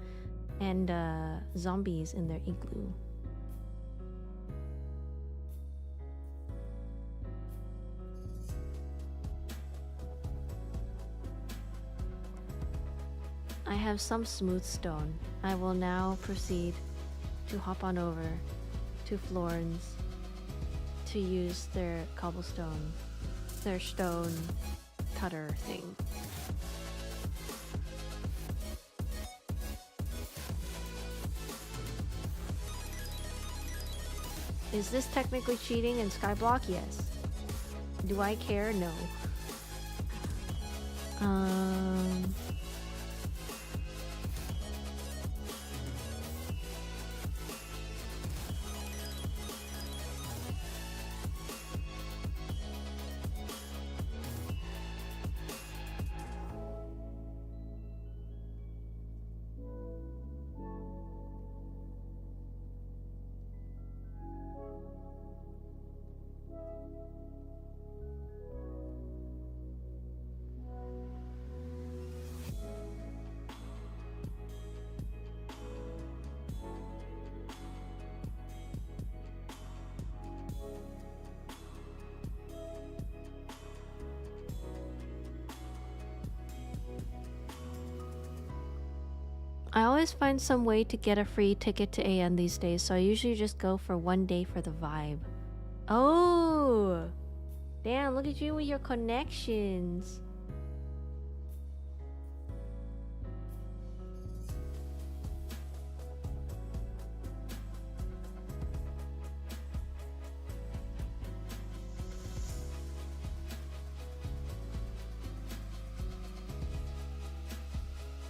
Speaker 2: zombies in their igloo. I have some smooth stone. I will now proceed to hop on over to Florin's to use their cobblestone, their stone cutter thing. Is this technically cheating in Skyblock? Yes. Do I care? No. I always find some way to get a free ticket to AN these days, so I usually just go for one day for the vibe. Oh! Damn, look at you with your connections.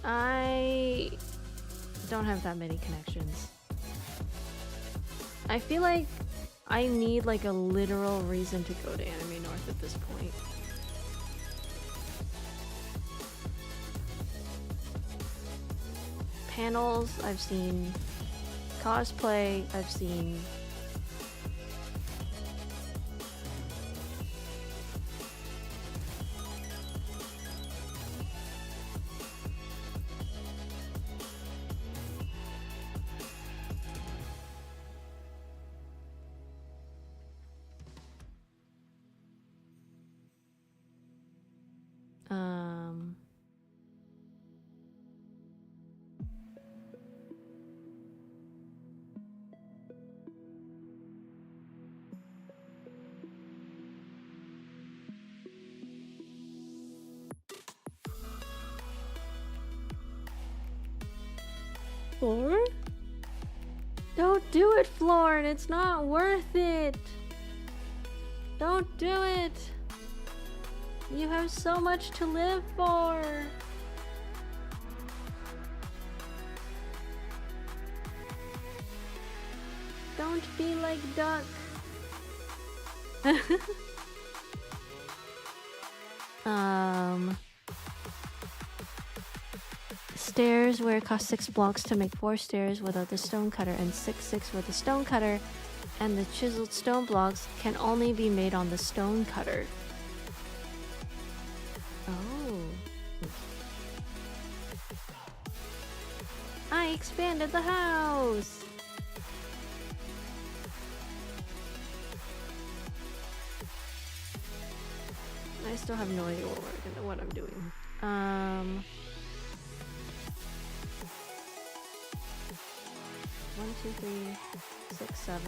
Speaker 2: I don't have that many connections. I feel like I need like a literal reason to go to Anime North at this point. Panels, I've seen. Cosplay, I've seen. Floor? Don't do it, Florin. It's not worth it. Don't do it. You have so much to live for. Don't be like Duck. Stairs where it costs 6 blocks to make 4 stairs without the stone cutter, and 6 with the stone cutter, and the chiseled stone blocks can only be made on the stone cutter. Oh. I expanded the house! I still have no idea what I'm doing. 1, 2, 3, 6, 7.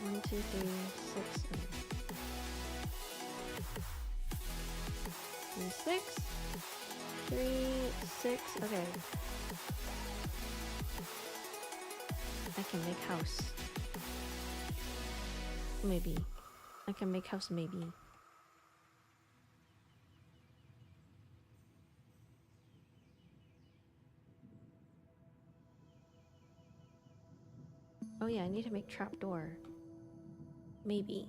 Speaker 2: 1, 2, 3, 6, 7. 6. 3, 6. Okay. I can make house. Maybe. I can make house maybe. Oh yeah, I need to make trapdoor. Maybe.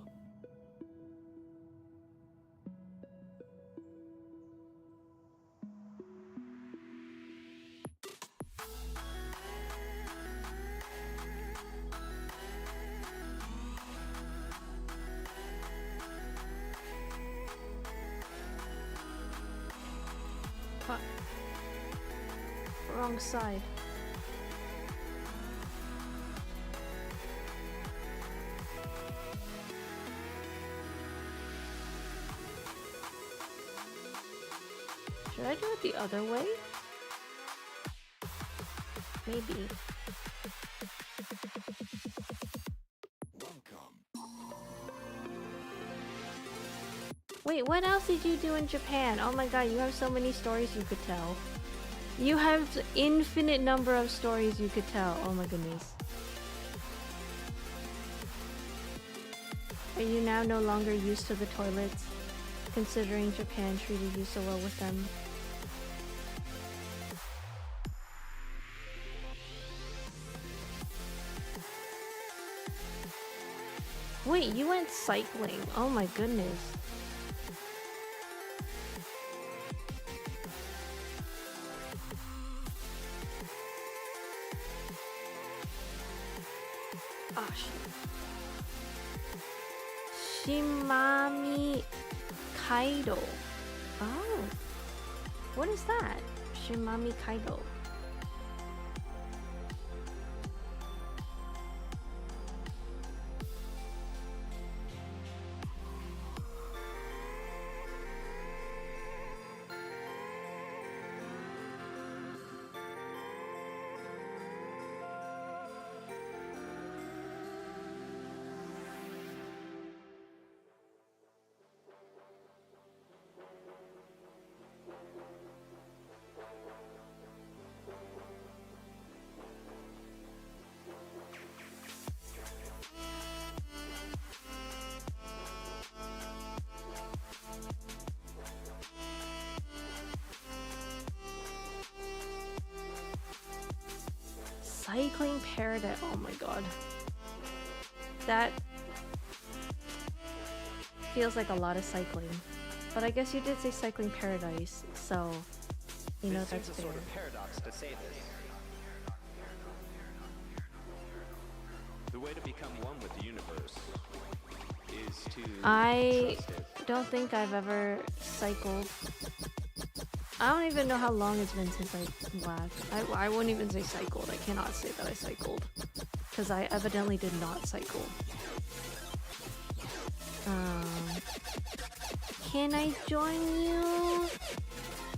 Speaker 2: Fuck. Wrong side. Should I do it the other way? Maybe. Wait, what else did you do in Japan? Oh my god, you have so many stories you could tell. You have infinite number of stories you could tell. Oh my goodness. Are you now no longer used to the toilets, considering Japan treated you so well with them? Wait, you went cycling. Oh my goodness. Ah, shit. Shimami Kaido. Oh. What is that? Shimami Kaido. Cycling paradise. Oh my god. That feels like a lot of cycling. But I guess you did say cycling paradise, so you know that's fair.
Speaker 4: Sort of paradox to say this. The way to become one with the universe is to
Speaker 2: I
Speaker 4: trust it.
Speaker 2: don't think I've ever cycled. I don't even know how long it's been since I last. I wouldn't even say cycled. I cannot say that I cycled. Because I evidently did not cycle. Can I join you?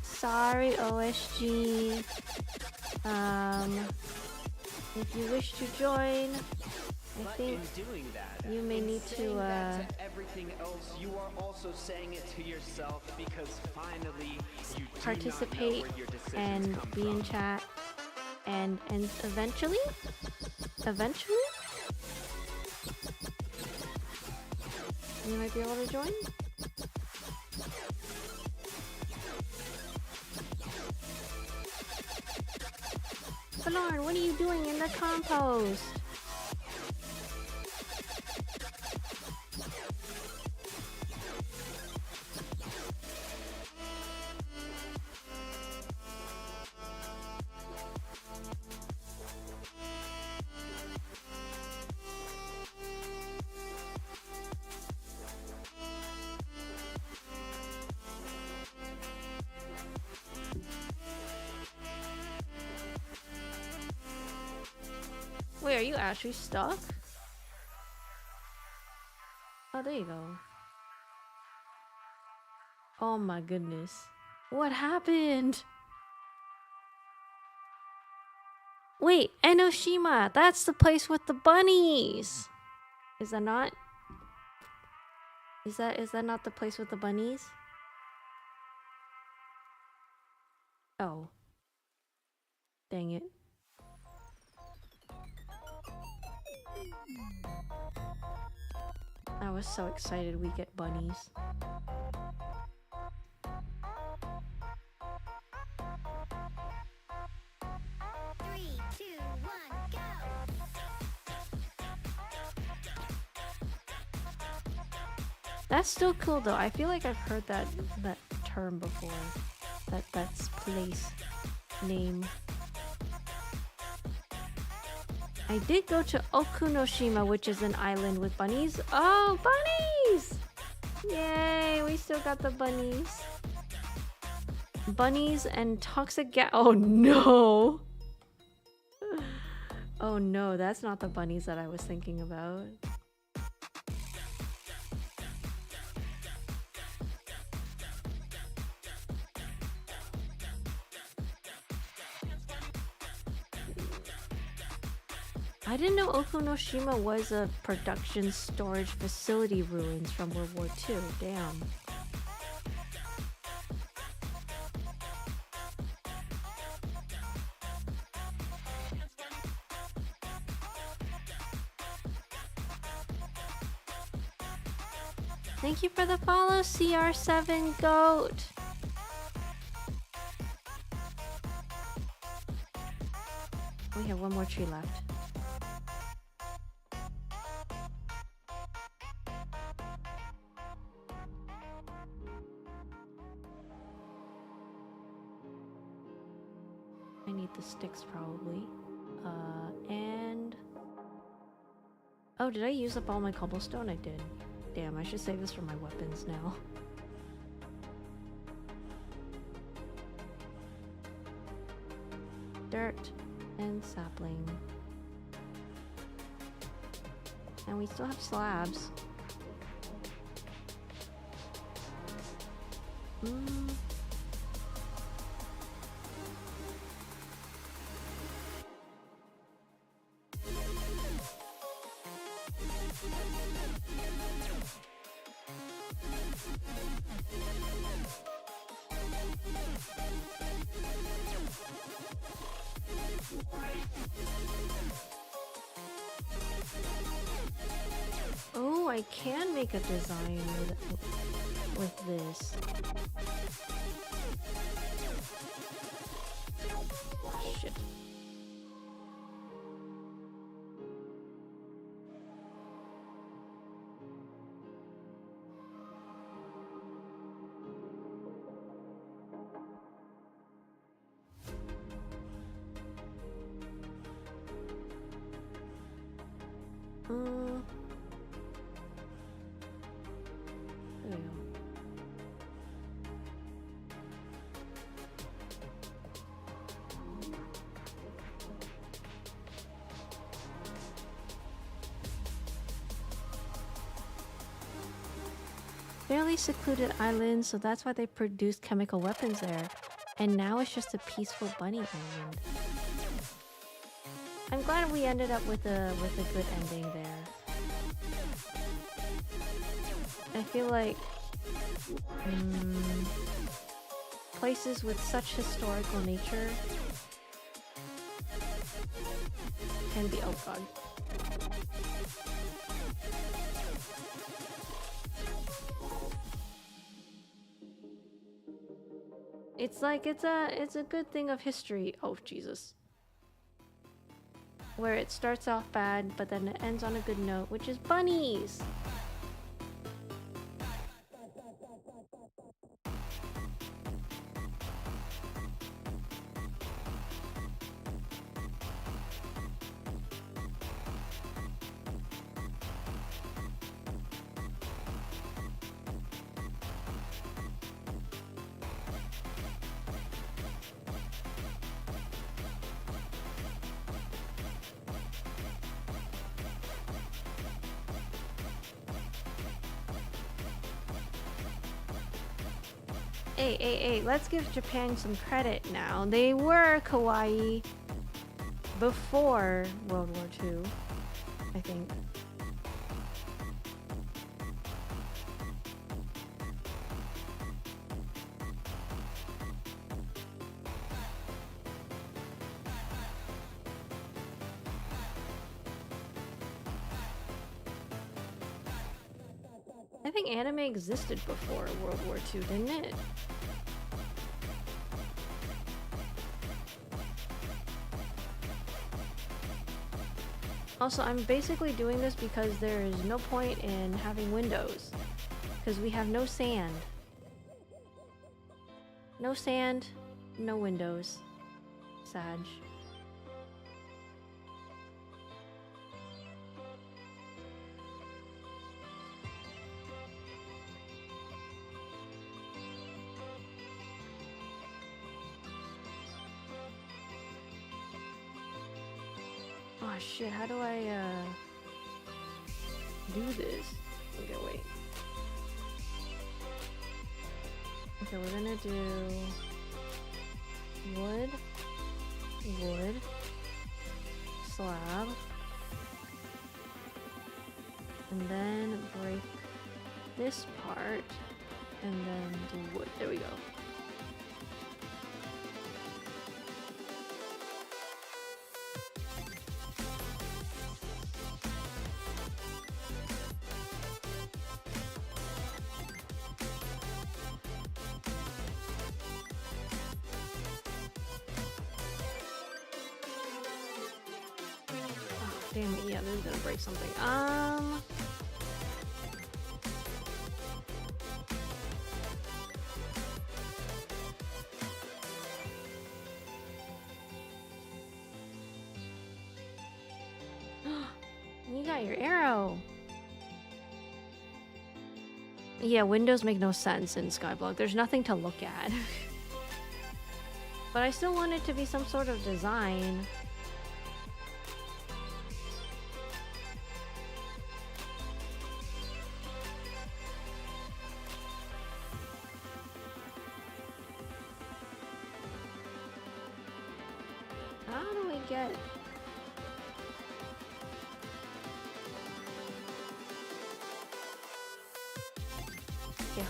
Speaker 2: Sorry, OSG. If you wish to join, I
Speaker 4: But
Speaker 2: think
Speaker 4: in doing that,
Speaker 2: you may
Speaker 4: in
Speaker 2: need
Speaker 4: saying
Speaker 2: to,
Speaker 4: that to everything else, you are also saying it to yourself because finally you do
Speaker 2: participate
Speaker 4: not know where your decisions
Speaker 2: and
Speaker 4: come
Speaker 2: be
Speaker 4: from.
Speaker 2: in chat and eventually you might be able to join. Bernard, what are you doing in the compost? Wait, are you actually stuck? Oh, there you go. Oh my goodness. What happened? Wait, Enoshima! That's the place with the bunnies! Is that not? Is that not the place with the bunnies? Oh. Dang it. I was so excited we get bunnies.
Speaker 1: Three, two, one, go!
Speaker 2: That's still cool though. I feel like I've heard that term before. That's place name. I did go to Okunoshima, which is an island with bunnies. Oh, bunnies! Yay, we still got the bunnies. Bunnies and toxic gas. Oh no! Oh no, that's not the bunnies that I was thinking about. I didn't know Okunoshima was a production storage facility ruins from World War II. Damn. Thank you for the follow, CR7 Goat. We have one more tree left. I need the sticks probably. And... Oh, did I use up all my cobblestone? I did. Damn, I should save this for my weapons now. Dirt and sapling. And we still have slabs. Oh, I can make a design with this. Shit. There we go. Fairly secluded island, so that's why they produced chemical weapons there. And now it's just a peaceful bunny island. I'm glad we ended up with a good ending there. I feel like places with such historical nature can be, oh god. It's like it's a good thing of history. Oh Jesus. Where it starts off bad, but then it ends on a good note, which is bunnies. Hey, let's give Japan some credit now. They were kawaii before World War II, I think. I think anime existed before World War II, didn't it? Also, I'm basically doing this because there is no point in having windows. Because we have no sand. No sand, no windows. Sag. Oh shit, how do I do this? Okay, wait. Okay, we're gonna do wood, slab, and then break this part, and then do wood. There we go. Damn it, yeah, this is gonna break something. You got your arrow. Yeah, windows make no sense in Skyblock. There's nothing to look at. But I still want it to be some sort of design. How do we get... Okay,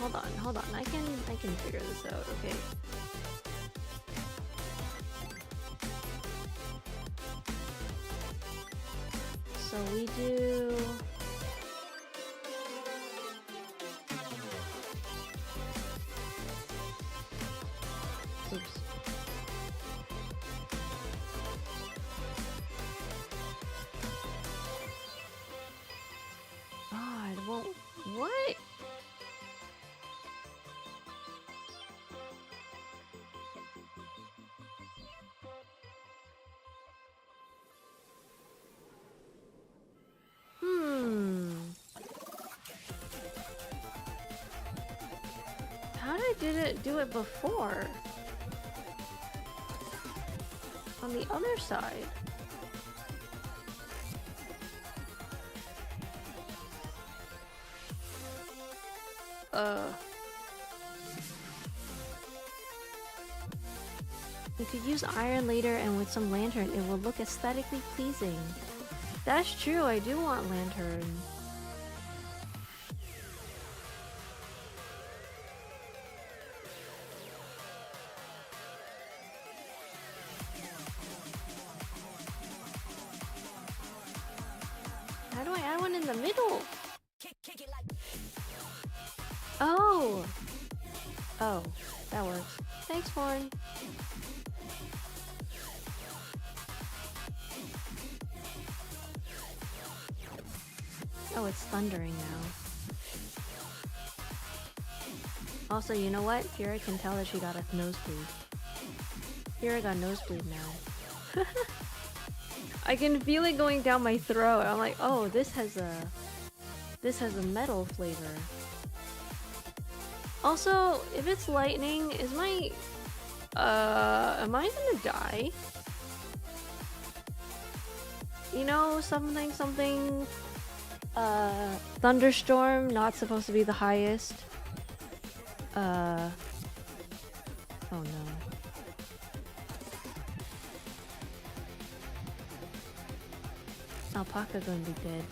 Speaker 2: hold on. I can figure this out, okay? So we do... Oops. God, well, what? I didn't do it before. On the other side. You could use iron later, and with some lantern, it will look aesthetically pleasing. That's true, I do want lantern. How do I add one in the middle? Oh! Oh, that works. Thanks, Horn. Oh, it's thundering now. Also, you know what? Kira can tell that she got a nosebleed. Kira got nosebleed now. I can feel it going down my throat. I'm like, oh, this has a metal flavor. Also, if it's lightning, is my am I gonna die? You know, something thunderstorm, not supposed to be the highest. Oh no. Alpaca gonna be dead.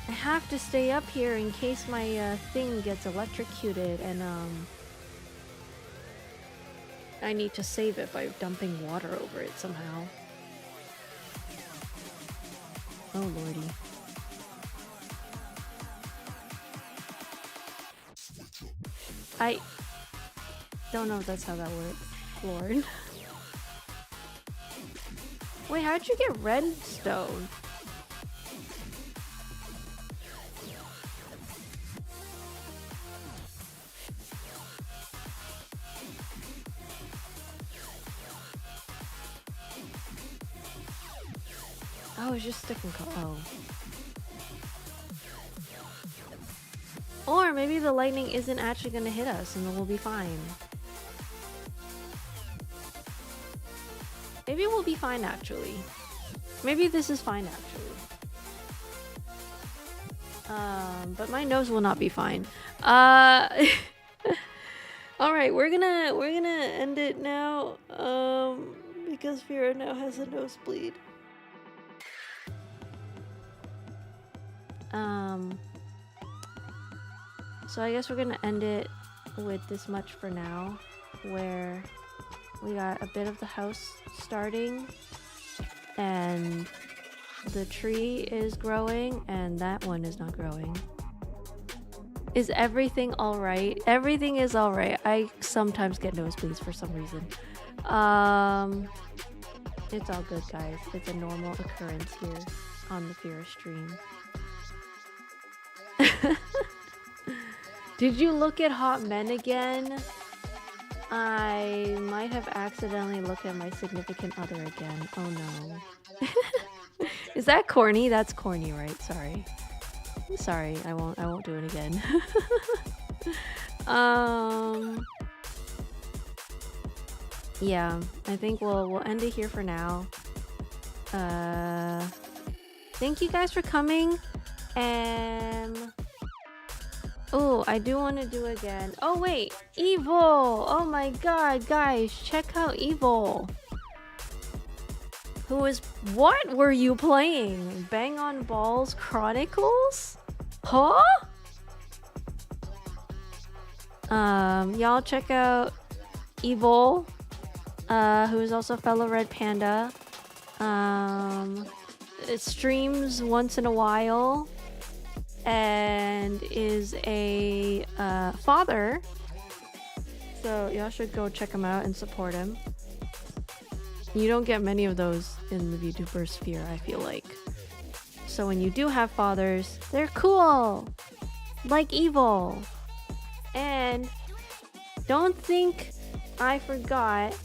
Speaker 2: I have to stay up here in case my thing gets electrocuted, and I need to save it by dumping water over it somehow. Oh lordy. I don't know if that's how that works, Lord. Wait, how'd you get redstone? Oh, it's just sticking. Oh. Or maybe the lightning isn't actually gonna hit us and then we'll be fine. Maybe we'll be fine actually. Maybe this is fine actually. But my nose will not be fine. Alright, we're gonna end it now. Because Vera now has a nosebleed. So I guess we're gonna end it with this much for now, where we got a bit of the house starting and the tree is growing and that one is not growing. Is everything alright? Everything is alright. I sometimes get nosebleeds for some reason. It's all good, guys. It's a normal occurrence here on the Fira stream. Did you look at Hot Men again? I might have accidentally looked at my significant other again. Oh no. Is that corny? That's corny, right? Sorry. Sorry, I won't do it again. Yeah, I think we'll end it here for now. Thank you guys for coming. Oh, I do want to do again. Oh wait, Evil! Oh my god, guys, check out Evil. What were you playing? Bang on Balls Chronicles? Huh? Y'all check out Evil, who is also a fellow Red Panda. It streams once in a while and is a father, so y'all should go check him out and support him. You don't get many of those in the VTuber sphere, I feel like. So when you do have fathers, they're cool, like Evil. And don't think I forgot.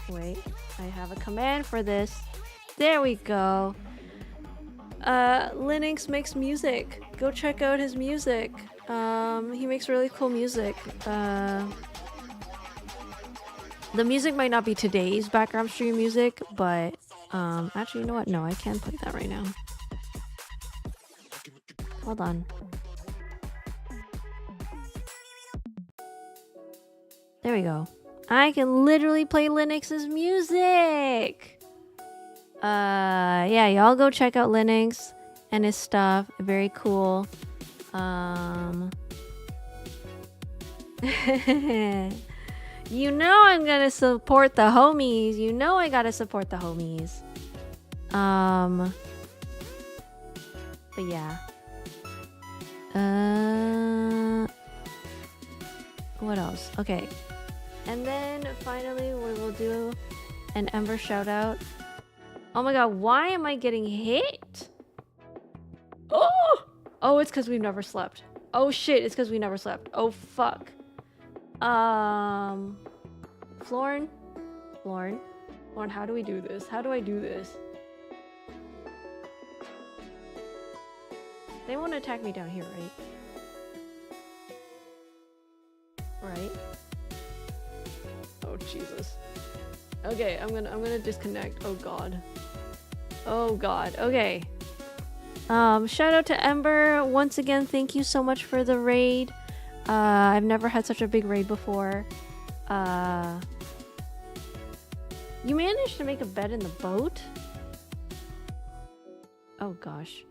Speaker 2: Wait. I have a command for this. There we go. Linux makes music. Go check out his music. He makes really cool music. The music might not be today's background stream music, but actually, you know what? No, I can play that right now. Hold on. There we go. I can literally play Linux's music. Yeah, y'all go check out Linux and his stuff. Very cool. You know I'm gonna support the homies. You know I gotta support the homies. But yeah. What else? Okay. And then finally we will do an Ember shout out. Oh my god, why am I getting hit? Oh, it's because we've never slept. Oh shit, it's because we never slept. Oh fuck. Florin, how do we do this? How do I do this? They won't attack me down here, right? Right? Oh Jesus. Okay, I'm gonna disconnect. Oh god. Oh god. Okay. Shout out to Ember once again. Thank you so much for the raid. I've never had such a big raid before. You managed to make a bed in the boat? Oh gosh.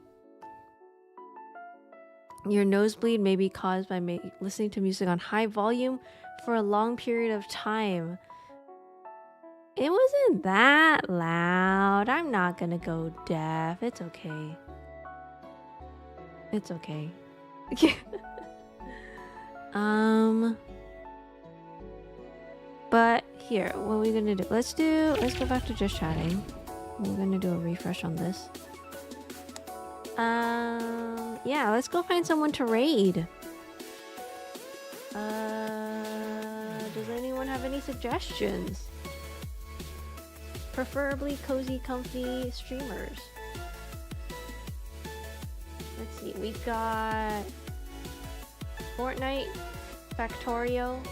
Speaker 2: Your nosebleed may be caused by listening to music on high volume for a long period of time. It wasn't that loud. I'm not gonna go deaf. It's okay. It's okay. But here, what are we gonna do? Let's go back to just chatting. We're gonna do a refresh on this. Yeah, let's go find someone to raid. Does anyone have any suggestions? Preferably cozy, comfy streamers. Let's see, we got Fortnite, Factorio,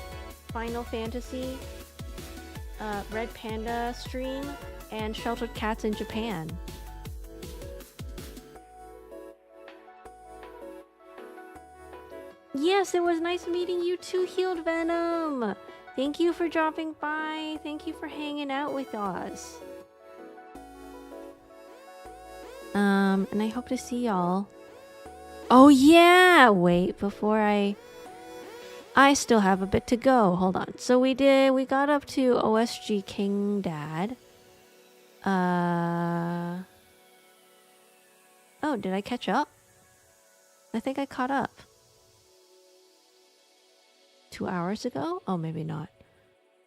Speaker 2: Final Fantasy, Red Panda stream, and Sheltered Cats in Japan. Yes, it was nice meeting you too, Healed Venom. Thank you for dropping by. Thank you for hanging out with us. And I hope to see y'all. Oh yeah! Wait, before I still have a bit to go. Hold on. So we got up to OSG King Dad. Oh, did I catch up? I think I caught up. 2 hours ago? Oh, maybe not.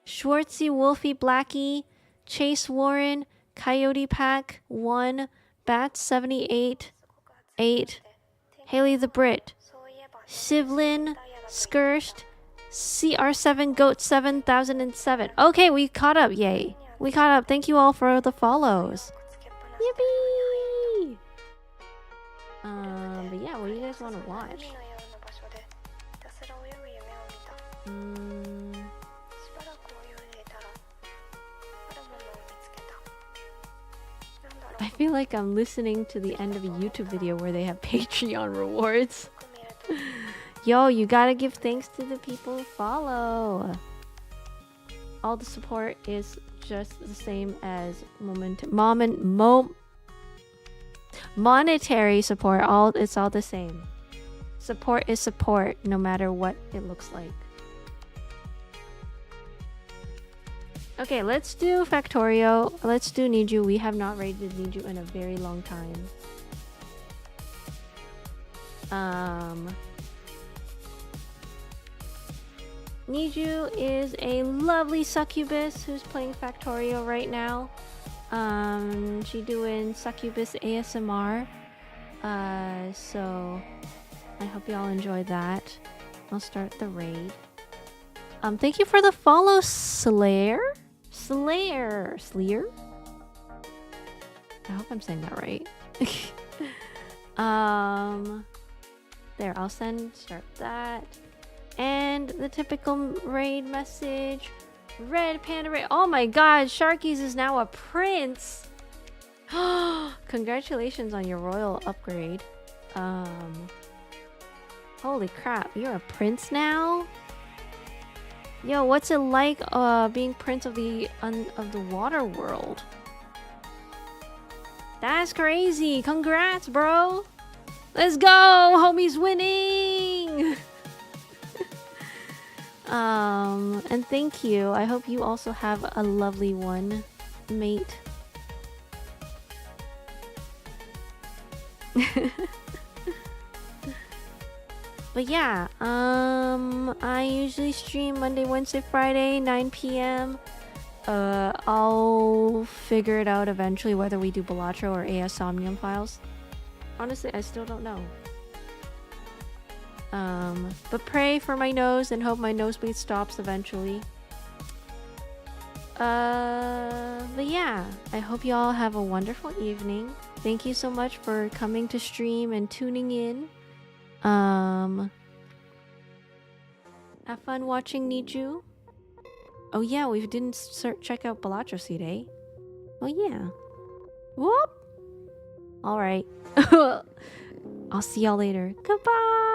Speaker 2: Schwartzy, Wolfie, Blackie, Chase Warren, Coyote Pack, 1, Bats 78, 8, Haley the Brit, Sivlin, Skirst, CR7 Goat 7007. Okay, we caught up. Yay. We caught up. Thank you all for the follows. Yippee! But yeah, what do you guys want to watch? I feel like I'm listening to the end of a YouTube video where they have Patreon rewards. Yo, you gotta give thanks to the people who follow. All the support is just the same as monetary support. It's all the same. Support is support, no matter what it looks like. Okay, let's do Factorio. Let's do Niju. We have not raided Niju in a very long time. Niju is a lovely succubus who's playing Factorio right now. She doing succubus ASMR. So I hope y'all enjoy that. I'll start the raid. Thank you for the follow, Slayer. Slayer. I hope I'm saying that right. There, I'll start that. And the typical raid message. Red Panda Raid. Oh my god, Sharkies is now a prince. Congratulations on your royal upgrade. Holy crap, you're a prince now? Yo, what's it like being prince of the water world? That's crazy. Congrats, bro. Let's go. Homie's winning. And thank you. I hope you also have a lovely one, mate. But yeah, I usually stream Monday, Wednesday, Friday, 9 p.m. I'll figure it out eventually whether we do Balatro or AS Somnium files. Honestly, I still don't know. But pray for my nose and hope my nosebleed stops eventually. But yeah, I hope you all have a wonderful evening. Thank you so much for coming to stream and tuning in. Have fun watching Niju. Oh yeah, we didn't check out Balatro Seed, eh? Oh yeah. Whoop! Alright. I'll see y'all later. Goodbye!